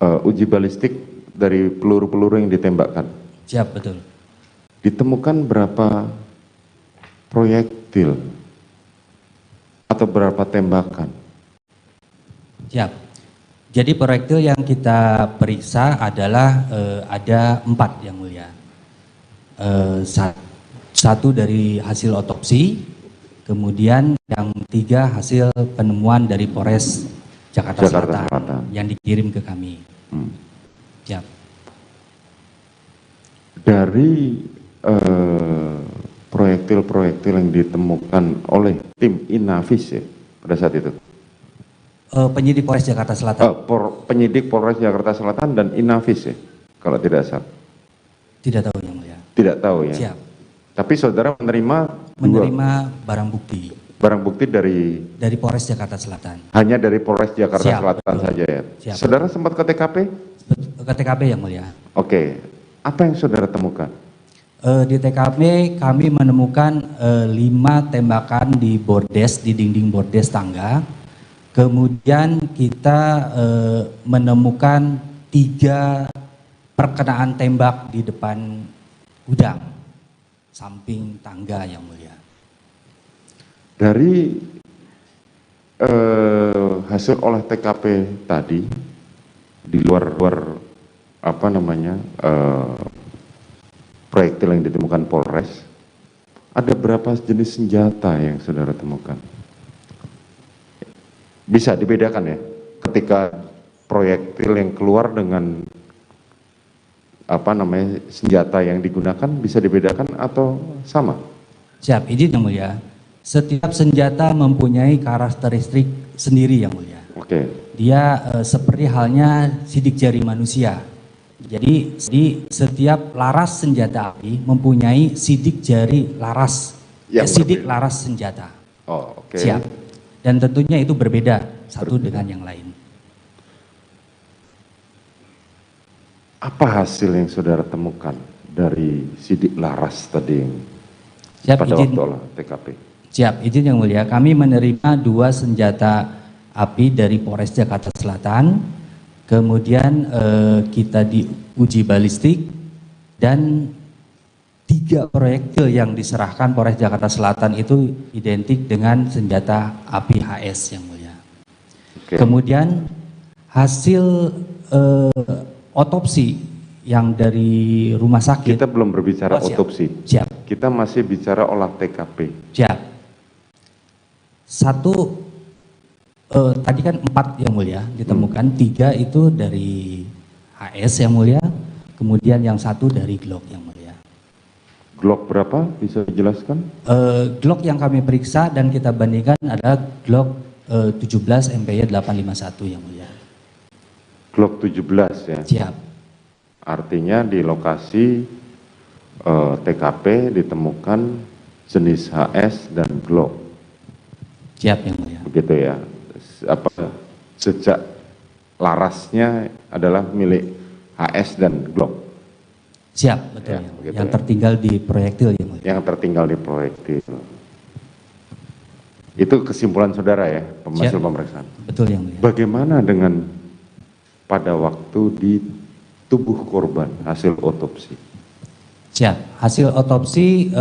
uji balistik dari peluru-peluru yang ditembakkan. Siap, betul. Ditemukan berapa proyektil atau berapa tembakan? Siap. Jadi proyektil yang kita periksa adalah ada 4 yang mulia. Satu dari hasil otopsi, kemudian yang 3 hasil penemuan dari Polres Jakarta Selatan yang dikirim ke kami. Siap. Dari proyektil-proyektil yang ditemukan oleh tim Inavis ya pada saat itu? Penyidik Polres Jakarta Selatan. Penyidik Polres Jakarta Selatan dan Inavis ya, kalau tidak salah. Tidak tahu yang mulia. Tidak tahu ya. Siap. Tapi saudara menerima barang bukti. Barang bukti dari Polres Jakarta Selatan. Hanya dari Polres Jakarta Siap, Selatan betul. saja ya. Siap. Saudara sempat ke TKP? Ke TKP yang mulia. Oke. Apa yang saudara temukan? Di TKP kami menemukan 5 tembakan di bordes, di dinding bordes tangga. Kemudian kita menemukan 3 perkenaan tembak di depan gudang, samping tangga yang mulia. Dari hasil olah TKP tadi, di luar apa namanya proyektil yang ditemukan Polres, ada berapa jenis senjata yang saudara temukan? Bisa dibedakan ya, ketika proyektil yang keluar dengan apa namanya senjata yang digunakan bisa dibedakan atau sama? Siap, izin yang mulia. Setiap senjata mempunyai karakteristik sendiri yang mulia. Oke. Dia seperti halnya sidik jari manusia. Jadi setiap laras senjata api mempunyai sidik jari laras, sidik laras senjata. Oh, oke. Siap. Dan tentunya itu berbeda satu dengan yang lain. Apa hasil yang saudara temukan dari sidik laras tadi Siap, pada izin. waktu olah TKP? Siap, izin yang mulia. Kami menerima 2 senjata api dari Polres Jakarta Selatan. Kemudian kita diuji balistik dan 3 proyektil yang diserahkan Polres Jakarta Selatan itu identik dengan senjata api HS yang mulia. Oke. Kemudian hasil otopsi yang dari rumah sakit. Kita belum berbicara siap. otopsi. Siap. Kita masih bicara olah TKP. Siap. Tadi kan 4 yang mulia ditemukan, 3 itu dari HS yang mulia, kemudian yang 1 dari Glock yang mulia. Glock berapa? Bisa dijelaskan? Glock yang kami periksa dan kita bandingkan adalah Glock 17 MPY 851 yang mulia. Glock 17 ya? Siap. Artinya di lokasi TKP ditemukan jenis HS dan Glock. Siap yang mulia. Begitu ya? Sejak larasnya adalah milik HS dan Glock. Siap, betul. Ya, yang tertinggal di proyektil yang mulia. Yang tertinggal di proyektil. Itu kesimpulan saudara ya, hasil pemeriksaan. Betul yang mulia. Bagaimana dengan pada waktu di tubuh korban hasil otopsi? Siap, hasil otopsi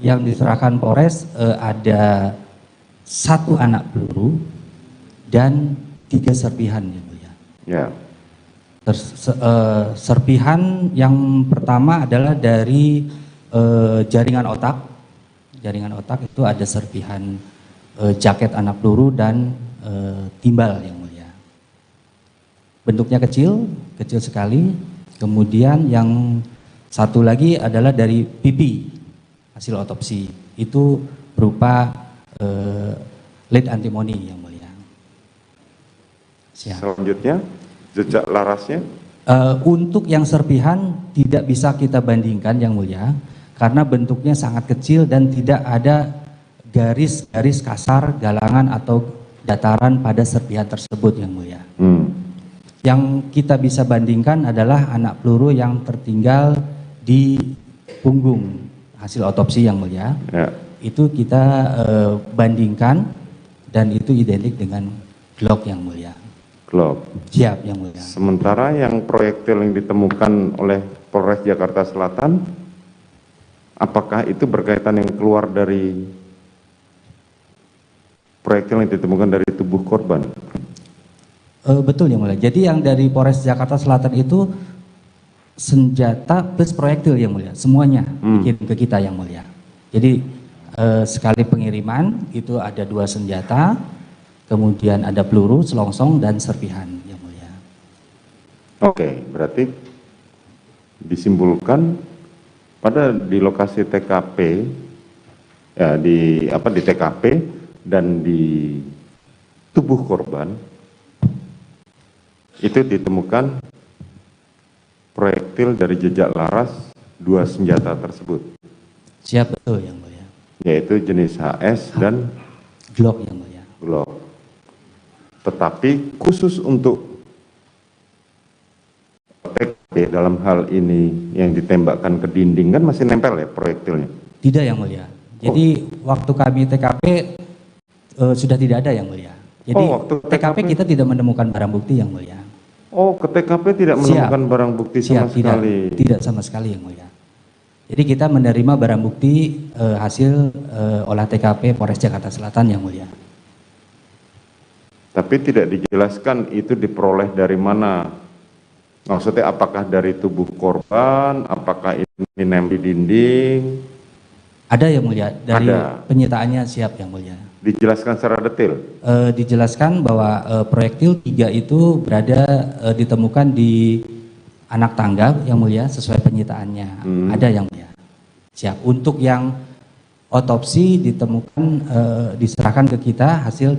yang diserahkan Polres ada 1 anak peluru dan 3 serpihan yang mulia. Ya. Serpihan yang pertama adalah dari jaringan otak. Jaringan otak itu ada serpihan jaket anak peluru dan timbal yang mulia. Bentuknya kecil sekali. Kemudian yang Satu lagi adalah dari pipi hasil otopsi, itu berupa lead antimony yang mulia. Siap. Selanjutnya jejak larasnya. Untuk yang serpihan tidak bisa kita bandingkan yang mulia, karena bentuknya sangat kecil dan tidak ada garis-garis kasar, galangan atau dataran pada serpihan tersebut yang mulia. Yang kita bisa bandingkan adalah anak peluru yang tertinggal di punggung hasil otopsi yang mulia. Itu kita bandingkan dan itu identik dengan Glock yang mulia. Glock. Siap yang mulia. Sementara yang proyektil yang ditemukan oleh Polres Jakarta Selatan, apakah itu berkaitan yang keluar dari proyektil yang ditemukan dari tubuh korban? Betul yang mulia. Jadi yang dari Polres Jakarta Selatan itu senjata plus proyektil yang mulia, semuanya dikirim ke kita yang mulia. Jadi sekali pengiriman itu ada 2 senjata, kemudian ada peluru, selongsong, dan serpihan yang mulia. Oke, berarti disimpulkan pada di lokasi TKP, ya di TKP dan di tubuh korban itu ditemukan proyektil dari jejak laras 2 senjata tersebut. Siap, betul yang mulia. Yaitu jenis HS dan Glock yang mulia. Glock. Tetapi khusus untuk TKP dalam hal ini yang ditembakkan ke dinding kan masih nempel ya proyektilnya? Tidak yang mulia. Jadi waktu kami TKP sudah tidak ada yang mulia. Jadi waktu TKP kita tidak menemukan barang bukti yang mulia. Oh, ke TKP tidak menemukan barang bukti sama sekali? Tidak sama sekali yang mulia. Jadi kita menerima barang bukti hasil olah TKP Polres Jakarta Selatan yang mulia. Tapi tidak dijelaskan itu diperoleh dari mana? Maksudnya apakah dari tubuh korban, apakah ini nempel di dinding? Ada yang mulia, dari ada. Penyitaannya siap yang mulia. Dijelaskan secara detail? Dijelaskan bahwa proyektil 3 itu berada ditemukan di anak tangga yang mulia sesuai penyitaannya. Ada yang mulia. Siap. Untuk yang otopsi ditemukan diserahkan ke kita hasil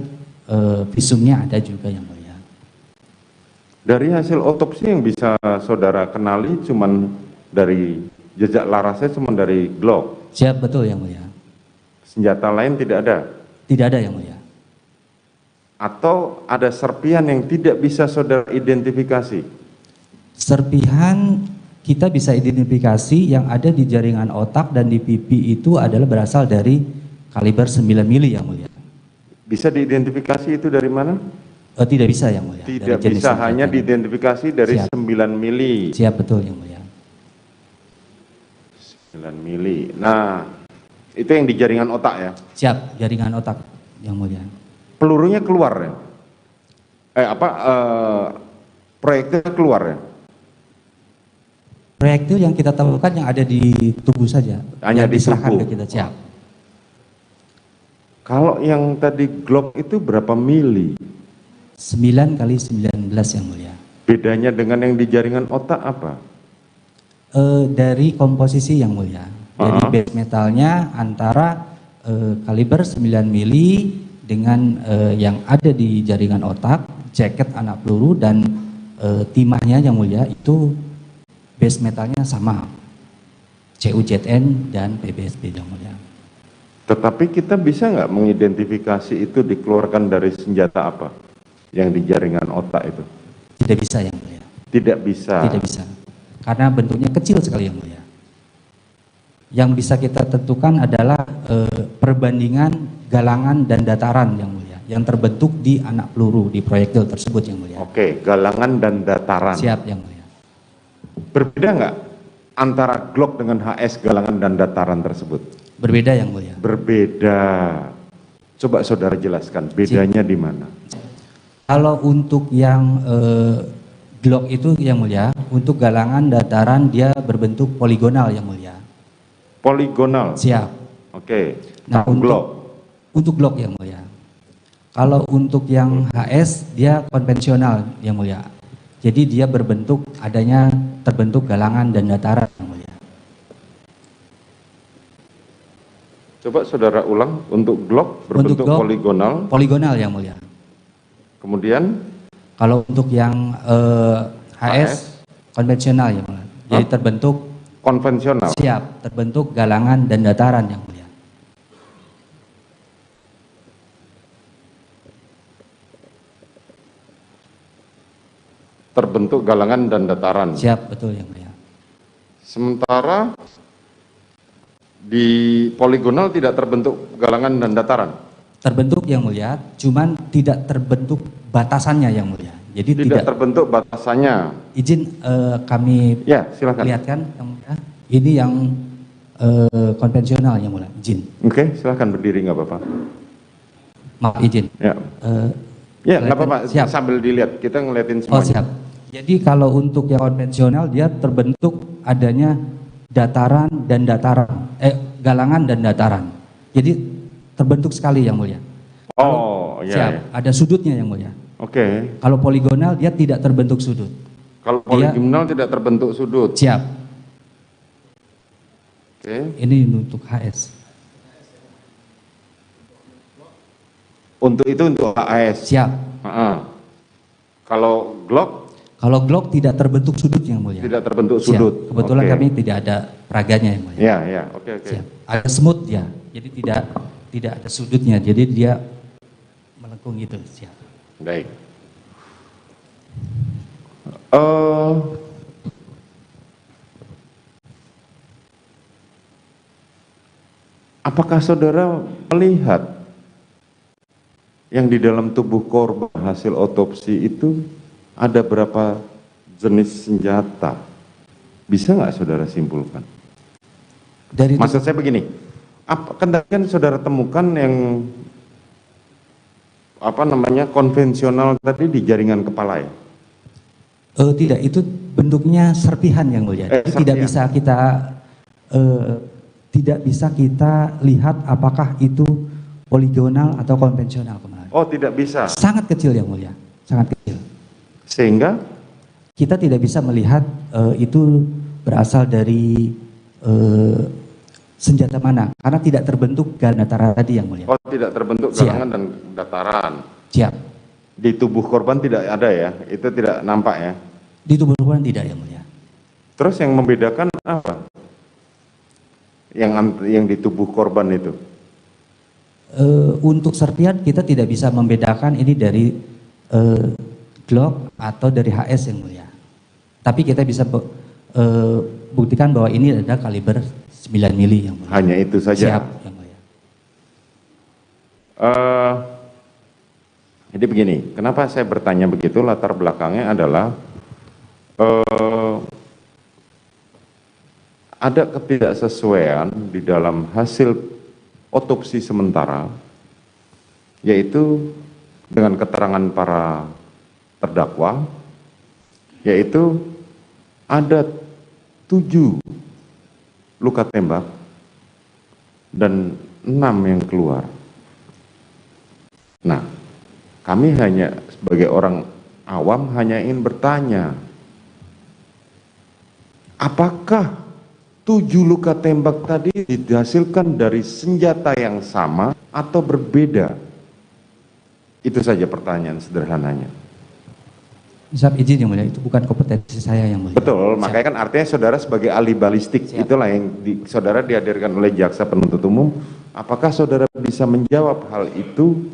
visumnya ada juga yang mulia. Dari hasil otopsi yang bisa saudara kenali cuman dari jejak larasnya cuman dari Glock. Siap, betul yang mulia. Senjata lain tidak ada? Tidak ada yang mulia. Atau ada serpihan yang tidak bisa saudara identifikasi? Serpihan kita bisa identifikasi yang ada di jaringan otak dan di pipi itu adalah berasal dari kaliber 9 mili yang mulia. Bisa diidentifikasi itu dari mana? Tidak bisa yang mulia. Tidak bisa, hanya diidentifikasi dari 9 mili. Siap, betul yang mulia. 9 mili. Nah, itu yang di jaringan otak ya? Siap, jaringan otak yang mulia. Pelurunya keluar ya? Proyektilnya keluar ya? Proyektil yang kita temukan yang ada di tubuh saja. Hanya yang di diserahkan tubuh. ke kita, siap. Kalau yang tadi Glock itu berapa mili? 9 kali 19 yang mulia. Bedanya dengan yang di jaringan otak apa? Dari komposisi yang mulia. Dari base metalnya antara kaliber 9 mili dengan yang ada di jaringan otak, jaket anak peluru dan timahnya yang mulia itu base metalnya sama. CUZN dan PBSB yang mulia. Tetapi kita bisa nggak mengidentifikasi itu dikeluarkan dari senjata apa yang di jaringan otak itu? Tidak bisa yang mulia. Tidak bisa? Tidak bisa. Karena bentuknya kecil sekali yang mulia. Yang bisa kita tentukan adalah perbandingan galangan dan dataran yang mulia, yang terbentuk di anak peluru, di proyektil tersebut yang mulia. Oke, galangan dan dataran. Siap yang mulia. Berbeda nggak antara Glock dengan HS galangan dan dataran tersebut? Berbeda yang mulia. Berbeda. Coba saudara jelaskan bedanya di mana? Kalau untuk yang Glock itu yang mulia, untuk galangan dataran dia berbentuk poligonal yang mulia. Poligonal? Siap. Oke. Nah, untuk Glock yang mulia. Kalau untuk yang HS dia konvensional yang mulia. Jadi dia terbentuk galangan dan dataran yang mulia. Coba saudara ulang, untuk Glock berbentuk Glock, poligonal. Poligonal yang mulia. Kemudian? Kalau untuk yang HS konvensional yang mulia. Jadi terbentuk konvensional. Siap, terbentuk galangan dan dataran yang mulia. Terbentuk galangan dan dataran. Siap, betul yang mulia. Sementara di poligonal tidak terbentuk galangan dan dataran. Terbentuk yang mulia, cuman tidak terbentuk batasannya yang mulia. Jadi tidak terbentuk batasannya. Izin kami silakan. Lihatkan yang mulia. Ini yang konvensional yang mulia. Izin. Oke, silakan berdiri nggak apa-apa. Maaf izin. Ya. Ya nggak apa-apa. Sambil dilihat kita ngeliatin semuanya. Oh siap. Jadi kalau untuk yang konvensional dia terbentuk adanya dataran dan dataran, galangan dan dataran. Jadi terbentuk sekali yang mulia. Oh, iya. Siap. Ya. Ada sudutnya yang mulia. Oke. Kalau poligonal dia tidak terbentuk sudut. Kalau poligonal tidak terbentuk sudut. Siap. Oke. Ini untuk HS. Untuk itu untuk HS. Siap. Kalau Glock? Kalau Glock tidak terbentuk sudut yang mulia. Tidak terbentuk sudut. Siap. Kebetulan kami tidak ada peraganya yang mulia. Ya, ya, oke. Siap. Ada smooth ya, jadi tidak ada sudutnya, jadi dia melengkung gitu. Siap. Baik. Apakah saudara melihat yang di dalam tubuh korban hasil otopsi itu ada berapa jenis senjata? Bisa nggak saudara simpulkan? Maksud saya begini, kan saudara temukan yang konvensional tadi di jaringan kepala ya? Tidak, itu bentuknya serpihan yang mulia. Tidak bisa kita lihat apakah itu poligonal atau konvensional kemarin. Oh, tidak bisa. Sangat kecil yang mulia, sangat kecil. Sehingga kita tidak bisa melihat itu berasal dari senjata mana, karena tidak terbentuk galangan dataran tadi yang mulia. Oh, tidak terbentuk galangan dan dataran. Siap. Di tubuh korban tidak ada ya? Itu tidak nampak ya? Di tubuh korban tidak yang mulia. Terus yang membedakan apa? Yang di tubuh korban itu? Untuk serpihan kita tidak bisa membedakan ini dari Glock atau dari HS yang mulia. Tapi kita bisa buktikan bahwa ini ada kaliber 9 mili yang mulia. Hanya itu saja. Siap yang mulia. Jadi begini, kenapa saya bertanya begitu? Latar belakangnya adalah ada ketidaksesuaian di dalam hasil otopsi sementara, yaitu dengan keterangan para terdakwa, yaitu ada 7 luka tembak dan 6 yang keluar. Nah, kami hanya sebagai orang awam hanya ingin bertanya, apakah 7 luka tembak tadi dihasilkan dari senjata yang sama atau berbeda? Itu saja pertanyaan sederhananya. Siap, izin yang mulia, itu bukan kompetensi saya yang mulia. Betul, makanya kan artinya saudara sebagai ahli balistik, itulah yang saudara dihadirkan oleh jaksa penuntut umum. Apakah saudara bisa menjawab hal itu?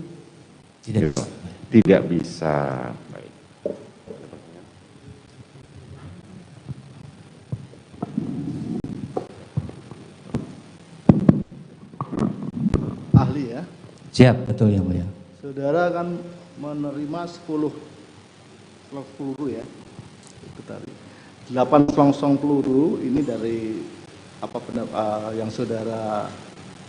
Tidak. Tidak bisa. Baik. Ahli ya? Siap, betul yang mulia. Saudara kan menerima 10 peluru ya, itu tadi 8 selongsong peluru ini dari apa yang saudara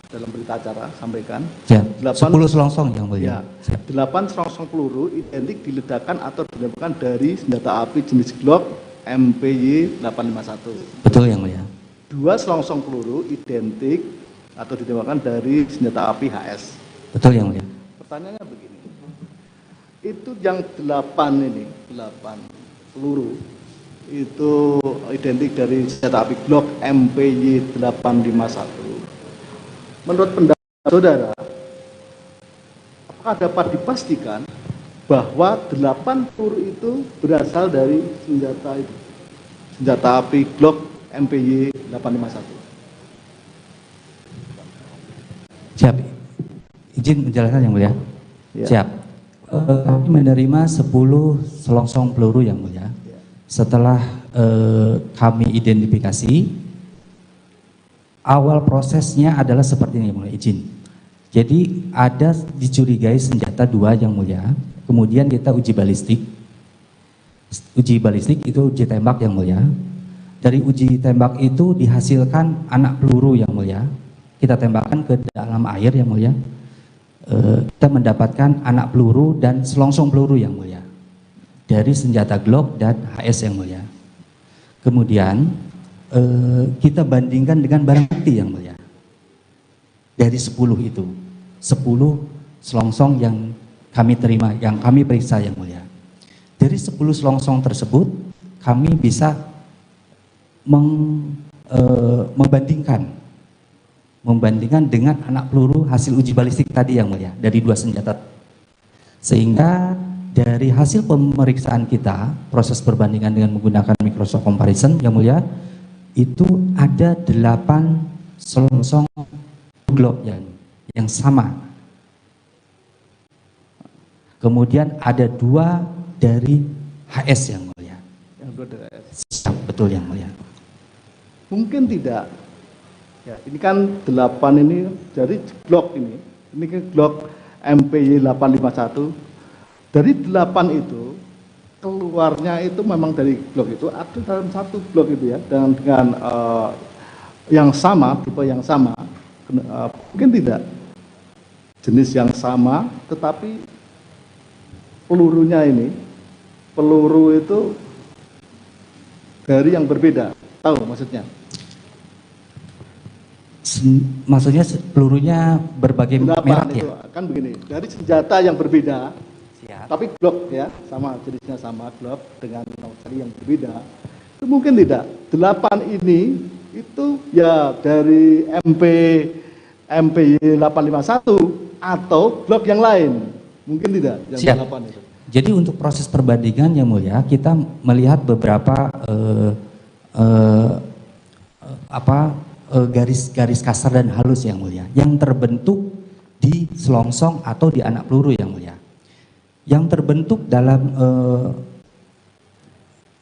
dalam berita acara sampaikan. Siap. 10 selongsong yang mulia. Ya, 8 selongsong peluru identik diledakkan atau ditembakkan dari senjata api jenis Glock MPY 851. Betul yang mulia. 2 selongsong peluru identik atau ditembakkan dari senjata api HS. Betul yang mulia. Pertanyaannya begini, itu yang 8 peluru itu identik dari senjata api Glock MPY 851. menurut pendapat saudara, apakah dapat dipastikan bahwa 8 peluru itu berasal dari senjata itu, senjata api Glock MPY 851? Siap. Izin menjelaskan yang mulia. Ya. Siap. Kami menerima 10 selongsong peluru yang mulia. Setelah kami identifikasi, awal prosesnya adalah seperti ini yang mulia. Izin. Jadi ada dicurigai senjata 2 yang mulia. Kemudian kita uji balistik. Uji balistik itu uji tembak yang mulia. Dari uji tembak itu dihasilkan anak peluru yang mulia. Kita tembakkan ke dalam air yang mulia. Kita mendapatkan anak peluru dan selongsong peluru yang mulia. Dari senjata Glock dan HS yang mulia. Kemudian kita bandingkan dengan barang bukti yang mulia. Dari 10 itu, 10 selongsong yang kami terima, yang kami periksa yang mulia. Dari 10 selongsong tersebut, kami bisa membandingkan dengan anak peluru hasil uji balistik tadi yang mulia, dari 2 senjata. Sehingga dari hasil pemeriksaan kita, proses perbandingan dengan menggunakan Microsoft Comparison yang mulia, itu ada 8 selongsong Glock yang sama. Kemudian ada 2 dari HS yang mulia. Yang 2 dari HS. Betul yang mulia. Mungkin tidak. Ya, ini kan 8 ini dari Glock ini kan Glock MPY 851. Dari 8 itu keluarnya itu memang dari Glock itu ada dalam satu Glock itu ya, dengan yang sama, tipe yang sama. Mungkin tidak jenis yang sama, tetapi pelurunya ini, peluru itu dari yang berbeda. Tahu maksudnya? Maksudnya pelurunya berbagai merek ya? Kan begini, dari senjata yang berbeda, tapi Glock ya, sama jenisnya sama Glock dengan nomor seri yang berbeda. Itu mungkin tidak. 8 ini itu ya dari MPY 851 atau Glock yang lain. Mungkin tidak yang Siap. 8 itu. Jadi untuk proses perbandingan yang mulia, kita melihat beberapa garis-garis kasar dan halus yang mulia, yang terbentuk di selongsong atau di anak peluru yang mulia. Yang terbentuk dalam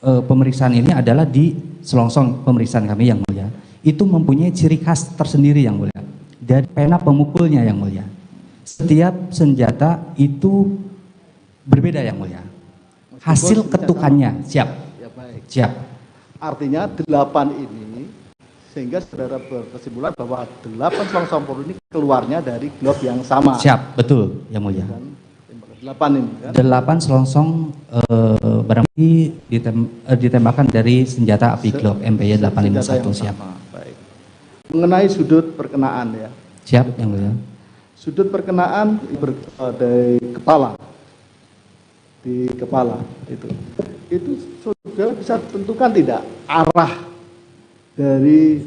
pemeriksaan ini adalah di selongsong pemeriksaan kami yang mulia. Itu mempunyai ciri khas tersendiri yang mulia. Dari pena pemukulnya yang mulia. Setiap senjata itu berbeda yang mulia. Hasil ketukannya, siap. Ya, baik. Siap. Artinya 8 ini, sehingga saudara berkesimpulan bahwa 8 selongsong peluru ini keluarnya dari Glock yang sama. Siap, betul yang mulia. 8 ini kan? 8 selongsong barang bukti ditembakkan dari senjata api Glock MPY 851. Siap. Baik. Mengenai sudut perkenaan ya. Siap yang mulia. Sudut perkenaan dari kepala, di kepala itu saudara bisa tentukan tidak arah dari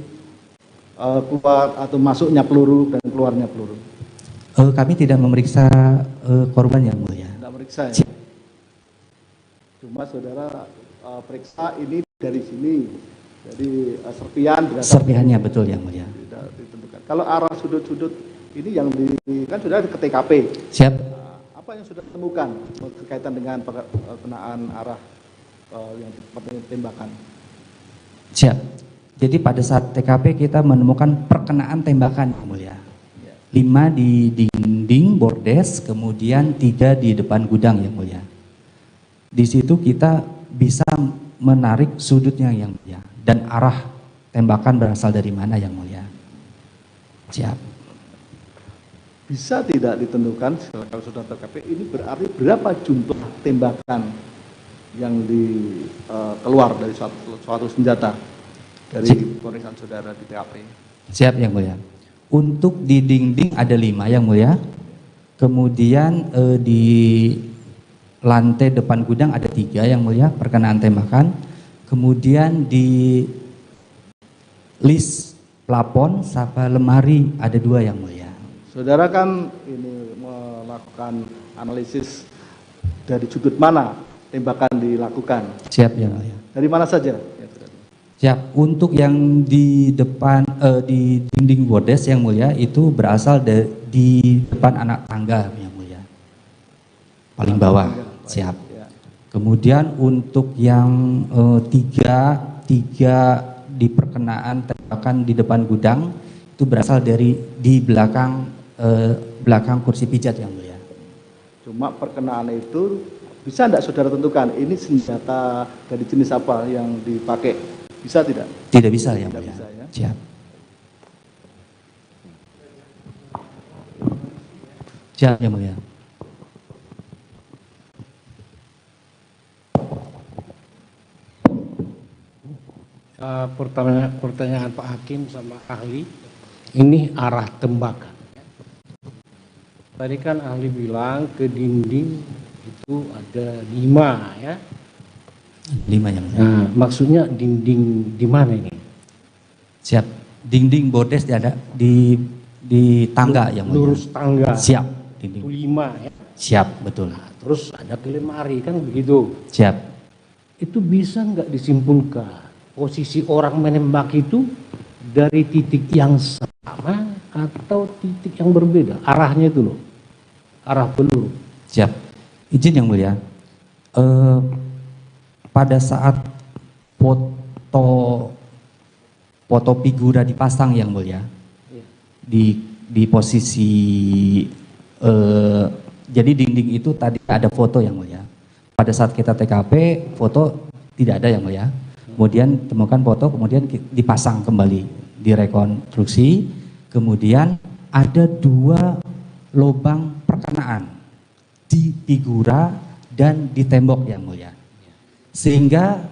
keluar atau masuknya peluru dan keluarnya peluru? Kami tidak memeriksa korban yang mulia. Tidak meriksa ya. Cuma saudara periksa ini dari sini, dari serpihan. Serpihannya betul yang mulia. Tidak ditentukan. Kalau arah sudut-sudut ini yang kan sudah ke TKP. Siap. Apa yang sudah ditemukan berkaitan dengan pengenaan arah yang tembakan? Siap. Jadi pada saat TKP kita menemukan perkenaan tembakan yang mulia. 5 di dinding bordes, kemudian 3 di depan gudang yang mulia. Di situ kita bisa menarik sudutnya yang mulia dan arah tembakan berasal dari mana yang mulia. Siap. Bisa tidak ditentukan kalau sudah TKP ini berarti berapa jumlah tembakan yang keluar dari suatu senjata dari pemeriksaan saudara di TKP? Siap yang mulia. Untuk di dinding ada 5 yang mulia. Kemudian di lantai depan gudang ada 3 yang mulia perkenaan tembakan. Kemudian di list plafon sama lemari ada 2 yang mulia. Saudara kan ini melakukan analisis dari sudut mana tembakan dilakukan. Siap yang mulia. Dari mana saja? Siap. Untuk yang di depan di dinding bordes yang mulia itu berasal di depan anak tangga yang mulia. Paling bawah. Siap. Kemudian untuk yang tiga di perkenaan tembakan di depan gudang itu berasal dari di belakang kursi pijat yang mulia. Cuma perkenaan itu bisa tidak saudara tentukan ini senjata dari jenis apa yang dipakai? Bisa tidak? Tidak bisa ya mulia. Bisa, ya? Siap. Siap yang mulia. Pertanyaan Pak Hakim sama ahli, ini arah tembakan. Tadi kan ahli bilang ke dinding itu ada 5 ya. 5 yang mulia. Nah, maksudnya dinding di mana ini? Siap. Dinding bordes ada di tangga yang mulia. Lurus tangga. Siap. Dinding. Itu 5 ya. Siap, betul. Nah, terus ada ke lemari kan begitu. Siap. Itu bisa nggak disimpulkan posisi orang menembak itu dari titik yang sama atau titik yang berbeda? Arahnya itu loh, arah peluru. Siap. Izin yang mulia. Pada saat foto figura dipasang yang mulia, di posisi jadi dinding itu tadi ada foto yang mulia. Pada saat kita TKP foto tidak ada yang mulia. Kemudian temukan foto, kemudian dipasang kembali, direkonstruksi. Kemudian ada 2 lubang perkenaan di figura dan di tembok yang mulia. Sehingga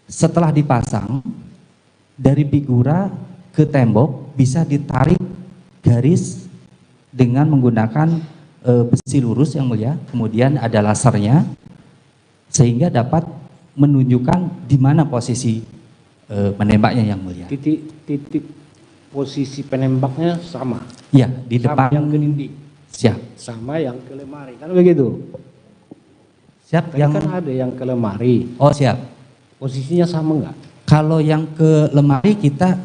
setelah dipasang dari figura ke tembok bisa ditarik garis dengan menggunakan besi lurus yang mulia. Kemudian ada lasernya sehingga dapat menunjukkan di mana posisi menembaknya yang mulia. Titik posisi penembaknya sama. Iya, di depan yang ke dinding. Siap. Sama yang ke lemari, kan begitu. Siap. Tadi kan ada yang ke lemari. Oh siap. Posisinya sama nggak? Kalau yang ke lemari kita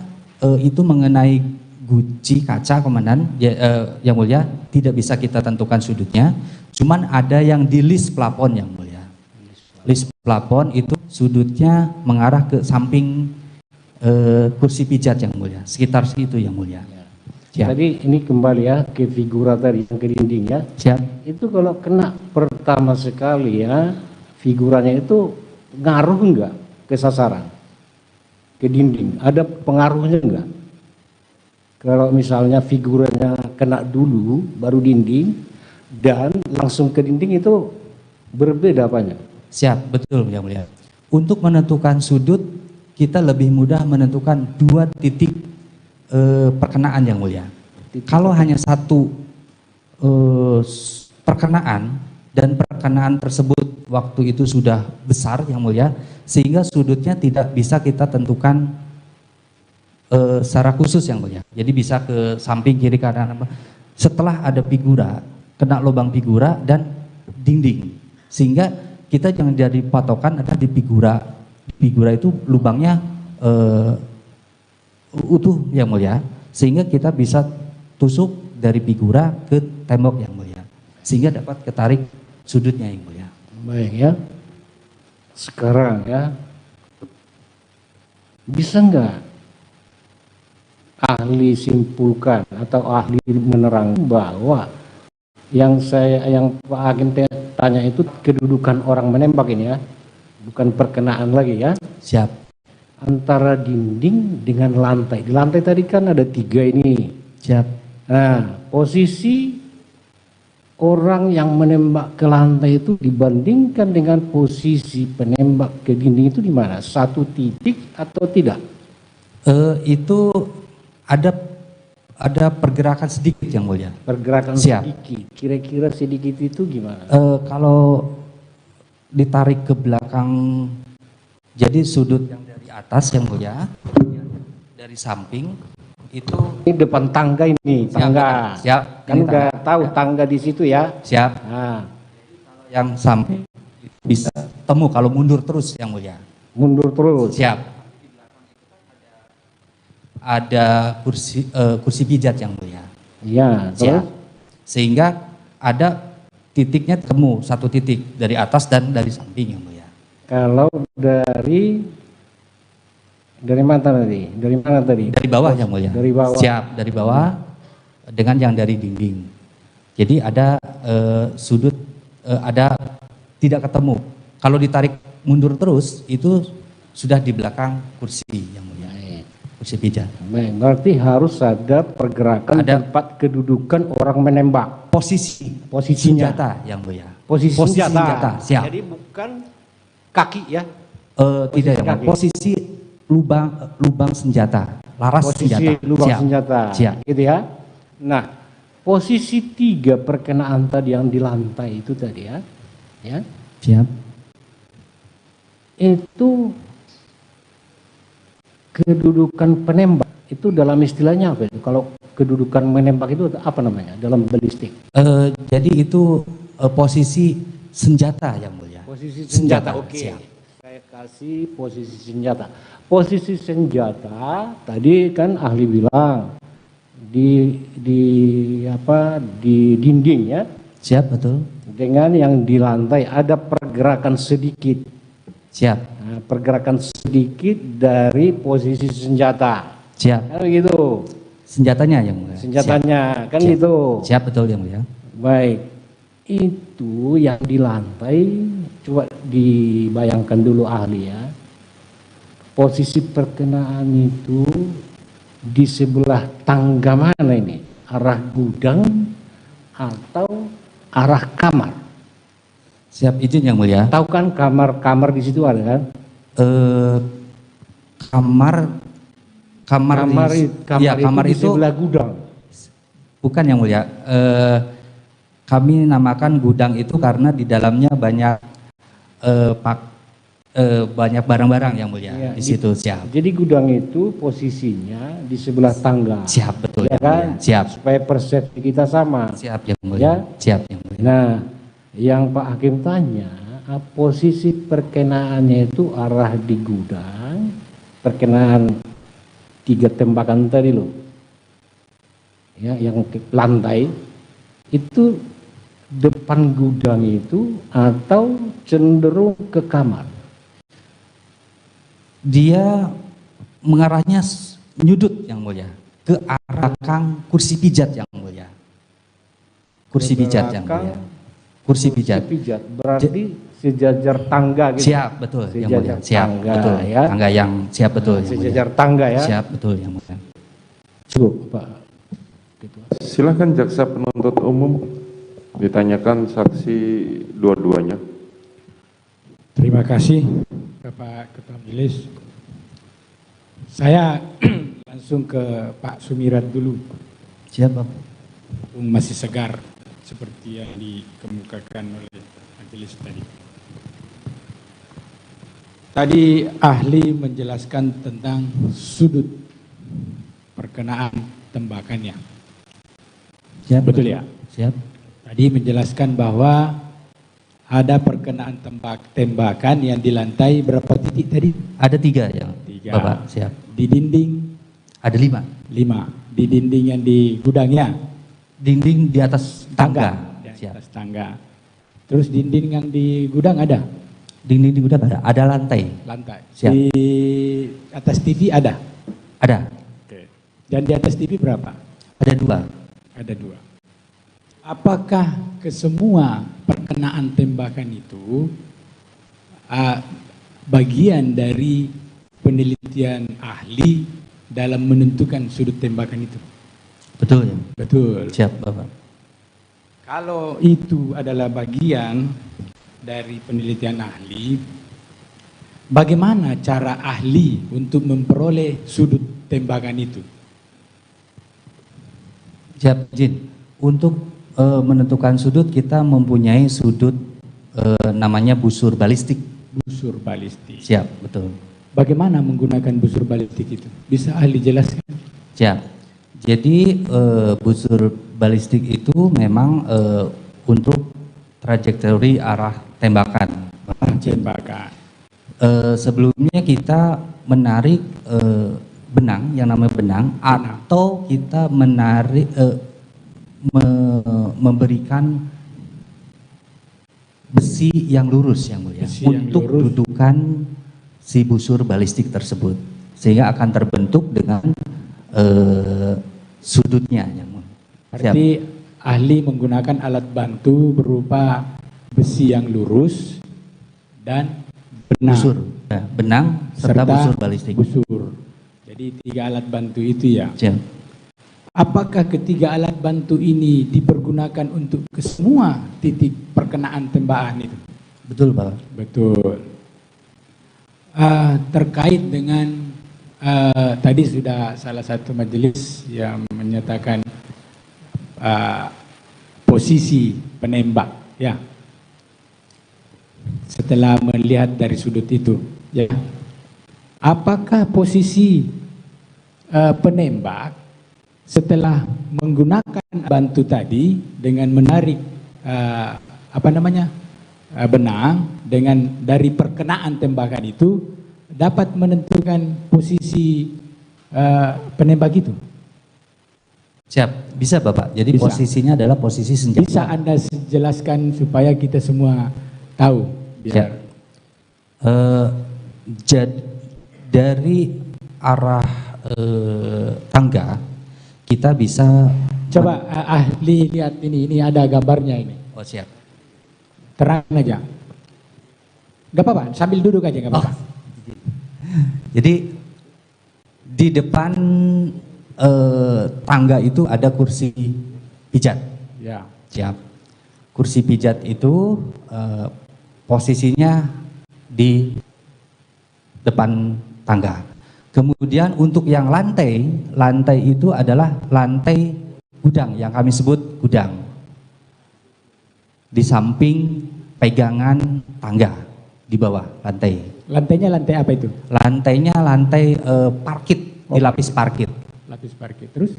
itu mengenai guci kaca komandan yang mulia, tidak bisa kita tentukan sudutnya. Cuman ada yang di list plafon yang mulia. List plafon itu sudutnya mengarah ke samping kursi pijat yang mulia, sekitar situ yang mulia. Siap. Tadi ini kembali ya ke figura tadi yang ke dinding ya. Siap. Itu kalau kena pertama sekali ya, figuranya itu ngaruh enggak ke sasaran? Ke dinding, ada pengaruhnya enggak? Kalau misalnya figuranya kena dulu, baru dinding, dan langsung ke dinding itu berbeda apanya? Siap, betul yang mulia. Untuk menentukan sudut, kita lebih mudah menentukan 2 titik perkenaan yang mulia. Kalau hanya 1 perkenaan dan perkenaan tersebut waktu itu sudah besar yang mulia, sehingga sudutnya tidak bisa kita tentukan secara khusus yang mulia. Jadi bisa ke samping, kiri, kanan. Setelah ada figura, kena lubang figura dan dinding, sehingga kita jangan jadi patokan ada di figura. Figura itu lubangnya utuh yang mulia, sehingga kita bisa tusuk dari figura ke tembok yang mulia, sehingga dapat ketarik sudutnya yang mulia. Baik ya. Sekarang ya, bisa nggak ahli simpulkan atau ahli menerang bahwa yang Pak Hakim tanya itu kedudukan orang menembak ini ya, bukan perkenaan lagi ya. Siap. Antara dinding dengan lantai. Di lantai tadi kan ada 3 ini. Siap. Nah, posisi orang yang menembak ke lantai itu dibandingkan dengan posisi penembak ke dinding itu di mana? 1 titik atau tidak? Itu ada pergerakan sedikit yang mulia. Pergerakan Siap. sedikit. Kira-kira sedikit itu gimana? Kalau ditarik ke belakang, jadi sudut yang dari atas yang mulia, dari samping Itu ini depan tangga ini, tangga. Siap. Kan Ini udah tahu tangga di situ ya. Siap. Nah, yang sampai bisa temu kalau mundur terus yang mulia. Mundur terus. Siap. Ada kursi pijat yang mulia. Iya, siap. Sehingga ada titiknya temu, satu titik dari atas dan dari samping yang mulia. Kalau dari mana tadi? Dari mana tadi? Dari bawah yang mulia. Dari bawah. Siap, dari bawah dengan yang dari dinding. Jadi ada sudut, ada tidak ketemu. Kalau ditarik mundur terus itu sudah di belakang kursi yang mulia. Kursi pijat. Baik, berarti harus ada pergerakan tempat kedudukan orang menembak. Posisinya. Senjata yang mulia. Posisi senjata. Siap. Jadi bukan kaki ya? Tidak ya, posisi lubang senjata, laras posisi senjata. lubang Siap. senjata. Siap. Gitu ya. Nah, posisi 3 perkenaan tadi yang di lantai itu tadi ya. Ya. Siap. Itu kedudukan penembak itu dalam istilahnya apa itu? Kalau kedudukan menembak itu apa namanya dalam balistik? Jadi itu posisi senjata yang mulia. Posisi senjata. Oke. Siap. Saya kasih posisi senjata. Posisi senjata tadi kan ahli bilang di dinding ya. Siap, betul. Dengan yang di lantai ada pergerakan sedikit. Siap. Nah, pergerakan sedikit dari posisi senjata. Siap. Kan begitu. Senjatanya yang mulia. Senjatanya Siap. kan Siap. itu. Siap, betul yang mulia. Baik. Itu yang di lantai, coba dibayangkan dulu ahli ya. Posisi perkenaan itu di sebelah tangga mana ini? Arah gudang atau arah kamar? Siap, izin yang mulia. Tahu kan kamar di situ ada kan? Kamar itu di sebelah gudang. Bukan yang mulia. Kami namakan gudang itu karena di dalamnya banyak banyak barang-barang yang mulia Ya, di situ. Siap. Jadi gudang itu posisinya di sebelah tangga. Siap, betul Ya yang mulia. kan? Siap. Supaya persepsi kita sama. Siap yang mulia. Ya? Siap yang mulia. Nah, yang Pak Hakim tanya, posisi perkenaannya itu arah di gudang, perkenaan 3 tembakan tadi loh. Ya, yang ke lantai itu depan gudang itu atau cenderung ke kamar? Dia mengarahnya nyudut yang mulia ke arah belakang kursi pijat yang mulia. Kursi pijat yang mulia. Kursi pijat. Berarti sejajar tangga gitu. Siap, betul yang mulia. Sejajar Siap, tangga, betul. ya. Tangga yang siap, betul yang mulia. Sejajar tangga ya. Siap, betul yang mulia. Cukup, Pak. Silakan jaksa penuntut umum ditanyakan saksi dua-duanya. Terima kasih Bapak Ketua Majelis. Saya langsung ke Pak Sumirat dulu. Siap, Pak. Masih segar seperti yang dikemukakan oleh majelis tadi. Tadi ahli menjelaskan tentang sudut perkenaan tembakannya. Siap, betul ya? Siap. Tadi menjelaskan bahwa ada perkenaan tembakan yang di lantai berapa titik tadi? Ada 3 yang 3. Bapak, siap. Di dinding? Ada 5. 5. Di dinding yang di gudangnya? Dinding di atas tangga. Di atas tangga. Terus dinding yang di gudang ada? Dinding di gudang ada. Ada lantai. Lantai. Siap. Di atas TV ada? Ada. Oke. Dan di atas TV berapa? Ada 2. Ada 2. Apakah kesemua perkenaan tembakan itu bagian dari penelitian ahli dalam menentukan sudut tembakan itu? Betul ya? Betul. Siap, Bapak. Kalau itu adalah bagian dari penelitian ahli, bagaimana cara ahli untuk memperoleh sudut tembakan itu? Siap, izin. Untuk menentukan sudut kita mempunyai sudut namanya busur balistik. Busur balistik. Siap, betul. Bagaimana menggunakan busur balistik itu? Bisa ahli jelaskan? Siap. Jadi busur balistik itu memang untuk trajektori arah tembakan. Sebelumnya kita menarik benang, yang namanya benang, atau kita menarik memberikan besi yang lurus yang mulia untuk dudukan si busur balistik tersebut, sehingga akan terbentuk dengan sudutnya yang mulia. Berarti ahli menggunakan alat bantu berupa besi yang lurus dan benang. Busur, ya, benang serta busur balistik. Busur. Jadi 3 alat bantu itu ya. Siap. Apakah ketiga alat bantu ini dipergunakan untuk ke semua titik perkenaan tembakan itu? Betul, Pak. Betul. Terkait dengan tadi sudah salah satu majelis yang menyatakan posisi penembak, ya. Setelah melihat dari sudut itu, ya. Apakah posisi penembak setelah menggunakan bantu tadi dengan menarik benang dengan dari perkenaan tembakan itu dapat menentukan posisi penembak itu? Siap, bisa Bapak. Jadi Bisa. posisinya adalah posisi senjata. Bisa Anda jelaskan supaya kita semua tahu? Biar. Dari arah tangga kita bisa coba ahli lihat ini ada gambarnya ini. Oh siap. Terang aja. Gak apa-apa, sambil duduk aja gak apa-apa. Jadi di depan tangga itu ada kursi pijat. Ya. Siap. Kursi pijat itu posisinya di depan tangga. Kemudian untuk yang lantai itu adalah lantai gudang yang kami sebut gudang. Di samping pegangan tangga di bawah lantai. Lantainya lantai apa itu? Lantainya lantai parkit, dilapis parkit. Lapis parkit. Terus?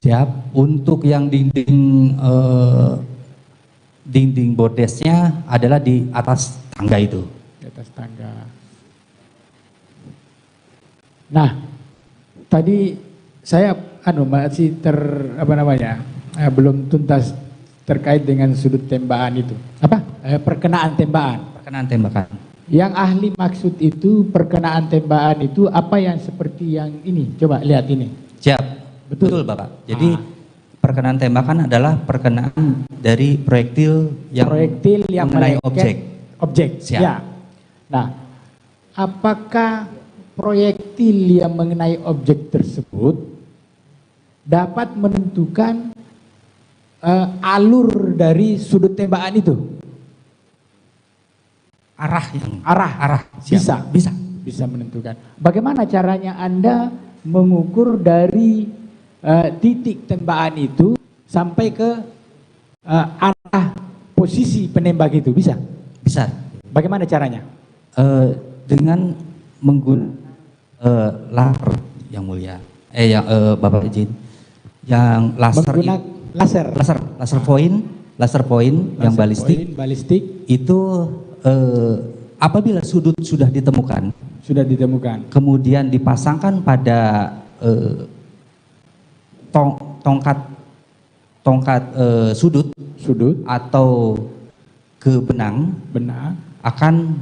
Siap. Untuk yang dinding bordesnya adalah di atas tangga itu. Di atas tangga. Nah, tadi saya masih belum tuntas terkait dengan sudut tembakan itu. Perkenaan tembakan. Perkenaan tembakan. Yang ahli maksud itu perkenaan tembakan itu apa yang seperti yang ini? Coba lihat ini. Siap. Betul Bapak. Jadi perkenaan tembakan adalah perkenaan dari proyektil yang mengenai objek. Siap. Ya. Nah, apakah proyektil yang mengenai objek tersebut dapat menentukan alur dari sudut tembakan itu? Arah. Bisa menentukan. Bagaimana caranya Anda mengukur dari titik tembakan itu sampai ke arah posisi penembak itu? Bisa? Bisa. Bagaimana caranya? Dengan menggunakan laser yang mulia. Bapak izin. Yang laser point yang balistik itu apabila sudut sudah ditemukan, kemudian dipasangkan pada tongkat sudut atau ke benang akan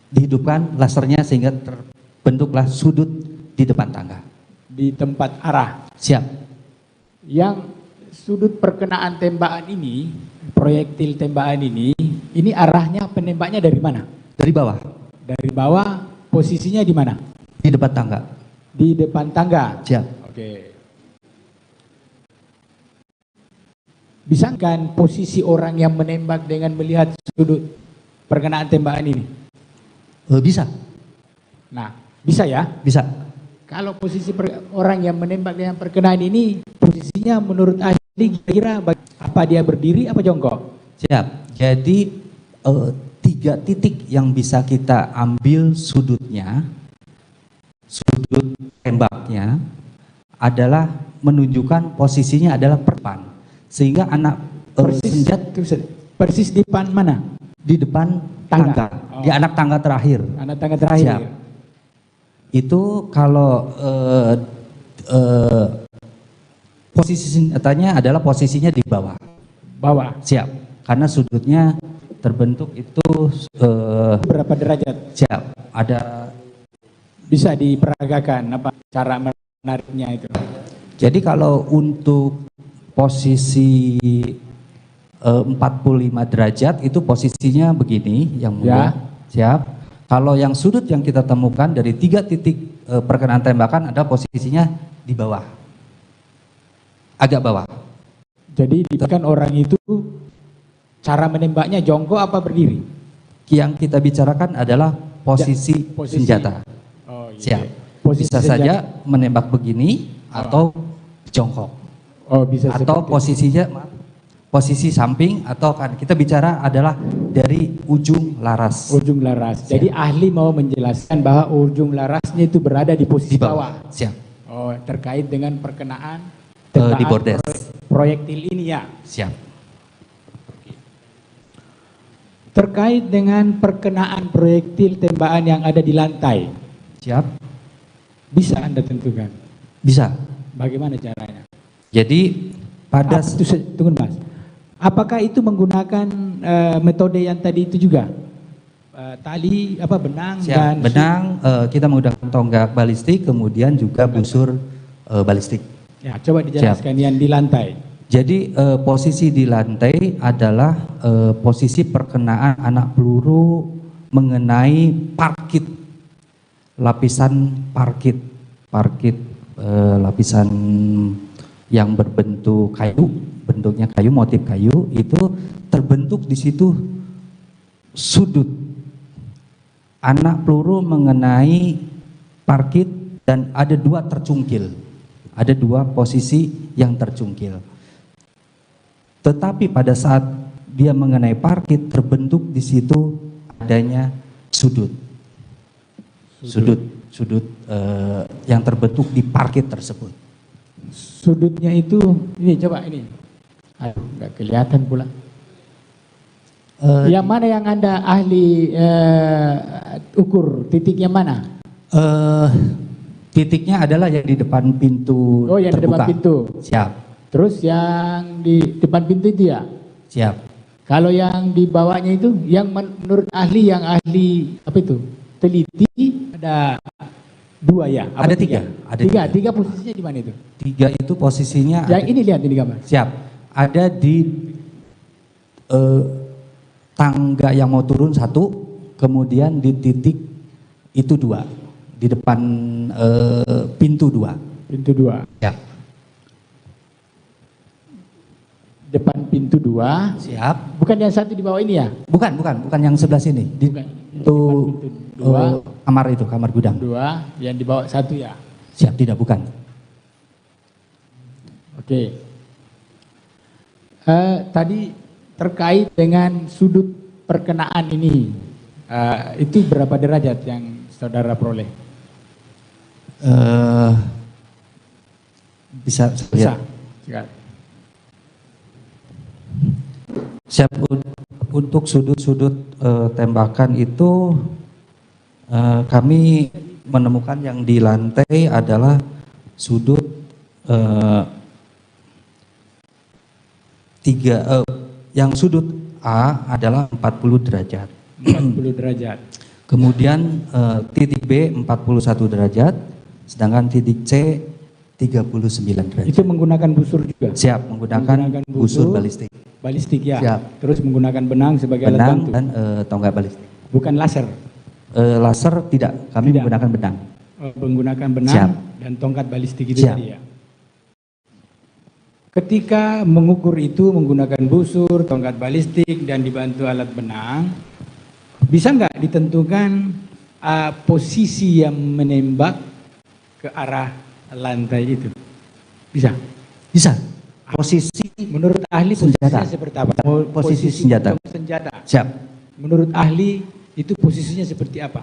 dihidupkan lasernya sehingga terbentuklah sudut di depan tangga. Di tempat arah. Siap. Yang sudut perkenaan tembakan ini, proyektil tembakan ini arahnya penembaknya dari mana? Dari bawah. Dari bawah, posisinya di mana? Di depan tangga. Di depan tangga. Siap. Oke. Bisa kan posisi orang yang menembak dengan melihat sudut perkenaan tembakan ini? Bisa. Nah, bisa ya? Bisa. Kalau posisi orang yang menembak dengan perkenaan ini, posisinya menurut ahli kira-kira apa dia berdiri apa jongkok? Siap. Jadi 3 titik yang bisa kita ambil sudut tembaknya adalah menunjukkan posisinya adalah perpan, sehingga anak persis di depan mana? Di depan tangga, di anak tangga terakhir. Anak tangga terakhir. Siap. Itu kalau posisi senjatanya adalah posisinya di bawah. Bawah. Siap. Karena sudutnya terbentuk itu berapa derajat? Siap. Ada. Bisa diperagakan apa cara menariknya itu? Jadi kalau untuk posisi 45 derajat itu posisinya begini, yang mulia. Siap. Kalau yang sudut yang kita temukan dari 3 titik perkenaan tembakan ada posisinya di bawah, agak bawah. Jadi kan orang itu cara menembaknya jongkok apa berdiri? Yang kita bicarakan adalah posisi senjata. Oh, iya. Siap. Posisi bisa senjata. saja menembak begini atau jongkok. Oh, bisa atau posisinya posisi samping, atau kan kita bicara adalah dari ujung laras. Ujung laras. Jadi ahli mau menjelaskan bahwa ujung larasnya itu berada di posisi bawah. Siap. Oh, terkait dengan perkenaan di bordes. Proyektil ini ya. Siap. Terkait dengan perkenaan proyektil tembakan yang ada di lantai. Siap. Bisa Anda tentukan? Bisa. Bagaimana caranya? Jadi pada tunggu Mas. Apakah itu menggunakan metode yang tadi itu juga? Tali apa benang Siap. dan benang kita menggunakan tonggak balistik, kemudian juga busur balistik. Ya, coba dijelaskan yang di lantai. Jadi posisi di lantai adalah posisi perkenaan anak peluru mengenai parkit, lapisan parkit, lapisan yang berbentuk kayu, bentuknya kayu, motif kayu, itu terbentuk di situ sudut. Anak peluru mengenai parkit dan ada 2 tercungkil. Ada 2 posisi yang tercungkil. Tetapi pada saat dia mengenai parkit terbentuk di situ adanya sudut. Sudut yang terbentuk di parkit tersebut. Sudutnya itu ini coba ini. Aduh, nggak kelihatan pula. Yang mana yang Anda ahli ukur titiknya mana? Titiknya adalah yang di depan pintu. Oh, yang terbuka. di depan pintu. Siap. Terus yang di depan pintu itu ya? Siap. Kalau yang di bawahnya itu, yang menurut ahli, yang ahli apa itu? Teliti ada 2 ya? Ada 3. Ada 3 posisinya di mana itu? 3 itu posisinya. Yang ini lihat ini gambar. Siap. Ada di tangga yang mau turun 1, kemudian di titik itu 2, di depan pintu 2. Pintu 2. Ya. Depan pintu 2. Siap. Bukan yang satu di bawah ini ya? Bukan yang sebelah sini. Di pintu 2. Kamar itu, kamar gudang. 2, yang di bawah 1 ya? Siap, tidak bukan. Oke. Tadi terkait dengan sudut perkenaan ini, itu berapa derajat yang saudara peroleh? Bisa. Siap. Untuk sudut-sudut tembakan itu kami menemukan yang di lantai adalah sudut 3, yang sudut A adalah 40 derajat. 40 derajat. Kemudian titik B 41 derajat, sedangkan titik C 39 derajat. Itu menggunakan busur juga? Siap, menggunakan busur balistik. Balistik ya? Siap. Terus menggunakan benang sebagai alat bantu? Dan tonggak balistik. Bukan laser? Laser tidak, kami menggunakan benang. Menggunakan benang. Siap. Dan tongkat balistik itu Siap. tadi ya? Ketika mengukur itu menggunakan busur, tongkat balistik, dan dibantu alat benang, bisa nggak ditentukan posisi yang menembak ke arah lantai itu? Bisa? Bisa. Posisi menurut ahli senjata. posisinya seperti apa? Posisi senjata. Siap. Menurut ahli itu posisinya seperti apa?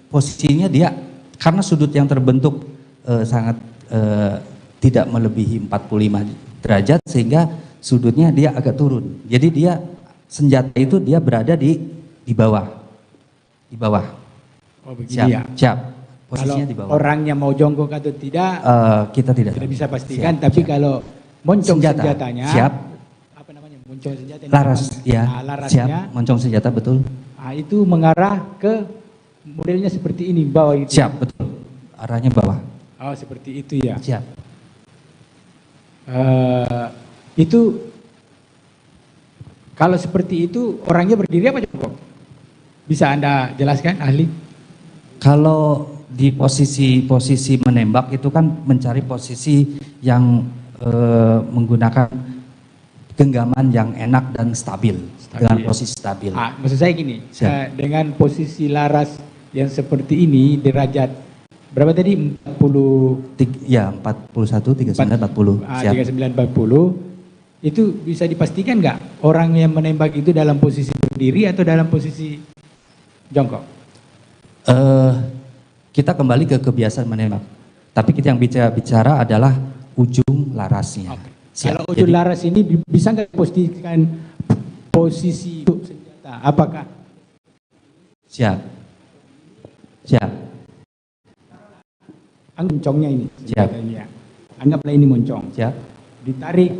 Posisinya dia karena sudut yang terbentuk sangat tidak melebihi 45 derajat sehingga sudutnya dia agak turun. Jadi dia senjata itu dia berada di bawah. Di bawah. Oh begini Siap, ya. siap. Posisinya Kalau di bawah. orangnya mau jongkok atau tidak, Kita tidak bisa pastikan. Siap, Tapi siap. kalau moncong Senjata, senjatanya, siap. apa namanya, moncong senjata, Laras, ya. larasnya, Siap, moncong senjata betul. Itu mengarah ke modelnya seperti ini, bawah itu. Siap, betul. Arahnya bawah. Oh seperti itu ya. Siap. Itu kalau seperti itu orangnya berdiri apa jongkok? Bisa Anda jelaskan, ahli? Kalau di posisi menembak itu kan mencari posisi yang menggunakan genggaman yang enak dan stabil. Dengan posisi stabil. Maksud saya gini, dengan posisi laras yang seperti ini, derajat berapa tadi? 40? Ya, 41, 39, 40. Siap. 39, 40. Itu bisa dipastikan nggak orang yang menembak itu dalam posisi berdiri atau dalam posisi jongkok? Kita kembali ke kebiasaan menembak. Tapi kita yang bicara adalah ujung larasnya. Kalau ujung laras ini bisa nggak dipastikan posisi senjata? Apakah? Siap. Siap. Moncongnya ini. Siap. Ya. Anggaplah ini moncong. Siap. Ditarik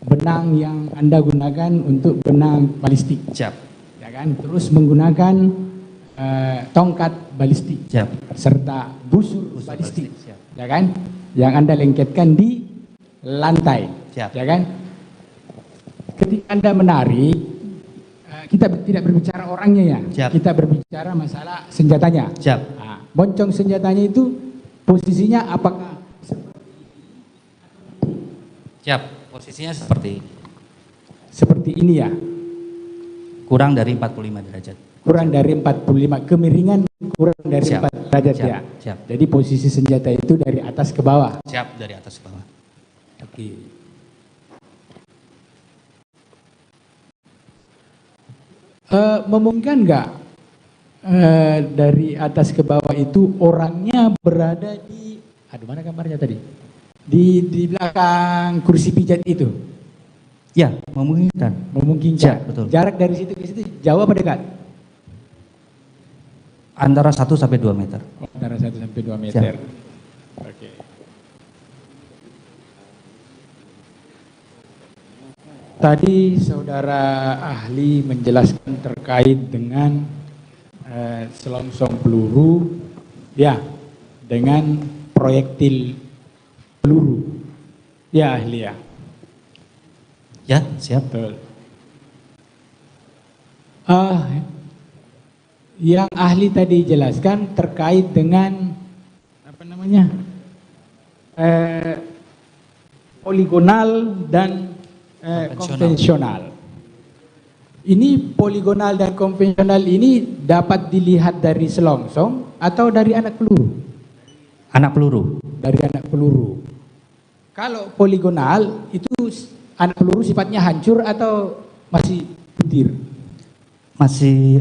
benang yang Anda gunakan untuk benang balistik. Siap. Ya kan? Terus menggunakan tongkat balistik. Siap. Serta busur balistik. Ya kan? Yang Anda lengketkan di lantai. Siap. Ya kan? Ketika Anda menarik, kita tidak berbicara orangnya ya. Siap. Kita berbicara masalah senjatanya. Siap. Nah, moncong senjatanya itu posisinya apakah Siap. Posisinya seperti ini ya? Kurang dari 45 derajat. Kurang dari 45, kemiringan kurang dari Siap. 4 derajat Siap. ya? Siap. Jadi posisi senjata itu dari atas ke bawah? Siap, dari atas ke bawah. Oke. Memungkinkan nggak dari atas ke bawah itu orangnya berada di, aduh mana gambarnya tadi? Di belakang kursi pijat itu? Ya, memungkinkan. Memungkinkan. Siap, betul. Jarak dari situ ke situ jauh apa dekat? Antara 1 sampai 2 meter. Antara 1 sampai 2 meter. Oke. Tadi saudara ahli menjelaskan terkait dengan selongsong peluru, ya, dengan proyektil peluru. Ya ahli ya. Ya, siap. Betul. Yang ahli tadi jelaskan terkait dengan apa namanya poligonal dan konvensional. Ini poligonal dan konvensional ini dapat dilihat dari selongsong atau dari anak peluru? Anak peluru. Dari anak peluru. Kalau poligonal itu anak peluru sifatnya hancur atau masih butir? Masih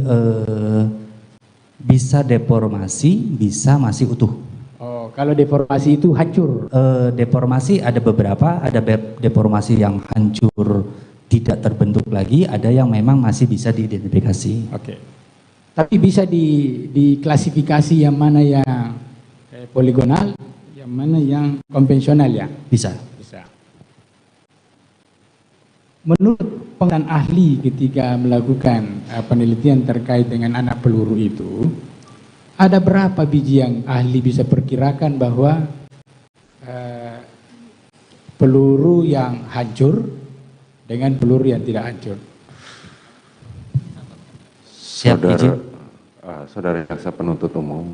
bisa deformasi, bisa masih utuh. Oh, kalau deformasi itu hancur? Deformasi ada beberapa, ada deformasi yang hancur tidak terbentuk lagi, ada yang memang masih bisa diidentifikasi. Oke. Tapi bisa diklasifikasi yang mana yang poligonal, yang mana yang konvensional ya? Bisa. Bisa. Menurut penelitian ahli ketika melakukan penelitian terkait dengan anak peluru itu, ada berapa biji yang ahli bisa perkirakan bahwa peluru yang hancur dengan peluru yang tidak hancur? Saudara jaksa penuntut umum,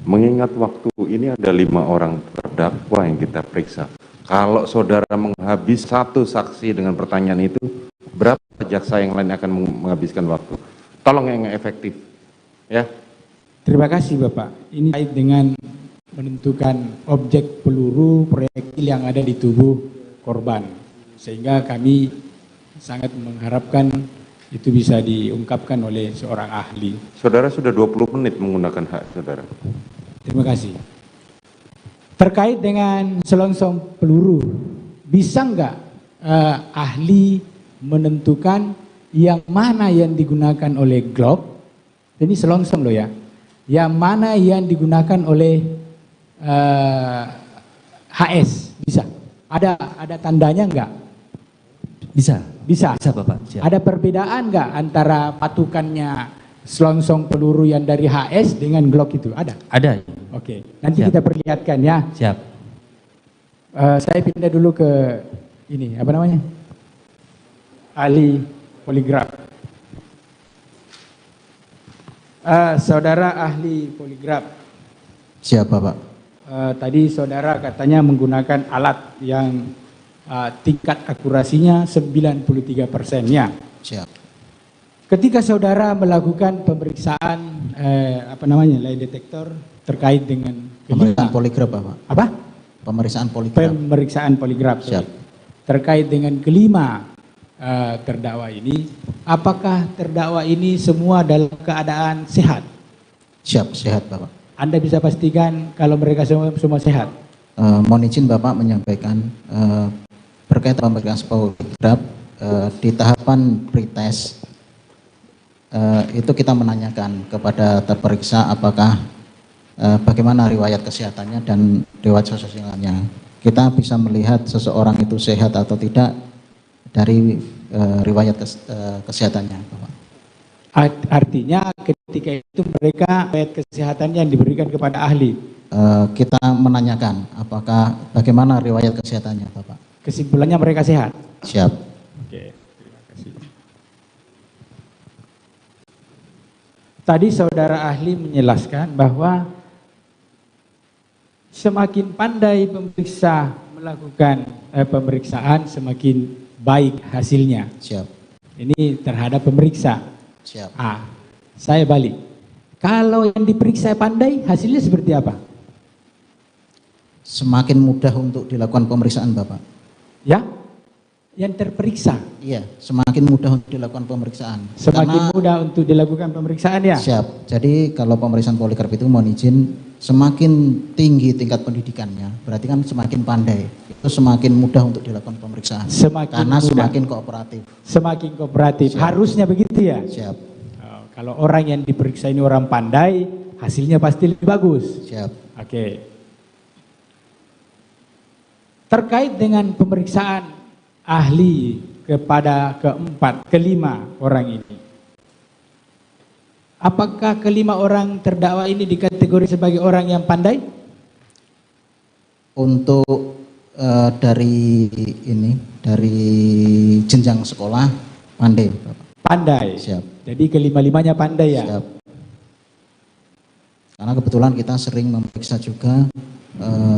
mengingat waktu ini ada 5 orang terdakwa yang kita periksa. Kalau saudara menghabis 1 saksi dengan pertanyaan itu, berapa jaksa yang lain akan menghabiskan waktu? Tolong yang efektif, ya. Terima kasih Bapak. Ini kait dengan menentukan objek peluru proyektil yang ada di tubuh korban. Sehingga kami sangat mengharapkan itu bisa diungkapkan oleh seorang ahli. Saudara sudah 20 menit menggunakan hak saudara. Terima kasih. Terkait dengan selongsong peluru, bisa nggak ahli menentukan yang mana yang digunakan oleh Glock, ini selongsong loh ya, yang mana yang digunakan oleh HS, bisa? Ada tandanya nggak? Bisa. Bisa. Bisa Bapak. Siap. Ada perbedaan nggak antara patukannya selongsong peluru yang dari HS dengan Glock itu? Ada? Ada. Oke, nanti Siap. kita perlihatkan ya. Siap. Saya pindah dulu ke ini, apa namanya? Ahli poligraf. Saudara ahli poligraf. Siapa Pak? Tadi saudara katanya menggunakan alat yang tingkat akurasinya 93%-nya. Siap. Ketika saudara melakukan pemeriksaan lie detektor terkait dengan Pemeriksaan poligraf Pak. Apa? Pemeriksaan poligraf. Pemeriksaan poligraf. Siap. Terkait dengan kelima terdakwa ini, apakah terdakwa ini semua dalam keadaan sehat? Siap, sehat Bapak. Anda bisa pastikan kalau mereka semua sehat? Mohon izin Bapak menyampaikan berkaitan pemeriksaan poligraf di tahapan pretest itu kita menanyakan kepada terperiksa apakah bagaimana riwayat kesehatannya dan riwayat sosialnya. Kita bisa melihat seseorang itu sehat atau tidak dari riwayat kesehatannya Bapak. Artinya ketika itu mereka riwayat kesehatan yang diberikan kepada ahli. Kita menanyakan apakah bagaimana riwayat kesehatannya Bapak. Kesimpulannya mereka sehat. Siap. Oke, terima kasih. Tadi saudara ahli menjelaskan bahwa semakin pandai pemeriksa melakukan pemeriksaan, semakin baik hasilnya. Siap. Ini terhadap pemeriksa. Siap. Saya balik. Kalau yang diperiksa pandai, hasilnya seperti apa? Semakin mudah untuk dilakukan pemeriksaan Bapak. Ya? Yang terperiksa? Iya, semakin mudah untuk dilakukan pemeriksaan. Semakin mudah untuk dilakukan pemeriksaan ya? Siap. Jadi kalau pemeriksaan poligraf itu mohon izin, semakin tinggi tingkat pendidikannya, berarti kan semakin pandai. Itu semakin mudah untuk dilakukan pemeriksaan. Karena mudah. semakin kooperatif. Semakin kooperatif. Siap. Harusnya begitu ya? Siap. Kalau orang yang diperiksa ini orang pandai, hasilnya pasti lebih bagus. Siap. Oke. Terkait dengan pemeriksaan ahli kepada kelima orang ini. Apakah kelima orang terdakwa ini dikategori sebagai orang yang pandai? Untuk dari jenjang sekolah pandai Bapak. Pandai. Siap. Jadi kelima-limanya pandai ya? Siap. Karena kebetulan kita sering memeriksa juga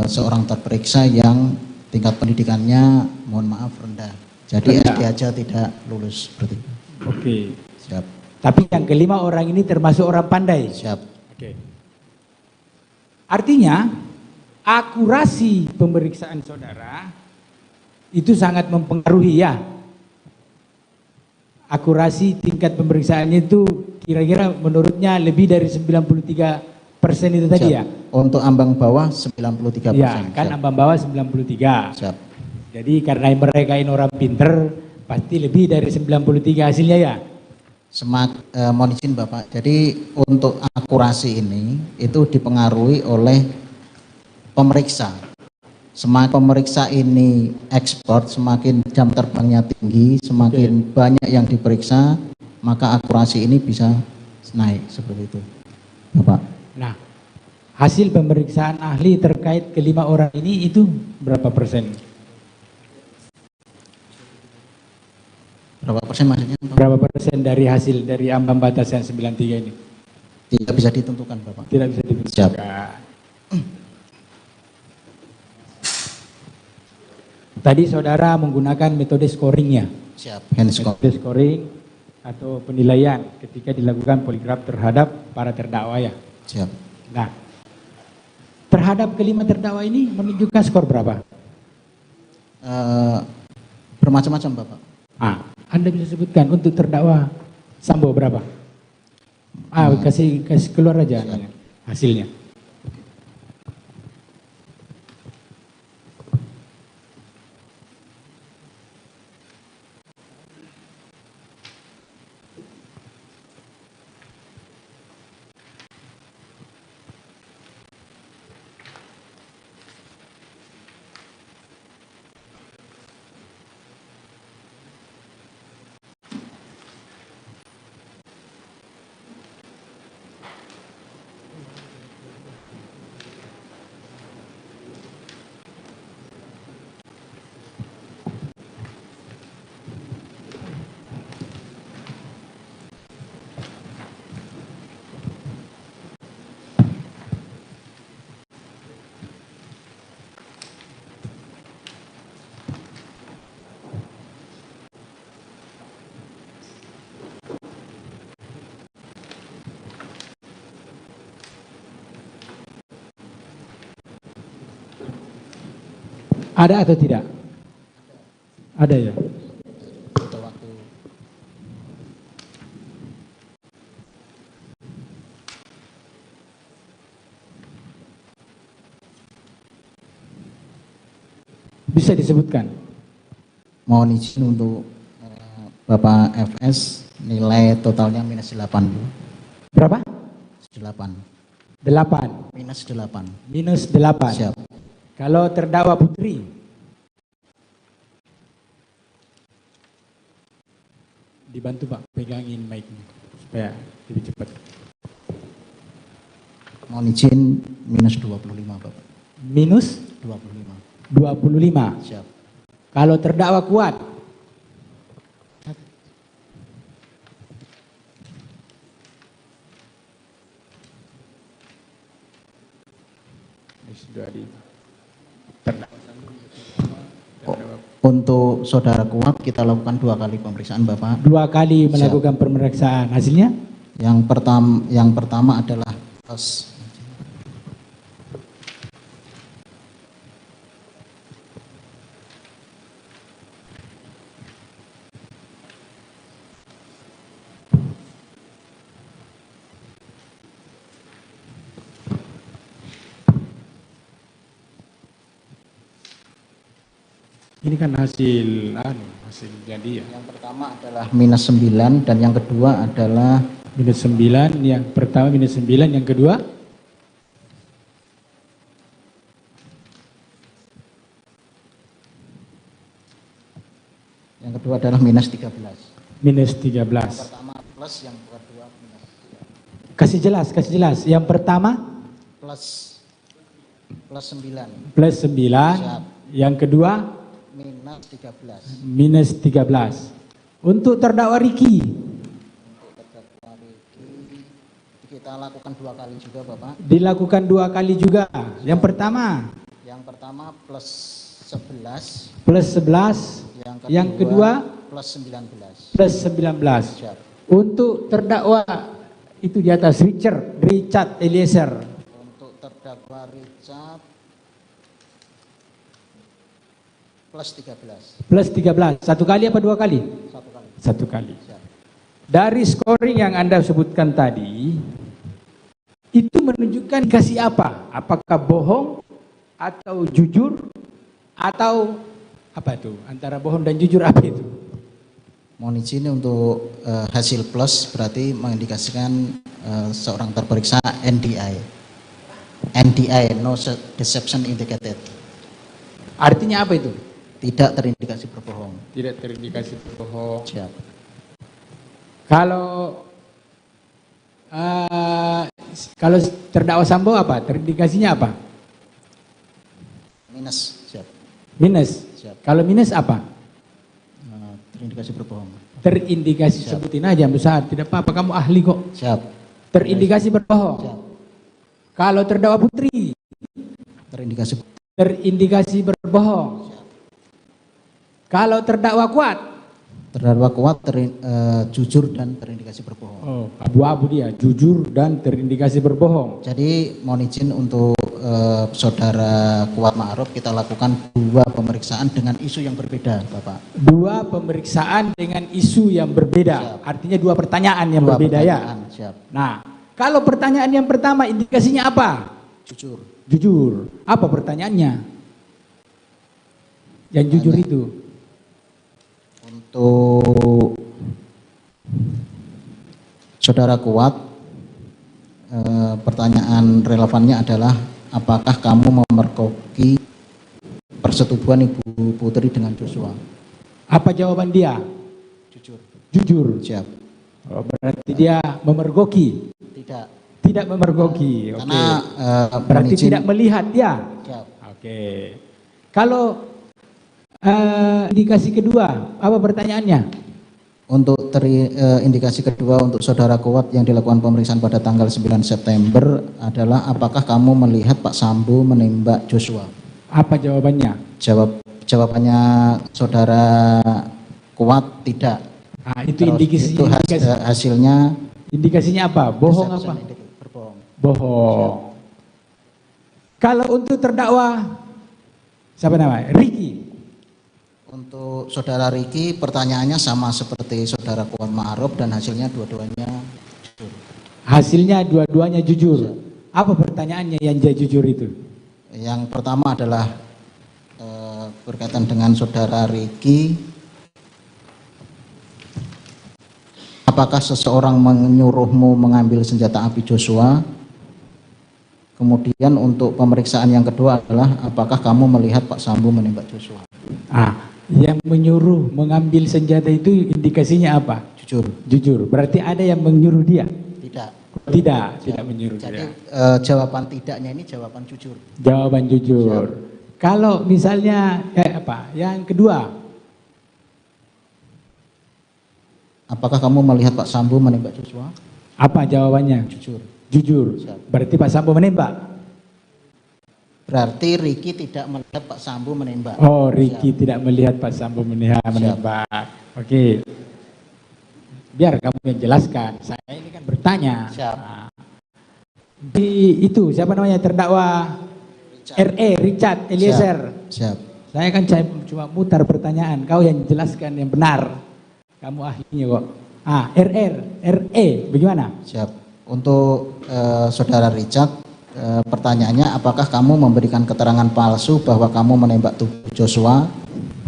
seorang terperiksa yang tingkat pendidikannya mohon maaf rendah. Jadi SD aja tidak lulus seperti itu. Oke. Siap. Tapi yang kelima orang ini termasuk orang pandai? Siap. Oke. Artinya akurasi pemeriksaan saudara itu sangat mempengaruhi ya. Akurasi tingkat pemeriksaannya itu kira-kira menurutnya lebih dari 93% itu tadi ya? Untuk ambang bawah 93%. Ya, kan ambang bawah 93. Siap. Jadi karena mereka ini orang pinter, pasti lebih dari 93 hasilnya ya? Mohon izin Bapak, jadi untuk akurasi ini itu dipengaruhi oleh pemeriksa. Semakin pemeriksa ini ekspor, semakin jam terbangnya tinggi, semakin banyak yang diperiksa, maka akurasi ini bisa naik seperti itu, Bapak. Nah, hasil pemeriksaan ahli terkait kelima orang ini itu berapa persen? Berapa persen maksudnya? Berapa persen dari hasil dari ambang batas yang 93 ini? Tidak bisa ditentukan Bapak. Tidak bisa ditentukan. Siap. Tadi saudara menggunakan metode scoringnya. Siap. Hand score. Metode scoring atau penilaian ketika dilakukan poligraf terhadap para terdakwa ya. Siap. Nah, terhadap kelima terdakwa ini menunjukkan skor berapa? Bermacam-macam Bapak. Anda bisa sebutkan untuk terdakwa Sambo berapa? Kasih keluar aja hasilnya. Ada atau tidak? Ada ya. Bisa disebutkan? Mohon izin untuk Bapak FS, nilai totalnya minus 8. Berapa? 8. 8. Minus 8. Minus 8. Siap. Kalau terdakwa Putri? Dibantu Pak, pegangin mic-nya supaya lebih cepat. Mohon izin minus 25 Bapak. Minus? 25. 25. Siap. Kalau terdakwa kuat? Untuk saudara kuat kita lakukan 2 kali pemeriksaan Bapak. 2 kali melakukan pemeriksaan. Hasilnya? Yang pertama adalah plus. Ini kan hasil jadi ya. Yang pertama adalah minus 9 dan yang kedua adalah minus 9, yang pertama minus 9, yang kedua adalah minus 13. Minus 13. Yang pertama plus, yang kedua minus. Kasih jelas. Yang pertama plus 9. Plus 9. Siap. Yang kedua minus 13. Minus 13. Untuk terdakwa Riki? Kita lakukan 2 kali juga Bapak. Dilakukan 2 kali juga. Yang pertama plus 11. Plus 11. Yang kedua plus 19. Plus 19. Siap. Untuk terdakwa itu di atas Richard Eliezer. Untuk terdakwa Richard plus 13. Plus 13. 1 kali apa 2 kali? 1 kali. 1 kali. Dari scoring yang Anda sebutkan tadi, itu menunjukkan indikasi apa? Apakah bohong atau jujur atau apa itu? Antara bohong dan jujur apa itu? Mohon izin untuk hasil plus berarti mengindikasikan seorang terperiksa NDI. NDI, no deception indicated. Artinya apa itu? Tidak terindikasi berbohong. Tidak terindikasi berbohong. Siap. Kalau terdakwa Sambo apa? Terindikasinya apa? Minus. Siap. Minus. Siap. Kalau minus apa? Terindikasi berbohong. Terindikasi. Siap. Sebutin aja besar. Tidak apa-apa, kamu ahli kok. Siap. Terindikasi berbohong. Siap. Kalau terdakwa Putri? Terindikasi berbohong. Siap. Kalau terdakwa Kuat? Terdakwa Kuat jujur dan terindikasi berbohong. Oh, abu-abu dia, jujur dan terindikasi berbohong. Jadi mohon izin untuk saudara Kuat Ma'ruf kita lakukan 2 pemeriksaan dengan isu yang berbeda, Bapak. 2 pemeriksaan dengan isu yang berbeda. Siap. Artinya 2 pertanyaan yang berbeda pertanyaan, ya. Siap. Nah, kalau pertanyaan yang pertama indikasinya apa? Jujur. Jujur. Apa pertanyaannya? Yang jujur itu. Untuk saudara Kuat, pertanyaan relevannya adalah apakah kamu memergoki persetubuhan Ibu Putri dengan Joshua? Apa jawaban dia? Jujur. Jujur. Siap. Oh, berarti dia memergoki? Tidak. Tidak memergoki. Karena berarti tidak melihat dia. Siap. Oke. Kalau indikasi kedua, apa pertanyaannya? Untuk indikasi kedua untuk saudara Kuat yang dilakukan pemeriksaan pada tanggal 9 September adalah apakah kamu melihat Pak Sambo menembak Joshua? Apa jawabannya? Jawabannya saudara Kuat tidak. Nah, itu indikasi. Itu hasilnya. Indikasinya apa? Bohong apa? Berbohong. Bohong. Kalau untuk terdakwa Siapa namanya? Ricky. Untuk saudara Ricky pertanyaannya sama seperti saudara Kuat Ma'ruf dan hasilnya dua-duanya jujur. Hasilnya dua-duanya jujur. Apa pertanyaannya yang dia jujur itu? Yang pertama adalah berkaitan dengan saudara Ricky. Apakah seseorang menyuruhmu mengambil senjata api Joshua? Kemudian untuk pemeriksaan yang kedua adalah apakah kamu melihat Pak Sambo menembak Joshua? Yang menyuruh mengambil senjata itu indikasinya apa? Jujur. Jujur. Berarti ada yang menyuruh dia? Tidak. Tidak menyuruh Jadi dia. jawaban tidaknya ini jawaban jujur. Jawaban jujur. Kalau misalnya Yang kedua, apakah kamu melihat Pak Sambo menembak Joshua? apa jawabannya? Jujur. Jujur. Berarti Pak Sambo menembak. Berarti Ricky tidak melihat Pak Sambo menembak. Oh, Ricky tidak melihat Pak Sambo menembak. Oke. Biar kamu yang jelaskan. Saya ini kan bertanya. Siap. Di itu siapa namanya terdakwa Richard Eliezer. Siap. Saya kan cuma mutar pertanyaan. Kau yang jelaskan yang benar. Kamu ahlinya kok. RE, bagaimana? Siap. Untuk saudara Richard, pertanyaannya apakah kamu memberikan keterangan palsu bahwa kamu menembak tubuh Joshua?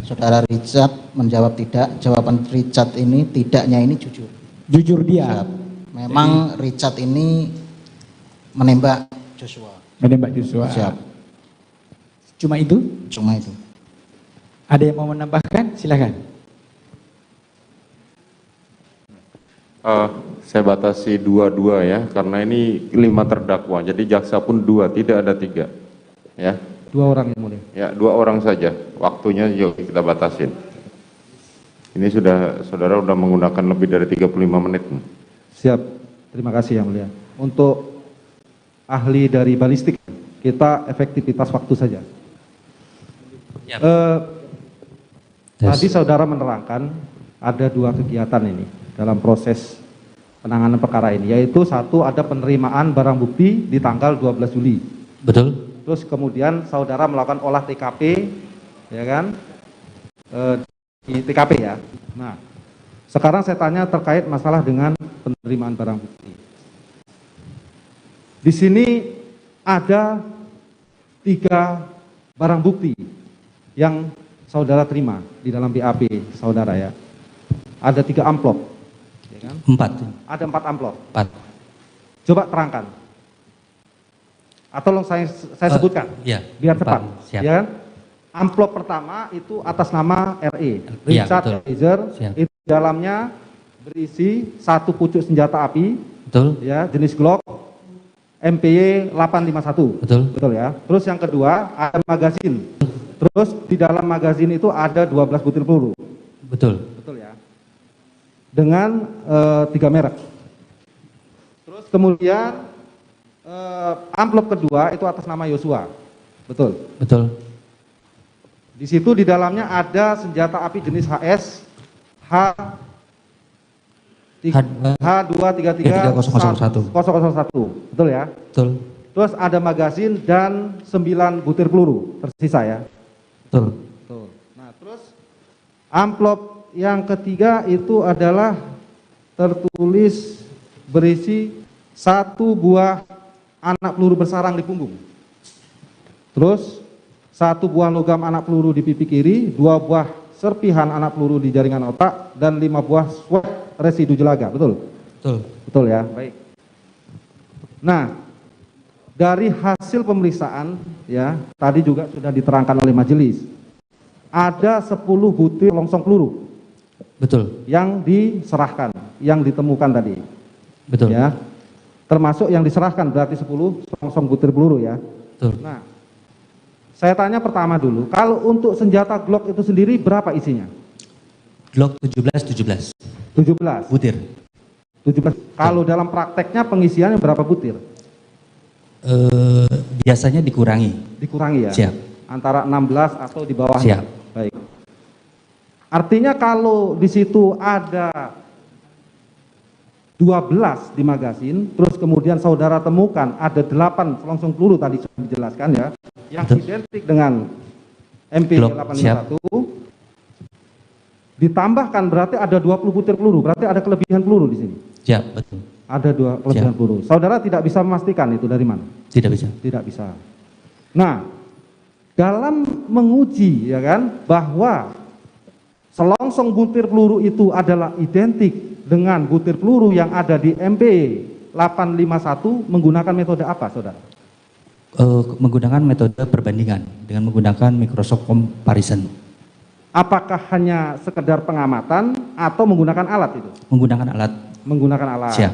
Saudara Richard menjawab tidak. Jawaban Richard ini tidaknya ini jujur. Jujur dia. Siap. Memang jadi, Richard ini menembak Joshua. Menembak Joshua. Siap. Cuma itu? Cuma itu. Ada yang mau menambahkan? Silakan. Saya batasi 2 ya, karena ini 5 terdakwa, jadi jaksa pun 2, tidak ada 3. Ya. 2 orang yang mulia. Ya, 2 orang saja. Waktunya yuk kita batasin. Ini saudara sudah menggunakan lebih dari 35 menit. Siap. Terima kasih yang mulia. Untuk ahli dari balistik, kita efektivitas waktu saja. Tadi saudara menerangkan ada 2 kegiatan ini dalam proses penanganan perkara ini, yaitu satu ada penerimaan barang bukti di tanggal 12 Juli. Betul. Terus kemudian saudara melakukan olah TKP, ya kan, di TKP ya. Nah, sekarang saya tanya terkait masalah dengan penerimaan barang bukti. Di sini ada 3 barang bukti yang saudara terima di dalam BAP saudara ya. Ada 3 amplop. Ya kan? 4. Ada 4 amplop. 4. Coba terangkan. Atau saya sebutkan, ya, biar cepat. Siap. Ya kan? Amplop pertama itu atas nama RE, Ya, Richard Eliezer. Itu dalamnya berisi 1 pucuk senjata api, betul, ya, jenis Glock MPY 851. Betul. Betul ya. Terus yang kedua ada magazin. Terus di dalam magazin itu ada 12 butir peluru. Betul. Betul ya. Dengan 3 merek. Terus kemudian amplop kedua itu atas nama Yosua. Betul. Betul. Di situ di dalamnya ada senjata api jenis HS H233 001. Betul ya? Betul. Terus ada magazin dan 9 butir peluru tersisa ya. Betul. Betul. Nah, terus amplop yang ketiga itu adalah tertulis berisi 1 buah anak peluru bersarang di punggung. Terus 1 buah logam anak peluru di pipi kiri, 2 buah serpihan anak peluru di jaringan otak, dan 5 buah swab residu jelaga. Betul? Betul. Betul ya. Baik. Nah, dari hasil pemeriksaan ya, tadi juga sudah diterangkan oleh majelis. Ada 10 butir longsong peluru. Betul. Yang diserahkan, yang ditemukan tadi. Betul. Ya. Termasuk yang diserahkan berarti 10 longsong butir peluru ya. Betul. Nah, saya tanya pertama dulu, kalau untuk senjata Glock itu sendiri berapa isinya? Glock 17 butir. 17. Kalau dalam prakteknya pengisiannya berapa butir? Biasanya dikurangi. Dikurangi ya? Siap. Antara 16 atau di bawah. Siap. Baik. Artinya kalau di situ ada 12 di magazin, terus kemudian saudara temukan ada 8 selongsong peluru tadi sudah dijelaskan ya, yang identik dengan MP Glock, 851 ditambahkan berarti ada 20 butir peluru, berarti ada kelebihan peluru di sini. Siap, betul. Ada 2 kelebihan peluru. Saudara tidak bisa memastikan itu dari mana? Tidak bisa. Tidak bisa. Nah, dalam menguji ya kan bahwa selongsong butir peluru itu adalah identik dengan butir peluru yang ada di MP 851 menggunakan metode apa, saudara? Menggunakan metode perbandingan dengan menggunakan Microsoft Comparison. Apakah hanya sekedar pengamatan atau menggunakan alat itu? Menggunakan alat. Menggunakan alat. Siap.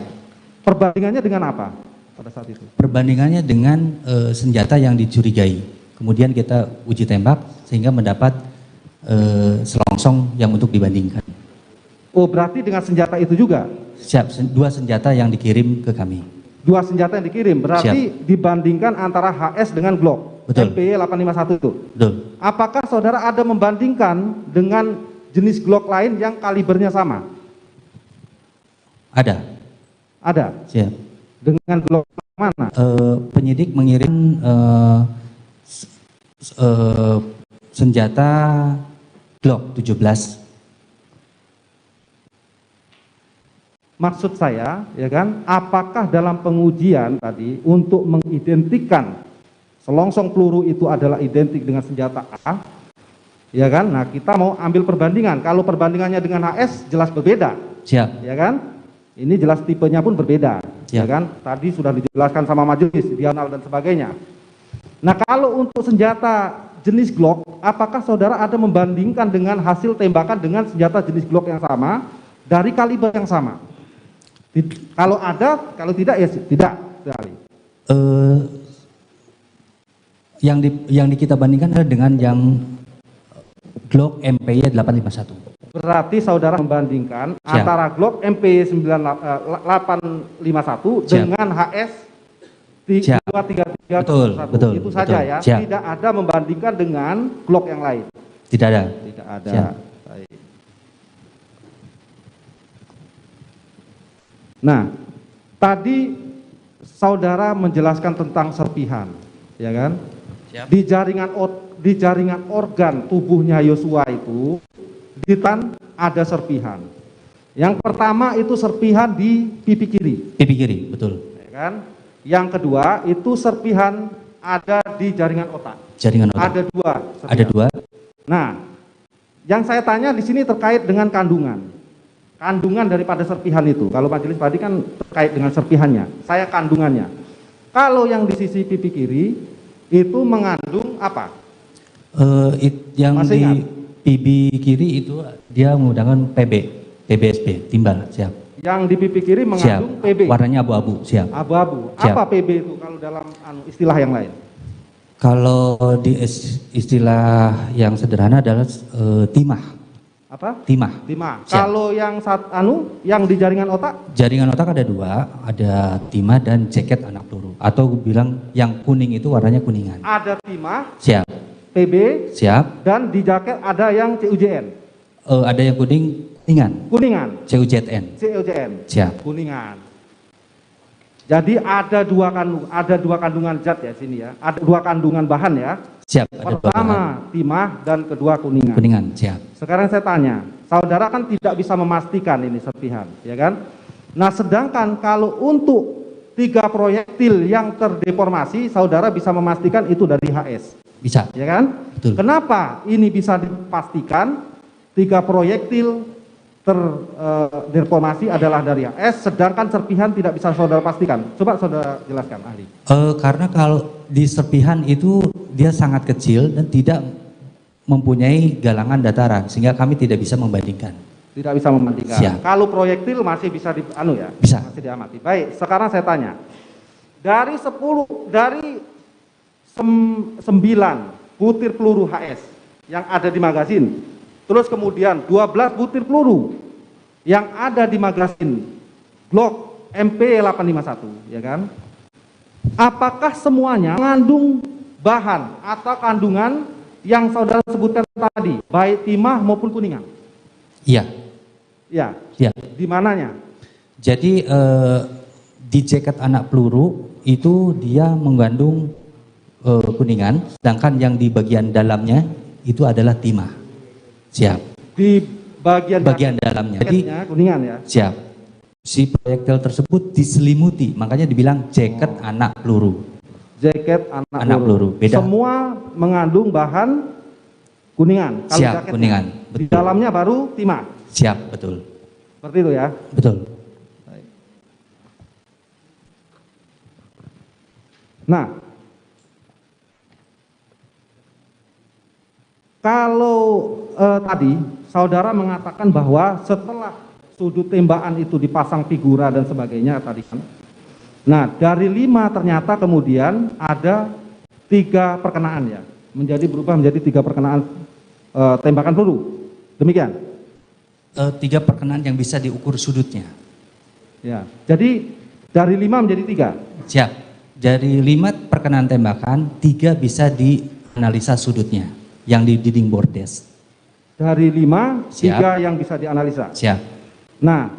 Perbandingannya dengan apa pada saat itu? Perbandingannya dengan senjata yang dicurigai. Kemudian kita uji tembak sehingga mendapat selongsong yang untuk dibandingkan. Oh, berarti dengan senjata itu juga? Siap, 2 senjata yang dikirim ke kami. 2 senjata yang dikirim, berarti dibandingkan antara HS dengan Glock. Betul. MP 851 itu. Betul. Apakah saudara ada membandingkan dengan jenis Glock lain yang kalibernya sama? Ada. Ada. Siap. Dengan Glock mana? Penyidik mengirim senjata Glock 17. Maksud saya, ya kan, apakah dalam pengujian tadi untuk mengidentikan selongsong peluru itu adalah identik dengan senjata A, ya kan? Nah, kita mau ambil perbandingan. Kalau perbandingannya dengan HS jelas berbeda. Siap. Ya kan? Ini jelas tipenya pun berbeda. Ya kan? Tadi sudah dijelaskan sama majelis, diagonal dan sebagainya. Nah, kalau untuk senjata jenis Glock, apakah saudara ada membandingkan dengan hasil tembakan dengan senjata jenis Glock yang sama dari kaliber yang sama? Kalau ada, kalau tidak ya tidak. Yang kita bandingkan adalah dengan yang Glock MPY 851. Berarti saudara membandingkan antara Glock MP 851 dengan HS 233. Betul. Itu saja ya. Siap. Tidak ada membandingkan dengan Glock yang lain. Tidak ada. Tidak ada. Siap. Baik. Nah, tadi saudara menjelaskan tentang serpihan, ya kan? Siap. Di jaringan organ tubuhnya Yosua itu ada serpihan. Yang pertama itu serpihan di pipi kiri. Pipi kiri, betul. Ya kan? Yang kedua itu serpihan ada di jaringan otak. Jaringan otak. Ada 2. Serpihan. Ada 2. Nah, yang saya tanya di sini terkait dengan kandungan. Kandungan daripada serpihan itu. Kalau majelis tadi kan terkait dengan serpihannya. Saya kandungannya. Kalau yang di sisi pipi kiri itu mengandung apa? Yang Masih di ingat? pipi kiri itu dia menggunakan PBSP, timbal, siap. Yang di pipi kiri mengandung siap. PB. Warnanya abu-abu, siap. Abu-abu. Siap. Apa PB itu kalau dalam istilah yang lain? Kalau di istilah yang sederhana adalah timah. Apa? Timah. Timah. Siap. Kalau yang yang di jaringan otak? Jaringan otak ada 2, ada timah dan jaket anak peluru. Atau bilang yang kuning itu warnanya kuningan. Ada timah. Siap. PB. Siap. Dan di jaket ada yang CUJN. Ada yang kuningan. Kuningan. CUJN. CUJN. Siap. Kuningan. Jadi ada dua kandungan zat ya sini ya. Ada 2 kandungan bahan ya. Siap. Pertama timah dan kedua kuningan. Kuningan, siap. Sekarang saya tanya, saudara kan tidak bisa memastikan ini serpihan, ya kan? Nah, sedangkan kalau untuk 3 proyektil yang terdeformasi, saudara bisa memastikan itu dari HS. Bisa. Ya kan? Betul. Kenapa ini bisa dipastikan 3 proyektil terdeformasi adalah dari HS, sedangkan serpihan tidak bisa saudara pastikan? Coba saudara jelaskan, ahli. Karena kalau di serpihan itu dia sangat kecil dan tidak mempunyai galangan dataran, sehingga kami tidak bisa membandingkan. Tidak bisa membandingkan. Siap. Kalau proyektil masih bisa Bisa. masih diamati. Baik, sekarang saya tanya. Dari 9 butir peluru HS yang ada di magazin, terus kemudian 12 butir peluru yang ada di magazin Glock MP 851, ya kan? Apakah semuanya mengandung bahan atau kandungan yang saudara sebutkan tadi, baik timah maupun kuningan? Iya. Ya. Iya. Di mananya? Jadi di jaket anak peluru itu dia mengandung kuningan, sedangkan yang di bagian dalamnya itu adalah timah. Siap. Di bagian dalamnya. Jadi kuningan ya. siap. Si proyektil tersebut diselimuti, makanya dibilang jaket anak peluru. Jaket anak peluru. Beda. Semua mengandung bahan kuningan. Kalau Siap, jaketnya. kuningan. Di dalamnya baru timah. Siap, betul. Seperti itu ya. Betul. Nah, kalau tadi saudara mengatakan bahwa setelah sudut tembakan itu dipasang figura dan sebagainya tadi kan. Nah, dari 5 ternyata kemudian ada 3 perkenaan ya. Berubah menjadi 3 perkenaan tembakan peluru. Demikian. 3 perkenaan yang bisa diukur sudutnya. Ya. Jadi dari 5 menjadi 3. Siap. Dari 5 perkenaan tembakan, 3 bisa dianalisa sudutnya yang di dinding bordes. Dari 5, Siap. 3 yang bisa dianalisa. Siap. Nah,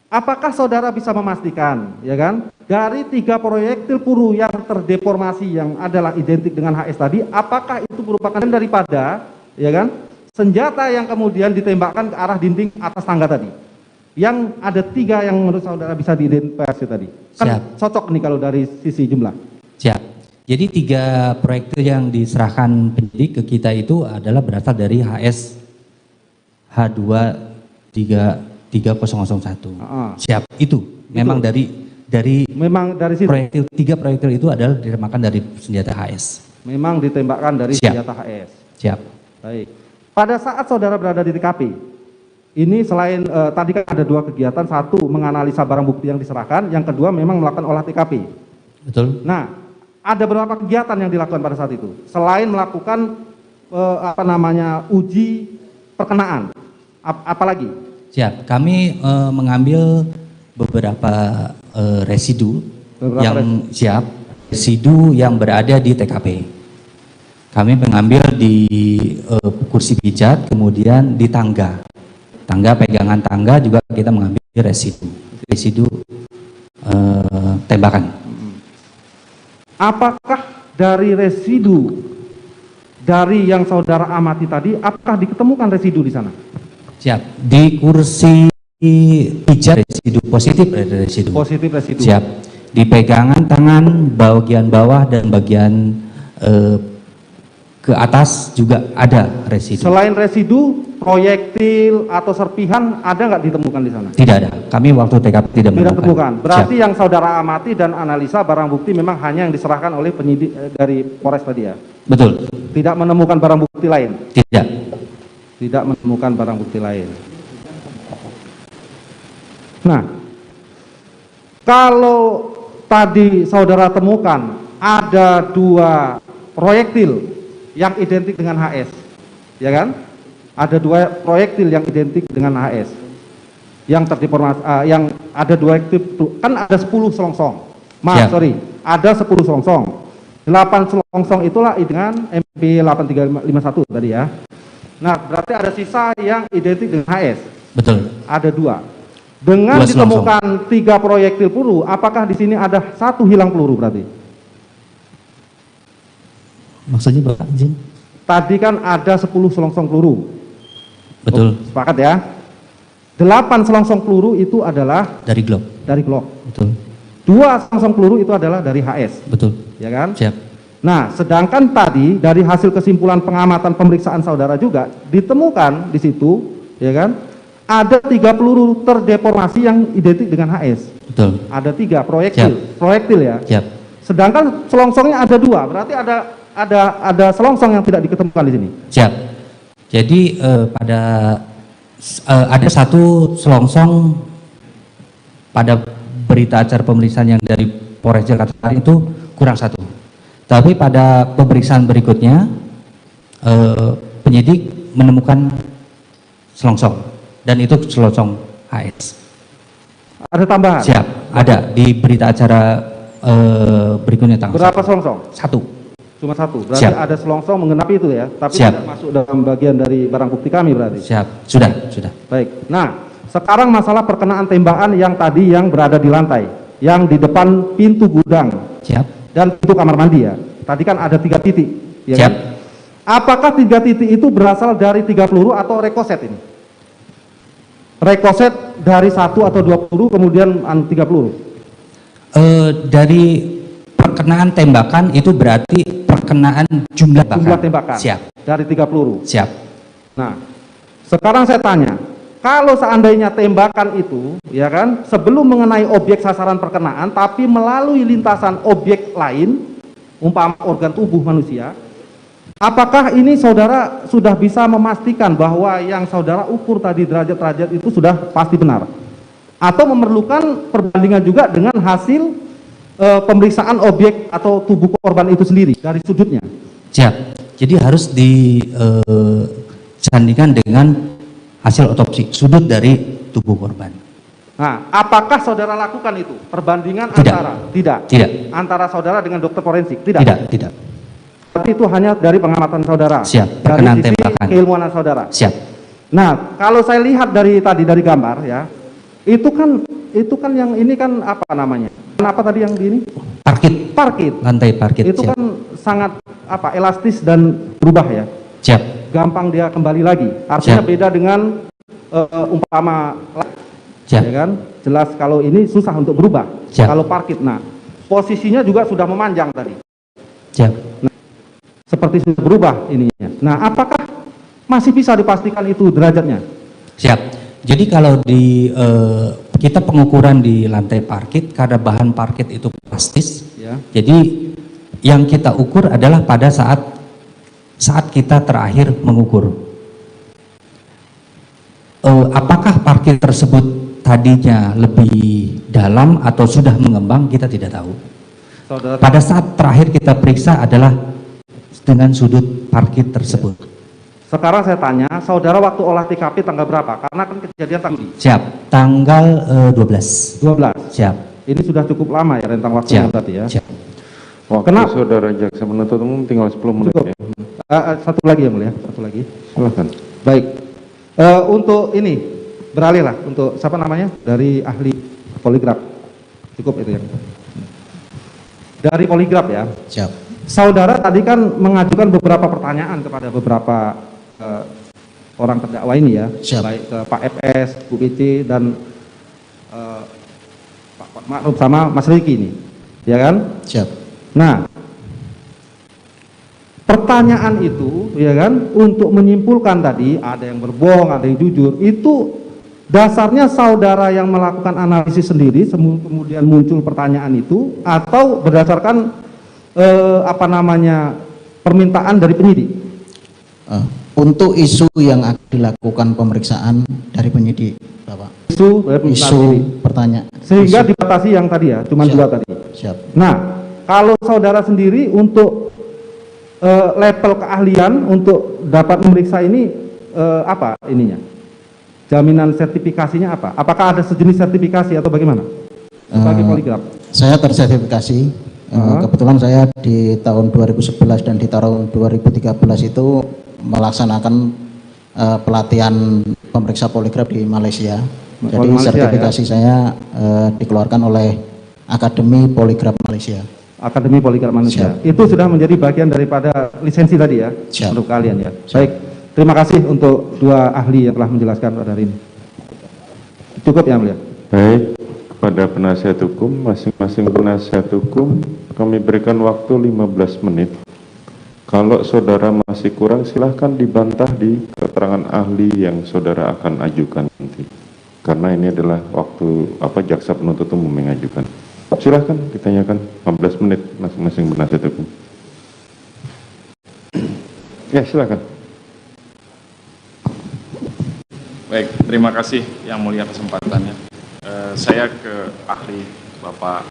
apakah saudara bisa memastikan, ya kan, dari 3 proyektil peluru yang terdeformasi yang adalah identik dengan HS tadi, apakah itu merupakan daripada, ya kan, senjata yang kemudian ditembakkan ke arah dinding atas tangga tadi? Yang ada 3 yang menurut saudara bisa diidentifikasi tadi. Kan Siap. cocok nih kalau dari sisi jumlah. Siap. Jadi 3 proyektil yang diserahkan penyidik ke kita itu adalah berasal dari HS H23001. Siap. Itu memang dari situ. proyektil 3 proyektil itu adalah ditembakkan dari senjata HS. Memang ditembakkan dari Siap. senjata HS. Siap. Baik. Pada saat saudara berada di TKP, ini selain tadi kan ada 2 kegiatan, 1 menganalisa barang bukti yang diserahkan, yang kedua memang melakukan olah TKP. Betul. Nah, ada beberapa kegiatan yang dilakukan pada saat itu selain melakukan uji perkenaan. Apalagi? Siap. Kami mengambil beberapa residu residu yang berada di TKP. Kami mengambil di kursi pijat, kemudian di tangga pegangan tangga juga kita mengambil residu tembakan. Apakah dari residu dari yang saudara amati tadi, apakah diketemukan residu di sana? Siap. Di kursi pijat residu positif ada residu. Positif residu. Siap. Di pegangan tangan bagian bawah dan bagian ke atas juga ada residu. Selain residu, proyektil atau serpihan ada nggak ditemukan di sana? Tidak ada. Kami waktu TKP tidak menemukan. Berarti yang saudara amati dan analisa barang bukti memang hanya yang diserahkan oleh penyidik dari Polres tadi ya? Betul. Tidak menemukan barang bukti lain? Tidak. Tidak menemukan barang bukti lain. Nah, kalau tadi saudara temukan ada 2 proyektil yang identik dengan HS, ya kan? Ada 2 proyektil yang identik dengan HS, yang terdeformasi, yang ada 2 kan ada 10 selongsong. Ada 10 selongsong. 8 selongsong itulah dengan MP8351 tadi ya. Nah, berarti ada sisa yang identik dengan HS. Betul. Ada 2. Dengan ditemukan 3 proyektil peluru, apakah di sini ada 1 hilang peluru berarti? Maksudnya Bapak izin? Tadi kan ada 10 selongsong peluru. Betul. Sepakat ya? 8 selongsong peluru itu adalah dari Glock. Dari Glock. Betul. 2 selongsong peluru itu adalah dari HS. Betul. Ya kan? Siap. Nah, sedangkan tadi dari hasil kesimpulan pengamatan pemeriksaan saudara juga ditemukan di situ, ya kan? Ada 3 peluru terdeformasi yang identik dengan HS. Betul. Ada 3 proyektil ya. Siap. Sedangkan selongsongnya ada 2, berarti ada selongsong yang tidak diketemukan di sini. Siap. Jadi ada 1 selongsong pada berita acara pemeriksaan yang dari Polres Jakarta itu kurang 1. Tapi pada pemeriksaan berikutnya penyidik menemukan selongsong dan itu selongsong HS. Ada tambahan? Siap. Ada di berita acara berikutnya tanggal. Berapa selongsong? 1. Cuma 1. Berarti Siap. ada selongsong mengenapi itu ya, tapi Siap. tidak masuk dalam bagian dari barang bukti kami berarti. Siap. Sudah. Baik. Nah, sekarang masalah perkenaan tembakan yang tadi yang berada di lantai, yang di depan pintu gudang. Siap. Dan pintu kamar mandi ya. Tadi kan ada 3 titik, ya Siap. kan? Apakah 3 titik itu berasal dari 3 peluru atau rekoset ini? Rekoset dari 1 atau 2 peluru kemudian 3 peluru? Dari perkenaan tembakan itu berarti perkenaan jumlah tembakan. Siap. Dari 3 peluru. Siap. Nah, sekarang saya tanya, kalau seandainya tembakan itu, ya kan, sebelum mengenai objek sasaran perkenaan, tapi melalui lintasan objek lain, umpama organ tubuh manusia, apakah ini saudara sudah bisa memastikan bahwa yang saudara ukur tadi derajat-derajat itu sudah pasti benar? Atau memerlukan perbandingan juga dengan hasil pemeriksaan objek atau tubuh korban itu sendiri dari sudutnya? Siap. Jadi harus disandingkan dengan hasil otopsi sudut dari tubuh korban. Nah, apakah saudara lakukan itu perbandingan Tidak. antara tidak antara saudara dengan dokter forensik? Tidak. Tidak. Tapi itu hanya dari pengamatan saudara. Siap. Dari Perkenaan sisi tembakan. keilmuan saudara. Siap. Nah, kalau saya lihat dari gambar ya, itu kan yang ini kan apa namanya? Apa tadi yang di ini? Parkit. Lantai parkit. Itu siap. kan sangat elastis dan berubah ya. Siap. Gampang dia kembali lagi. Artinya Siap. beda dengan umpama Siap. ya kan? Jelas kalau ini susah untuk berubah. Siap. Kalau parkit. Nah, posisinya juga sudah memanjang tadi. Siap. Nah, seperti sudah berubah ininya. Nah, apakah masih bisa dipastikan itu derajatnya? Siap. Jadi kalau di kita pengukuran di lantai parkit karena bahan parkit itu plastis, Ya. jadi yang kita ukur adalah pada saat kita terakhir mengukur. Apakah parkit tersebut tadinya lebih dalam atau sudah mengembang, kita tidak tahu. Pada saat terakhir kita periksa adalah dengan sudut parkit tersebut. Sekarang saya tanya, saudara waktu olah TKP tanggal berapa? Karena kan kejadian tanggal Siap. Tanggal 12. 12. Siap. Ini sudah cukup lama ya rentang waktunya Siap. berarti ya. Siap. Waktu saudara jaksa penuntut umum tinggal 10 menit ya. Satu lagi yang mulia, satu lagi. Silakan. Baik. Untuk ini beralih lah untuk siapa namanya? Dari ahli poligraf. Cukup itu yang. Dari poligraf ya. Siap. Saudara tadi kan mengajukan beberapa pertanyaan kepada beberapa orang terdakwa ini ya. Siap. Baik ke Pak FS, Bu BC dan Pak Ma'ruf sama Mas Riki ini. Ya kan? Siap. Nah, pertanyaan itu ya kan untuk menyimpulkan tadi ada yang berbohong, ada yang jujur, itu dasarnya saudara yang melakukan analisis sendiri kemudian muncul pertanyaan itu atau berdasarkan permintaan dari penyidik? Untuk isu yang akan dilakukan pemeriksaan dari penyidik, Bapak. Isu pertanyaan. Sehingga dibatasi yang tadi ya, cuma dua tadi. Siap. Nah, kalau saudara sendiri untuk level keahlian untuk dapat memeriksa ini apa ininya? Jaminan sertifikasinya apa? Apakah ada sejenis sertifikasi atau bagaimana? Sebagai poligraf. Saya tersertifikasi. Kebetulan saya di tahun 2011 dan di tahun 2013 itu melaksanakan pelatihan pemeriksa poligraf di Malaysia. Jadi Malaysia, sertifikasi saya dikeluarkan oleh Akademi Poligraf Malaysia. Akademi Poligraf Malaysia. Siap. Itu sudah menjadi bagian daripada lisensi tadi ya. Siap. Untuk kalian ya. Baik. Terima kasih untuk dua ahli yang telah menjelaskan pada hari ini. Cukup ya mulia. Baik, kepada penasihat hukum, masing-masing penasihat hukum kami berikan waktu 15 menit. Kalau saudara masih kurang, silahkan dibantah di keterangan ahli yang saudara akan ajukan nanti. Karena ini adalah waktu jaksa penuntut umum mengajukan. Silahkan ditanyakan 15 menit masing-masing penasihat hukum. Ya, silahkan. Baik, terima kasih yang mulia kesempatannya. Saya ke ahli Bapak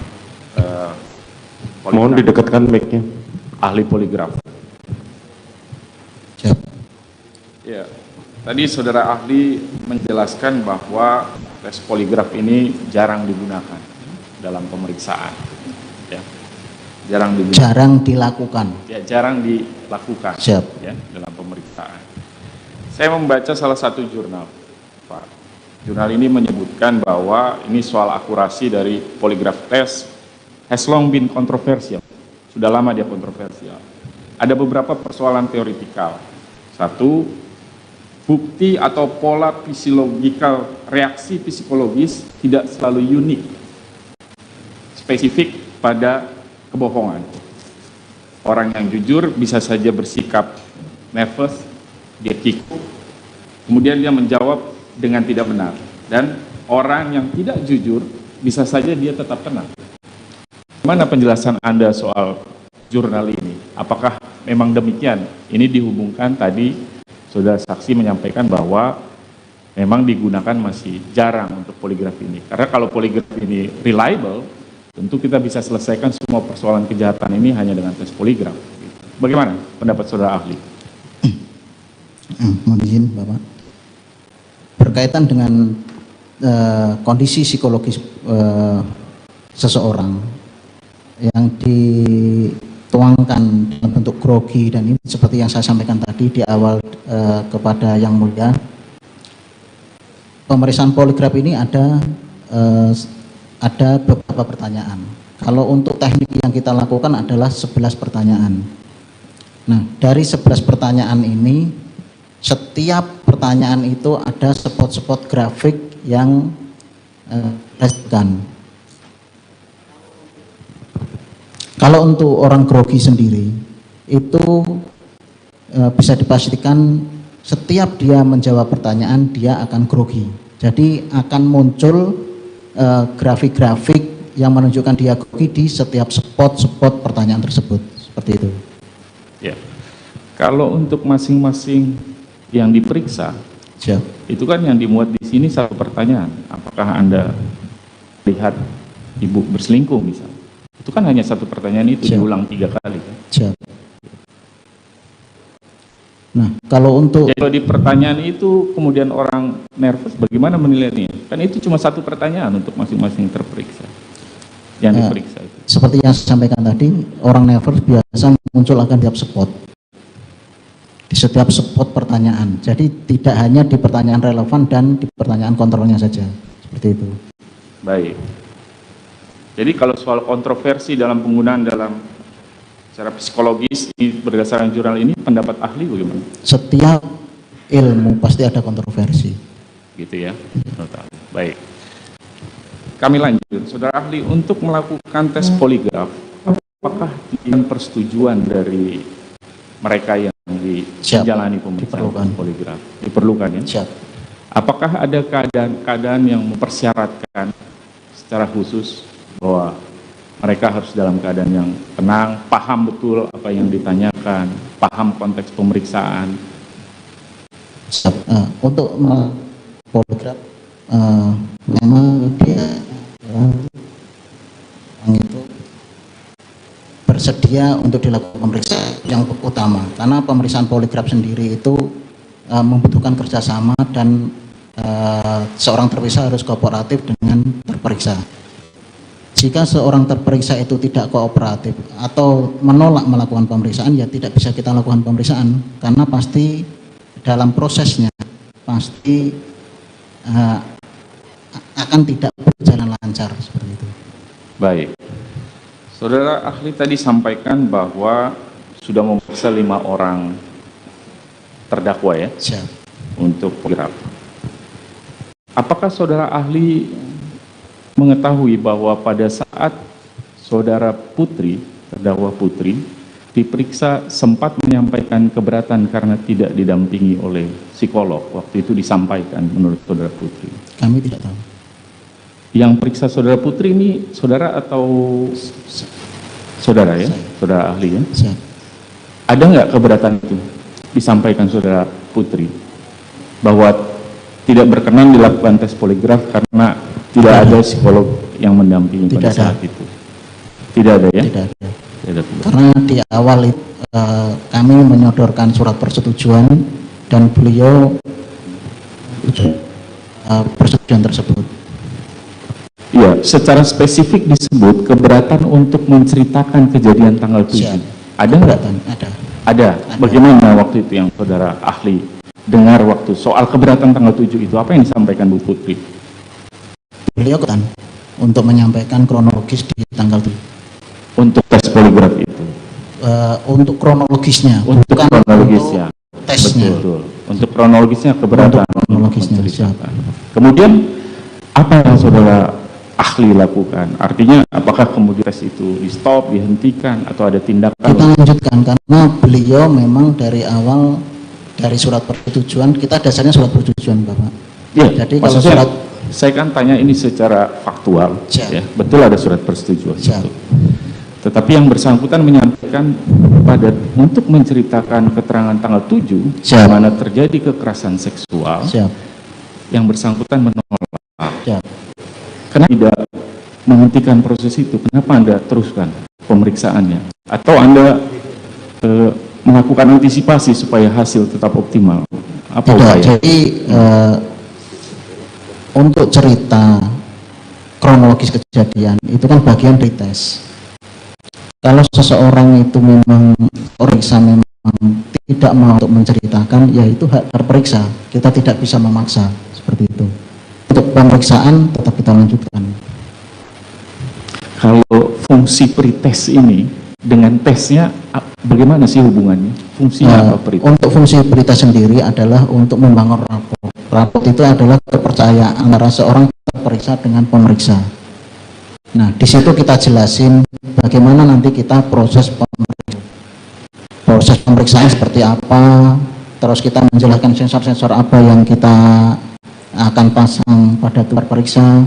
Mohon didekatkan mic-nya. Ahli poligraf. Siap. Ya, tadi saudara ahli menjelaskan bahwa tes poligraf ini jarang digunakan dalam pemeriksaan. Ya, jarang digunakan. Jarang dilakukan. Ya, jarang dilakukan. Siap. Ya, dalam pemeriksaan. Saya membaca salah satu jurnal, Pak. Jurnal ini menyebutkan bahwa ini soal akurasi dari poligraf test has long been controversial. Sudah lama dia kontroversial. ada beberapa persoalan teoritikal. Satu, bukti atau pola fisiologikal reaksi psikologis tidak selalu unik, spesifik pada kebohongan. Orang yang jujur bisa saja bersikap nervous, dia kikuk, kemudian dia menjawab dengan tidak benar. Dan orang yang tidak jujur bisa saja dia tetap tenang. Mana penjelasan Anda soal jurnal ini? Apakah memang demikian? Ini dihubungkan tadi saudara saksi menyampaikan bahwa memang digunakan masih jarang untuk poligraf ini. Karena kalau poligraf ini reliable, tentu kita bisa selesaikan semua persoalan kejahatan ini hanya dengan tes poligraf. Bagaimana pendapat saudara ahli? Mohon izin Bapak. Berkaitan dengan kondisi psikologis seseorang yang dituangkan dalam bentuk grogi, dan ini seperti yang saya sampaikan tadi di awal kepada Yang Mulia, pemeriksaan poligraf ini ada beberapa pertanyaan. Kalau untuk teknik yang kita lakukan adalah 11 pertanyaan. Nah, dari 11 pertanyaan ini, setiap pertanyaan itu ada spot-spot grafik yang dijelaskan. Kalau untuk orang grogi sendiri, itu bisa dipastikan setiap dia menjawab pertanyaan, dia akan grogi. Jadi akan muncul grafik-grafik yang menunjukkan dia grogi di setiap spot-spot pertanyaan tersebut. Seperti itu. Ya. Kalau untuk masing-masing yang diperiksa, siap, itu kan yang dimuat di sini satu pertanyaan. Apakah Anda lihat ibu berselingkuh misalnya? Itu kan hanya satu pertanyaan itu, siap, diulang 3 kali kan? Siap. Nah, kalau untuk... Jadi kalau di pertanyaan itu kemudian orang nervous, bagaimana menilainya? Kan itu cuma satu pertanyaan untuk masing-masing terperiksa. Yang diperiksa itu. Seperti yang saya sampaikan tadi, orang nervous biasa muncul akan tiap spot. Di setiap spot pertanyaan. Jadi tidak hanya di pertanyaan relevan dan di pertanyaan kontrolnya saja. Seperti itu. Baik. Jadi kalau soal kontroversi dalam penggunaan dalam secara psikologis ini berdasarkan jurnal ini, pendapat ahli bagaimana? Setiap ilmu pasti ada kontroversi. Gitu ya. Baik. Kami lanjut. Saudara ahli, untuk melakukan tes poligraf, apakah dengan persetujuan dari mereka yang menjalani pemeriksaan poligraf? Diperlukan ya? Siap. Apakah ada keadaan-keadaan yang mempersyaratkan secara khusus bahwa mereka harus dalam keadaan yang tenang, paham betul apa yang ditanyakan, paham konteks pemeriksaan? Untuk poligraf, memang dia itu bersedia untuk dilakukan pemeriksaan yang utama, karena pemeriksaan poligraf sendiri itu membutuhkan kerjasama dan seorang terperiksa harus kooperatif dengan terperiksa. Jika seorang terperiksa itu tidak kooperatif atau menolak melakukan pemeriksaan, ya tidak bisa kita lakukan pemeriksaan, karena pasti dalam prosesnya pasti akan tidak berjalan lancar seperti itu. Baik. Saudara ahli tadi sampaikan bahwa sudah memeriksa 5 orang terdakwa ya? Siap. Untuk poligraf. Apakah saudara ahli mengetahui bahwa pada saat saudara Putri, terdakwa Putri, diperiksa sempat menyampaikan keberatan karena tidak didampingi oleh psikolog, waktu itu disampaikan menurut saudara Putri? Kami tidak tahu. Yang periksa saudara Putri ini saudara atau saudara ya? Saudara ahli ya? Siap. Ada nggak keberatan itu disampaikan saudara Putri bahwa tidak berkenan dilakukan tes poligraf karena tidak ada psikolog yang mendampingi pada saat itu? Tidak ada ya? Tidak ada. Karena di awal itu, kami menyodorkan surat persetujuan dan beliau persetujuan tersebut. Iya, secara spesifik disebut keberatan untuk menceritakan kejadian tanggal 7. Ada nggak? Ada. Bagaimana waktu itu yang saudara ahli dengar waktu soal keberatan tanggal 7 itu? Apa yang disampaikan Bu Putri? Beliau kan untuk menyampaikan kronologis di tanggal 7. Untuk tes poligraf itu? untuk kronologisnya, untuk bukan kronologisnya, untuk tesnya. betul. Untuk kronologisnya keberatan. Untuk kronologisnya, menceritakan. Kemudian apa yang saudara ahli lakukan? Artinya apakah kemudian tes itu di stop, dihentikan, atau ada tindakan? Kita lanjutkan karena beliau memang dari awal, dari surat persetujuan, kita dasarnya surat persetujuan Bapak. Ya, jadi kalau maksudnya surat, saya kan tanya ini secara faktual, ya, betul ada surat persetujuan itu. Tetapi yang bersangkutan menyampaikan untuk menceritakan keterangan tanggal 7 di mana terjadi kekerasan seksual, yang bersangkutan menolak. Kenapa tidak menghentikan proses itu? Kenapa Anda teruskan pemeriksaannya? Atau Anda melakukan antisipasi supaya hasil tetap optimal? Apa upaya? Jadi untuk cerita kronologis kejadian itu kan bagian dari tes. Kalau seseorang itu memang periksa memang tidak mau untuk menceritakan, ya itu hak terperiksa. Kita tidak bisa memaksa seperti itu. Untuk pemeriksaan tetap kita lanjutkan. Kalau fungsi pretest ini dengan tesnya bagaimana sih hubungannya? Fungsinya apa pretest? Untuk fungsi pretest sendiri adalah untuk membangun rapor. Rapor itu adalah kepercayaan antara seorang terperiksa dengan pemeriksa. Nah, di situ kita jelasin bagaimana nanti kita proses pemeriksaan seperti apa, terus kita menjelaskan sensor-sensor apa yang kita akan pasang pada periksa,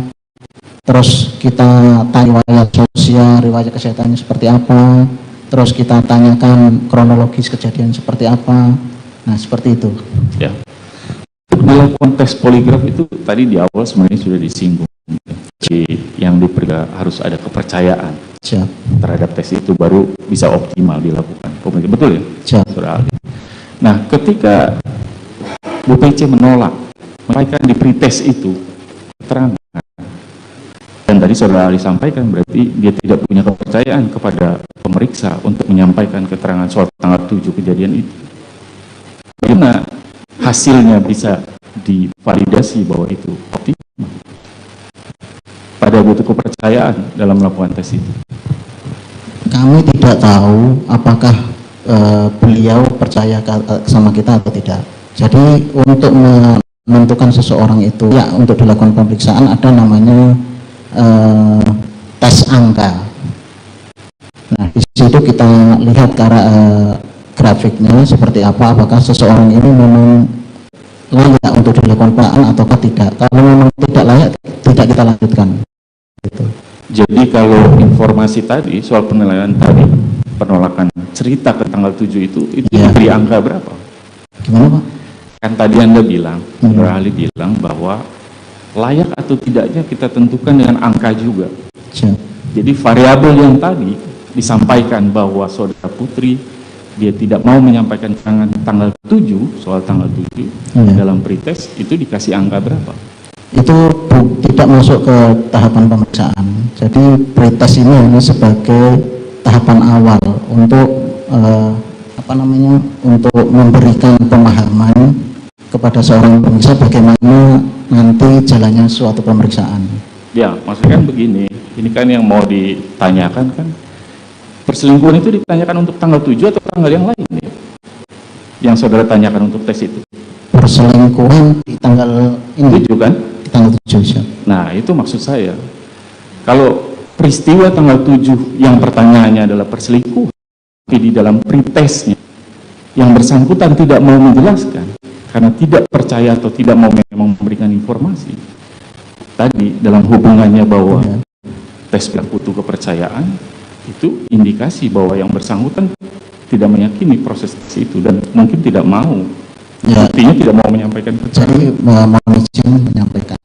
terus kita tanya riwayat sosial, riwayat kesehatannya seperti apa, terus kita tanyakan kronologis kejadian seperti apa. Nah, seperti itu. Ya. Melakukan tes poligraf itu tadi di awal sebenarnya sudah disinggung. Yang diperiksa harus ada kepercayaan terhadap tes itu baru bisa optimal dilakukan. Betul ya? Saudara ahli. Nah, ketika Bu PC menolak menyampaikan di pretest itu keterangan, dan tadi saudara ahli sampaikan berarti dia tidak punya kepercayaan kepada pemeriksa untuk menyampaikan keterangan soal tanggal 7 kejadian itu. Bagaimana hasilnya bisa divalidasi bahwa itu optimal? Pada butuh kepercayaan dalam melakukan tes itu. Kami tidak tahu apakah beliau percaya sama kita atau tidak. Jadi untuk menentukan seseorang itu ya untuk dilakukan pemeriksaan ada namanya tes angka. Nah, di situ kita lihat grafiknya seperti apa, apakah seseorang ini memang layak untuk dilakukan pemeriksaan ataukah tidak. Kalau memang tidak layak, tidak kita lanjutkan. Gitu. Jadi kalau informasi tadi soal penilaian tadi, penolakan cerita ke tanggal 7 itu diberi angka berapa? Gimana Pak? Kan tadi Anda bilang, saudara ahli bilang bahwa layak atau tidaknya kita tentukan dengan angka juga. Jadi variabel yang tadi disampaikan bahwa saudara Putri dia tidak mau menyampaikan tanggal 7, soal tanggal 7 dalam pretest itu dikasih angka berapa? Itu tidak masuk ke tahapan pemeriksaan. Jadi pretest ini hanya sebagai tahapan awal untuk untuk memberikan pemahaman kepada seorang pemeriksa bagaimana nanti jalannya suatu pemeriksaan. Ya, maksudnya kan begini, ini kan yang mau ditanyakan kan perselingkuhan itu ditanyakan untuk tanggal 7 atau tanggal yang lain ya? Yang saudara tanyakan untuk tes itu? Perselingkuhan di tanggal ini 7 kan? Tanggal 7. Nah, itu maksud saya. Kalau peristiwa tanggal 7 yang pertanyaannya adalah perselingkuhan, tapi di dalam pretestnya yang bersangkutan tidak mau menjelaskan karena tidak percaya atau tidak mau memang memberikan informasi. Tadi dalam hubungannya bahwa tes butuh kepercayaan, itu indikasi bahwa yang bersangkutan tidak meyakini proses itu dan mungkin tidak mau. Artinya tidak mau menyampaikan. Jadi mohon izin menyampaikan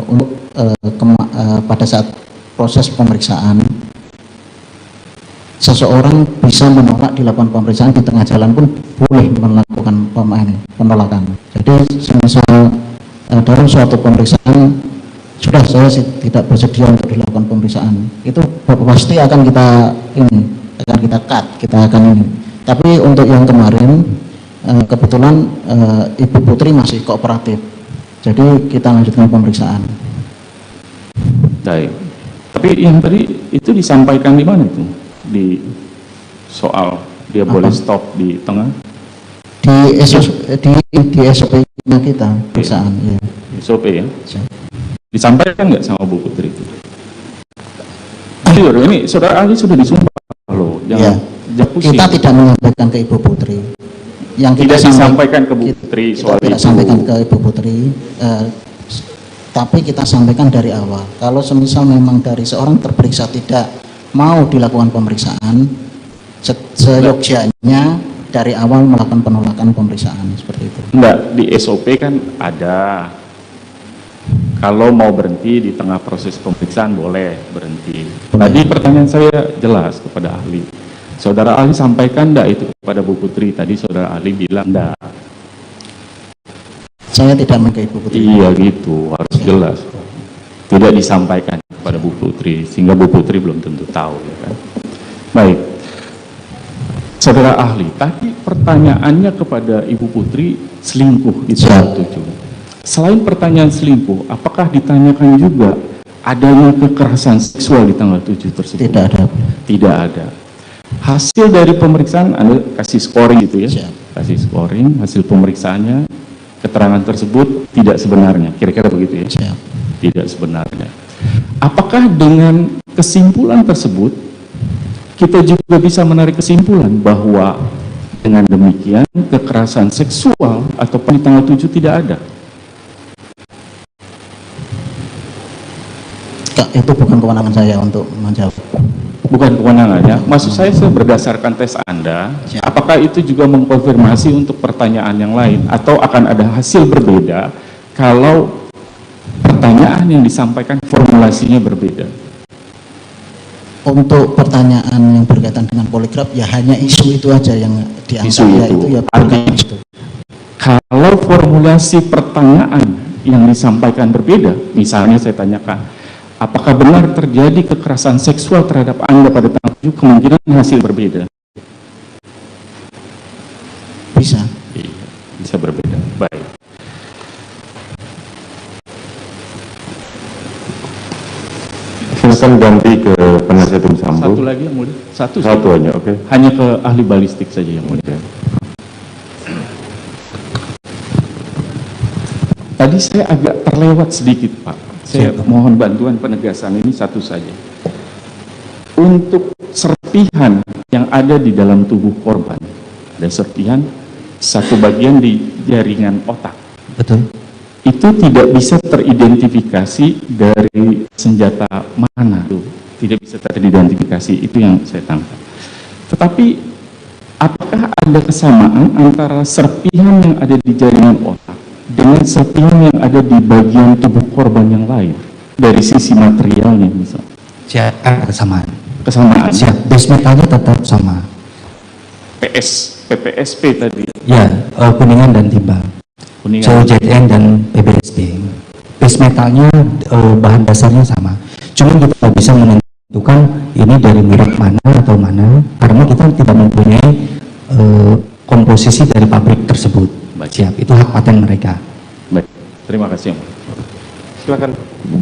untuk pada saat proses pemeriksaan seseorang bisa menolak dilakukan pemeriksaan di tengah jalan pun boleh melakukan penolakan. Jadi semisal dalam suatu pemeriksaan sudah saya tidak bersedia untuk dilakukan pemeriksaan, itu pasti akan kita cut, kita akan ini. Tapi untuk yang kemarin kebetulan Ibu Putri masih kooperatif, jadi kita lanjutkan pemeriksaan. Baik. Tapi yang tadi itu disampaikan di mana itu? soal dia boleh stop di tengah? Di SOP-nya kita perusahaan. Ya. SOP ya? Disampaikan nggak sama Bu Putri itu? Jujur, ini saudara ahli sudah disumpah loh, jangan pusing. Kita tidak menyampaikan ke Ibu Putri. Yang kita tidak disampaikan ke Bu Putri soal tidak itu. sampaikan ke Ibu Putri, tapi kita sampaikan dari awal. Kalau semisal memang dari seorang terperiksa tidak mau dilakukan pemeriksaan, seyogyanya dari awal melakukan penolakan pemeriksaan seperti itu. Enggak, di SOP kan ada. Kalau mau berhenti di tengah proses pemeriksaan boleh berhenti. Tadi pertanyaan saya jelas kepada ahli. Saudara ahli sampaikan enggak itu kepada Bu Putri? Tadi saudara ahli bilang enggak. Saya tidak mengke Ibu Putri. Iya gitu, harus jelas. Tidak disampaikan kepada Bu Putri, sehingga Bu Putri belum tentu tahu. Ya kan? Baik. Saudara ahli, tadi pertanyaannya kepada Ibu Putri selingkuh di tanggal 7. Selain pertanyaan selingkuh, apakah ditanyakan juga adanya kekerasan seksual di tanggal 7 tersebut? Tidak ada. Tidak ada. Hasil dari pemeriksaan, Anda kasih scoring gitu ya? Kasih scoring, hasil pemeriksaannya, keterangan tersebut tidak sebenarnya, kira-kira begitu ya? Tidak sebenarnya. Apakah dengan kesimpulan tersebut, kita juga bisa menarik kesimpulan bahwa dengan demikian kekerasan seksual atau di tanggal 7 tidak ada? Itu bukan kewenangan saya untuk menjawab. Bukan kewenangannya. Maksud saya berdasarkan tes Anda, apakah itu juga mengkonfirmasi untuk pertanyaan yang lain atau akan ada hasil berbeda kalau pertanyaan yang disampaikan formulasinya berbeda? Untuk pertanyaan yang berkaitan dengan poligraf ya hanya isu itu aja yang diangkat. Isu itu. Artinya kalau formulasi pertanyaan yang disampaikan berbeda, misalnya saya tanyakan, apakah benar terjadi kekerasan seksual terhadap Anda pada tanggal 7, kemungkinan hasil berbeda? Bisa. Iya, bisa berbeda. Baik. Silakan ganti ke penasihat hukum Sambo. Satu lagi yang mulia. Satu hanya, oke. Hanya ke ahli balistik saja yang mulia. Tadi saya agak terlewat sedikit, Pak. Saya mohon bantuan penegasan ini satu saja. Untuk serpihan yang ada di dalam tubuh korban, ada serpihan satu bagian di jaringan otak. Betul. Itu tidak bisa teridentifikasi dari senjata mana tuh. Tidak bisa teridentifikasi, itu yang saya tangkap. Tetapi apakah ada kesamaan antara serpihan yang ada di jaringan otak dengan serpihan yang ada di bagian tubuh korban yang lain dari sisi materialnya misalnya? Kesamaan. Kesamaan. Siap. Base metalnya tetap sama. PPSP tadi. Ya, kuningan dan timbal. Kuningan. COZN dan PBSP. Base metalnya bahan dasarnya sama. Cuma kita bisa menentukan ini dari merek mana atau mana karena kita tidak mempunyai komposisi dari pabrik tersebut. Siap, itu hak paten mereka. Baik, terima kasih. Silakan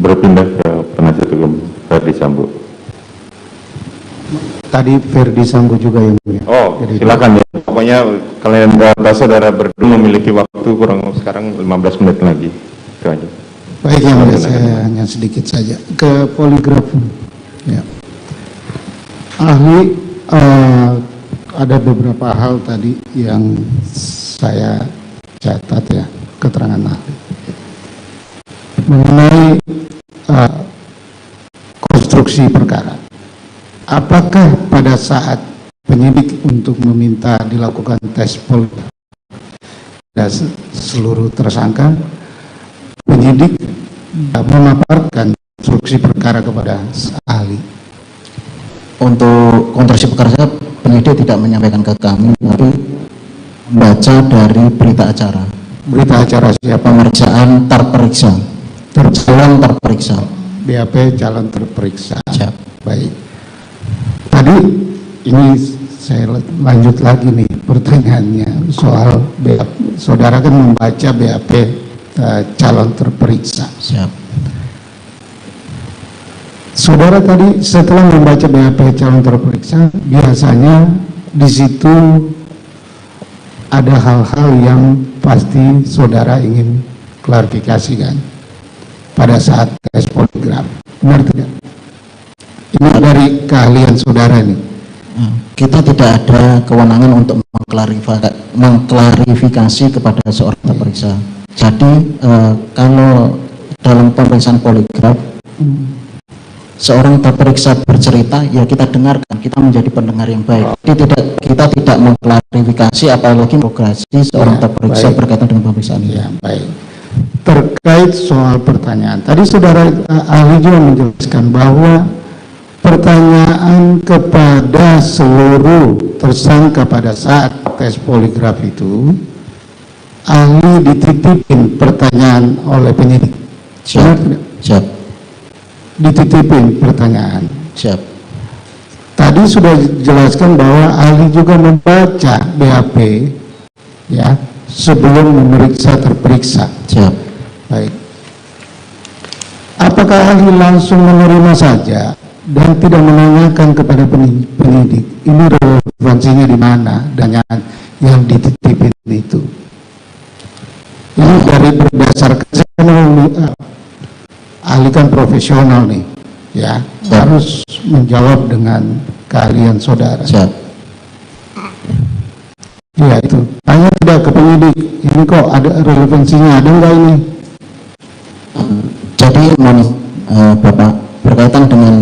berpindah ke penasihat hukum Ferdi Sambo. Tadi Ferdi Sambo juga yang mulia. Oh, silakan ya. Pokoknya kalian saudara berdua memiliki waktu kurang sekarang 15 menit lagi. Itu aja. Baik yang mulia, saya hanya sedikit saja ke poligraf. Ya. Ahli, ada beberapa hal tadi yang saya catat ya, keterangan ahli mengenai konstruksi perkara. Apakah pada saat penyidik untuk meminta dilakukan tes poligraf dan seluruh tersangka, penyidik memaparkan konstruksi perkara kepada ahli? Untuk konstruksi perkara penyidik tidak menyampaikan ke kami, tapi baca dari berita acara. Berita acara siapa? Pemeriksaan terperiksa. Calon terperiksa. BAP calon terperiksa. Siap. Baik. Tadi ini saya lanjut lagi nih pertanyaannya soal BAP. Saudara kan membaca BAP calon terperiksa. Siap. Saudara tadi setelah membaca BAP calon terperiksa biasanya di situ ada hal-hal yang pasti saudara ingin klarifikasikan pada saat tes poligraf, benar tidak? Ini dari keahlian saudara nih. Kita tidak ada kewenangan untuk mengklarifikasi kepada seorang terperiksa. Jadi kalau dalam pemeriksaan poligraf seorang terperiksa bercerita, ya kita dengarkan, kita menjadi pendengar yang baik. Jadi kita tidak mengklarifikasi apalagi menginterogasi seorang terperiksa berkaitan dengan pemeriksaan ini. Ya, baik. Terkait soal pertanyaan, tadi saudara ahli juga menjelaskan bahwa pertanyaan kepada seluruh tersangka pada saat tes poligraf itu, ahli dititipin pertanyaan oleh penyidik. Siap. Siap. Dititipin pertanyaan. Siap. Tadi sudah dijelaskan bahwa ahli juga membaca BAP ya sebelum memeriksa terperiksa. Siap. Baik. Apakah ahli langsung menerima saja dan tidak menanyakan kepada penyidik ini relevansinya di mana dan yang dititipin itu? Ini dari berdasarkan ahli kan profesional nih, ya harus menjawab dengan keahlian saudara. Siap. Ya itu, tanya tidak ke penyidik, ini kok ada relevansinya, ada enggak ini? Jadi Bapak, berkaitan dengan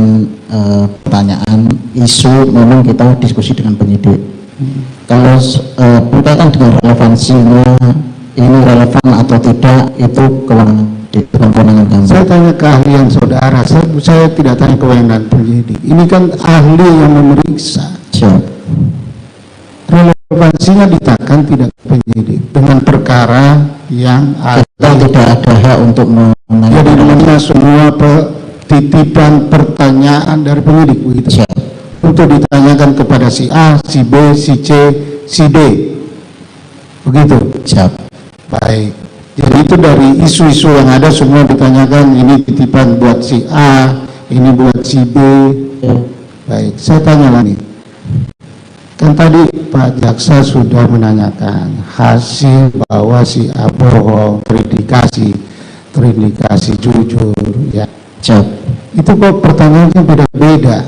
pertanyaan isu, memang kita diskusi dengan penyidik. Kalau berkaitan dengan relevansinya, ini relevan atau tidak, itu kewenangan kami. Saya tanya keahlian saudara, saya tidak tanya kewenangan penyidik. Ini kan ahli yang memeriksa. Siap. Relevansinya ditakan tidak penyidik dengan perkara yang kita tidak ada hak untuk menanyakan. Jadi namanya semua titipan pertanyaan dari penyidik begitu. Siap. Untuk ditanyakan kepada si A, si B, si C, si D. Begitu. Siap. Baik. Jadi itu dari isu-isu yang ada semua ditanyakan, ini titipan buat si A, ini buat si B. Baik, saya tanya lagi. Kan tadi Pak Jaksa sudah menanyakan hasil bahwa si A bohong, terindikasi jujur, ya. Siap. Itu kok pertanyaannya beda-beda.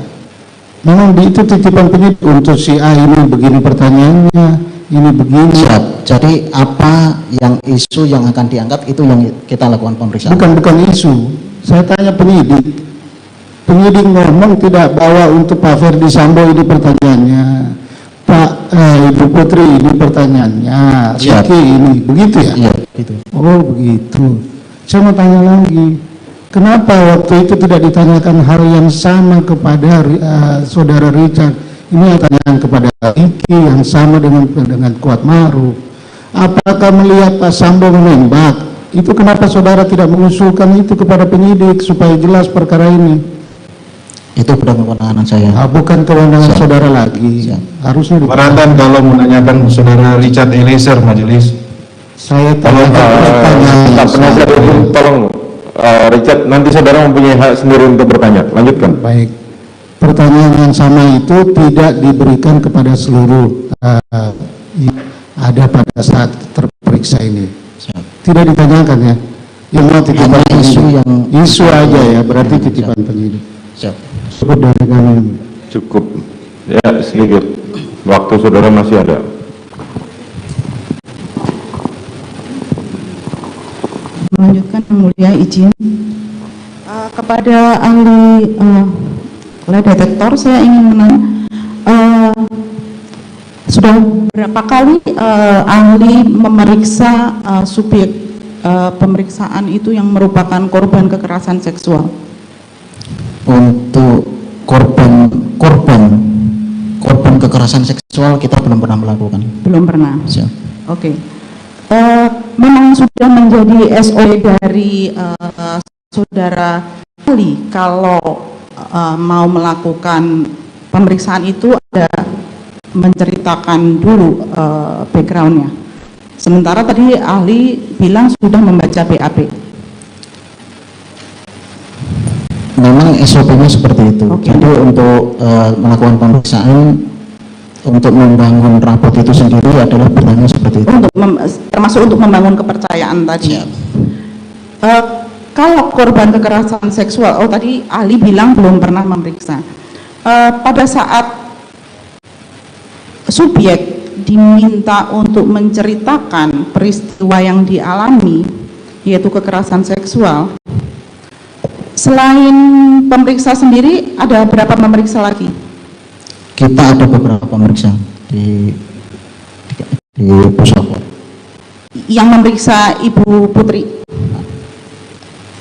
Memang itu titipan penyidik untuk si A ini begini pertanyaannya, ini begini. Siap. Jadi apa yang isu yang akan diangkat itu yang kita lakukan pemeriksaan. Bukan isu. Saya tanya penyidik. Penyidik ngomong tidak bawa untuk Pak Ferdi Sambo ini pertanyaannya. Pak Ibu Putri ini pertanyaannya. Ricky ini, begitu ya? Iya, gitu. Oh, begitu. Saya mau tanya lagi. Kenapa waktu itu tidak ditanyakan hal yang sama kepada saudara Richard? Ini pertanyaan kepada Ricky yang sama dengan Kuat Maruf. Apakah melihat Pak Sambo menembak? Itu kenapa saudara tidak mengusulkan itu kepada penyidik supaya jelas perkara ini? Itu bukan kewenangan saya. Bukan kewenangan saudara lagi. Harusnya Keberatan kalau menanyakan saudara Richard Eliezer, majelis. Saya Pak penasihat hukum, tolong Richard, nanti saudara mempunyai hak sendiri untuk bertanya. Lanjutkan. Baik. Pertanyaan yang sama itu tidak diberikan kepada seluruh ada pada saat terperiksa ini. Tidak ditanyakan ya. Yang mau titipan isu aja ya, berarti titipan penyidik. Siap. Cukup dari kami. Cukup. Ya, sedikit. Waktu saudara masih ada. Melanjutkan yang mulia, izin kepada ahli oleh detektor, saya ingin menanya, sudah berapa kali ahli memeriksa subjek pemeriksaan itu yang merupakan korban kekerasan seksual? Untuk korban kekerasan seksual kita belum pernah melakukan. Belum pernah. Siap. Oke. Memang sudah menjadi SOP dari saudara ahli kalau mau melakukan pemeriksaan itu ada menceritakan dulu backgroundnya. Sementara tadi ahli bilang sudah membaca BAP. Memang SOP-nya seperti itu. Jadi untuk melakukan pemeriksaan Untuk membangun raport itu sendiri adalah bertanya seperti itu. Termasuk untuk membangun kepercayaan tadi. Kalau korban kekerasan seksual, tadi ahli bilang belum pernah memeriksa. Pada saat subjek diminta untuk menceritakan peristiwa yang dialami, yaitu kekerasan seksual, selain pemeriksa sendiri, ada berapa pemeriksa lagi? Kita ada beberapa pemeriksa di puslapor. Yang memeriksa Ibu Putri?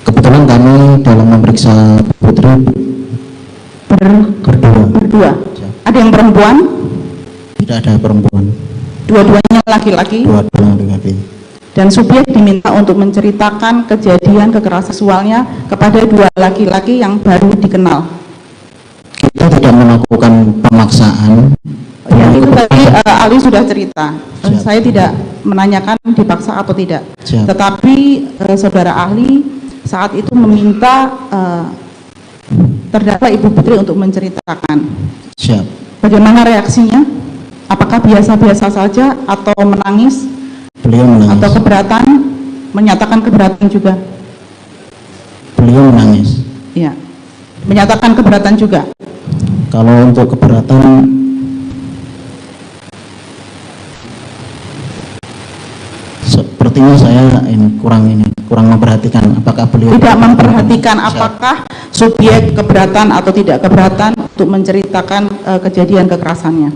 Kebetulan kami dalam memeriksa Putri berdua. Ada yang perempuan? Tidak ada perempuan. Dua-duanya laki-laki? Dua-duanya laki-laki. Dan subjek diminta untuk menceritakan kejadian kekerasan seksualnya kepada dua laki-laki yang baru dikenal. Kita tidak melakukan pemaksaan. Ya, itu tadi Ali sudah cerita. Saya tidak menanyakan dipaksa atau tidak. Tetapi saudara ahli saat itu meminta terdakwa Ibu Putri untuk menceritakan. Siap. Bagaimana reaksinya? Apakah biasa-biasa saja atau menangis? Beliau menangis. Atau keberatan? Menyatakan keberatan juga? Beliau menangis. Iya. Menyatakan keberatan juga? Kalau untuk keberatan, sepertinya saya kurang memperhatikan apakah beliau tidak memperhatikan apakah subjek keberatan atau tidak keberatan untuk menceritakan kejadian kekerasannya.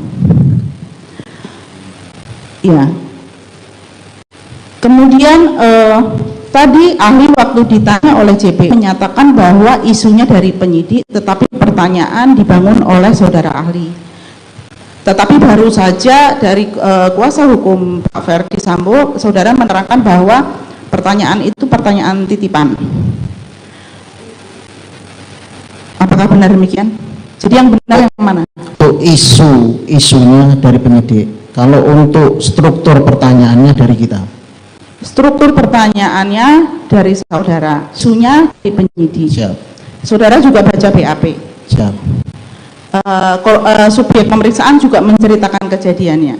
Iya. Kemudian tadi ahli waktu ditanya oleh JP menyatakan bahwa isunya dari penyidik, tetapi pertanyaan dibangun oleh saudara ahli. Tetapi baru saja dari kuasa hukum Pak Ferdi Sambo, saudara menerangkan bahwa pertanyaan itu pertanyaan titipan. Apakah benar demikian? Jadi yang benar yang mana? Untuk isunya dari penyidik. Kalau untuk struktur pertanyaannya dari kita. Struktur pertanyaannya dari saudara, isunya dari penyidik. Siap. Saudara juga baca BAP. Siap. Subjek pemeriksaan juga menceritakan kejadiannya.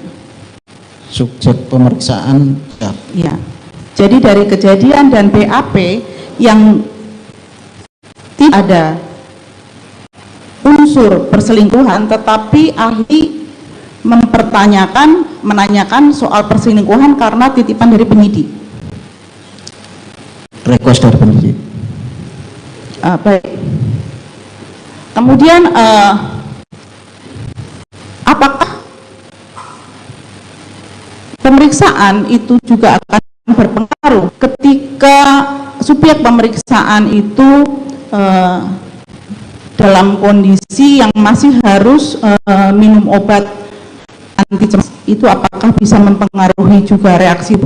Subjek pemeriksaan, siap. Iya. Jadi dari kejadian dan BAP yang tidak ada unsur perselingkuhan, tetapi ahli menanyakan soal perselingkuhan karena titipan dari penyidik. Request dari penyidik. Baik. Kemudian apakah pemeriksaan itu juga akan berpengaruh ketika subjek pemeriksaan itu dalam kondisi yang masih harus minum obat anti cemas, itu apakah bisa mempengaruhi juga reaksi?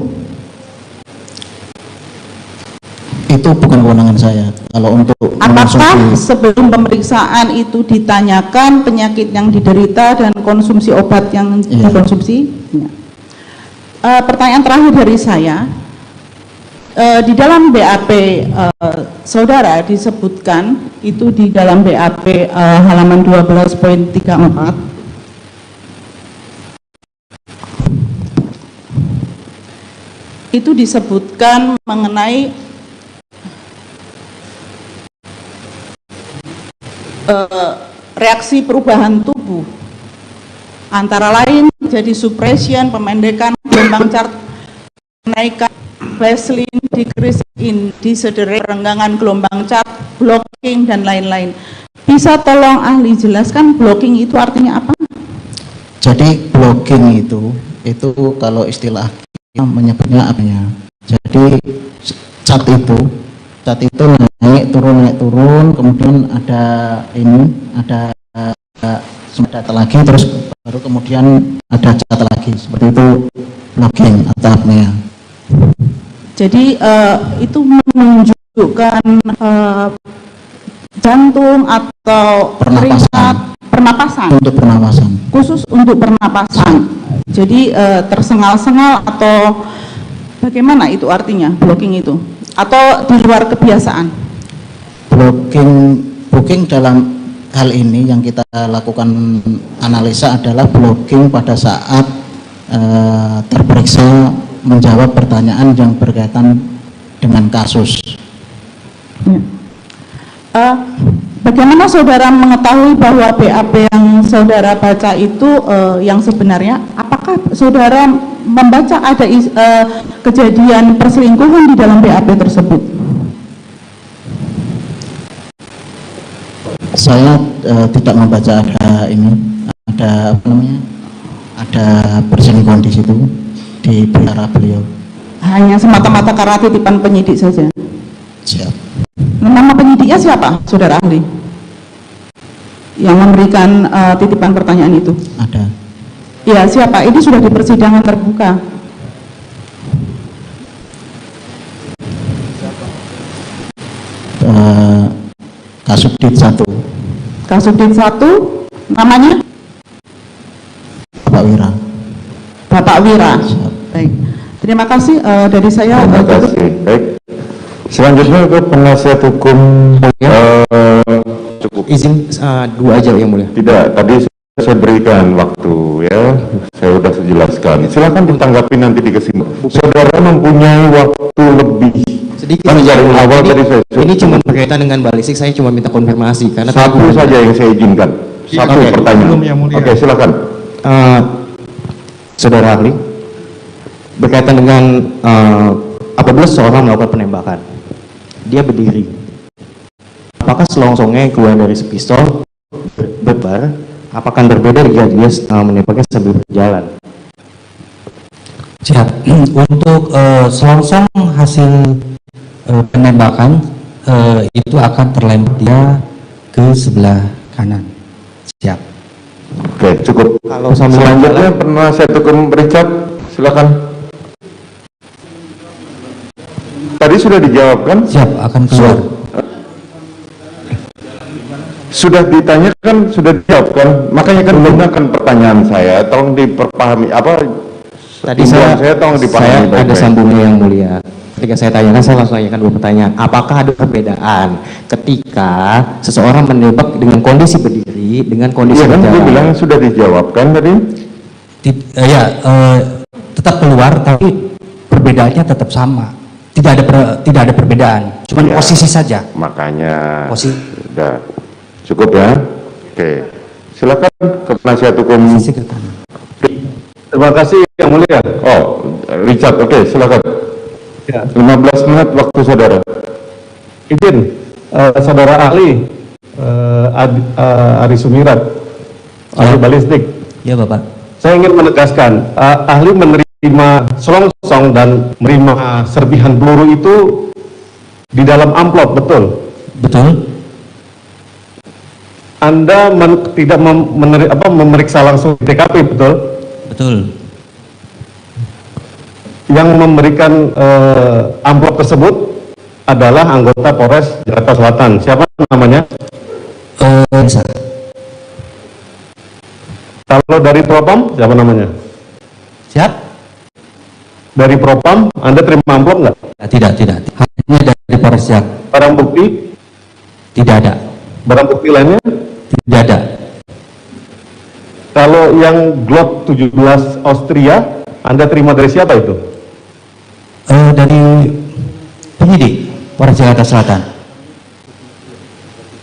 Itu bukan kewenangan saya. Kalau untuk apakah sebelum pemeriksaan itu ditanyakan penyakit yang diderita dan konsumsi obat yang dikonsumsi? Ya. Pertanyaan terakhir dari saya, di dalam BAP saudara disebutkan itu di dalam BAP halaman 12.34 itu disebutkan mengenai reaksi perubahan tubuh, antara lain jadi suppression, pemendekan gelombang chart, kenaikan baseline, decrease in disedering, renggangan gelombang chart, blocking dan lain-lain. Bisa tolong ahli jelaskan blocking itu artinya apa? Jadi blocking itu kalau istilah menyebutnya apa ya? Jadi cat itu naik turun, kemudian ada data lagi, terus baru kemudian ada cat lagi, seperti itu blocking atau apnea. Jadi itu menunjukkan jantung atau pernapasan. Untuk pernapasan. Khusus untuk pernapasan. Jadi tersengal-sengal atau bagaimana itu artinya blocking itu? Atau di luar kebiasaan? Blocking dalam hal ini yang kita lakukan analisa adalah blocking pada saat terperiksa menjawab pertanyaan yang berkaitan dengan kasus. Bagaimana saudara mengetahui bahwa BAP yang saudara baca itu yang sebenarnya? Apakah saudara membaca ada kejadian perselingkuhan di dalam BAP tersebut? Saya tidak membaca ada apa namanya, ada perselingkuhan di situ di perkara beliau. Hanya semata-mata karena titipan penyidik saja. Siap. Nama penyidiknya siapa, saudara ahli? Yang memberikan titipan pertanyaan itu? Ada. Ya, siapa? Ini sudah di persidangan terbuka. Kasubdit 1. Kasubdit 1, namanya? Bapak Wira. Bapak Wira. Baik. Terima kasih dari saya. Terima kasih. Baik. Selanjutnya ke penasihat hukum. Cukup. Izin dua aja yang mulia. Tidak, tadi saya berikan waktu ya, saya sudah jelaskan. Silakan ditanggapi nanti di kesimpulan. Saudara mempunyai waktu lebih. Sedikit. Kan dari awal tadi saya. Ini cuma berkaitan dengan balistik, saya cuma minta konfirmasi karena satu saja yang saya izinkan. Satu pertanyaan. Oke, silakan. Saudara ahli, berkaitan dengan apabila seseorang melakukan penembakan, dia berdiri. Apakah selongsongnya yang keluar dari pistol berbar? Apakah berbeda jika dia menembaknya sambil berjalan? Siap. Untuk selongsong hasil penembakan itu akan terlempar dia ke sebelah kanan. Siap. Oke, cukup. Kalau sambil selanjutnya penasihat hukum Richard, silakan. Tadi sudah dijawab kan? Siap, akan keluar. Sudah ditanyakan, sudah dijawab kan? Makanya kan gunakan pertanyaan saya, tolong diperpahami apa? Tadi saya tolong dipahami. Saya ada sambungnya yang mulia. Ketika saya tanyakan, saya langsung tanyakan dua pertanyaan. Apakah ada perbedaan ketika seseorang menembak dengan kondisi berdiri dengan kondisi berjalan? Iya kan, dia bilang sudah dijawab kan tadi? Tetap keluar, tapi perbedaannya tetap sama. Tidak ada perbedaan, cuma posisi saja. Makanya. Posisi. Sudah cukup ya. Oke, silakan ke penasihat hukum. Terima kasih yang mulia. Oh, Richard, oke, silakan. Ya. 15 menit waktu saudara. Izin, saudara ahli Ari Sumirat, ahli balistik. Ya Bapak. Saya ingin menegaskan, ahli menerima selongsong dan menerima serpihan peluru itu di dalam amplop, betul? Betul. Anda tidak memeriksa langsung di TKP, betul? Betul. Yang memberikan amplop tersebut adalah anggota Polres Jakarta Selatan. Siapa namanya? Kalau dari Propam, siapa namanya? Siap. Dari Propam, Anda terima amplop nggak? Tidak. Hanya dari Polres Jakarta. Barang bukti? Tidak ada. Barang bukti lainnya? Tidak ada. Kalau yang Glock 17 Austria, Anda terima dari siapa itu? Dari penyidik Polres Jakarta Selatan.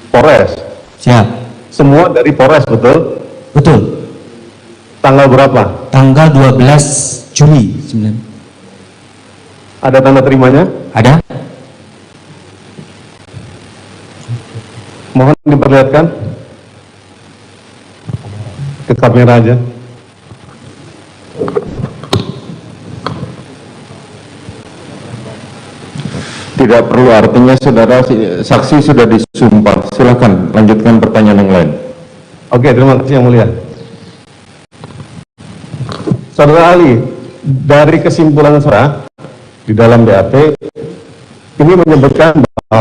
Polres? Siap. Semua dari Polres, betul? Betul. Tanggal berapa? Tanggal 12 Juli 9. Ada tanda terimanya? Ada. Mohon diperlihatkan ke kamera aja. Tidak perlu, artinya saudara saksi sudah disumpah. Silakan lanjutkan pertanyaan yang lain. Oke, terima kasih yang mulia. Saudara ahli, dari kesimpulan saudara di dalam BAP ini menyebutkan bahwa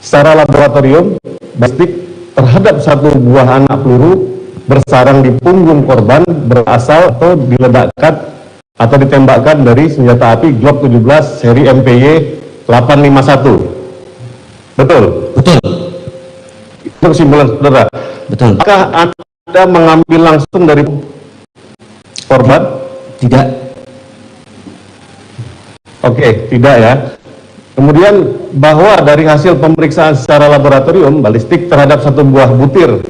secara laboratorium balistik terhadap satu buah anak peluru bersarang di punggung korban berasal atau diledakkan atau ditembakkan dari senjata api Glock 17 seri MPY 851. Betul? Betul. Itu kesimpulan saudara. Betul. Apakah Anda mengambil langsung dari korban? Tidak. Oke, tidak ya. Kemudian bahwa dari hasil pemeriksaan secara laboratorium balistik terhadap satu buah butir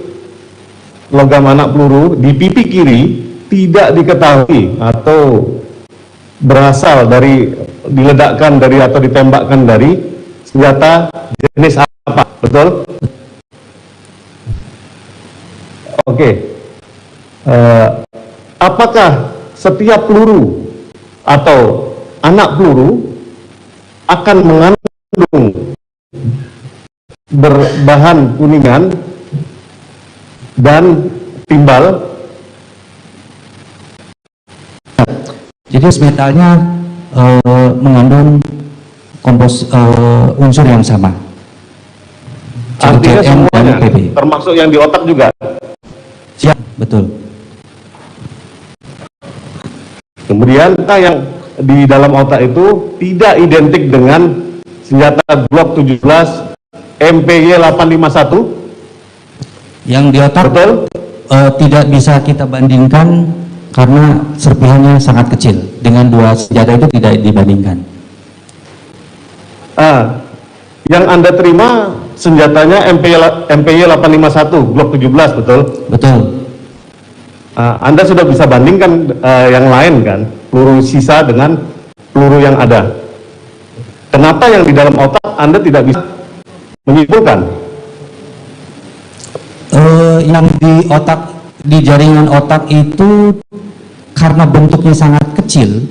logam anak peluru di pipi kiri tidak diketahui atau berasal dari diledakkan dari atau ditembakkan dari senjata jenis apa, betul? Oke. Apakah setiap peluru atau anak peluru akan mengandung berbahan kuningan dan timbal? Jadi metalnya mengandung unsur yang sama. Artinya CCN dan semuanya, PB. termasuk yang di otak juga? Siap, betul. Kemudian yang di dalam otak itu tidak identik dengan senjata Glock 17 MPY 851? Yang di otak tidak bisa kita bandingkan karena serpihannya sangat kecil. Dengan dua senjata itu tidak dibandingkan. Yang Anda terima senjatanya MPY 851 Glock 17, betul? Betul. Anda sudah bisa bandingkan yang lain kan, peluru sisa dengan peluru yang ada. Kenapa yang di dalam otak Anda tidak bisa menyimpulkan? Yang di otak, di jaringan otak itu karena bentuknya sangat kecil,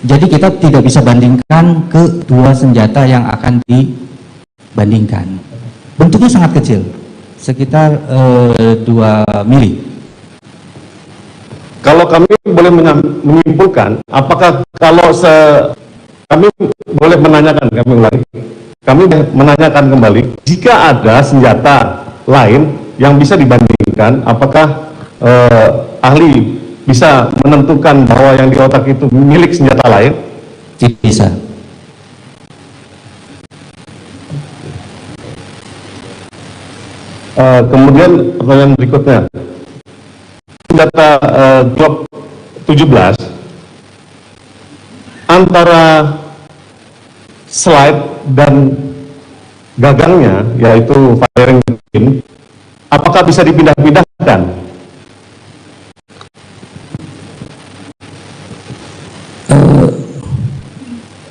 jadi kita tidak bisa bandingkan ke dua senjata yang akan dibandingkan. Bentuknya sangat kecil, sekitar 2 mili. Kalau kami boleh menyimpulkan, apakah kalau kami boleh menanyakan, kami menanyakan kembali, jika ada senjata lain yang bisa dibandingkan, apakah ahli bisa menentukan bahwa yang di otak itu milik senjata lain? Tidak bisa. Kemudian pertanyaan berikutnya, senjata Glock 17 antara slide dan gagangnya, yaitu firing pin, apakah bisa dipindah-pindahkan?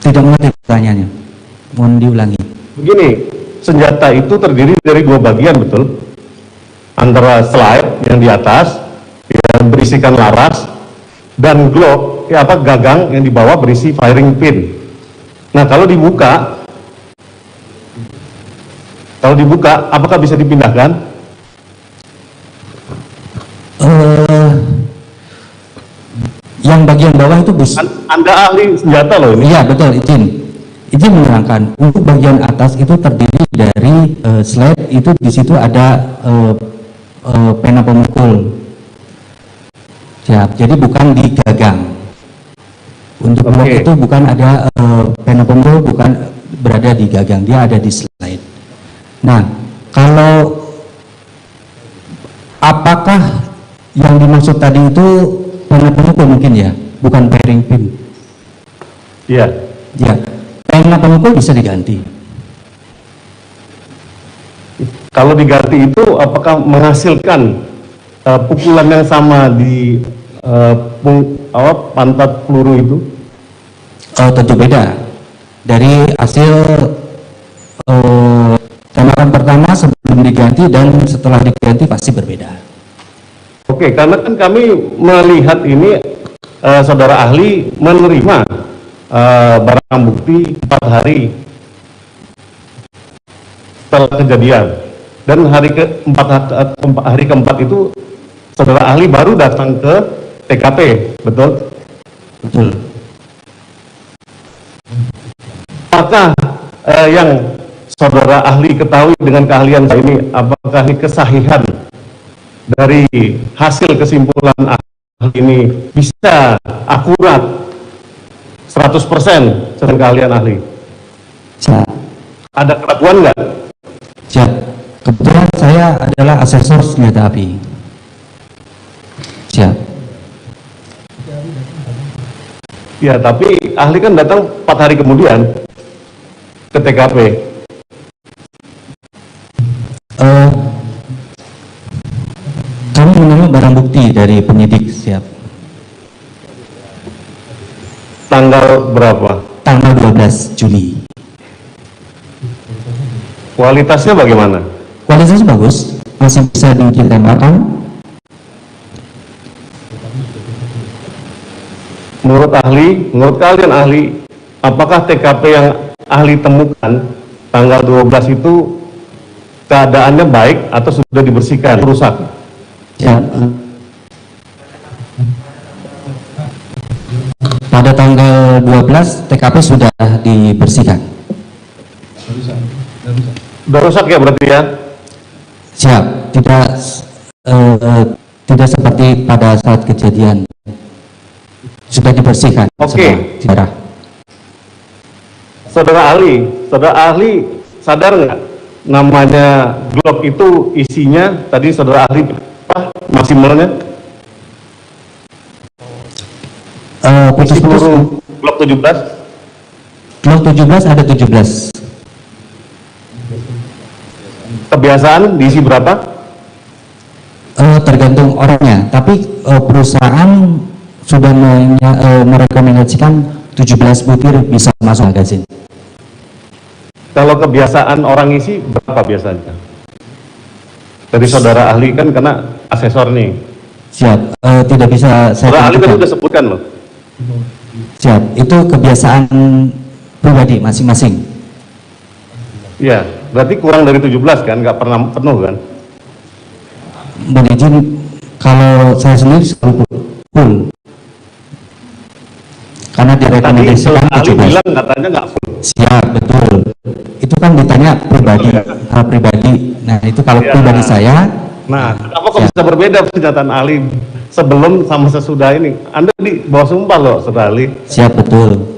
Tidak mengerti pertanyaannya, mohon diulangi. Begini, senjata itu terdiri dari dua bagian, betul? Antara slide yang di atas yang berisikan laras dan Glock, gagang yang di bawah berisi firing pin. Nah, kalau dibuka, apakah bisa dipindahkan? Yang bagian bawah itu bisa. Anda ahli senjata loh ini. Iya betul, izin menerangkan. Untuk bagian atas itu terdiri dari slide, itu di situ ada pena pemukul. Siap. Jadi bukan di gagang. Untuk Glock itu bukan ada pena pemukul, bukan berada di gagang, dia ada di slide. Nah, kalau apakah yang dimaksud tadi itu pena pemukul mungkin ya, bukan firing pin? Iya. Ya, pena pemukul bisa diganti. Kalau diganti itu apakah menghasilkan pukulan yang sama di pantat peluru itu? Tentu beda. Dari hasil tembakan pertama sebelum diganti dan setelah diganti pasti berbeda. Oke, karena kan kami melihat ini saudara ahli menerima barang bukti 4 hari setelah kejadian, dan hari keempat itu saudara ahli baru datang ke TKP, betul? Betul. Apakah yang saudara ahli ketahui dengan keahlian saya ini, apakah ini kesahihan dari hasil kesimpulan ahli ini bisa akurat 100% dengan keahlian ahli? Ada keraguan nggak? Siap. Kebetulan saya adalah asesor senjata api. Siap. Ya, tapi ahli kan datang 4 hari kemudian ke TKP. Kami menerima barang bukti dari penyidik. Siap. Tanggal berapa? Tanggal 12 Juli. Kualitasnya bagaimana? Kualitasnya bagus, masih bisa diuji tembakan. Menurut kalian ahli, apakah TKP yang ahli temukan tanggal 12 itu keadaannya baik atau sudah dibersihkan, rusak? Ya. Pada tanggal 12 TKP sudah dibersihkan. Sudah rusak ya berarti ya? Siap, tidak seperti pada saat kejadian. Sudah dibersihkan. Oke. Darah. Saudara ahli sadar nggak namanya Glock itu isinya tadi saudara ahli apa maksimalnya? Putus-putus. Glock 17? Glock 17 ada 17. Kebiasaan diisi berapa? Tergantung orangnya, tapi perusahaan sudah merekomendasikan 17 butir bisa masuk magazin. Kalau kebiasaan orang isi berapa biasanya? Dari saudara ahli kan karena asesor nih. Siap, tidak bisa saya saudara ahli kan tentukan. sudah sebutkan loh. Siap, itu kebiasaan pribadi masing-masing. Iya, berarti kurang dari 17 kan, nggak pernah penuh kan? Mohon izin, kalau saya sendiri selalu full. Karena direkomendasikan ahli 17. bilang katanya nggak full. Siap, betul. Itu kan ditanya pribadi, hal pribadi. Nah, itu kalau Ya. pribadi saya. Nah, kenapa kok bisa berbeda pernyataan ahli sebelum sama sesudah ini? Anda di bawah sumpah loh, saudara ahli. Siap, betul.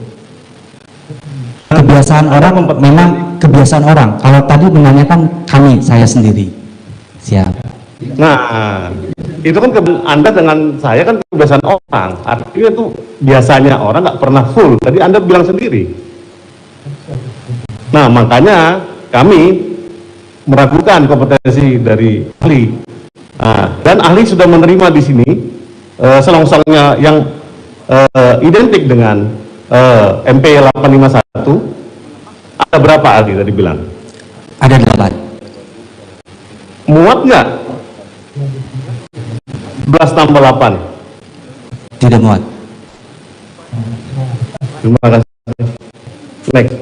Kebiasaan orang memang kebiasaan orang. Kalau tadi menanyakan saya sendiri. Siap. Nah, itu kan Anda dengan saya kan kebiasaan orang. Artinya itu biasanya orang nggak pernah full. Tadi Anda bilang sendiri. Nah, makanya kami meragukan kompetensi dari ahli. Nah, dan ahli sudah menerima di sini selongsongnya yang identik dengan MP 851. Ada berapa ahli tadi bilang? Ada 8. Muat nggak? 11 tambah 8. Tidak muat. Terima kasih. Next.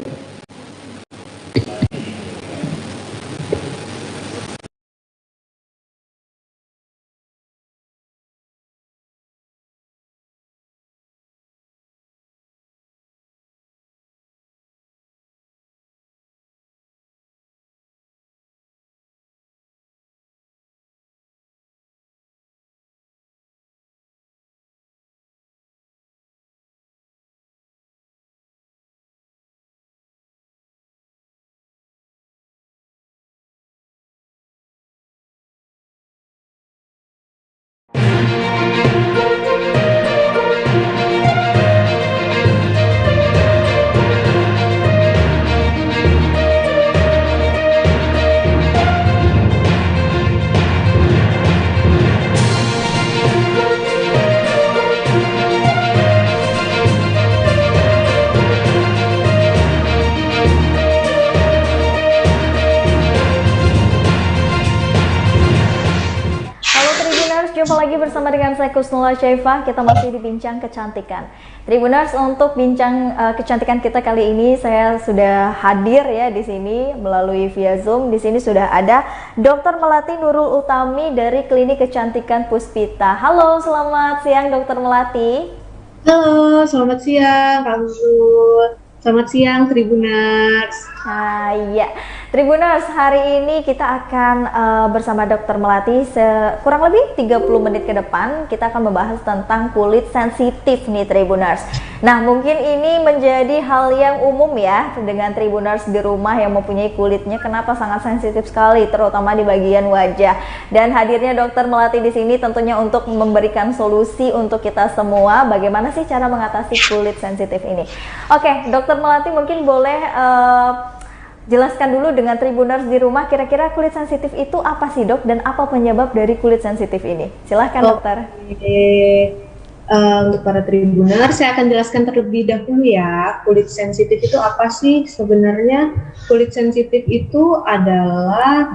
Jumpa lagi bersama dengan saya Kusnula Syaifah. Kita masih di bincang kecantikan. Tribuners, untuk bincang kecantikan kita kali ini saya sudah hadir ya di sini melalui via Zoom. Di sini sudah ada Dr. Melati Nurul Utami dari Klinik Kecantikan Puspita. Halo, selamat siang Dr. Melati. Halo, selamat siang Kak Zul. Selamat siang Tribuners. Iya. Tribuners, hari ini kita akan bersama Dr. Melati kurang lebih 30 menit ke depan kita akan membahas tentang kulit sensitif nih Tribuners. Nah, mungkin ini menjadi hal yang umum ya dengan Tribuners di rumah yang mempunyai kulitnya kenapa sangat sensitif sekali, terutama di bagian wajah. Dan hadirnya Dr. Melati di sini tentunya untuk memberikan solusi untuk kita semua bagaimana sih cara mengatasi kulit sensitif ini. Oke, Dr. Melati mungkin boleh jelaskan dulu dengan Tribuners di rumah kira-kira kulit sensitif itu apa sih dok dan apa penyebab dari kulit sensitif ini? Silahkan dokter. Untuk para Tribuners saya akan jelaskan terlebih dahulu ya kulit sensitif itu apa sih sebenarnya. Kulit sensitif itu adalah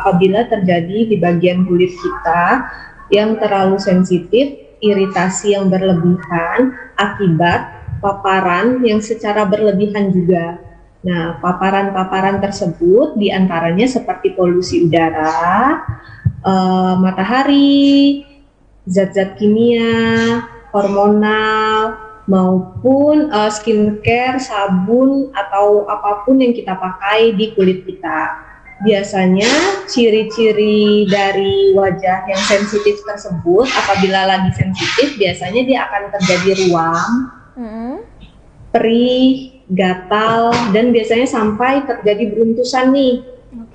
apabila terjadi di bagian kulit kita yang terlalu sensitif, iritasi yang berlebihan akibat paparan yang secara berlebihan juga. Nah, paparan-paparan tersebut diantaranya seperti polusi udara, matahari, zat-zat kimia, hormonal, maupun skincare, sabun, atau apapun yang kita pakai di kulit kita. Biasanya ciri-ciri dari wajah yang sensitif tersebut, apabila lagi sensitif, biasanya dia akan terjadi ruam, perih, gatal, dan biasanya sampai terjadi beruntusan nih.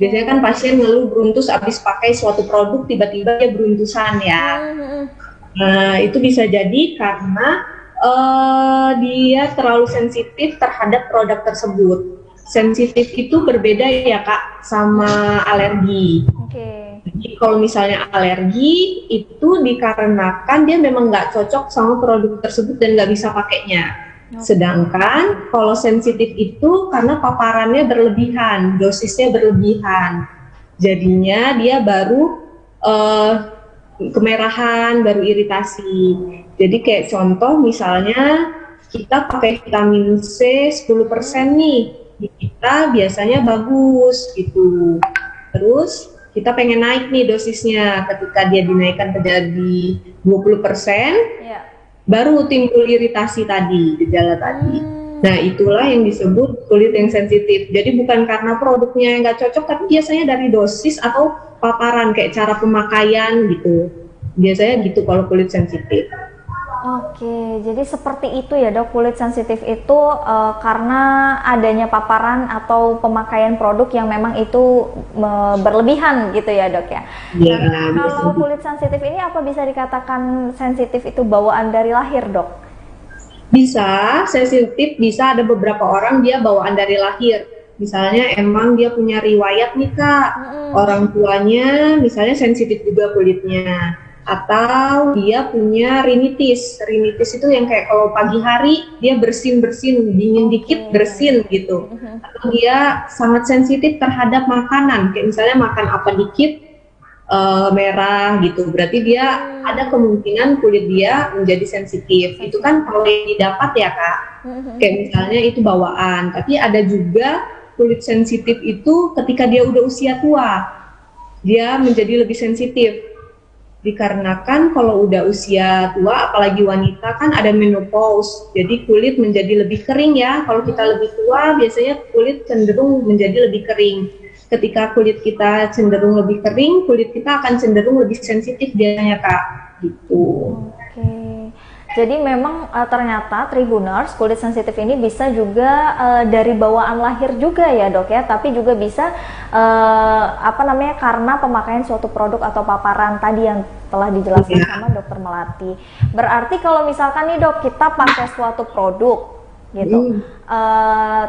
Biasanya kan pasien ngeluh beruntus habis pakai suatu produk tiba-tiba dia beruntusan ya. Nah, itu bisa jadi karena dia terlalu sensitif terhadap produk tersebut. Sensitif itu berbeda ya Kak sama alergi. Jadi kalau misalnya alergi itu dikarenakan dia memang nggak cocok sama produk tersebut dan nggak bisa pakainya. Sedangkan kalau sensitif itu karena paparannya berlebihan, dosisnya berlebihan, jadinya dia baru kemerahan, baru iritasi. Jadi kayak contoh misalnya kita pakai vitamin C 10% nih, di kita biasanya bagus gitu. Terus kita pengen naik nih dosisnya, ketika dia dinaikkan menjadi 20%, baru timbul iritasi tadi, gejala tadi. Nah, itulah yang disebut kulit yang sensitif. Jadi bukan karena produknya yang nggak cocok, tapi biasanya dari dosis atau paparan, kayak cara pemakaian gitu. Biasanya gitu kalau kulit sensitif. Oke, jadi seperti itu ya dok, kulit sensitif itu karena adanya paparan atau pemakaian produk yang memang itu berlebihan gitu ya dok ya. Iya. Kalau kulit sensitif ini apa bisa dikatakan sensitif itu bawaan dari lahir dok? Bisa, sensitif bisa ada beberapa orang dia bawaan dari lahir. Misalnya emang dia punya riwayat nih Kak, orang tuanya misalnya sensitif juga kulitnya. Atau dia punya rinitis. Rinitis itu yang kayak kalau pagi hari dia bersin-bersin, dingin dikit bersin gitu. Atau dia sangat sensitif terhadap makanan, kayak misalnya makan apa dikit merah gitu. Berarti dia ada kemungkinan kulit dia menjadi sensitif. Itu kan kalau yang didapat ya Kak. Kayak misalnya itu bawaan. Tapi ada juga kulit sensitif itu ketika dia udah usia tua, dia menjadi lebih sensitif. Dikarenakan kalau udah usia tua, apalagi wanita kan ada menopause, jadi kulit menjadi lebih kering ya. Kalau kita lebih tua, biasanya kulit cenderung menjadi lebih kering. Ketika kulit kita cenderung lebih kering, kulit kita akan cenderung lebih sensitif biasanya Kak, gitu. Jadi memang ternyata Tribuners, kulit sensitif ini bisa juga dari bawaan lahir juga ya dok ya, tapi juga bisa karena pemakaian suatu produk atau paparan tadi yang telah dijelaskan sama dokter Melati. Berarti kalau misalkan nih dok, kita pakai suatu produk gitu,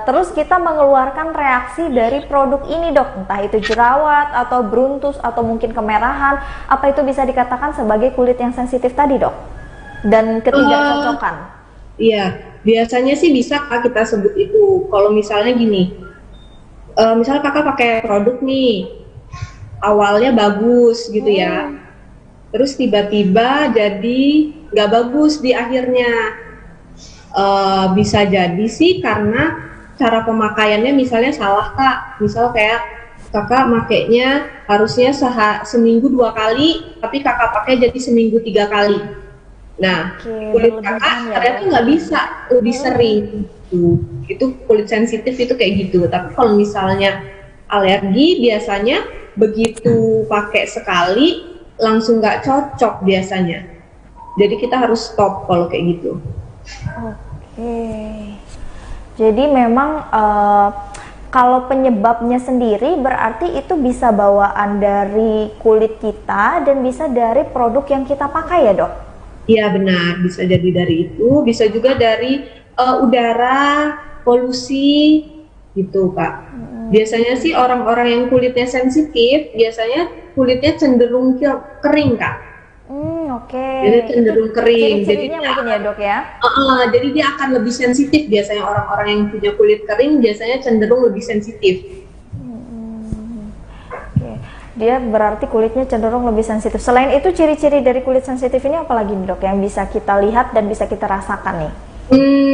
terus kita mengeluarkan reaksi dari produk ini dok, entah itu jerawat atau beruntus atau mungkin kemerahan, apa itu bisa dikatakan sebagai kulit yang sensitif tadi dok? Dan ketidakcocokan. Iya, biasanya sih bisa Kak kita sebut itu. Kalau misalnya gini, misalnya Kakak pakai produk nih, awalnya bagus gitu ya, terus tiba-tiba jadi nggak bagus di akhirnya. Bisa jadi sih karena cara pemakaiannya misalnya salah Kak. Misal kayak Kakak makainya harusnya seminggu 2 kali, tapi Kakak pakai jadi seminggu 3 kali. Nah, kulit Kakak ternyata nggak bisa lebih sering. Itu kulit sensitif itu kayak gitu. Tapi kalau misalnya alergi biasanya begitu pakai sekali langsung nggak cocok biasanya. Jadi kita harus stop kalau kayak gitu. Oke. Jadi memang kalau penyebabnya sendiri berarti itu bisa bawaan dari kulit kita dan bisa dari produk yang kita pakai ya dok? Iya benar, bisa jadi dari itu, bisa juga dari udara, polusi gitu Kak. Biasanya sih orang-orang yang kulitnya sensitif, biasanya kulitnya cenderung kering Kak. Oke. Jadi cenderung kering. Ciri-cirinya mungkin ya dok ya? Jadi dia akan lebih sensitif biasanya, orang-orang yang punya kulit kering biasanya cenderung lebih sensitif. Dia berarti kulitnya cenderung lebih sensitif. Selain itu ciri-ciri dari kulit sensitif ini apalagi dok yang bisa kita lihat dan bisa kita rasakan nih?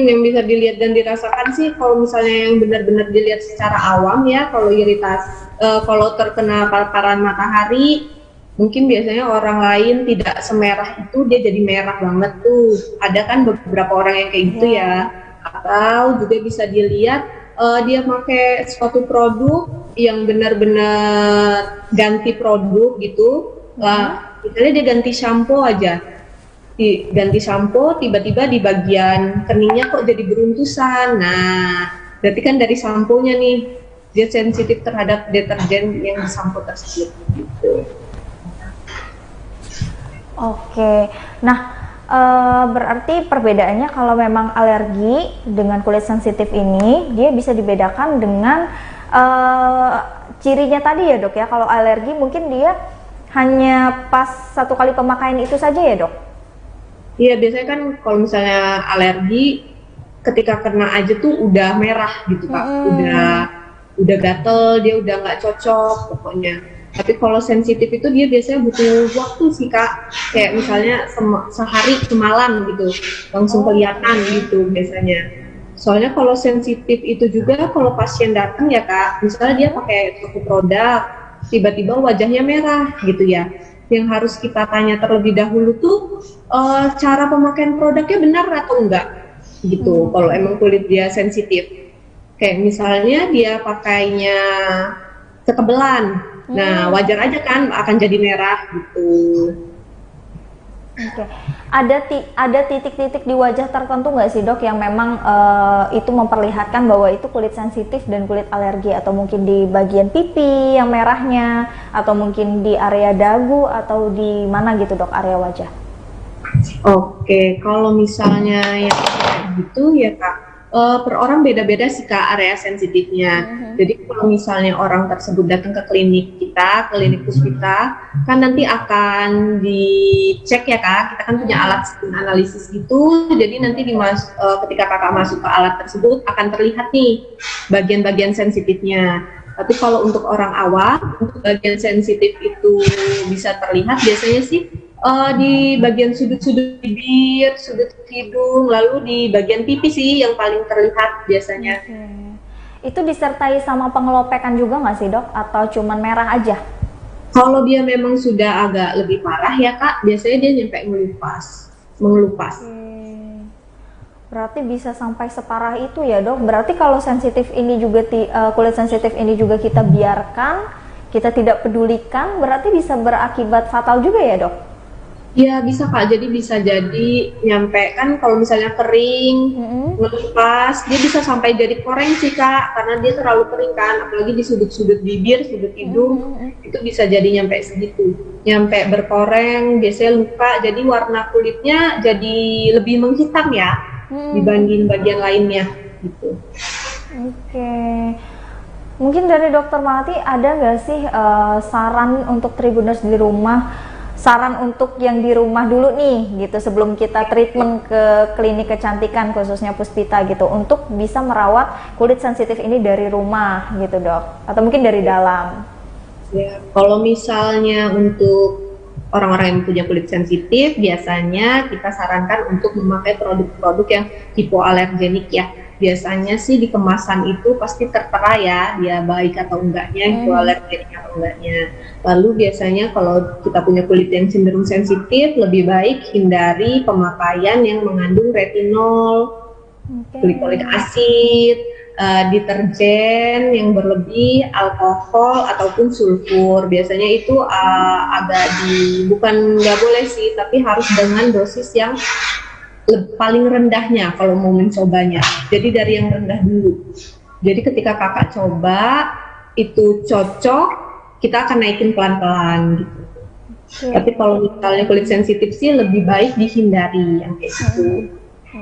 Yang bisa dilihat dan dirasakan sih kalau misalnya yang benar-benar dilihat secara awam ya, kalau iritasi, kalau terkena paparan matahari, mungkin biasanya orang lain tidak semerah itu, dia jadi merah banget tuh. Ada kan beberapa orang yang kayak gitu ya. Atau juga bisa dilihat dia pakai suatu produk yang benar-benar ganti produk gitu. Lah, misalnya dia ganti shampoo aja. Ganti shampoo, tiba-tiba di bagian keningnya kok jadi beruntusan. Nah, berarti kan dari sampo-nya nih, dia sensitif terhadap deterjen yang di sampo tersebut gitu. Oke, nah berarti perbedaannya kalau memang alergi dengan kulit sensitif ini, dia bisa dibedakan dengan cirinya tadi ya dok ya. Kalau alergi mungkin dia hanya pas satu kali pemakaian itu saja ya dok? Iya, biasanya kan kalau misalnya alergi ketika kena aja tuh udah merah gitu Kak, udah gatel, dia udah nggak cocok pokoknya. Tapi kalau sensitif itu dia biasanya butuh waktu sih Kak, kayak misalnya sehari semalam gitu, langsung kelihatan gitu biasanya. Soalnya kalau sensitif itu juga kalau pasien datang ya Kak, misalnya dia pakai suatu produk, tiba-tiba wajahnya merah gitu ya. Yang harus kita tanya terlebih dahulu tuh cara pemakaian produknya benar atau enggak gitu. Kalau emang kulit dia sensitif, kayak misalnya dia pakainya ketebelan, nah wajar aja kan akan jadi merah gitu. Oke. Ada titik-titik di wajah tertentu nggak sih dok yang memang itu memperlihatkan bahwa itu kulit sensitif dan kulit alergi, atau mungkin di bagian pipi yang merahnya, atau mungkin di area dagu, atau di mana gitu dok area wajah? Oke, kalau misalnya yang kayak gitu ya Kak, per orang beda-beda sih Kak area sensitifnya. Jadi kalau misalnya orang tersebut datang ke klinik kita, klinik Puspita, kan nanti akan dicek ya Kak, kita kan punya alat skin analisis gitu. Jadi nanti ketika Kakak masuk ke alat tersebut akan terlihat nih bagian-bagian sensitifnya. Tapi kalau untuk orang awam, untuk bagian sensitif itu bisa terlihat biasanya sih di bagian sudut-sudut bibir, sudut hidung, lalu di bagian pipi sih yang paling terlihat biasanya. Itu disertai sama pengelopekan juga nggak sih dok, atau cuman merah aja? Kalau dia memang sudah agak lebih parah ya Kak, biasanya dia nyampe mengelupas. Berarti bisa sampai separah itu ya dok. Berarti kalau sensitif ini juga kulit sensitif ini juga kita biarkan, kita tidak pedulikan, berarti bisa berakibat fatal juga ya dok? Ya bisa Kak, jadi bisa jadi nyampe kan kalau misalnya kering, ngelupas, dia bisa sampai jadi koreng sih Kak, karena dia terlalu kering kan, apalagi di sudut-sudut bibir, sudut hidung, itu bisa jadi nyampe segitu, nyampe berkoreng, biasanya luka, jadi warna kulitnya jadi lebih menghitam ya, dibanding bagian lainnya gitu. Oke. Mungkin dari Dokter Melati ada nggak sih saran untuk Tribuners di rumah, saran untuk yang di rumah dulu nih gitu sebelum kita treatment ke klinik kecantikan khususnya Puspita gitu, untuk bisa merawat kulit sensitif ini dari rumah gitu dok, atau mungkin dari dalam? Ya, kalau misalnya untuk orang-orang yang punya kulit sensitif, biasanya kita sarankan untuk memakai produk-produk yang hipoalergenik ya. Biasanya sih di kemasan itu pasti tertera ya, dia baik atau enggaknya, hipoalergenik atau enggaknya. Lalu biasanya kalau kita punya kulit yang cenderung sensitif, lebih baik hindari pemakaian yang mengandung retinol, glikolik asid, deterjen yang berlebih, alkohol ataupun sulfur. Biasanya itu bukan nggak boleh sih, tapi harus dengan dosis yang paling rendahnya kalau mau mencobanya. Jadi dari yang rendah dulu. Jadi ketika kakak coba itu cocok, kita akan naikin pelan-pelan gitu. Tapi kalau misalnya kulit sensitif sih lebih baik dihindari yang kayak gitu.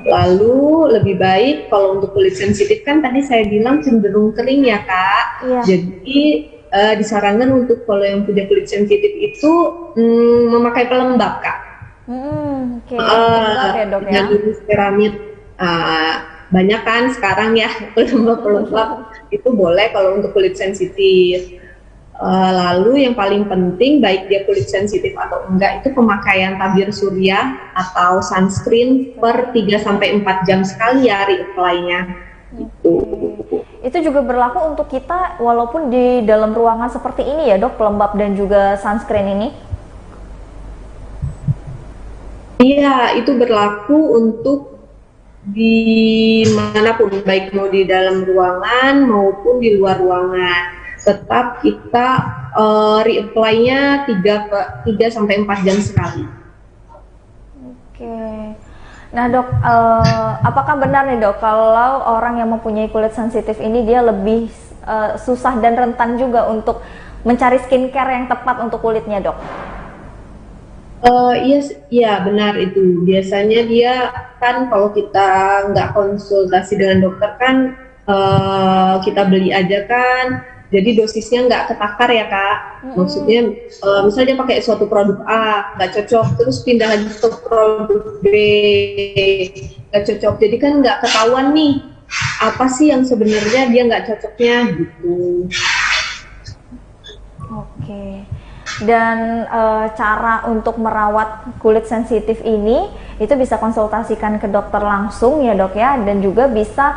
Lalu lebih baik kalau untuk kulit sensitif kan tadi saya bilang cenderung kering ya kak. Jadi disarankan untuk kalau yang punya kulit sensitif itu memakai pelembab kak. Dengan ceramid. Banyak kan sekarang ya pelembab itu boleh kalau untuk kulit sensitif. Lalu yang paling penting baik dia kulit sensitif atau enggak itu pemakaian tabir surya atau sunscreen per 3-4 jam sekali ya reapply-nya. Itu juga berlaku untuk kita walaupun di dalam ruangan seperti ini ya dok, pelembab dan juga sunscreen ini? Iya, itu berlaku untuk dimanapun, baik mau di dalam ruangan maupun di luar ruangan. Tetap kita reapply-nya 3-4 jam sekali. Oke. Nah dok, apakah benar nih dok kalau orang yang mempunyai kulit sensitif ini dia lebih susah dan rentan juga untuk mencari skincare yang tepat untuk kulitnya dok? Iya benar itu. Biasanya dia kan kalau kita nggak konsultasi dengan dokter kan kita beli aja kan. Jadi dosisnya nggak ketakar ya kak. Maksudnya misalnya dia pakai suatu produk A nggak cocok, terus pindah lagi ke produk B nggak cocok. Jadi kan nggak ketahuan nih apa sih yang sebenarnya dia nggak cocoknya gitu. Oke. Dan cara untuk merawat kulit sensitif ini itu bisa konsultasikan ke dokter langsung ya dok ya, dan juga bisa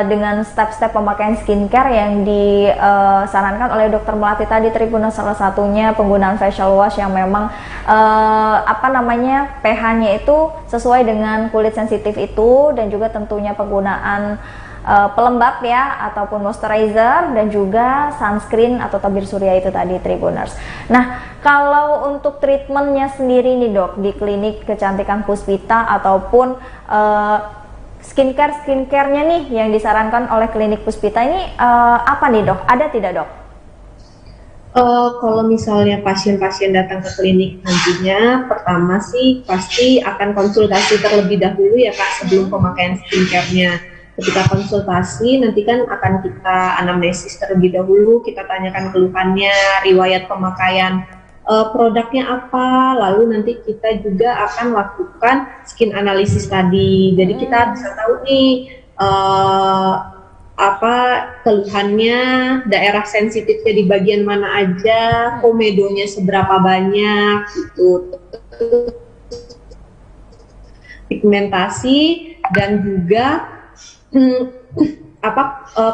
dengan step-step pemakaian skincare yang disarankan oleh dokter Melati tadi Tribuners, salah satunya penggunaan facial wash yang memang pH-nya itu sesuai dengan kulit sensitif itu, dan juga tentunya penggunaan pelembab ya ataupun moisturizer, dan juga sunscreen atau tabir surya itu tadi Tribuners. Nah kalau untuk treatmentnya sendiri nih dok di klinik kecantikan Puspita ataupun skincare-nya nih yang disarankan oleh klinik Puspita ini apa nih dok? Ada tidak dok? Kalau misalnya pasien-pasien datang ke klinik nantinya, pertama sih pasti akan konsultasi terlebih dahulu ya kak sebelum pemakaian skincare-nya. Ketika konsultasi nanti kan akan kita anamnesis terlebih dahulu, kita tanyakan keluhannya, riwayat pemakaian produknya apa, lalu nanti kita juga akan lakukan skin analysis tadi. Jadi kita bisa tahu nih apa keluhannya, daerah sensitifnya di bagian mana aja, komedonya seberapa banyak gitu, pigmentasi, dan juga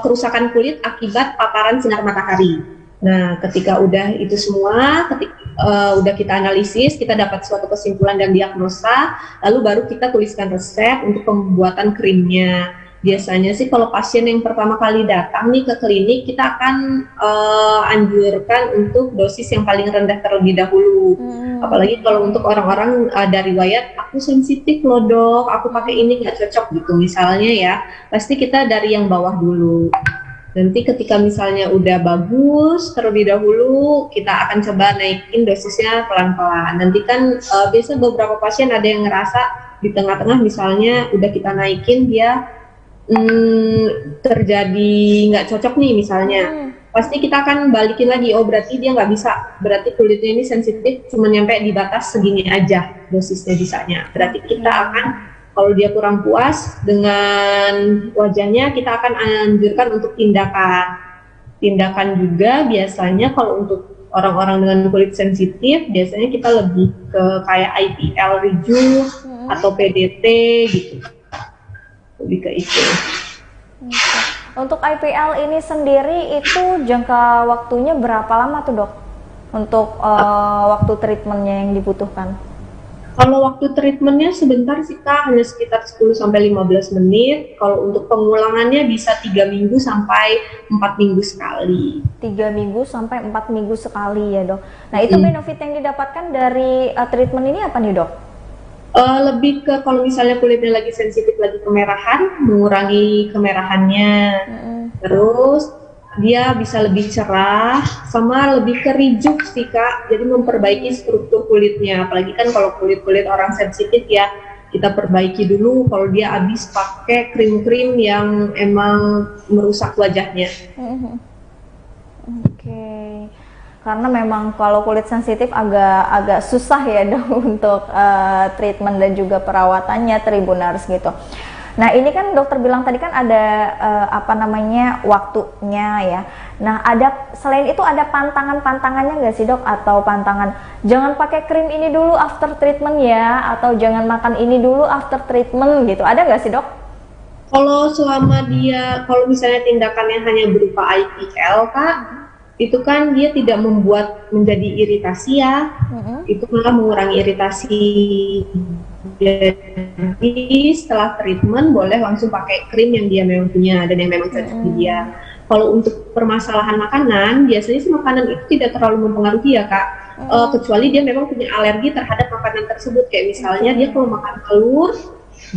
kerusakan kulit akibat paparan sinar matahari. Nah, ketika udah itu semua, udah kita analisis, kita dapat suatu kesimpulan dan diagnosa, lalu baru kita tuliskan resep untuk pembuatan krimnya. Biasanya sih kalau pasien yang pertama kali datang nih ke klinik, kita akan anjurkan untuk dosis yang paling rendah terlebih dahulu. Apalagi kalau untuk orang-orang dari riwayat, aku sensitif loh dok, aku pakai ini nggak cocok gitu misalnya ya, pasti kita dari yang bawah dulu. Nanti ketika misalnya udah bagus terlebih dahulu, kita akan coba naikin dosisnya pelan-pelan. Nanti kan biasa beberapa pasien ada yang ngerasa di tengah-tengah misalnya udah kita naikin dia terjadi nggak cocok nih misalnya, pasti kita akan balikin lagi, oh berarti dia nggak bisa, berarti kulitnya ini sensitif cuma nyampe di batas segini aja dosisnya bisanya. Berarti kita akan, kalau dia kurang puas dengan wajahnya, kita akan anjurkan untuk tindakan juga. Biasanya kalau untuk orang-orang dengan kulit sensitif, biasanya kita lebih ke kayak IPL rejuve atau PDT gitu, lebih ke itu. Untuk IPL ini sendiri itu jangka waktunya berapa lama tuh dok? Untuk waktu treatmentnya yang dibutuhkan? Kalau waktu treatmentnya sebentar sih Kak, hanya sekitar 10-15 menit. Kalau untuk pengulangannya bisa 3 minggu sampai 4 minggu sekali. 3 minggu sampai 4 minggu sekali ya dok. Nah itu benefit yang didapatkan dari treatment ini apa nih dok? Lebih ke kalau misalnya kulitnya lagi sensitif, lagi kemerahan, mengurangi kemerahannya. Terus dia bisa lebih cerah, sama lebih kerijuk sih Kak, jadi memperbaiki struktur kulitnya. Apalagi kan kalau kulit-kulit orang sensitif ya, kita perbaiki dulu kalau dia habis pakai krim-krim yang emang merusak wajahnya. Oke. Karena memang kalau kulit sensitif agak susah ya dok untuk treatment dan juga perawatannya Tribuners gitu. Nah ini kan dokter bilang tadi kan ada waktunya ya. Nah selain itu ada pantangannya nggak sih dok? Atau pantangan jangan pakai krim ini dulu after treatment ya, atau jangan makan ini dulu after treatment gitu, ada nggak sih dok? Kalau kalau misalnya tindakannya hanya berupa IPL Kak, itu kan dia tidak membuat menjadi iritasi ya, itu malah mengurangi iritasi. Jadi setelah treatment boleh langsung pakai krim yang dia memang punya dan yang memang cocok di dia. Kalau untuk permasalahan makanan, biasanya sih makanan itu tidak terlalu mempengaruhi ya Kak, kecuali dia memang punya alergi terhadap makanan tersebut. Kayak misalnya dia kalau makan telur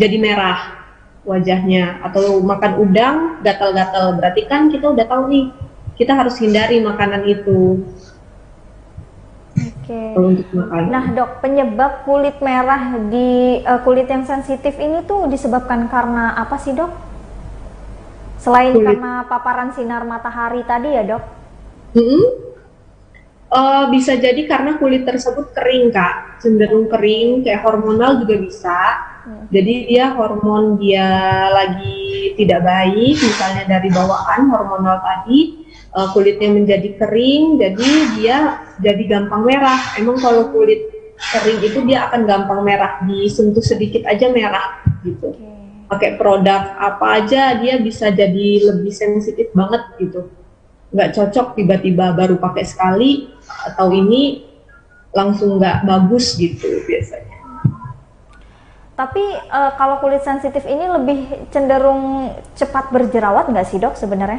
jadi merah wajahnya, atau makan udang gatal-gatal, berarti kan kita udah tahu nih, kita harus hindari makanan itu. Oke. Nah dok, penyebab kulit merah di kulit yang sensitif ini tuh disebabkan karena apa sih dok? Selain karena paparan sinar matahari tadi ya dok? Bisa jadi karena kulit tersebut kering Kak, cenderung kering, kayak hormonal juga bisa. Jadi hormon dia lagi tidak baik, misalnya dari bawaan hormonal tadi, kulitnya menjadi kering, jadi dia jadi gampang merah. Emang kalau kulit kering itu dia akan gampang merah, disentuh sedikit aja merah gitu. Pakai produk apa aja dia bisa jadi lebih sensitif banget gitu. Nggak cocok tiba-tiba baru pakai sekali, atau ini langsung nggak bagus gitu biasanya. Tapi kalau kulit sensitif ini lebih cenderung cepat berjerawat nggak sih dok sebenarnya?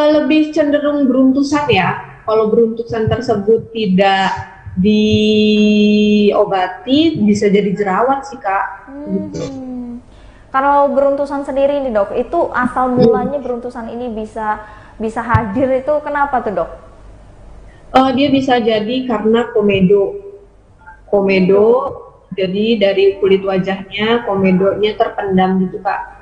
Lebih cenderung beruntusan ya. Kalau beruntusan tersebut tidak diobati bisa jadi jerawat sih Kak. Gitu. Kalau beruntusan sendiri nih dok, itu asal mulanya beruntusan ini bisa hadir itu kenapa tuh dok? Dia bisa jadi karena komedo, jadi dari kulit wajahnya komedonya terpendam gitu Kak.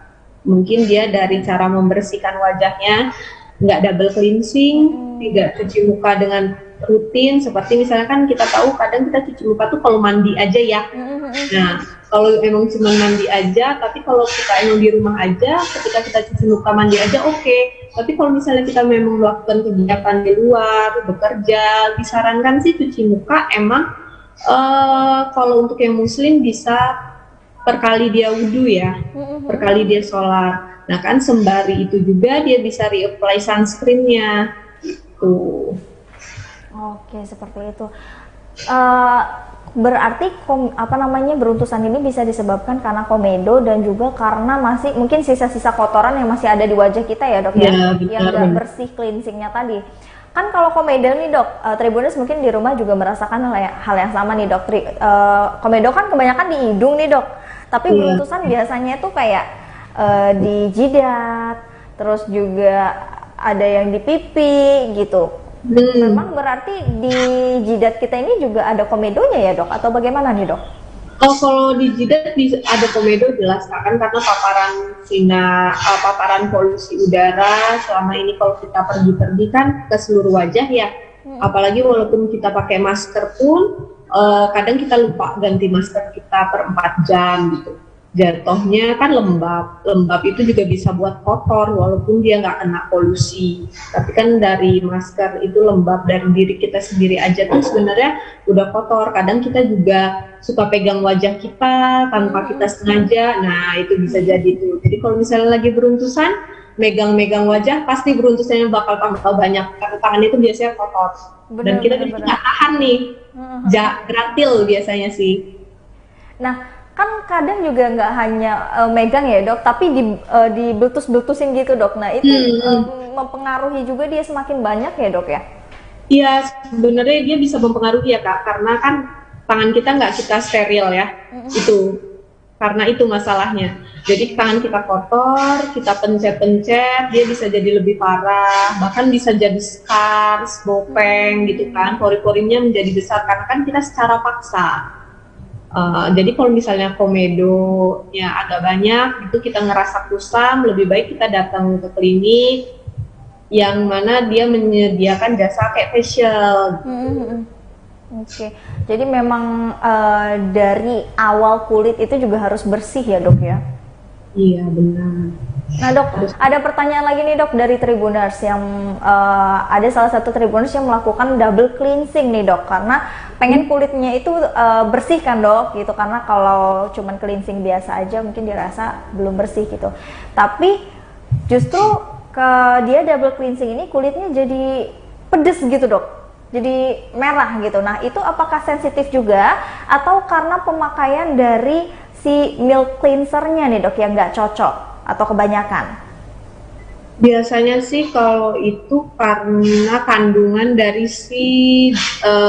Mungkin dia dari cara membersihkan wajahnya nggak double cleansing, tidak cuci muka dengan rutin. Seperti misalnya kan kita tahu kadang kita cuci muka tuh kalau mandi aja ya. Nah kalau emang cuma mandi aja, tapi kalau kita emang di rumah aja, ketika kita cuci muka mandi aja oke. Tapi kalau misalnya kita memang melakukan kegiatan di luar, bekerja, disarankan sih cuci muka emang kalau untuk yang muslim bisa per kali dia wudhu ya, per kali dia sholat. Nah kan sembari itu juga dia bisa reapply sunscreennya gitu. Oke, seperti itu. Berarti beruntusan ini bisa disebabkan karena komedo dan juga karena masih mungkin sisa-sisa kotoran yang masih ada di wajah kita ya dok ya, yang nggak bersih cleansingnya tadi. Kan kalau komedo nih dok, Tribuners mungkin di rumah juga merasakan hal yang sama nih dok. Komedo kan kebanyakan di hidung nih dok, tapi beruntusan biasanya itu kayak di jidat, terus juga ada yang di pipi gitu. Memang berarti di jidat kita ini juga ada komedonya ya dok, atau bagaimana nih dok? Kalau di jidat ada komedo jelas kan, karena paparan polusi udara selama ini kalau kita pergi-pergi kan ke seluruh wajah ya. Apalagi walaupun kita pakai masker pun kadang kita lupa ganti masker kita per 4 jam gitu. Jatuhnya kan lembab itu juga bisa buat kotor walaupun dia nggak kena polusi. Tapi kan dari masker itu lembab, dari diri kita sendiri aja tuh sebenarnya udah kotor. Kadang kita juga suka pegang wajah kita tanpa kita sengaja, nah itu bisa jadi tuh. Jadi kalau misalnya lagi beruntusan, megang-megang wajah pasti beruntusannya bakal tambah banyak karena tangan itu biasanya kotor. Dan kita nggak tahan nih, gratil biasanya sih. Nah, kan kadang juga nggak hanya megang ya dok, tapi di beltus-beltusin gitu dok. Nah itu mempengaruhi juga dia semakin banyak ya dok ya? Iya, sebenarnya dia bisa mempengaruhi ya kak, karena kan tangan kita nggak kita steril ya, itu karena itu masalahnya. Jadi tangan kita kotor, kita pencet-pencet, dia bisa jadi lebih parah, bahkan bisa jadi scars, bopeng gitu kan, pori-porinya menjadi besar karena kan kita secara paksa. Jadi kalau misalnya komedonya agak banyak, itu kita ngerasa kusam, lebih baik kita datang ke klinik yang mana dia menyediakan jasa kayak facial. Oke, jadi memang dari awal kulit itu juga harus bersih ya dok ya? Iya benar. Nah dok, ada pertanyaan lagi nih dok dari Tribuners yang ada salah satu Tribuners yang melakukan double cleansing nih dok, karena pengen kulitnya itu bersih kan dok gitu, karena kalau cuman cleansing biasa aja mungkin dirasa belum bersih gitu. Tapi justru dia double cleansing ini kulitnya jadi pedes gitu dok, jadi merah gitu. Nah itu apakah sensitif juga atau karena pemakaian dari si milk cleansernya nih dok yang nggak cocok atau kebanyakan? Biasanya sih kalau itu karena kandungan dari si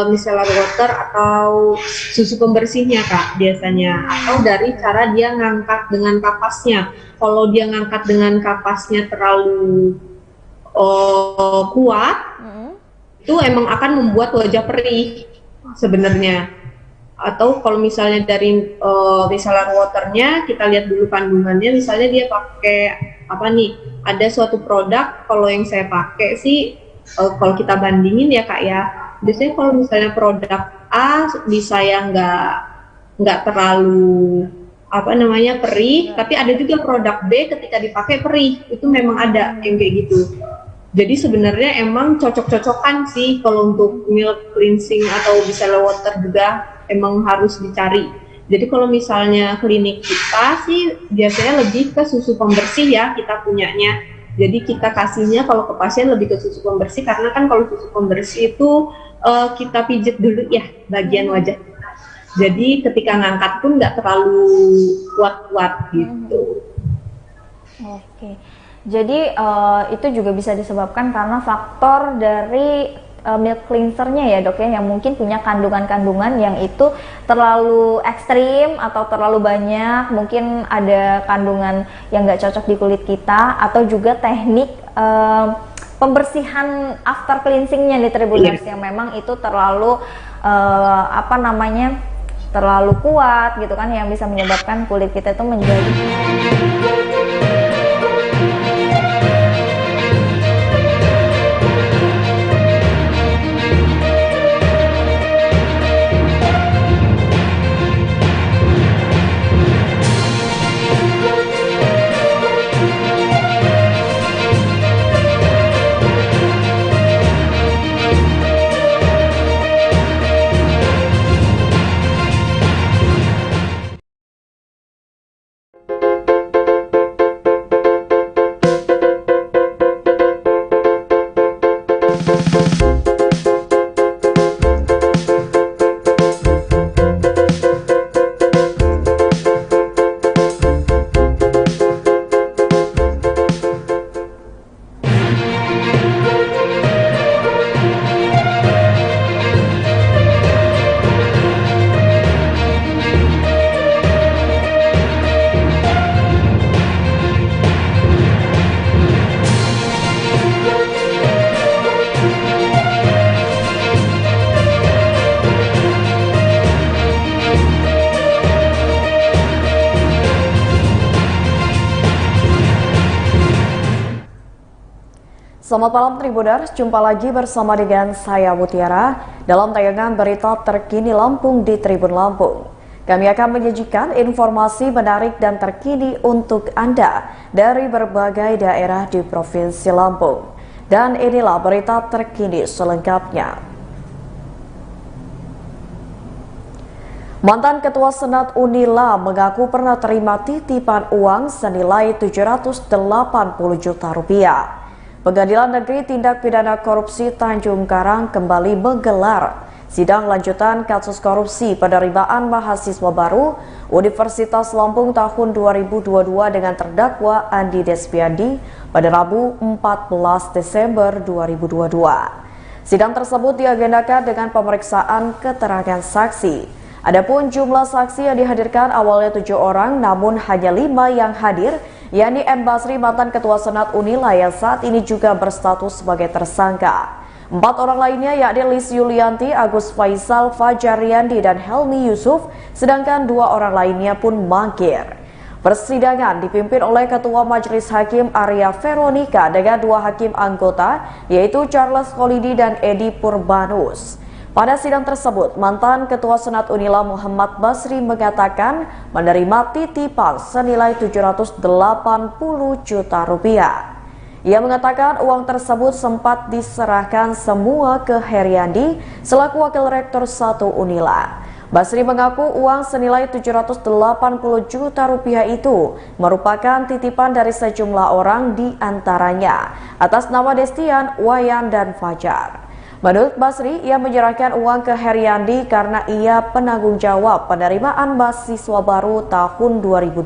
micellar water atau susu pembersihnya kak biasanya, atau dari cara dia ngangkat dengan kapasnya. Kalau dia ngangkat dengan kapasnya terlalu kuat, itu emang akan membuat wajah perih sebenarnya. Atau kalau misalnya dari micellar waternya kita lihat dulu kandungannya, misalnya dia pakai apa nih, ada suatu produk, kalau yang saya pakai sih kalau kita bandingin ya kak ya, biasanya kalau misalnya produk A bisa yang nggak terlalu apa namanya perih, tapi ada juga produk B ketika dipakai perih, itu memang ada yang kayak gitu. Jadi sebenarnya emang cocok-cocokan sih kalau untuk milk cleansing atau micellar water juga emang harus dicari. Jadi kalau misalnya klinik kita sih biasanya lebih ke susu pembersih ya kita punyanya. Jadi kita kasihnya kalau ke pasien lebih ke susu pembersih, karena kan kalau susu pembersih itu kita pijit dulu ya bagian wajah kita. Jadi ketika ngangkat pun nggak terlalu kuat-kuat gitu. Oke. Jadi itu juga bisa disebabkan karena faktor dari milk cleansernya ya dok ya, yang mungkin punya kandungan-kandungan yang itu terlalu ekstrim atau terlalu banyak, mungkin ada kandungan yang nggak cocok di kulit kita, atau juga teknik pembersihan after cleansingnya di Tribuners yang memang itu terlalu apa namanya, terlalu kuat gitu kan, yang bisa menyebabkan kulit kita itu menjadi Selamat malam Tribuners, jumpa lagi bersama dengan saya Mutiara dalam tayangan berita terkini Lampung di Tribun Lampung. Kami akan menyajikan informasi menarik dan terkini untuk Anda dari berbagai daerah di Provinsi Lampung. Dan inilah berita terkini selengkapnya. Mantan Ketua Senat Unila mengaku pernah terima titipan uang senilai 780 juta rupiah. Pengadilan Negeri Tindak Pidana Korupsi Tanjung Karang kembali menggelar sidang lanjutan kasus korupsi penerimaan mahasiswa baru Universitas Lampung tahun 2022 dengan terdakwa Andi Despiandi pada Rabu 14 Desember 2022. Sidang tersebut diagendakan dengan pemeriksaan keterangan saksi. Adapun jumlah saksi yang dihadirkan awalnya 7 orang, namun hanya 5 yang hadir, yakni M. Basri, mantan Ketua Senat Unila yang saat ini juga berstatus sebagai tersangka. 4 orang lainnya yakni Lis Yulianti, Agus Faisal, Fajar Riyandi, dan Helmi Yusuf, sedangkan 2 orang lainnya pun mangkir. Persidangan dipimpin oleh Ketua Majelis Hakim Arya Veronica dengan 2 hakim anggota, yaitu Charles Kolidi dan Edi Purbanus. Pada sidang tersebut, mantan Ketua Senat Unila Muhammad Basri mengatakan menerima titipan senilai 780 juta rupiah. Ia mengatakan uang tersebut sempat diserahkan semua ke Heriandi selaku Wakil Rektor 1 Unila. Basri mengaku uang senilai 780 juta rupiah itu merupakan titipan dari sejumlah orang, di antaranya atas nama Destian, Wayan, dan Fajar. Menurut Basri, ia menyerahkan uang ke Heriandi karena ia penanggung jawab penerimaan mahasiswa baru tahun 2022.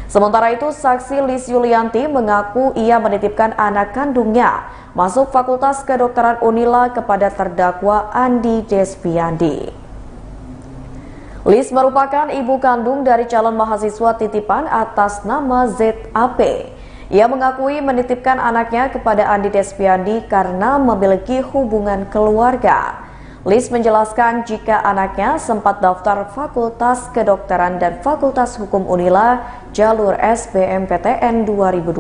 Sementara itu, saksi Lis Yulianti mengaku ia menitipkan anak kandungnya masuk Fakultas Kedokteran Unila kepada terdakwa Andi Despiandi. Lis merupakan ibu kandung dari calon mahasiswa titipan atas nama ZAP. Ia mengakui menitipkan anaknya kepada Andi Despiandi karena memiliki hubungan keluarga. Lis menjelaskan jika anaknya sempat daftar Fakultas Kedokteran dan Fakultas Hukum Unila jalur SBMPTN 2021.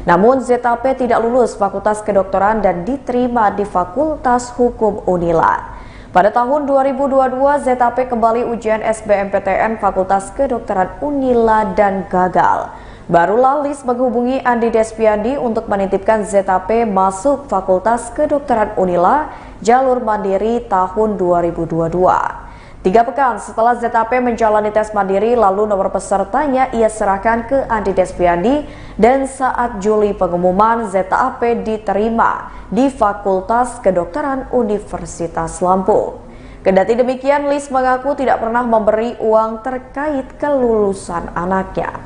Namun ZAP tidak lulus Fakultas Kedokteran dan diterima di Fakultas Hukum Unila. Pada tahun 2022, ZAP kembali ujian SBMPTN Fakultas Kedokteran Unila dan gagal. Barulah Lis menghubungi Andi Despiandi untuk menitipkan ZAP masuk Fakultas Kedokteran Unila jalur mandiri tahun 2022. 3 pekan setelah ZAP menjalani tes mandiri, lalu nomor pesertanya ia serahkan ke Andi Despiandi, dan saat Juli pengumuman, ZAP diterima di Fakultas Kedokteran Universitas Lampung. Kendati demikian, Lis mengaku tidak pernah memberi uang terkait kelulusan anaknya.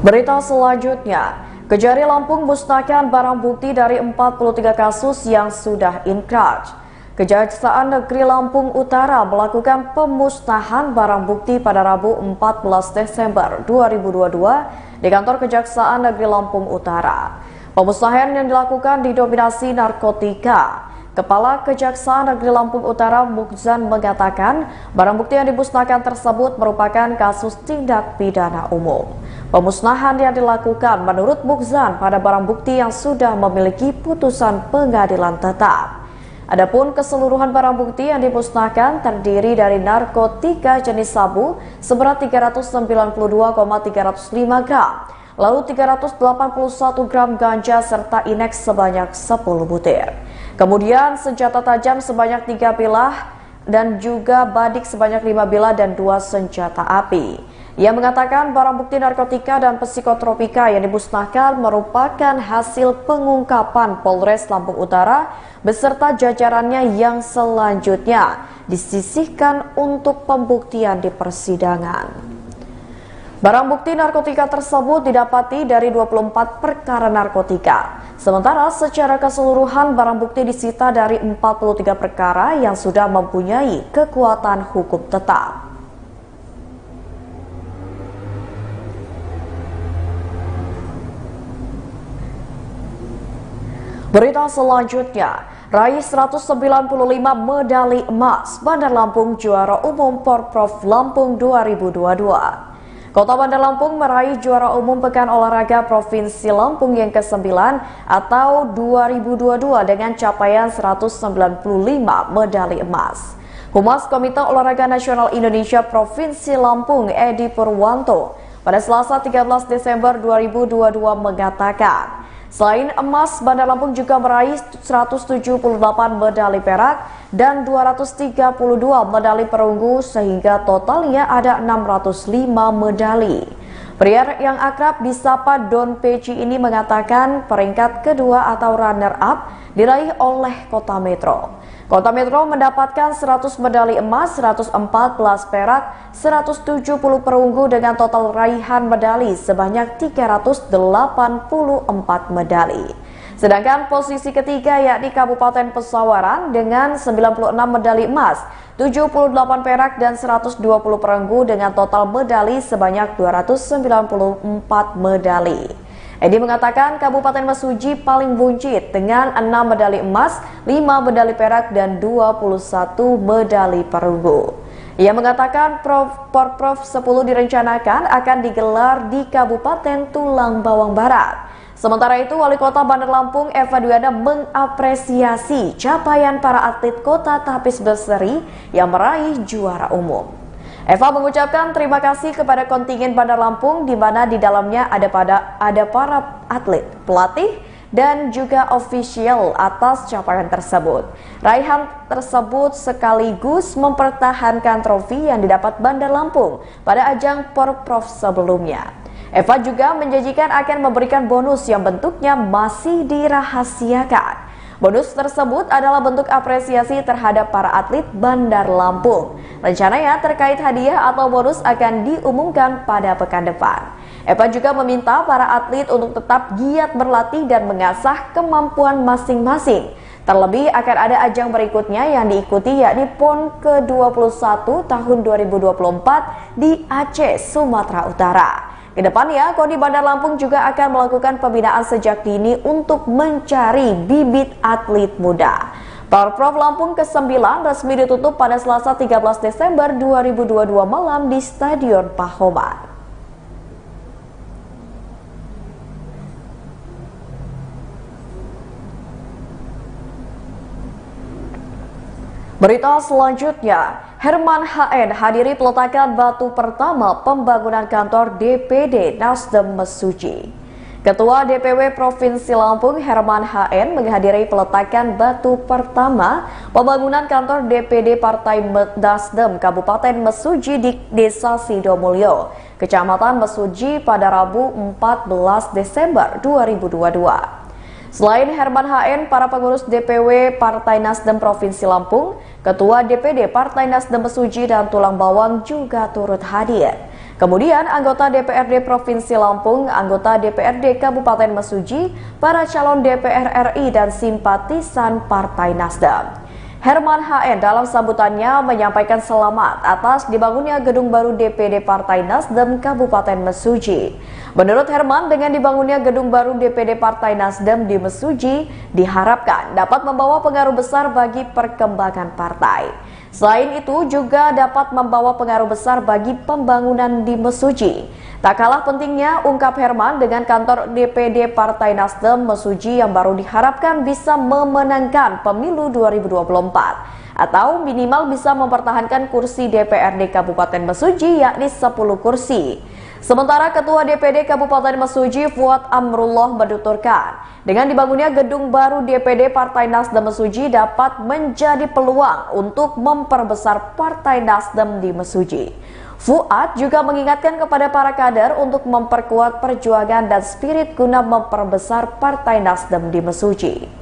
Berita selanjutnya, Kejari Lampung musnahkan barang bukti dari 43 kasus yang sudah inkrah. Kejaksaan Negeri Lampung Utara melakukan pemusnahan barang bukti pada Rabu 14 Desember 2022 di kantor Kejaksaan Negeri Lampung Utara. Pemusnahan yang dilakukan didominasi narkotika. Kepala Kejaksaan Negeri Lampung Utara Mukzan mengatakan barang bukti yang dimusnahkan tersebut merupakan kasus tindak pidana umum. Pemusnahan yang dilakukan menurut Mukzan pada barang bukti yang sudah memiliki putusan pengadilan tetap. Adapun keseluruhan barang bukti yang dimusnahkan terdiri dari narkotika jenis sabu seberat 392,305 gram, lalu 381 gram ganja serta ineks sebanyak 10 butir. Kemudian senjata tajam sebanyak 3 bilah dan juga badik sebanyak 5 bilah dan 2 senjata api. Ia mengatakan barang bukti narkotika dan psikotropika yang dimusnahkan merupakan hasil pengungkapan Polres Lampung Utara beserta jajarannya yang selanjutnya disisihkan untuk pembuktian di persidangan. Barang bukti narkotika tersebut didapati dari 24 perkara narkotika. Sementara secara keseluruhan barang bukti disita dari 43 perkara yang sudah mempunyai kekuatan hukum tetap. Berita selanjutnya, raih 195 medali emas, Bandar Lampung juara umum Porprov Lampung 2022. Kota Bandar Lampung meraih juara umum Pekan Olahraga Provinsi Lampung yang ke-9 atau 2022 dengan capaian 195 medali emas. Humas Komite Olahraga Nasional Indonesia Provinsi Lampung, Edi Purwanto, pada Selasa 13 Desember 2022 mengatakan, selain emas, Bandar Lampung juga meraih 178 medali perak dan 232 medali perunggu sehingga totalnya ada 605 medali. Pria yang akrab disapa Don Peci ini mengatakan peringkat kedua atau runner-up diraih oleh Kota Metro. Kota Metro mendapatkan 100 medali emas, 114 perak, 170 perunggu dengan total raihan medali sebanyak 384 medali. Sedangkan posisi ketiga yakni Kabupaten Pesawaran dengan 96 medali emas, 78 perak dan 120 perunggu dengan total medali sebanyak 294 medali. Edi mengatakan Kabupaten Mesuji paling buncit dengan 6 medali emas, 5 medali perak dan 21 medali perunggu. Ia mengatakan Porprov 10 direncanakan akan digelar di Kabupaten Tulang Bawang Barat. Sementara itu, Wali Kota Bandar Lampung Eva Duyana mengapresiasi capaian para atlet Kota Tapis Berseri yang meraih juara umum. Eva mengucapkan terima kasih kepada kontingen Bandar Lampung di mana di dalamnya ada para atlet, pelatih, dan juga ofisial atas capaian tersebut. Raihan tersebut sekaligus mempertahankan trofi yang didapat Bandar Lampung pada ajang Porprov sebelumnya. Eva juga menjanjikan akan memberikan bonus yang bentuknya masih dirahasiakan. Bonus tersebut adalah bentuk apresiasi terhadap para atlet Bandar Lampung. Rencananya terkait hadiah atau bonus akan diumumkan pada pekan depan. Eva juga meminta para atlet untuk tetap giat berlatih dan mengasah kemampuan masing-masing. Terlebih akan ada ajang berikutnya yang diikuti yakni PON ke-21 tahun 2024 di Aceh, Sumatera Utara. Kedepannya, Koni Bandar Lampung juga akan melakukan pembinaan sejak dini untuk mencari bibit atlet muda. Porprov Lampung ke-9 resmi ditutup pada Selasa 13 Desember 2022 malam di Stadion Pahoman. Berita selanjutnya, Herman HN hadiri peletakan batu pertama pembangunan kantor DPD Nasdem Mesuji. Ketua DPW Provinsi Lampung Herman HN menghadiri peletakan batu pertama pembangunan kantor DPD Partai Nasdem Kabupaten Mesuji di Desa Sidomulyo, Kecamatan Mesuji pada Rabu 14 Desember 2022. Selain Herman HN, para pengurus DPW Partai Nasdem Provinsi Lampung, Ketua DPD Partai Nasdem Mesuji dan Tulang Bawang juga turut hadir. Kemudian anggota DPRD Provinsi Lampung, anggota DPRD Kabupaten Mesuji, para calon DPR RI dan simpatisan Partai Nasdem. Herman HN dalam sambutannya menyampaikan selamat atas dibangunnya gedung baru DPD Partai Nasdem Kabupaten Mesuji. Menurut Herman, dengan dibangunnya gedung baru DPD Partai Nasdem di Mesuji diharapkan dapat membawa pengaruh besar bagi perkembangan partai. Selain itu juga dapat membawa pengaruh besar bagi pembangunan di Mesuji. Tak kalah pentingnya, ungkap Herman, dengan kantor DPD Partai Nasdem Mesuji yang baru diharapkan bisa memenangkan pemilu 2024 atau minimal bisa mempertahankan kursi DPRD Kabupaten Mesuji yakni 10 kursi. Sementara Ketua DPD Kabupaten Mesuji Fuad Amrullah menuturkan, dengan dibangunnya gedung baru DPD Partai Nasdem Mesuji dapat menjadi peluang untuk memperbesar Partai Nasdem di Mesuji. Fuad juga mengingatkan kepada para kader untuk memperkuat perjuangan dan spirit guna memperbesar Partai Nasdem di Mesuji.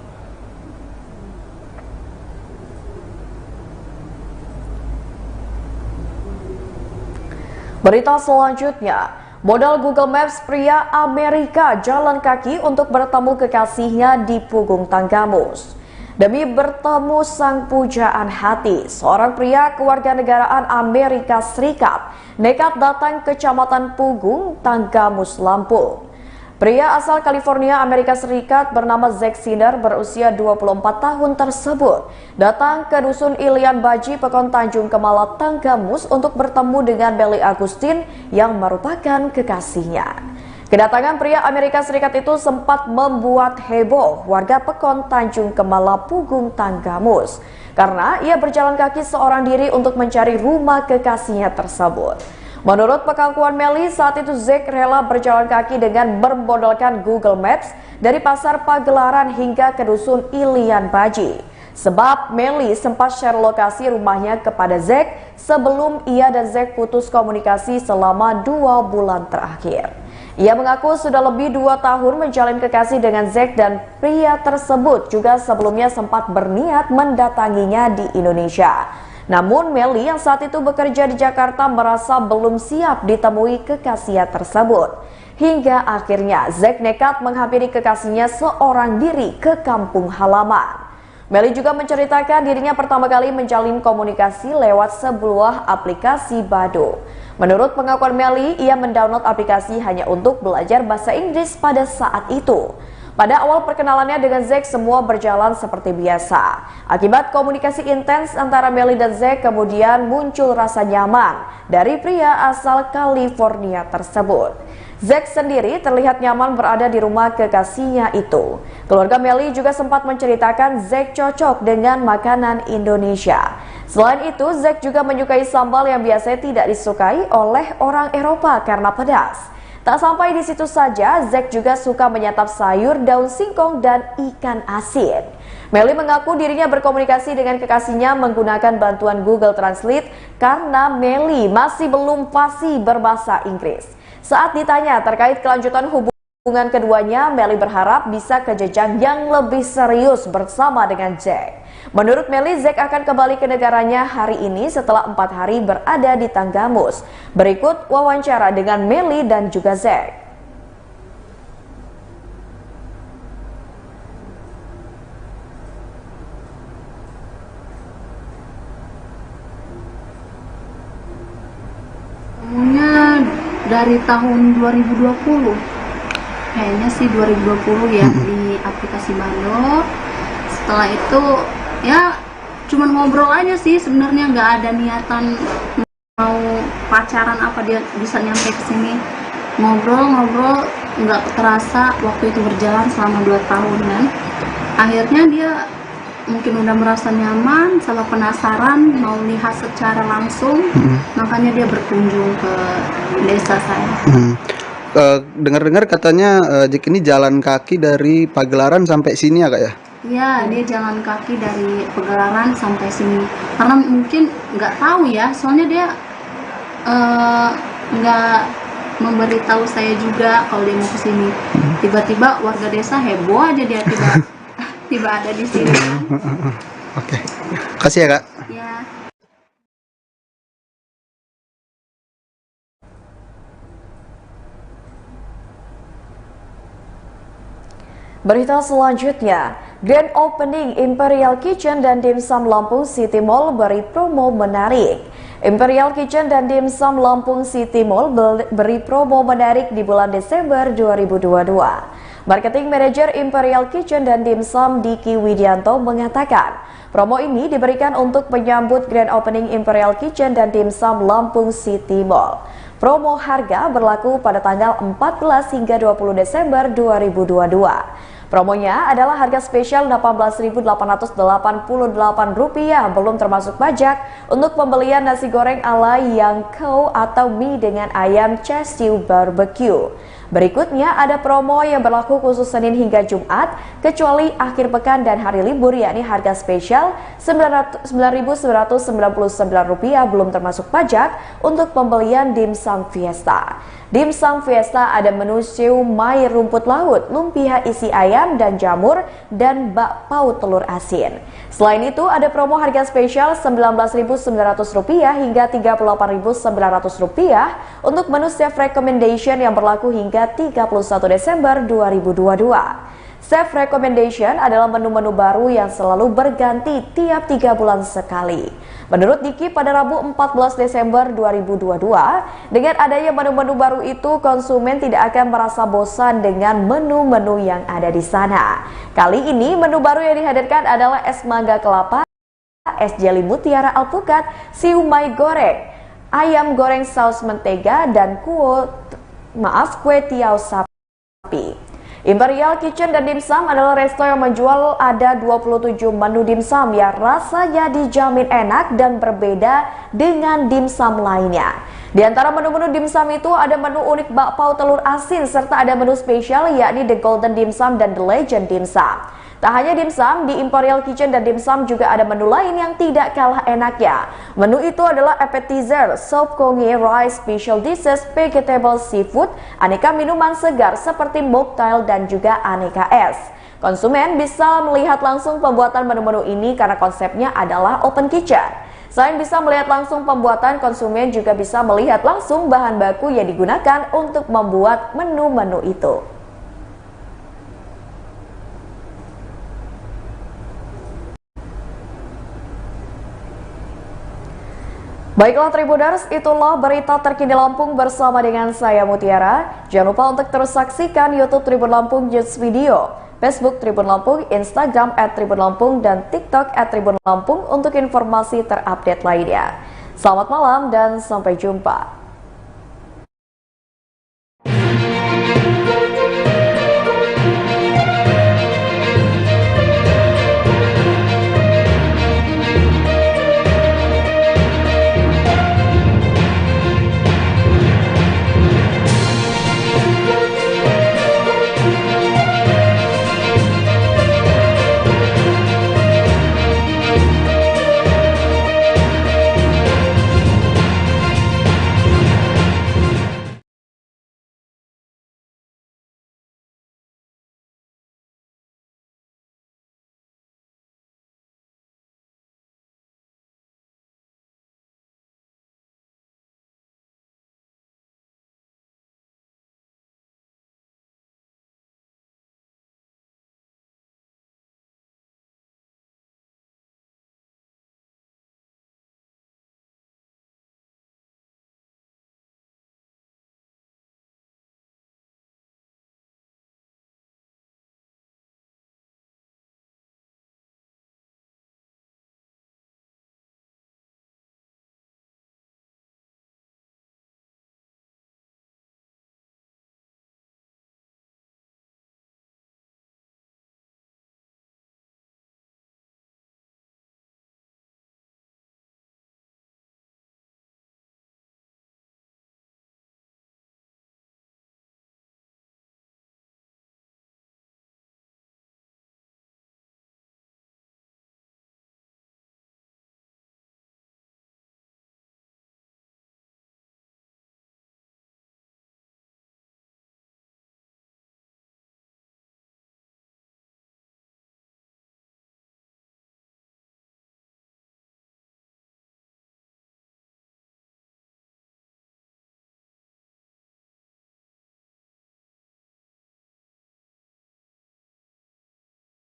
Berita selanjutnya, modal Google Maps pria Amerika jalan kaki untuk bertemu kekasihnya di Pugung Tanggamus. Demi bertemu sang pujaan hati, seorang pria kewarganegaraan Amerika Serikat nekat datang ke Kecamatan Pugung, Tanggamus, Lampung. Pria asal California, Amerika Serikat bernama Zack Sinner berusia 24 tahun tersebut datang ke Dusun Ilian Baji, Pekon Tanjung Kemala, Tanggamus untuk bertemu dengan Belly Agustin yang merupakan kekasihnya. Kedatangan pria Amerika Serikat itu sempat membuat heboh warga Pekon Tanjung Kemala, Pugung Tanggamus karena ia berjalan kaki seorang diri untuk mencari rumah kekasihnya tersebut. Menurut pengakuan Meli, saat itu Zack rela berjalan kaki dengan bermodalkan Google Maps dari Pasar Pagelaran hingga ke Dusun Ilian Baji. Sebab Meli sempat share lokasi rumahnya kepada Zack sebelum ia dan Zack putus komunikasi selama 2 bulan terakhir. Ia mengaku sudah lebih 2 tahun menjalin kekasih dengan Zack dan pria tersebut juga sebelumnya sempat berniat mendatanginya di Indonesia. Namun Meli yang saat itu bekerja di Jakarta merasa belum siap ditemui kekasihnya tersebut. Hingga akhirnya Zack nekat menghampiri kekasihnya seorang diri ke kampung halaman. Meli juga menceritakan dirinya pertama kali menjalin komunikasi lewat sebuah aplikasi Badoo. Menurut pengakuan Meli, ia mendownload aplikasi hanya untuk belajar bahasa Inggris pada saat itu. Pada awal perkenalannya dengan Zack, semua berjalan seperti biasa. Akibat komunikasi intens antara Meli dan Zack, kemudian muncul rasa nyaman dari pria asal California tersebut. Zack sendiri terlihat nyaman berada di rumah kekasihnya itu. Keluarga Meli juga sempat menceritakan Zack cocok dengan makanan Indonesia. Selain itu, Zack juga menyukai sambal yang biasanya tidak disukai oleh orang Eropa karena pedas. Tak sampai di situ saja, Zack juga suka menyantap sayur, daun singkong, dan ikan asin. Meli mengaku dirinya berkomunikasi dengan kekasihnya menggunakan bantuan Google Translate karena Meli masih belum fasih berbahasa Inggris. Saat ditanya terkait kelanjutan hubungan keduanya, Meli berharap bisa ke jenjang yang lebih serius bersama dengan Zack. Menurut Meli, Zack akan kembali ke negaranya hari ini setelah 4 hari berada di Tanggamus. Berikut wawancara dengan Meli dan juga Zack. Dari tahun 2020, kayaknya sih 2020 ya, di aplikasi Badoo. Setelah itu ya cuman ngobrol aja sih, sebenarnya nggak ada niatan mau pacaran apa, dia bisa nyampe ke sini. Ngobrol nggak terasa waktu itu berjalan selama 2 tahunan. Akhirnya dia mungkin udah merasa nyaman, sama penasaran mau lihat secara langsung, makanya dia berkunjung ke desa saya. Dengar-dengar katanya Jack ini jalan kaki dari Pagelaran sampai sini ya kak ya? Iya, dia jalan kaki dari Pagelaran sampai sini. Karena mungkin nggak tahu ya, soalnya dia nggak memberitahu saya juga kalau dia mau ke sini. Tiba-tiba warga desa heboh aja dia tiba ada di sini. Oke, kasih ya kak. Ya. Berita selanjutnya, Grand Opening Imperial Kitchen dan Dimsum Lampung City Mall beri promo menarik. Imperial Kitchen dan Dimsum Lampung City Mall beri promo menarik di bulan Desember 2022. Marketing Manager Imperial Kitchen dan Dimsum Diki Widianto mengatakan, promo ini diberikan untuk menyambut Grand Opening Imperial Kitchen dan Dimsum Lampung City Mall. Promo harga berlaku pada tanggal 14 hingga 20 Desember 2022. Promonya adalah harga spesial Rp18.888 belum termasuk pajak untuk pembelian nasi goreng ala Yang Kau atau mie dengan ayam chashu barbecue. Berikutnya ada promo yang berlaku khusus Senin hingga Jumat kecuali akhir pekan dan hari libur, yakni harga spesial Rp9.999 belum termasuk pajak untuk pembelian dimsum Fiesta. Dimsum Fiesta ada menu siumai rumput laut, lumpia isi ayam dan jamur, dan bakpao telur asin. Selain itu ada promo harga spesial Rp19.900 hingga Rp38.900 untuk menu chef recommendation yang berlaku hingga 31 Desember 2022. Chef Recommendation adalah menu-menu baru yang selalu berganti tiap 3 bulan sekali. Menurut Diki, pada Rabu 14 Desember 2022, dengan adanya menu-menu baru itu, konsumen tidak akan merasa bosan dengan menu-menu yang ada di sana. Kali ini, menu baru yang dihadirkan adalah es mangga kelapa, es jeli mutiara alpukat, siumai goreng, ayam goreng saus mentega, dan kue tiaw sapi. Imperial Kitchen dan Dimsum adalah resto yang menjual ada 27 menu dimsum yang rasanya dijamin enak dan berbeda dengan dimsum lainnya. Di antara menu-menu dimsum itu ada menu unik bakpao telur asin serta ada menu spesial yakni The Golden Dimsum dan The Legend Dimsum. Tak hanya dimsum, di Imperial Kitchen dan dimsum juga ada menu lain yang tidak kalah enaknya. Menu itu adalah appetizer, sop konge, rice, special dishes, vegetable seafood, aneka minuman segar seperti mocktail dan juga aneka es. Konsumen bisa melihat langsung pembuatan menu-menu ini karena konsepnya adalah open kitchen. Selain bisa melihat langsung pembuatan, konsumen juga bisa melihat langsung bahan baku yang digunakan untuk membuat menu-menu itu. Baiklah Tribuners, itulah berita terkini Lampung bersama dengan saya Mutiara. Jangan lupa untuk terus saksikan YouTube Tribun Lampung News Video, Facebook Tribun Lampung, Instagram @tribunlampung, dan TikTok @tribunlampung untuk informasi terupdate lainnya. Selamat malam dan sampai jumpa.